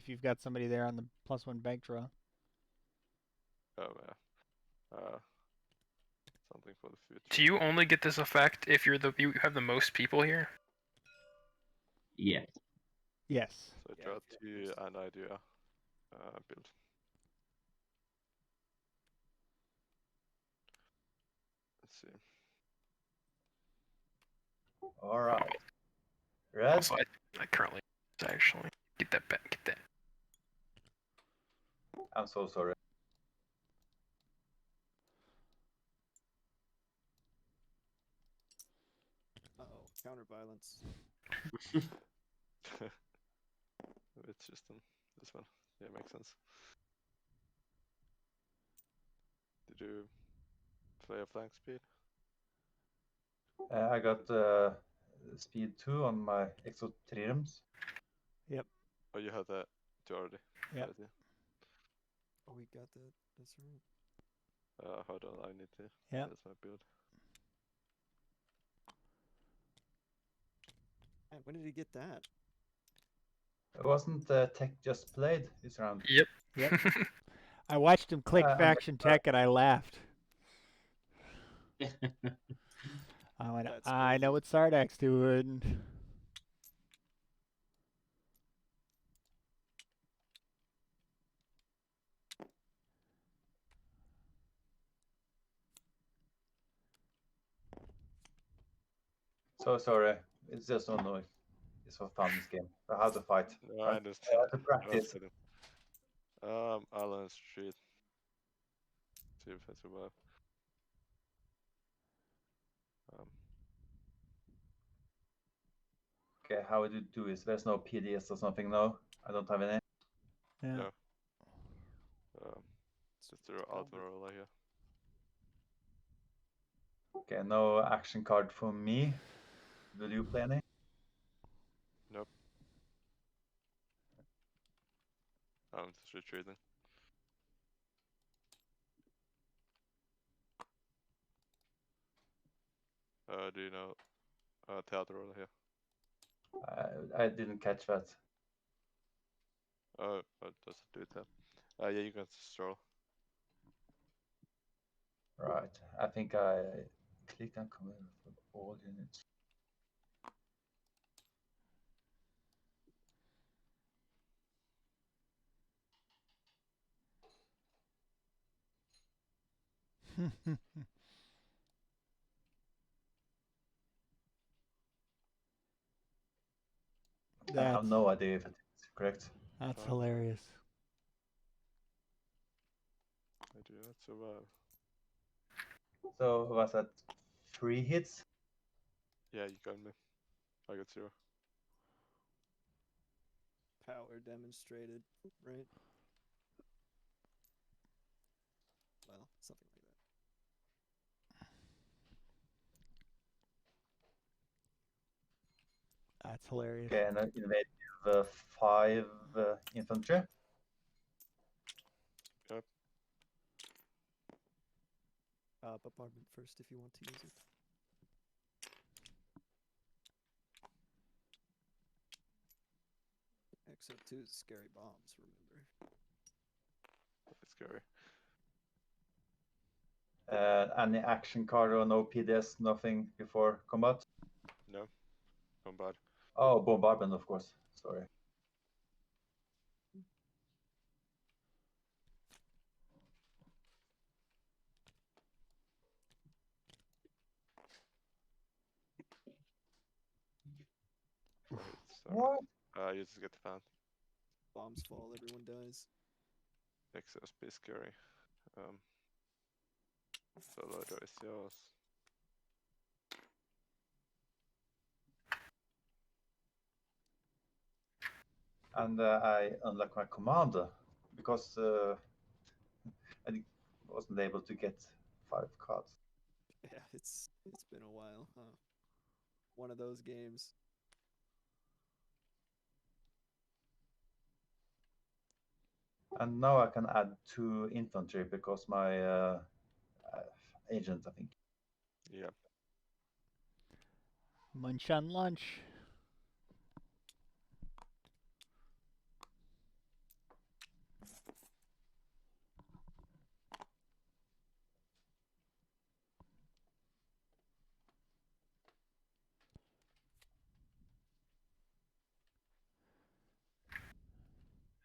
you've got somebody there on the +1 bank draw. Oh yeah. Something for the future. Do you only get this effect if you have the most people here? Yeah. Yes. So I Yeah, draw if you have two and I do a build. Let's see. All right. Red. Also, I currently actually get that back. Get that. I'm so sorry. Uh-oh, counter violence. It's just this one. Yeah, makes sense. Did you play a flank speed? I got speed 2 on my exoteriums. Oh, you have that two already. Yep. Right, yeah. Oh, we got that. That's right. Hold on, I need to. Yep. That's my build. Man, when did he get that? It wasn't Tech just played this round. Yep. Yep. I watched him click faction tech and I laughed. I went, That's I know crazy. what Sardak's doing. So sorry. It's just no noise. It's for fun, this game. So how to fight. No, I Right? understand. To practice. Island Street. See if I survive. Okay, how would you do this? There's no PDS or something, no? I don't have any. Yeah. No. Just throw Admiral here. Okay, no action card for me. Will you play any? Nope. I'm just retreating. Do you know Theodore here? I didn't catch that. Oh, does it do it then? Yeah, you can stroll. Right. I think I clicked on command for all units. I have That's, no idea if it's correct. that's Fine. hilarious. I do not survive. So was that 3 hits? Yeah, you got me. I got 0. Power demonstrated, right? Well, something like that. That's hilarious. Okay, and I invade the 5 infantry. Yep. Bombardment first if you want to use it. XO2 is scary bombs, remember? It's scary. Any action card or no PDS, nothing before combat? No. Bombard. Oh, bombardment, of course. Sorry. Sorry. What? You just get the fan. Bombs fall, everyone dies. XSP scary. Solo is yours. And I unlock my commander because I wasn't able to get 5 cards. Yeah, it's been a while, huh? One of those games. And now I can add 2 infantry because my agent, I think. Yeah. Munch on lunch.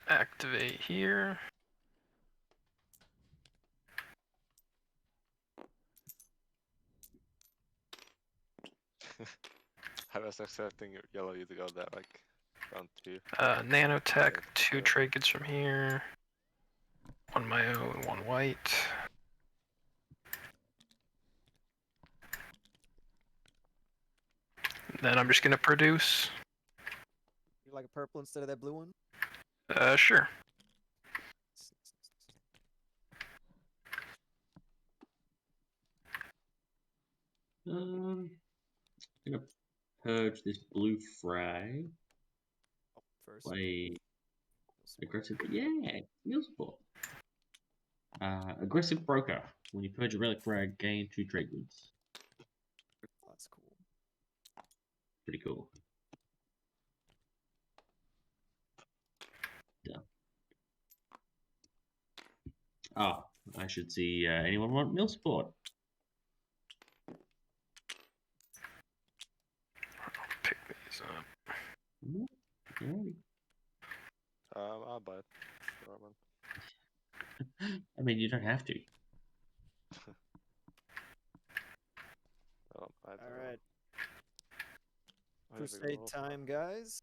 activate here. I was accepting yellow you to go there like round 2. Nanotech, Yeah, 2 yeah. trade goods from here. 1 Mayo and 1 white. Then I'm just gonna produce. You like a purple instead of that blue one? Sure. I'm gonna purge this blue fray. Oh, first. Play aggressive. Yeah, meal support. Aggressive broker. When you purge a relic frag, gain 2 trade goods. That's cool. Pretty cool. Done. Oh, I should see anyone want meal support. Pick these up. Alrighty. I'll buy it. Sure, man. I mean, you don't have to. Well, I don't know. Alright. Where did we Crusade go? time, guys.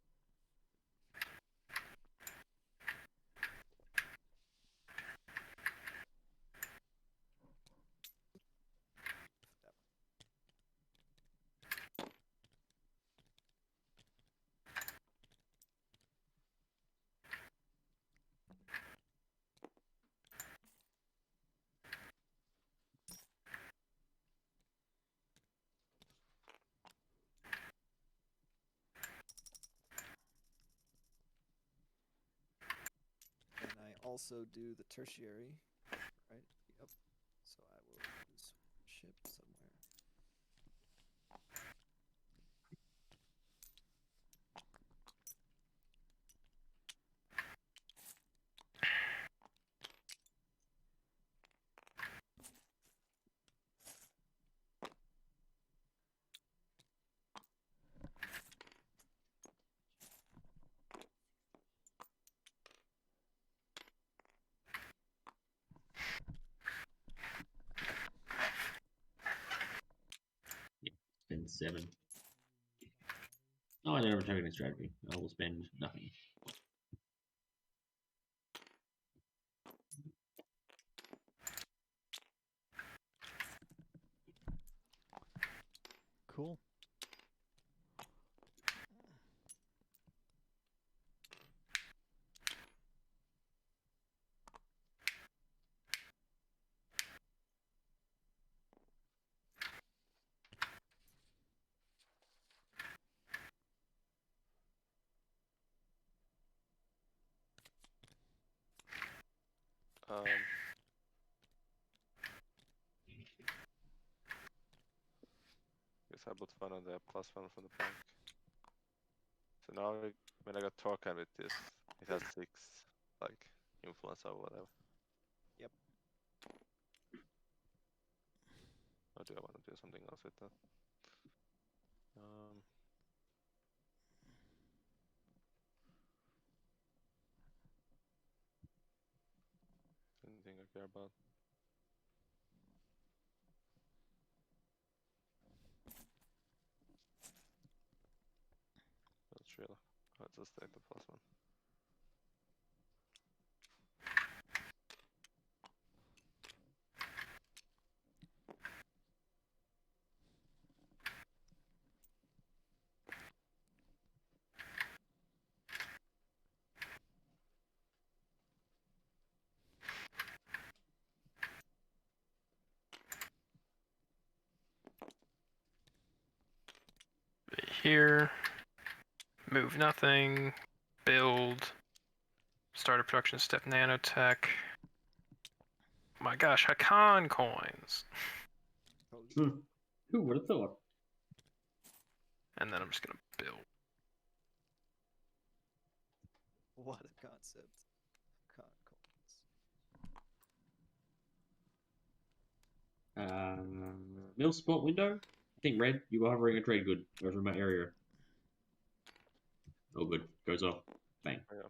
And I also do the tertiary, right? Yep. So I will use ship somewhere. Spend 7. Oh, I don't have a targeting strategy. I will spend nothing. Cool. Guess I bought 1 on the +1 from the bank. So now when I got token with this, it has 6 like influence or whatever. Yep. Or do I want to do something else with that? Anything I care about? Not really. Let's just take the +1. Here. Move nothing. Build. Start a production step nanotech. Oh my gosh, Hakan coins. Who would have thought? And then I'm just gonna build. What a concept. Mill support window. I think red. You were hovering a trade good over my area. Oh, good. Goes off. Bang. Oh, yeah.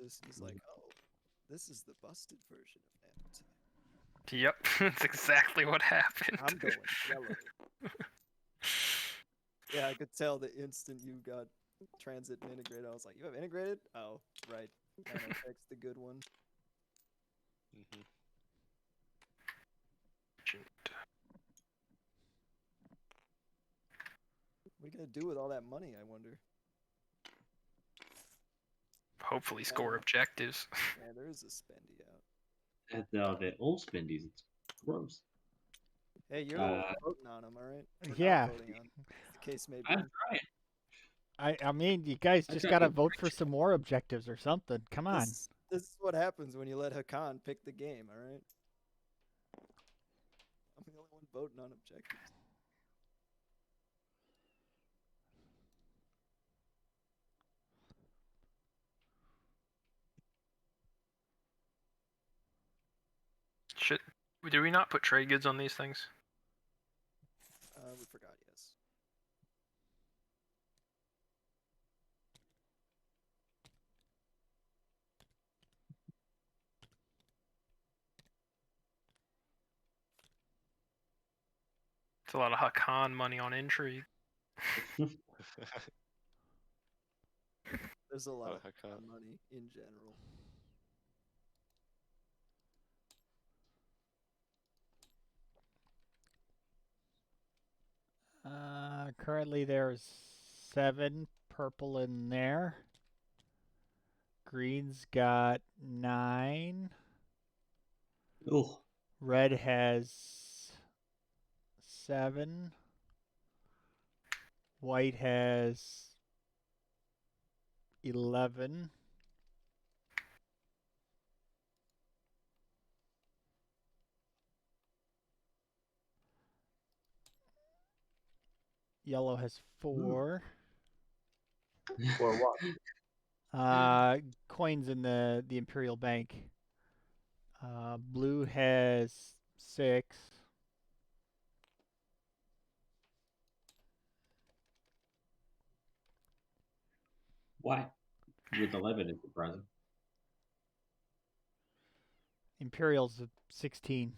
this, and he's like, "Oh, this is the busted version of Amity. Yep, that's exactly what happened. I'm going yellow." Yeah, I could tell the instant you got transit and integrated. I was like, "You have integrated? Oh, right. Nanotech's the good one." Mm-hmm. What are you gonna do with all that money? I wonder. Hopefully score objectives. Yeah, there is a spendy out. And they're all spendies. It's gross. Hey, you're the one voting on them, all right? Or Yeah. not voting on 'em, as the case may be. I'm trying. I mean, you guys just gotta vote for some more objectives or something. Come on. This is what happens when you let Hakan pick the game, all right? I'm the only one voting on objectives. Shit. Do we not put trade goods on these things? We forgot, yes. It's a lot of Hakan money on intrigue. There's a lot Oh, of Hakan. Hakan money in general. Currently there's 7 purple in there. Green's got 9. Oh, Red has 7. White has 11. Yellow has 4. For what? Coins in the Imperial Bank. Blue has 6. white with 11 is surprising. Imperial's 16.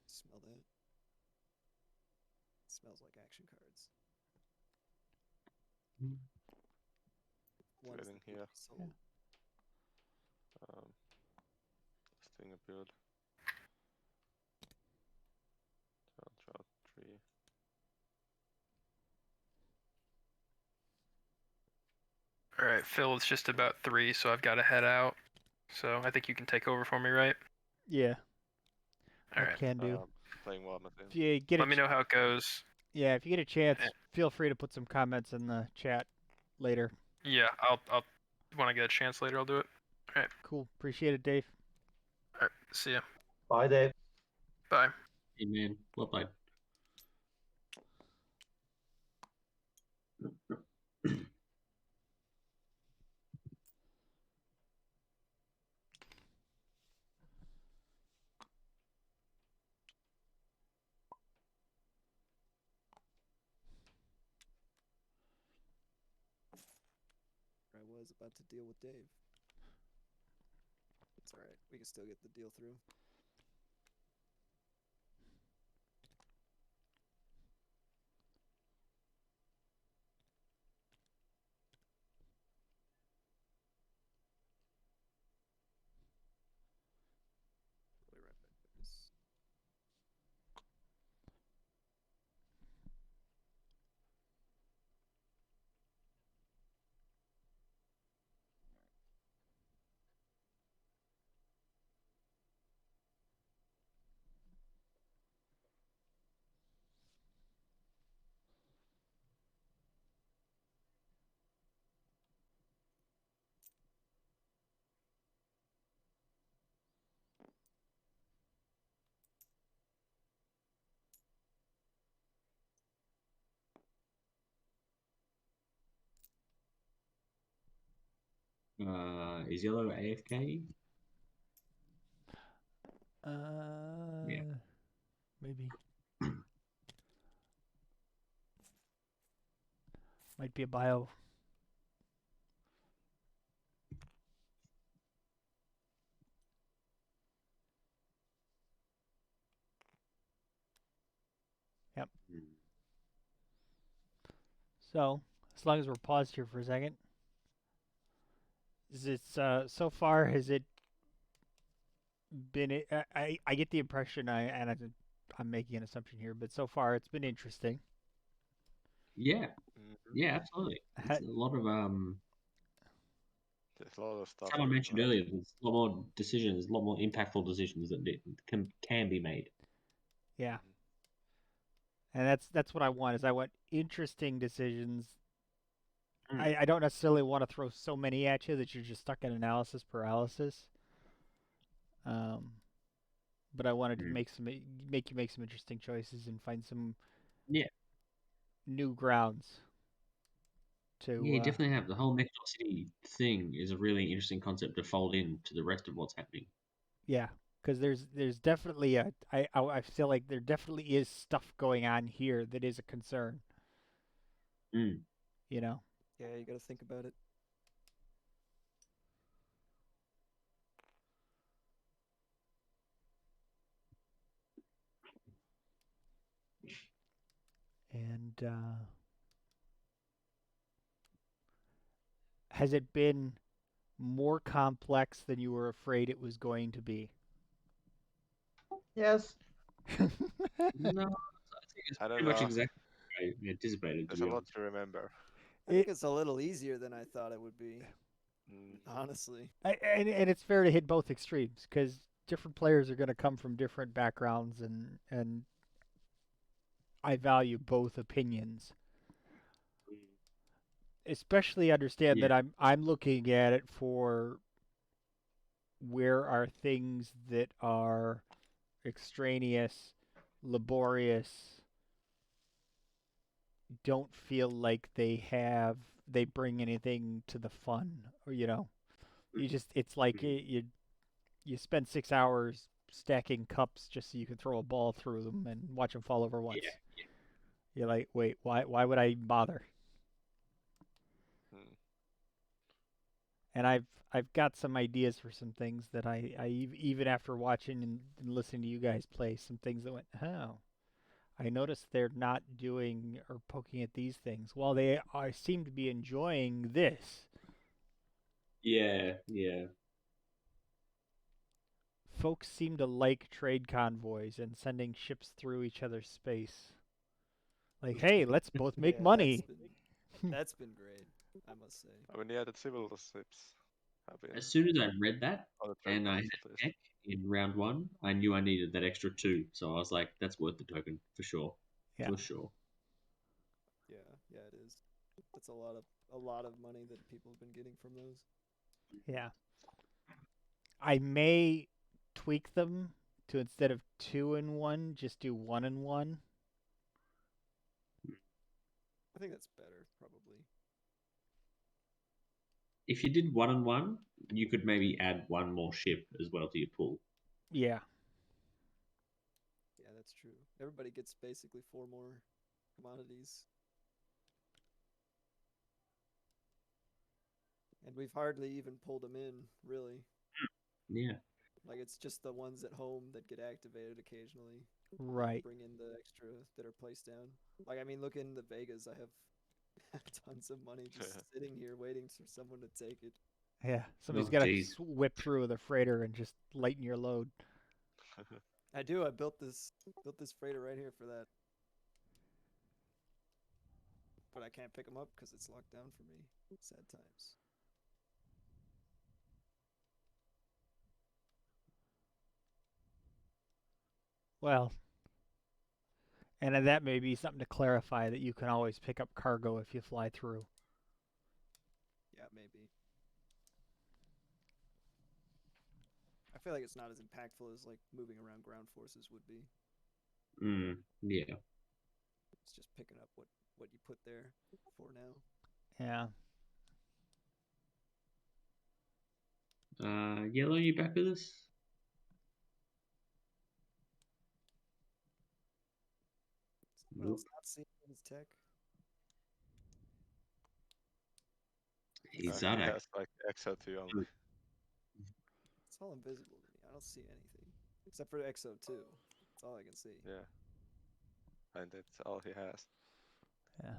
Smell that? It smells like action cards. One's Trading here. sold. Listing a build. Draw 3. Alright, Phil, it's just about 3, so I've got to head out. So I think you can take over for me, right? Yeah. Alright. Can do. Playing War Machine. If you get Let me know how it goes. Yeah, if you get a chance, feel free to put some comments in the chat later. Yeah, I'll when I get a chance later, I'll do it. Alright. Cool. Appreciate it, Dave. Alright, see ya. Bye, Dave. Bye. Amen. Well played. I was about to deal with Dave. It's alright. We can still get the deal through. We'll be right back, guys. Is yellow AFK? Maybe. Might be a bio. Yep. So, as long as we're paused here for a second, is it so far has it been? I get the impression I'm making an assumption here, but so far it's been interesting. Yeah, Mhm. yeah, absolutely. It's a lot of There's a lot of stuff someone going mentioned on. earlier. There's a lot more decisions, a lot more impactful decisions that can be made. Yeah, and that's what I want. Is I want interesting decisions. I don't necessarily want to throw so many at you that you're just stuck in analysis paralysis. But I wanted to make you make some interesting choices and find some Yeah, new grounds yeah, to you definitely have the whole Mexico City thing is a really interesting concept to fold in to the rest of what's happening. yeah, because there's definitely I feel like there definitely is stuff going on here that is a concern. Mm. You know. Yeah, you got to think about it. And has it been more complex than you were afraid it was going to be? Yes. No, I think it's I don't pretty much know. exactly what I anticipated, to There's a be lot honest. to remember. I think it's a little easier than I thought it would be, Mm. honestly. And it's fair to hit both extremes because different players are going to come from different backgrounds, and I value both opinions. Especially understand Yeah, that I'm looking at it for where are things that are extraneous, laborious, don't feel like they bring anything to the fun, or you just it's like you spend 6 hours stacking cups just so you can throw a ball through them and watch them fall over once. yeah, You're like, wait, why would I bother? Mm. And I've got some ideas for some things that even after watching and listening to you guys play, some things that went, oh, I noticed they're not doing or poking at these things. While they seem to be enjoying this, yeah. folks seem to like trade convoys and sending ships through each other's space. Like, hey, let's both make Yeah, money. that's been great, I must say. I mean, yeah, the civil ships have been As soon as I read that on the trade and I lines had at least. tech in round one, I knew I needed that extra 2. So I was like, that's worth the token for sure. Yeah. For sure. Yeah, it is. That's a lot of money that people have been getting from those. Yeah. I may tweak them to instead of 2 in 1, just do 1 in 1. I think that's better, probably. If you did 1 and 1, you could maybe add one more ship as well to your pool. Yeah. Yeah, that's true. Everybody gets basically 4 more commodities. And we've hardly even pulled them in, really. Yeah. Like, it's just the ones at home that get activated occasionally. Right. Bring in the extra that are placed down. Like, I mean, look in the Vegas. I have tons of money just sitting here waiting for someone to take it. Yeah. Somebody's Oh, got to geez. whip through with a freighter and just lighten your load. I do. I built this freighter right here for that. But I can't pick them up because it's locked down for me. Sad times. Well, and that may be something to clarify that you can always pick up cargo if you fly through. Yeah, maybe. I feel like it's not as impactful as like moving around ground forces would be. Yeah. It's just picking up what you put there for now. Yeah. Yellow, you back with us? What else not seen in his tech? He's he Zardak. has like XO2 only. It's all invisible to me. I don't see anything except for XO2. That's all I can see. Yeah. And that's all he has. Yeah.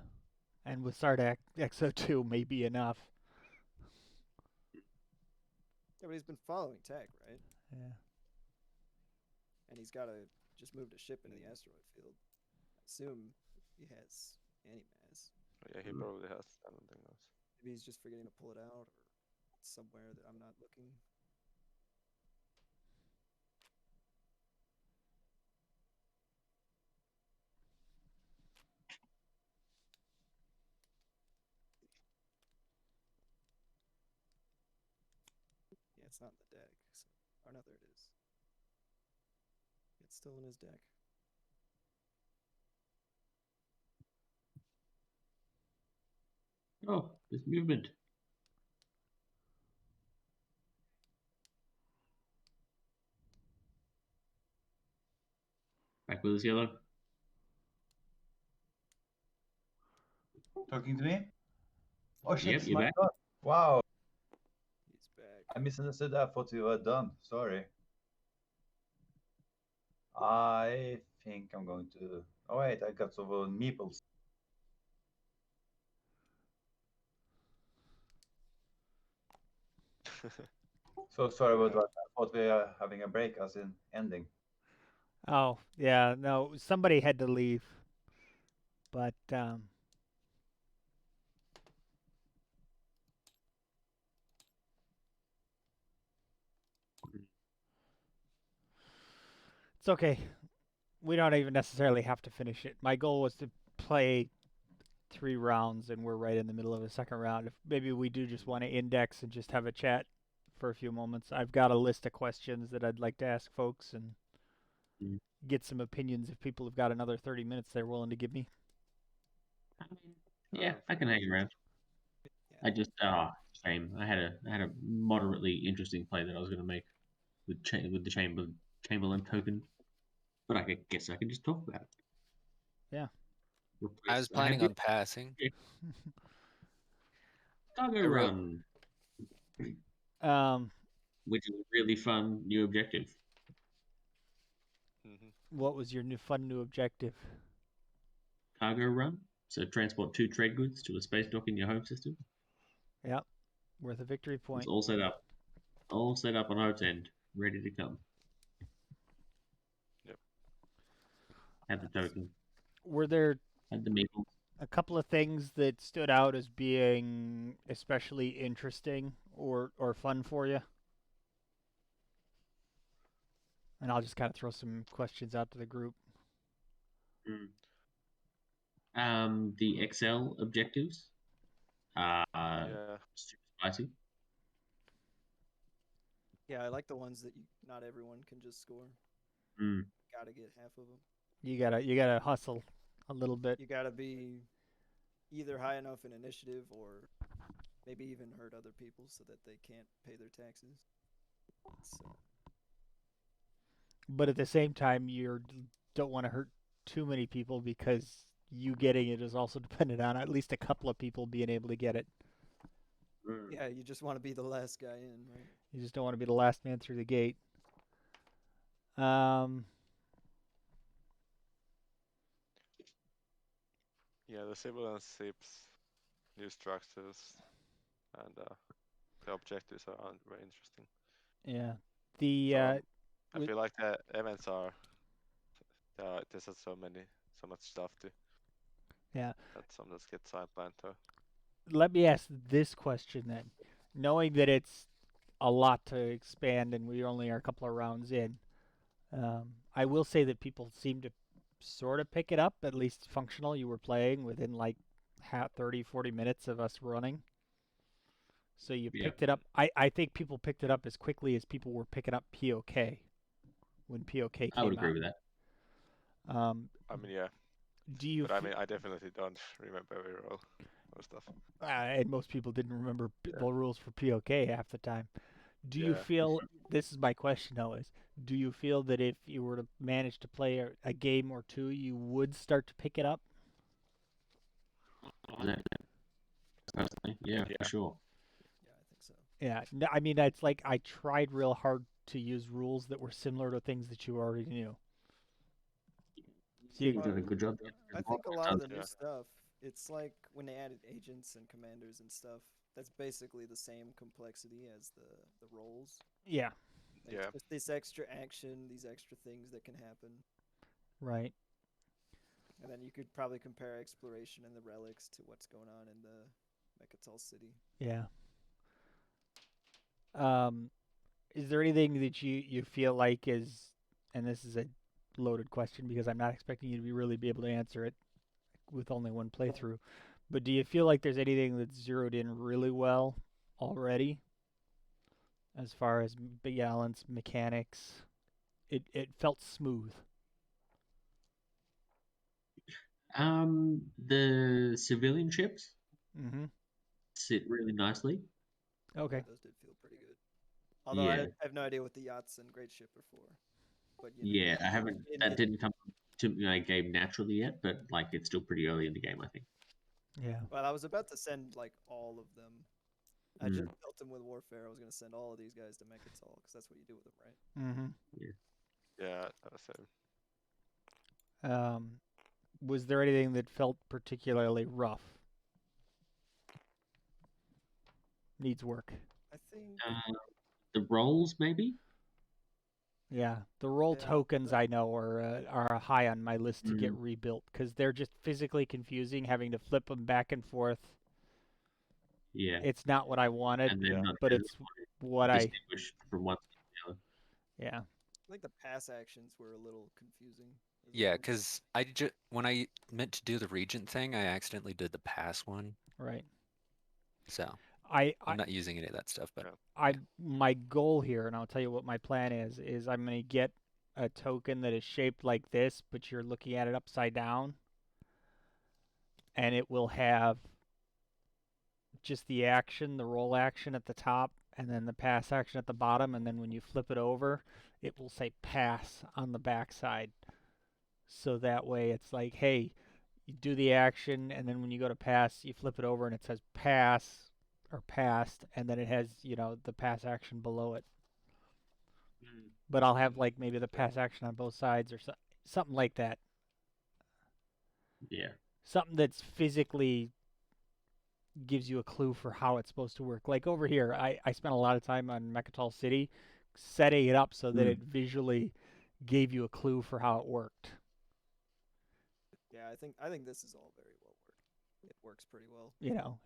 And with Sardak, XO2 may be enough. Yeah, but he's been following tech, right? Yeah. And he's got to just move a ship into the asteroid field. I assume he has anti-mass. Yeah, he probably has something else. Maybe he's just forgetting to pull it out, or somewhere that I'm not looking. Yeah, it's not in the deck. So, or no, there it is. It's still in his deck. Oh, there's movement. Back with us, Yellow. Talking to me? Oh shit, Yep, it's you're my back. God. Wow, He's back. I misunderstood. I thought you were done. Sorry. I think I'm going to. Oh wait, I got some meeples. So sorry about that. I thought we were having a break, as in ending. Oh, yeah, no, somebody had to leave. But it's okay. We don't even necessarily have to finish it. My goal was to play 3 rounds, and we're right in the middle of a second round. If maybe we do just want to index and just have a chat for a few moments. I've got a list of questions that I'd like to ask folks and Mm. get some opinions if people have got another 30 minutes they're willing to give me. Yeah, I can hang around. Yeah. I just shame. I had a moderately interesting play that I was going to make with the Chamberlain token, but I guess I can just talk about it. Yeah. I was planning on passing. Cargo I wrote- Run, Um, which is a really fun new objective. what was your fun new objective? Cargo Run. So transport 2 trade goods to a space dock in your home system. Yep. Worth a victory It's point. all set up. All set up on Hope's End, ready to come. Yep. Had the token. Were there Had the meeples. a couple of things that stood out as being especially interesting or fun for you? And I'll just kind of throw some questions out to the group. The Excel objectives are Yeah. super spicy. Yeah, I like the ones that not everyone can just score. Mm. Gotta get half of them. You gotta hustle a little bit. You gotta be either high enough in initiative or maybe even hurt other people so that they can't pay their taxes. So, But at the same time, you don't want to hurt too many people because you getting it is also dependent on at least a couple of people being able to get it. yeah, you just want to be the last guy in, right? You just don't want to be the last man through the gate. Yeah, the civilian ships, new structures, and the objectives are very interesting. Yeah. The So, I feel like the events are there's just so much stuff to. Yeah. That sometimes gets sidelined though. Let me ask this question then. Knowing that it's a lot to expand and we only are a couple of rounds in, I will say that people seem to sort of pick it up, at least functional. You were playing within like 30, 40 minutes of us running. So you picked it up. I think people picked it up as quickly as people were picking up POK when POK came out. I would agree with that. I mean, yeah. Do you? But I mean, I definitely don't remember every role or stuff. And most people didn't remember the rules for POK half the time. Do you feel this is my question though: is do you feel that if you were to manage to play a game or two, you would start to pick it up? Personally, yeah, Yeah. for sure. Yeah, I think so. Yeah, no, I mean it's like I tried real hard to use rules that were similar to things that you already knew. So You've you, done a good job there. I as think a well. lot of the Yeah. new stuff, it's like when they added agents and commanders and stuff, that's basically the same complexity as the roles. yeah, Like, Yeah. just this extra action, these extra things that can happen. right. And then you could probably compare exploration and the relics to what's going on in the Mechatol city. Yeah. Is there anything that you feel like is, and this is a loaded question because I'm not expecting you to really be able to answer it with only one playthrough, but do you feel like there's anything that's zeroed in really well already as far as balance, mechanics? It felt smooth. The civilian ships Mm-hmm. sit really nicely. Okay. Yeah, those did feel pretty good. Although Yeah. I have no idea what the yachts and great ship are for. But Yeah, I haven't. in That the- didn't come to my game naturally yet, but like it's still pretty early in the game, I think. Yeah. Well, I was about to send like all of them. I Mm. just built them with Warfare. I was gonna send all of these guys to Mechatol because that's what you do with them, right? Mm-hmm. Yeah. That was it. Was there anything that felt particularly rough? Needs work. I think. The rolls, maybe. Yeah, the roll Yeah, tokens I know are high on my list to get Mm. rebuilt because they're just physically confusing, having to flip them back and forth. Yeah, It's not what I wanted, and then Yeah. not but able it's to what I. distinguish from one to the other. Yeah. I think the pass actions were a little confusing. as Yeah, well. because when I meant to do the regent thing, I accidentally did the pass one. Right. So I I'm not using any of that stuff, but Yeah. my goal here, and I'll tell you what my plan is I'm gonna get a token that is shaped like this, but you're looking at it upside down, and it will have just the action, the roll action at the top, and then the pass action at the bottom, and then when you flip it over, it will say pass on the backside. So that way it's like, hey, you do the action, and then when you go to pass, you flip it over and it says pass or passed, and then it has, the pass action below it. But I'll have like maybe the pass action on both sides or something like that. Yeah. Something that's physically gives you a clue for how it's supposed to work. Like over here, I spent a lot of time on Mechatol City setting it up so that it visually gave you a clue for how it worked. Yeah, I think this is all very well worked. It works pretty well.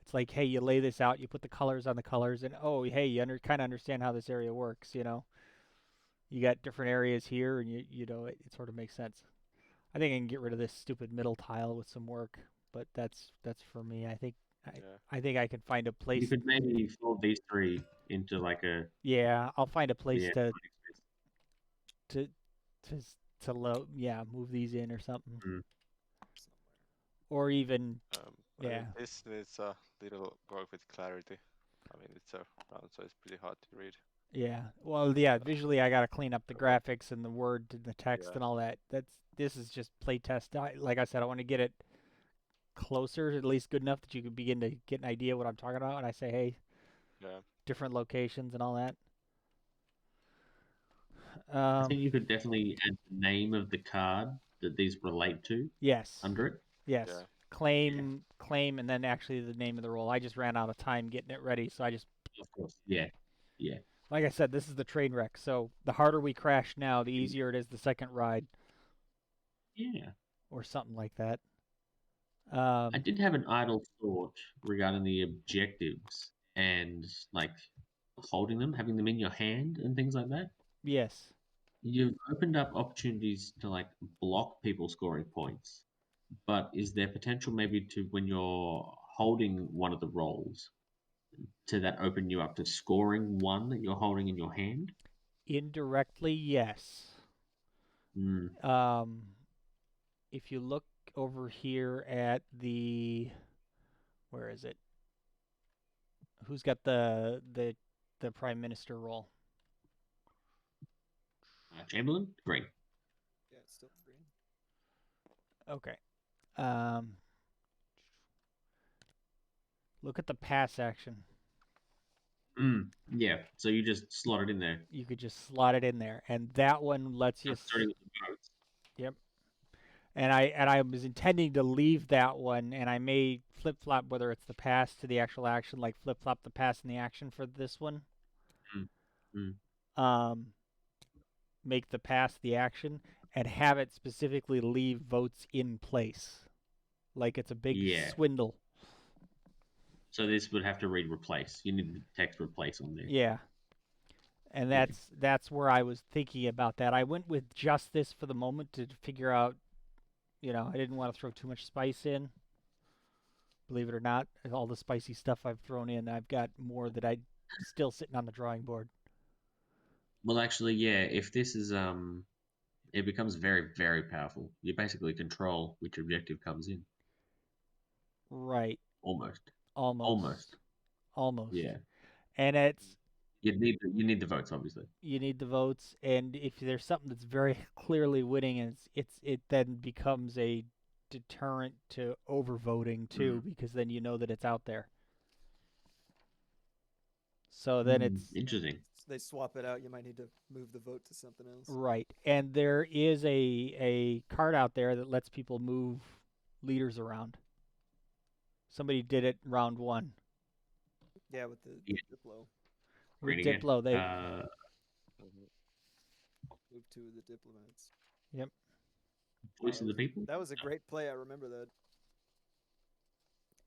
It's like, hey, you lay this out, you put the colors on the colors, and oh, hey, you kind of understand how this area works. You got different areas here, and it sort of makes sense. I think I can get rid of this stupid middle tile with some work, but that's for me. I think Yeah. I think I can find a place. You could maybe fold these three into like a Yeah, I'll find a place yeah. to move these in or something, Mm. or even I yeah. mean, this needs a little work with clarity. I mean, it's a round, so it's pretty hard to read. Yeah. Well, yeah, visually I got to clean up the graphics and the word and the text Yeah. and all that. This is just playtest. Like I said, I want to get it closer, at least good enough that you can begin to get an idea what I'm talking about. And I say, hey, Yeah. different locations and all that. I think you could definitely add the name of the card that these relate to Yes. under it. Yes. Yeah. Claim, and then actually the name of the role. I just ran out of time getting it ready, so I just. Of course. Yeah. Yeah. Like I said, this is the train wreck. So the harder we crash now, the easier it is the second ride. Yeah. Or something like that. I did have an idle thought regarding the objectives and like holding them, having them in your hand and things like that. Yes. You've opened up opportunities to like block people scoring points, but is there potential maybe to when you're holding one of the roles to that open you up to scoring one that you're holding in your hand? Indirectly, yes. Mm. If you look over here at where is it? Who's got the prime minister role? Chamberlain, green. Yeah, it's still green. Okay. Look at the pass action. Yeah, so you just slot it in there. You could just slot it in there, and that one lets you. Starting with the votes. Yep. And I was intending to leave that one, and I may flip flop whether it's the pass to the actual action, like flip flop the pass and the action for this one. Make the pass the action, and have it specifically leave votes in place, like it's a big swindle. So this would have to read replace. You need the text replace on there. Yeah. And that's where I was thinking about that. I went with just this for the moment to figure out, I didn't want to throw too much spice in. Believe it or not, all the spicy stuff I've thrown in, I've got more that I still sitting on the drawing board. Well, actually, yeah. If this is it becomes very, very powerful. You basically control which objective comes in. Right. Almost. Yeah. And it's you need the votes, obviously. You need the votes, and if there's something that's very clearly winning, and it then becomes a deterrent to overvoting too, because then you know that it's out there. So then it's interesting. They swap it out. You might need to move the vote to something else. Right, and there is a card out there that lets people move leaders around. Somebody did it round 1. Yeah, with the Diplo. With Diplo, they move 2 of the diplomats. Yep. Voice of the people. That was a great play. I remember that.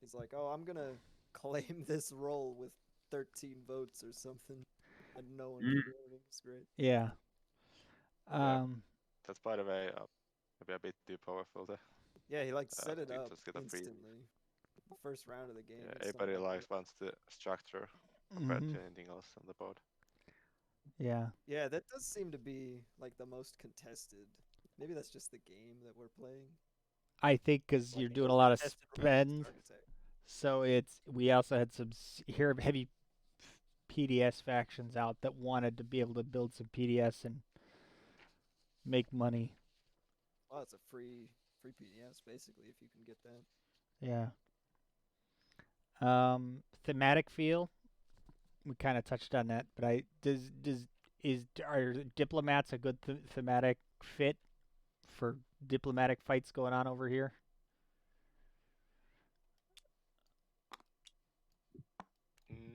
He's like, "Oh, I'm gonna claim this role with 13 votes or something," and no one can do anything. It's great. Yeah. That's by the way maybe a bit too powerful there. Yeah, he set it up just get a free. instantly. The first round of the game. Yeah, everybody wants the structure compared to anything else on the board. Yeah. Yeah, that does seem to be like the most contested. Maybe that's just the game that we're playing. I think because you're doing a lot of spend, so we also had some heavy PDS factions out that wanted to be able to build some PDS and make money. Well, it's a free PDS basically if you can get that. Yeah. Thematic feel. We kind of touched on that, but are diplomats a good thematic fit for diplomatic fights going on over here?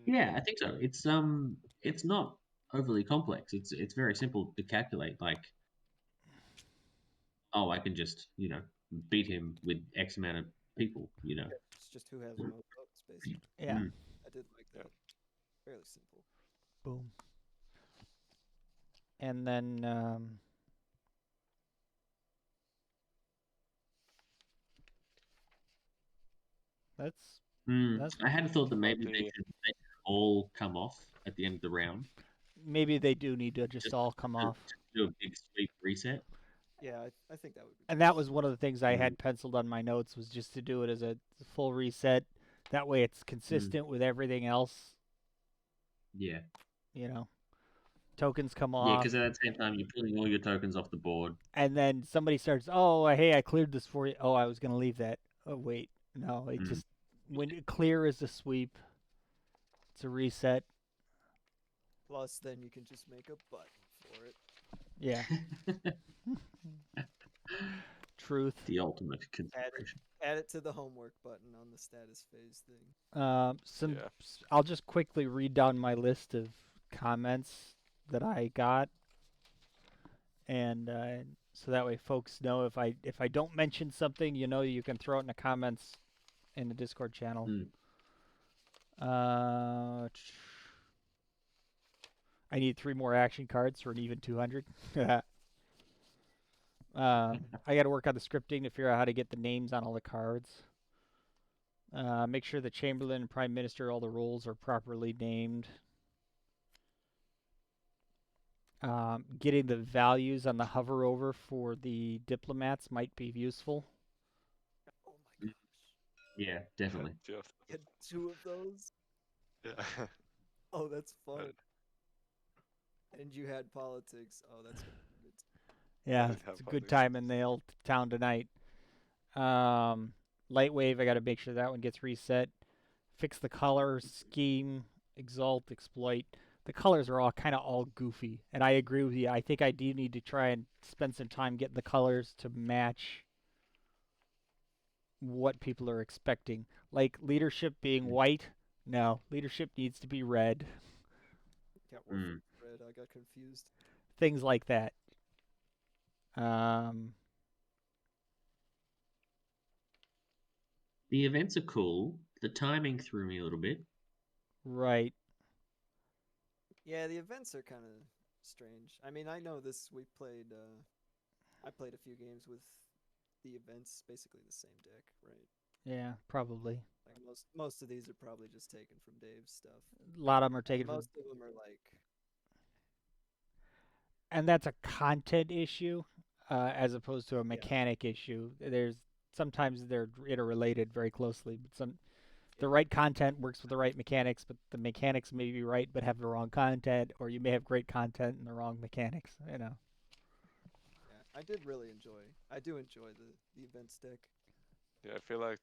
Yeah, I think so. It's not overly complex. It's very simple to calculate. Like, I can just beat him with X amount of people. It's just who has the most votes, basically. Yeah. I did like that. Fairly simple. Boom. And then I had thought that maybe they should all come off at the end of the round. Maybe they do need to just all come off. Do a big sweep reset. Yeah, I think that would be. And that was one of the things I had penciled on my notes, was just to do it as a full reset. That way it's consistent with everything else. Yeah. Tokens come off. Yeah, because at the same time you're pulling all your tokens off the board. And then somebody starts, "Oh, hey, I cleared this for you. Oh, I was going to leave that. Oh, wait. No, it just, when clear is a sweep, it's a reset. Plus, then you can just make a button for it. Yeah. Truth. The ultimate consideration. Add it to the homework button on the status phase thing. I'll just quickly read down my list of comments that I got, and so that way folks know if I don't mention something, you can throw it in the comments in the Discord channel. I need 3 more action cards for an even 200. I got to work on the scripting to figure out how to get the names on all the cards. Make sure the Chamberlain and Prime Minister, all the roles are properly named. Getting the values on the hover over for the diplomats might be useful. Oh my gosh. Yeah, definitely. Get 2 of those? Yeah. Oh, that's fun. And you had politics. Oh, that's good. Yeah, didn't have it's a fun good with time in the old town tonight. Light Wave, I got to make sure that one gets reset. Fix the color scheme, exalt, exploit. The colors are all kind of all goofy, and I agree with you. I think I do need to try and spend some time getting the colors to match what people are expecting. Like leadership being white. No, leadership needs to be red. Yeah, Orphan Red. I got confused. Things like that. Um, The events are cool. The timing threw me a little bit. right. Yeah, the events are kind of strange. I mean, I know this. We played. I played a few games with the events, basically the same deck, right? Yeah, probably. Like most of these are probably just taken from Dave's stuff. A lot of them are And taken from, most of them are like. and that's a content issue, as opposed to a mechanic issue. There's sometimes they're interrelated very closely, but the right content works with the right mechanics, but the mechanics may be right but have the wrong content, or you may have great content and the wrong mechanics. Yeah, I did really enjoy. I do enjoy the events deck. Yeah, I feel like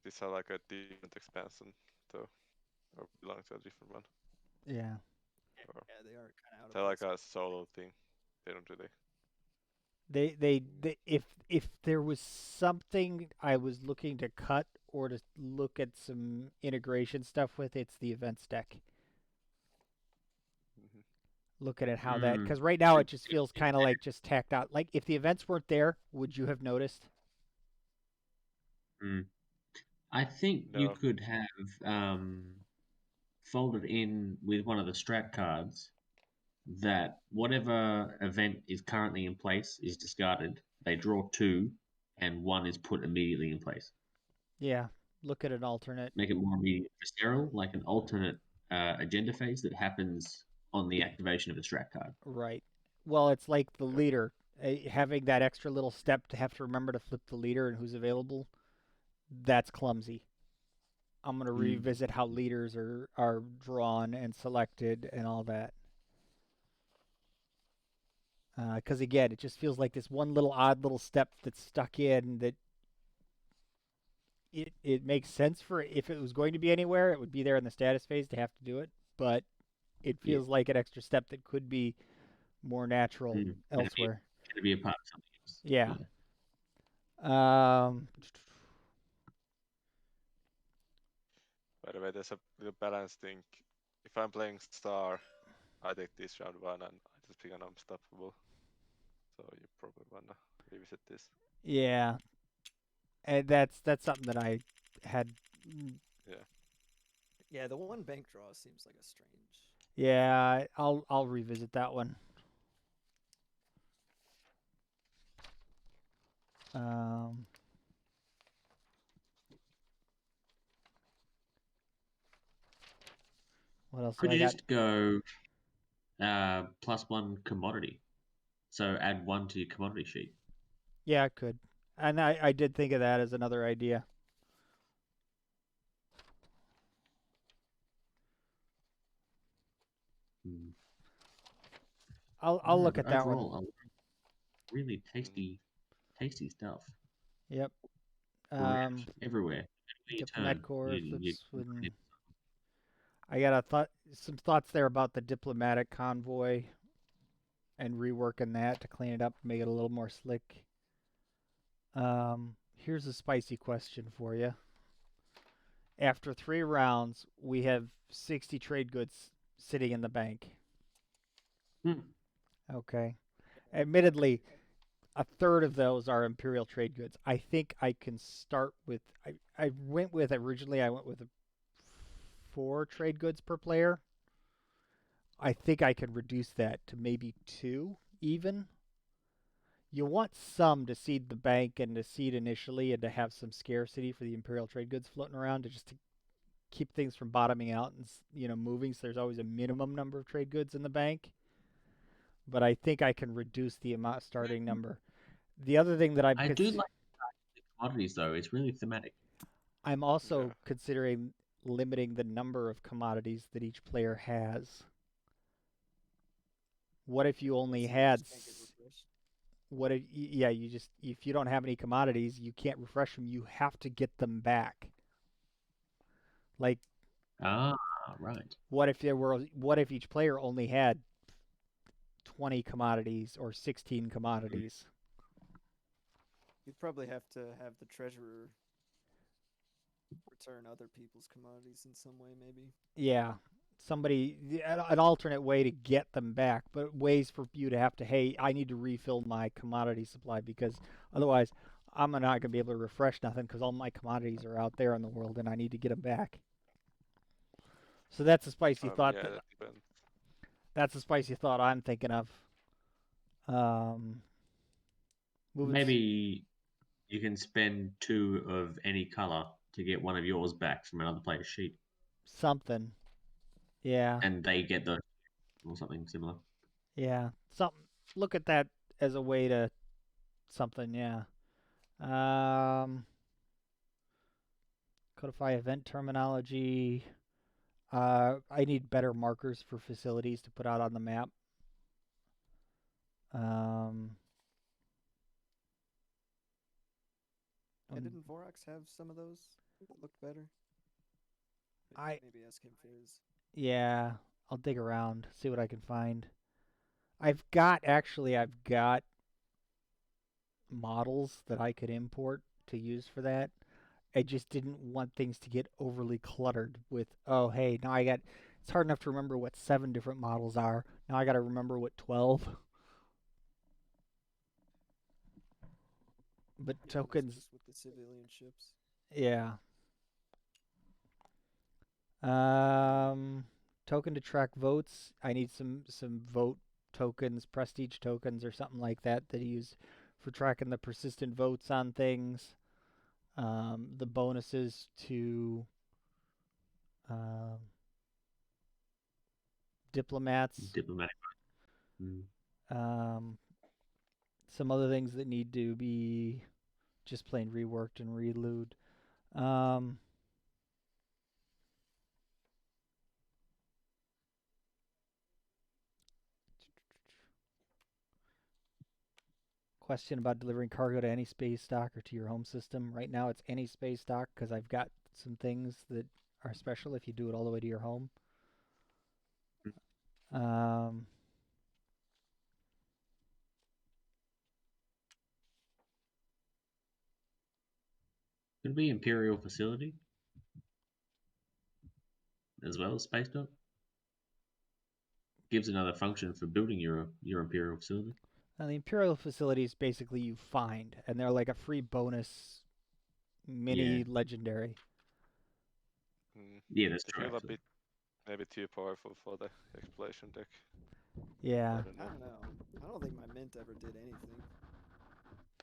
these are like a different expansion, though, or belong to a different one. Yeah. Or Yeah, they are kind of out they're of like place. a solo thing. They don't really. They if there was something I was looking to cut or to look at some integration stuff with, it's the events deck. Looking at how that, because right now it just feels kind of like just tacked out. Like if the events weren't there, would you have noticed? I think you No. could have folded in with one of the strat cards that whatever event is currently in place is discarded. They draw 2, and 1 is put immediately in place. Yeah, look at an alternate. Make it more immediate for sterile, like an alternate agenda phase that happens on the activation of a strat card. Right. Well, it's like the leader having that extra little step to have to remember to flip the leader and who's available. That's clumsy. I'm going to revisit how leaders are drawn and selected and all that. Because again, it just feels like this one little odd little step that's stuck in that it makes sense for if it was going to be anywhere, it would be there in the status phase to have to do it. But it feels like an extra step that could be more natural elsewhere. Can be a part of something else. Yeah. By the way, there's a little balance thing. If I'm playing Star, I take this round 1 and I just pick an Unstoppable. So you probably wanna revisit this. Yeah. And that's something that I had. Yeah. Yeah, the one bank draw seems like a strange. Yeah, I'll revisit that one. What else Could do I you got? just go +1 commodity? So add 1 to your commodity sheet. Yeah, I could. And I did think of that as another idea. I'll look at that overall, one. Really tasty stuff. Yep. Everywhere. Diplomat Corps flips when I got some thoughts there about the diplomatic convoy and reworking that to clean it up, make it a little more slick. Here's a spicy question for you. After 3 rounds, we have 60 trade goods sitting in the bank. Okay. Admittedly, a third of those are Imperial trade goods. I think I can start with. I went with 4 trade goods per player. I think I could reduce that to maybe 2 even. You want some to seed the bank and to seed initially and to have some scarcity for the Imperial trade goods floating around to keep things from bottoming out and moving. So there's always a minimum number of trade goods in the bank. But I think I can reduce the amount starting number. The other thing that I do like the commodities though. It's really thematic. I'm also considering limiting the number of commodities that each player has. What if you only had what if yeah, you just if you don't have any commodities, you can't refresh them. You have to get them back. Like Ah, right. what if each player only had 20 commodities or 16 commodities? You'd probably have to have the treasurer return other people's commodities in some way, maybe. Yeah. An alternate way to get them back, but ways for you to have to, hey, I need to refill my commodity supply because otherwise I'm not going to be able to refresh nothing because all my commodities are out there in the world and I need to get them back. So that's a spicy thought. Yeah, that depends. That's a spicy thought I'm thinking of. Maybe you can spend 2 of any color to get one of yours back from another player's sheet, something. Yeah. and they get the or something similar. Yeah. Something. Look at that as a way to something. Yeah. Codify event terminology. I need better markers for facilities to put out on the map. Didn't Vorax have some of those that looked better? Maybe ask him for his. Yeah, I'll dig around, see what I can find. I've got models that I could import to use for that. I just didn't want things to get overly cluttered with, oh, hey, now it's hard enough to remember what 7 different models are. Now I got to remember what 12. But Yeah, tokens, just with the civilian ships. yeah. Token to track votes. I need some vote tokens, prestige tokens, or something like that that I use for tracking the persistent votes on things. The bonuses to diplomats. Diplomatic. Some other things that need to be just plain reworked and reload. Question about delivering cargo to any space dock or to your home system. Right now it's any space dock because I've got some things that are special if you do it all the way to your home. Could be Imperial facility as well as space dock. Gives another function for building your Imperial facility. And the Imperial facilities basically you find, and they're like a free bonus mini legendary. Yeah, that's They true. feel a bit maybe too powerful for the exploration deck. Yeah. I don't know. I don't think my mint ever did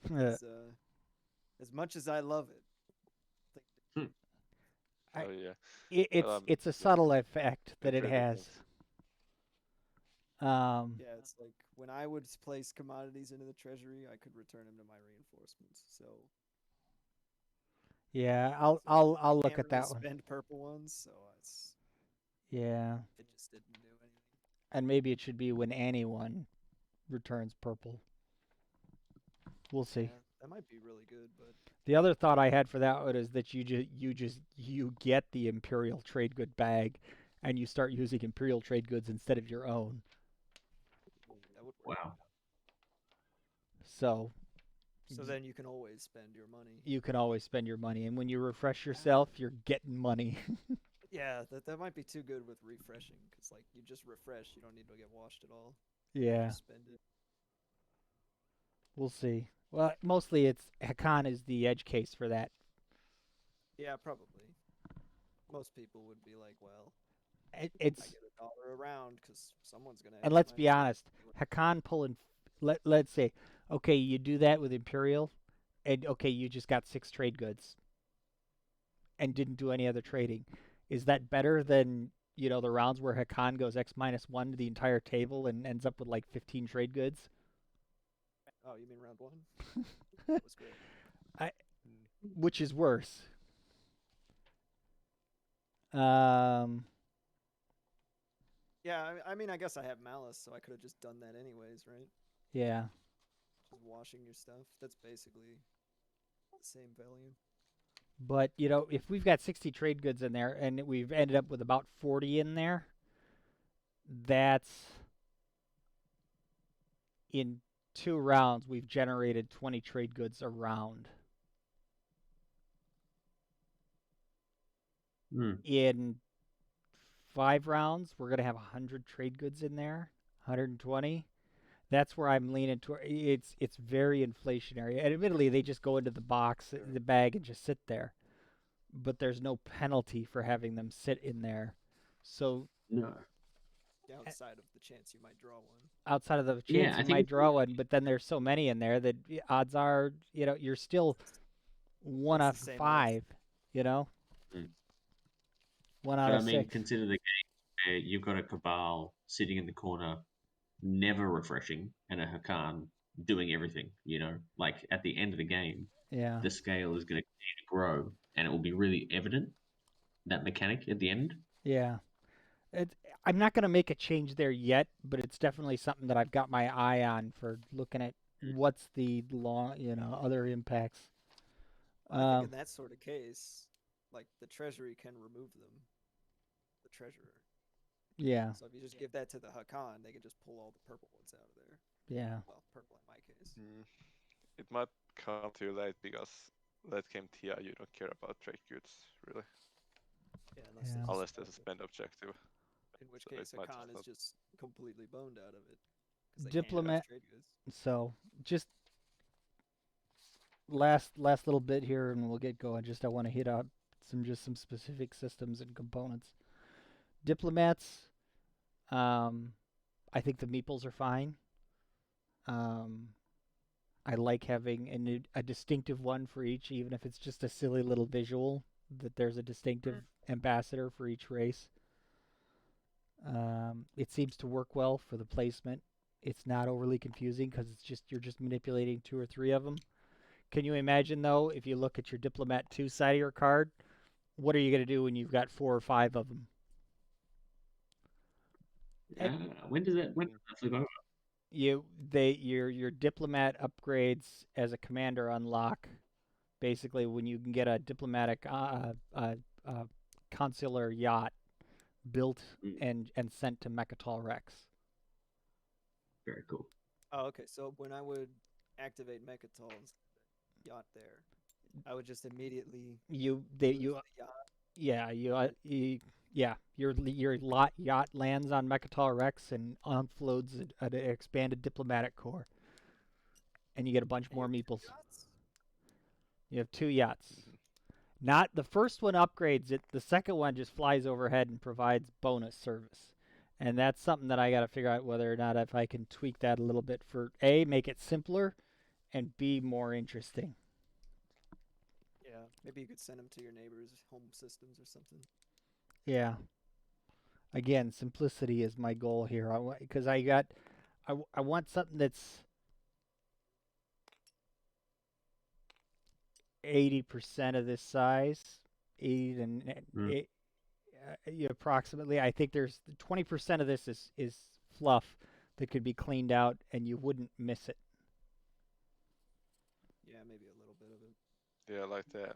anything. As much as I love it. Oh yeah. It's a subtle effect that it has. Yeah, it's like when I would place commodities into the treasury, I could return them to my reinforcements. So yeah, I'll look at that one. Spend purple ones, so it's yeah. It just didn't do anything. And maybe it should be when anyone returns purple. We'll see. Yeah, that might be really good, but the other thought I had for that one is that you get the Imperial trade good bag, and you start using Imperial trade goods instead of your own. That would work. Wow. So then you can always spend your money. You can always spend your money, and when you refresh yourself, you're getting money. Yeah, that might be too good with refreshing, because like you just refresh, you don't need to get washed at all. Yeah. Just spend it. We'll see. Well, mostly it's Hakan is the edge case for that. Yeah, probably. Most people would be like, well, it's I get $1 a round because someone's gonna. And let's be honest, Hakan pulling. Let's say, okay, you do that with Imperial, and okay, you just got 6 trade goods, and didn't do any other trading. Is that better than the rounds where Hakan goes X-1 to the entire table and ends up with like 15 trade goods? Oh, you mean round 1? That was great. Which is worse? Yeah, I mean, I guess I have malice, so I could have just done that anyways, right? Yeah. Just washing your stuff. That's basically the same value. But if we've got 60 trade goods in there and we've ended up with about 40 in there, that's in 2 rounds we've generated 20 trade goods a round. In 5 rounds, we're going to have 100 trade goods in there, 120. That's where I'm leaning toward. It's very inflationary. And admittedly, they just go into the box, the bag, and just sit there. But there's no penalty for having them sit in there. So No. Outside of the chance you might draw one. Outside of the chance you might draw one, but then there's so many in there that odds are, you're still 1 out of 5, Mm. 1 out of 6. Consider the game where you've got a Cabal sitting in the corner, never refreshing, and a Hakan doing everything. Like at the end of the game, the scale is going to continue to grow, and it will be really evident, that mechanic at the end. Yeah. I'm not going to make a change there yet, but it's definitely something that I've got my eye on for looking at what's the other impacts. I think in that sort of case, like the treasury can remove them. The treasurer. Yeah. So if you just give that to the Hakan, they can just pull all the purple ones out of there. Yeah. Well, purple in my case. It might come too late because late game TI you don't care about trade goods really. Yeah, unless there's a spend objective. In which So case it might Hakan is not- just completely boned out of it. 'cause they can't Diplomat. have trade goods. So just last little bit here, and we'll get going. I want to hit up some specific systems and components. Diplomats. I think the meeples are fine. I like having a distinctive one for each, even if it's just a silly little visual that there's a distinctive ambassador for each race. It seems to work well for the placement. It's not overly confusing because you're just manipulating 2 or 3 of them. Can you imagine though, if you look at your Diplomat 2 side of your card, what are you going to do when you've got 4 or 5 of them? When does that flip over? Your Diplomat upgrades as a commander unlock basically when you can get a diplomatic consular yacht built and sent to Mechatol Rex. Very cool. Oh, okay. So when I would activate Mechatol's yacht there, I would just immediately use the yacht. Your yacht lands on Mechatol Rex and offloads an expanded diplomatic core, and you get a bunch more meeples. You have 2 yachts. Not the first one upgrades it. The second one just flies overhead and provides bonus service. And that's something that I got to figure out whether or not if I can tweak that a little bit for A, make it simpler, and B, more interesting. Yeah, maybe you could send them to your neighbor's home systems or something. Yeah. Again, simplicity is my goal here. Because I want something that's 80% of this size, 80 to approximately. I think there's 20% of this is fluff that could be cleaned out and you wouldn't miss it. Yeah, maybe a little bit of it. Yeah, like the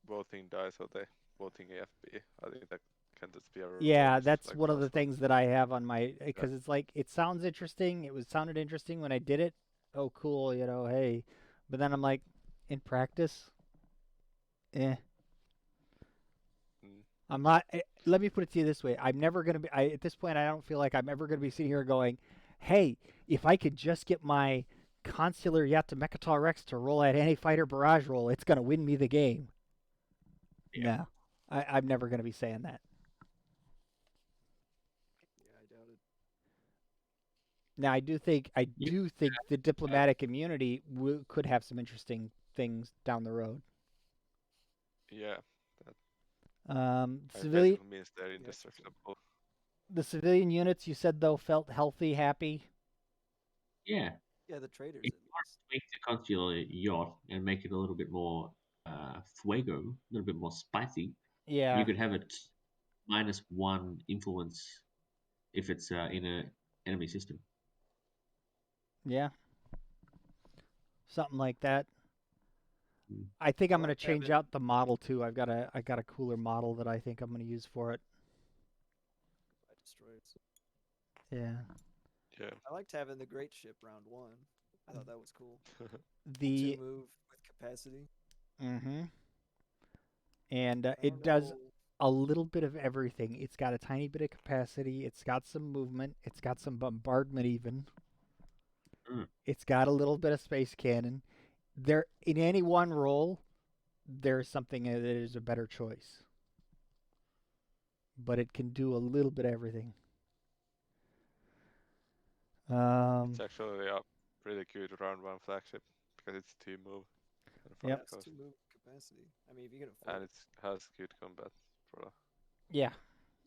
voting dice or the voting AFB. I think that can just be a Yeah, bonus, that's like one of the also. things that I have on my, because it's like, it sounds interesting. Sounded interesting when I did it. Oh, cool, hey. But then I'm like, in practice, I'm not. Let me put it to you this way: I'm never gonna be. At this point, I don't feel like I'm ever gonna be sitting here going, "Hey, if I could just get my consular yacht to Mechatol Rex to roll that anti-fighter barrage roll, it's gonna win me the game." Yeah. No, I'm never gonna be saying that. Yeah, I doubt it. Now, I do think the diplomatic immunity could have some interesting things down the road. Yeah. Civilian means they're indestructible. The civilian units you said though felt healthy, happy. Yeah. Yeah, the traders. If you want to tweak the consular yacht and make it a little bit more fuego, a little bit more spicy, yeah, you could have it -1 influence if it's in an enemy system. Yeah. something like that. Mm. I think I'm I gonna like change having- out the model too. I got a cooler model that I think I'm gonna use for it. I destroyed. Yeah. Yeah. I liked having the great ship round 1. I thought that was cool. The 2-move with capacity. mm-hmm. And I it don't does know. a little bit of everything. It's got a tiny bit of capacity. It's got some movement. It's got some bombardment even. Mm. It's got a little bit of space cannon. There, in any one role, there's something that is a better choice. But it can do a little bit of everything. It's actually a pretty good round 1 flagship because it's 2-move. And Yep. It's cost. 2-move capacity. I mean, if you can afford And it. it has good combat. For Yeah.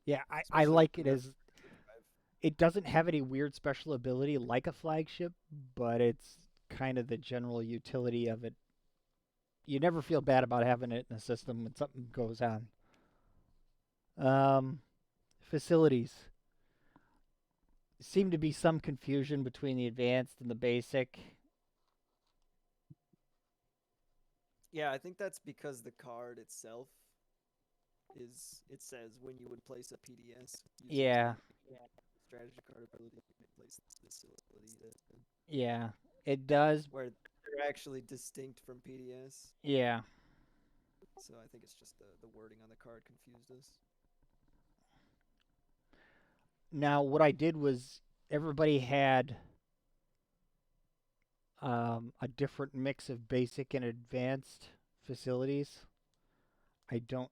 Yeah, I Especially like it when as it doesn't have any weird special ability like a flagship, but it's kind of the general utility of it. You never feel bad about having it in a system when something goes on. Facilities. Seem to be some confusion between the advanced and the basic. Yeah, I think that's because the card itself it says when you would place a PDS. using Yeah. Strategy card ability, you may place this facility. Yeah, it does. Where they're actually distinct from PDS. Yeah. So I think it's just the wording on the card confused us. Now, what I did was everybody had a different mix of basic and advanced facilities. I don't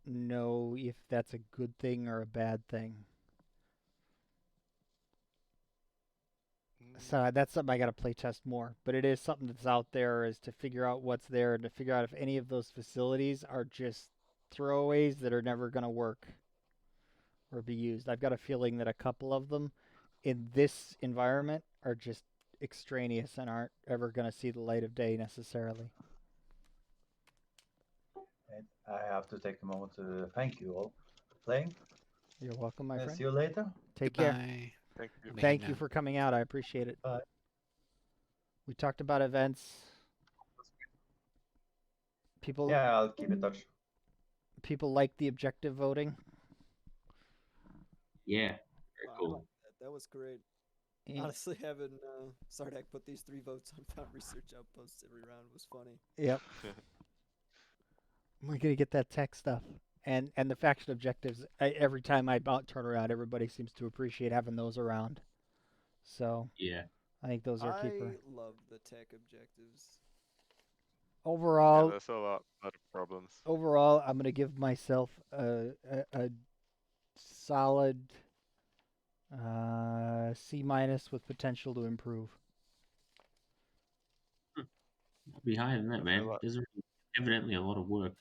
know if that's a good thing or a bad thing. So that's something I got to play test more. But it is something that's out there is to figure out what's there and to figure out if any of those facilities are just throwaways that are never going to work or be used. I've got a feeling that a couple of them in this environment are just extraneous and aren't ever going to see the light of day necessarily. And I have to take a moment to thank you all for playing. You're welcome, my friend. See you later. Take care. Goodbye. Thank you. I'm Thank heading you out. for coming out. I appreciate it. Bye. We talked about events. People Yeah, I'll keep in touch. people like the objective voting. Yeah, very Wow, I cool. like that. That was great. Yeah. Honestly, having Sardak put these 3 votes on found research outposts every round was funny. Yep. We're gonna get that tech stuff and the faction objectives. Every time I about turn around, everybody seems to appreciate having those around. So Yeah. I think those are a keeper. I love the tech objectives. Yeah, Overall, there's a lot of problems. I'm gonna give myself a solid C minus with potential to improve. Be higher than that, I man. li- There's evidently a lot of work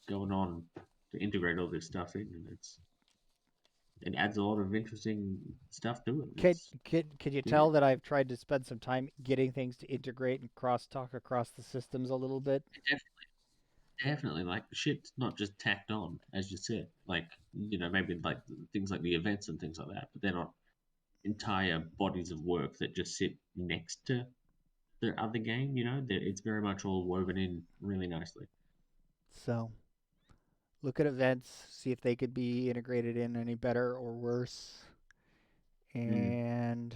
going on to integrate all this stuff in, and it adds a lot of interesting stuff to it. Can you yeah. tell that I've tried to spend some time getting things to integrate and cross-talk across the systems a little bit? Definitely, like shit's not just tacked on, as you said. Like maybe like things like the events and things like that, but they're not entire bodies of work that just sit next to the other game. It's very much all woven in really nicely. So, look at events, see if they could be integrated in any better or worse. And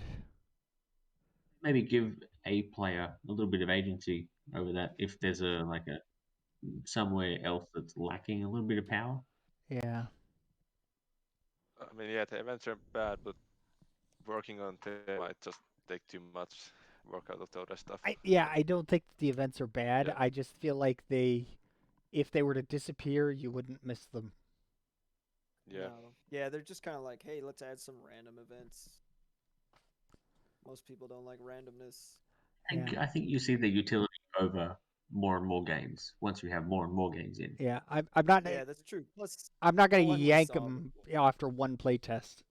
maybe give a player a little bit of agency over that if there's a somewhere else that's lacking a little bit of power. yeah. I mean, yeah, the events are bad, but working on them might just take too much work out of the other stuff. I don't think the events are bad. Yeah. I just feel like if they were to disappear, you wouldn't miss them. Yeah. No. Yeah, they're just kind of like, hey, let's add some random events. Most people don't like randomness. I think you see the utility over more and more games once you have more and more games in. Yeah, I'm not. Yeah, that's true. Plus, I'm not gonna one we yank saw them after one play test.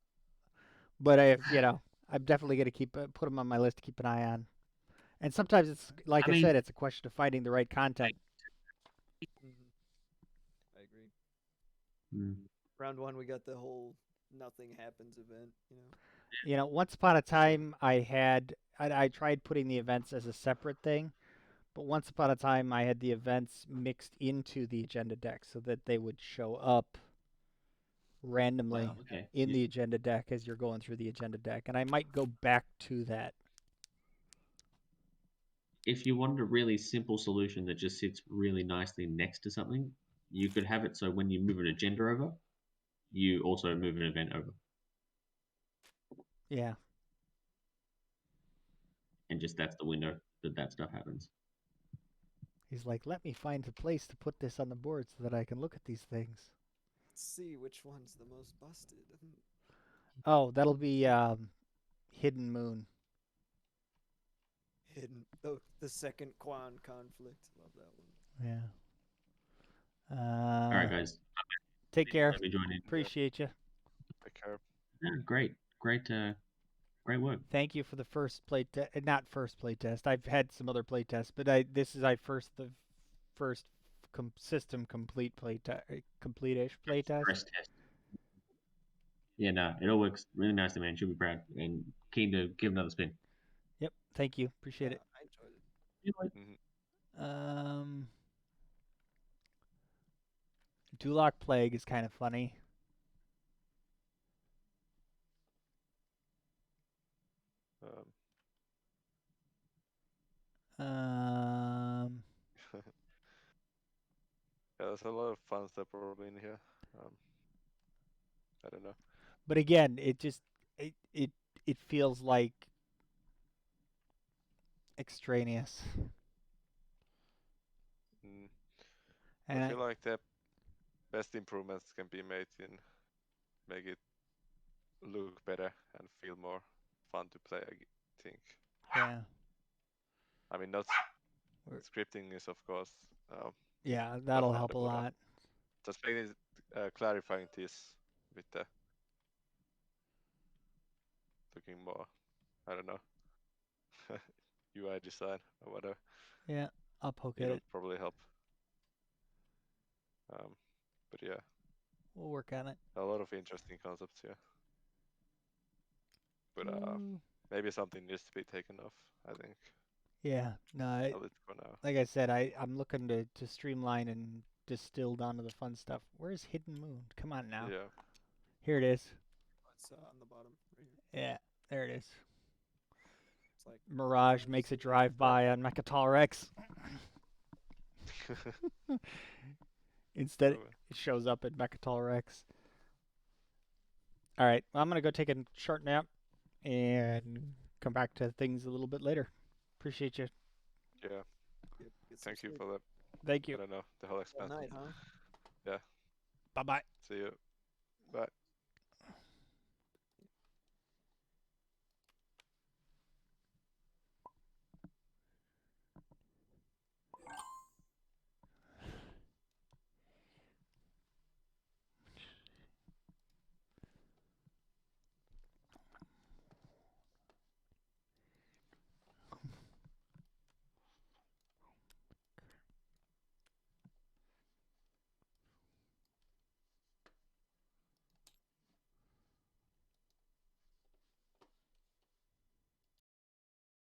But I'm definitely gonna put them on my list to keep an eye on. And sometimes it's like I said, it's a question of finding the right content. I agree. Mm. Round 1, we got the whole nothing happens event. Once upon a time, I tried putting the events as a separate thing, But once upon a time, I had the events mixed into the agenda deck so that they would show up randomly Wow, okay. in Yeah. the agenda deck as you're going through the agenda deck. And I might go back to that. If you wanted a really simple solution that just sits really nicely next to something, you could have it so when you move an agenda over, you also move an event over, Yeah. and just that's the window that stuff happens. He's like, let me find a place to put this on the board so that I can look at these things. Let's see which one's the most busted. Oh, that'll be Hidden Moon. Hidden. The second Quan conflict. Love that one. Yeah. All right, guys. Take care. Let me join in. Appreciate you. Take care. Yeah, great work. Thank you for the first play test. Not first play test. I've had some other play tests, but this is the first system complete play test, complete-ish play test. First test. Yeah, no, it all works really nicely, man. Should be proud and keen to give another spin. Yep. Thank you. Appreciate it. I enjoyed it. Mhm. Duloc Plague is kind of funny. Yeah, there's a lot of fun stuff probably in here. I don't know. But again, it feels like extraneous. And I feel like the best improvements can be made in make it look better and feel more fun to play, I think. yeah. I mean, not We're- scripting is of course Yeah, that'll not help a what lot. just making clarifying this with the looking more, I don't know, UI design or whatever. Yeah, I'll poke at It'll it. probably help. But yeah, We'll work on it. a lot of interesting concepts here. But Mm. maybe something needs to be taken off, I think. Yeah, no, I'll leave it for now. like I said, I'm looking to streamline and distill down to the fun stuff. Where's Hidden Moon? Come on now. Yeah. Here it is. It's on the bottom right here. Yeah, there it is. It's like Mirage makes a drive-by on Mechatol Rex. Instead, Oh, it shows up at Mechatol Rex. All right, well, I'm going to go take a short nap and come back to things a little bit later. Appreciate you. yeah. get some Thank you sleep. for that. Thank I you. don't know, the whole Good expansion. night, huh? Yeah. Bye-bye. See you. Bye.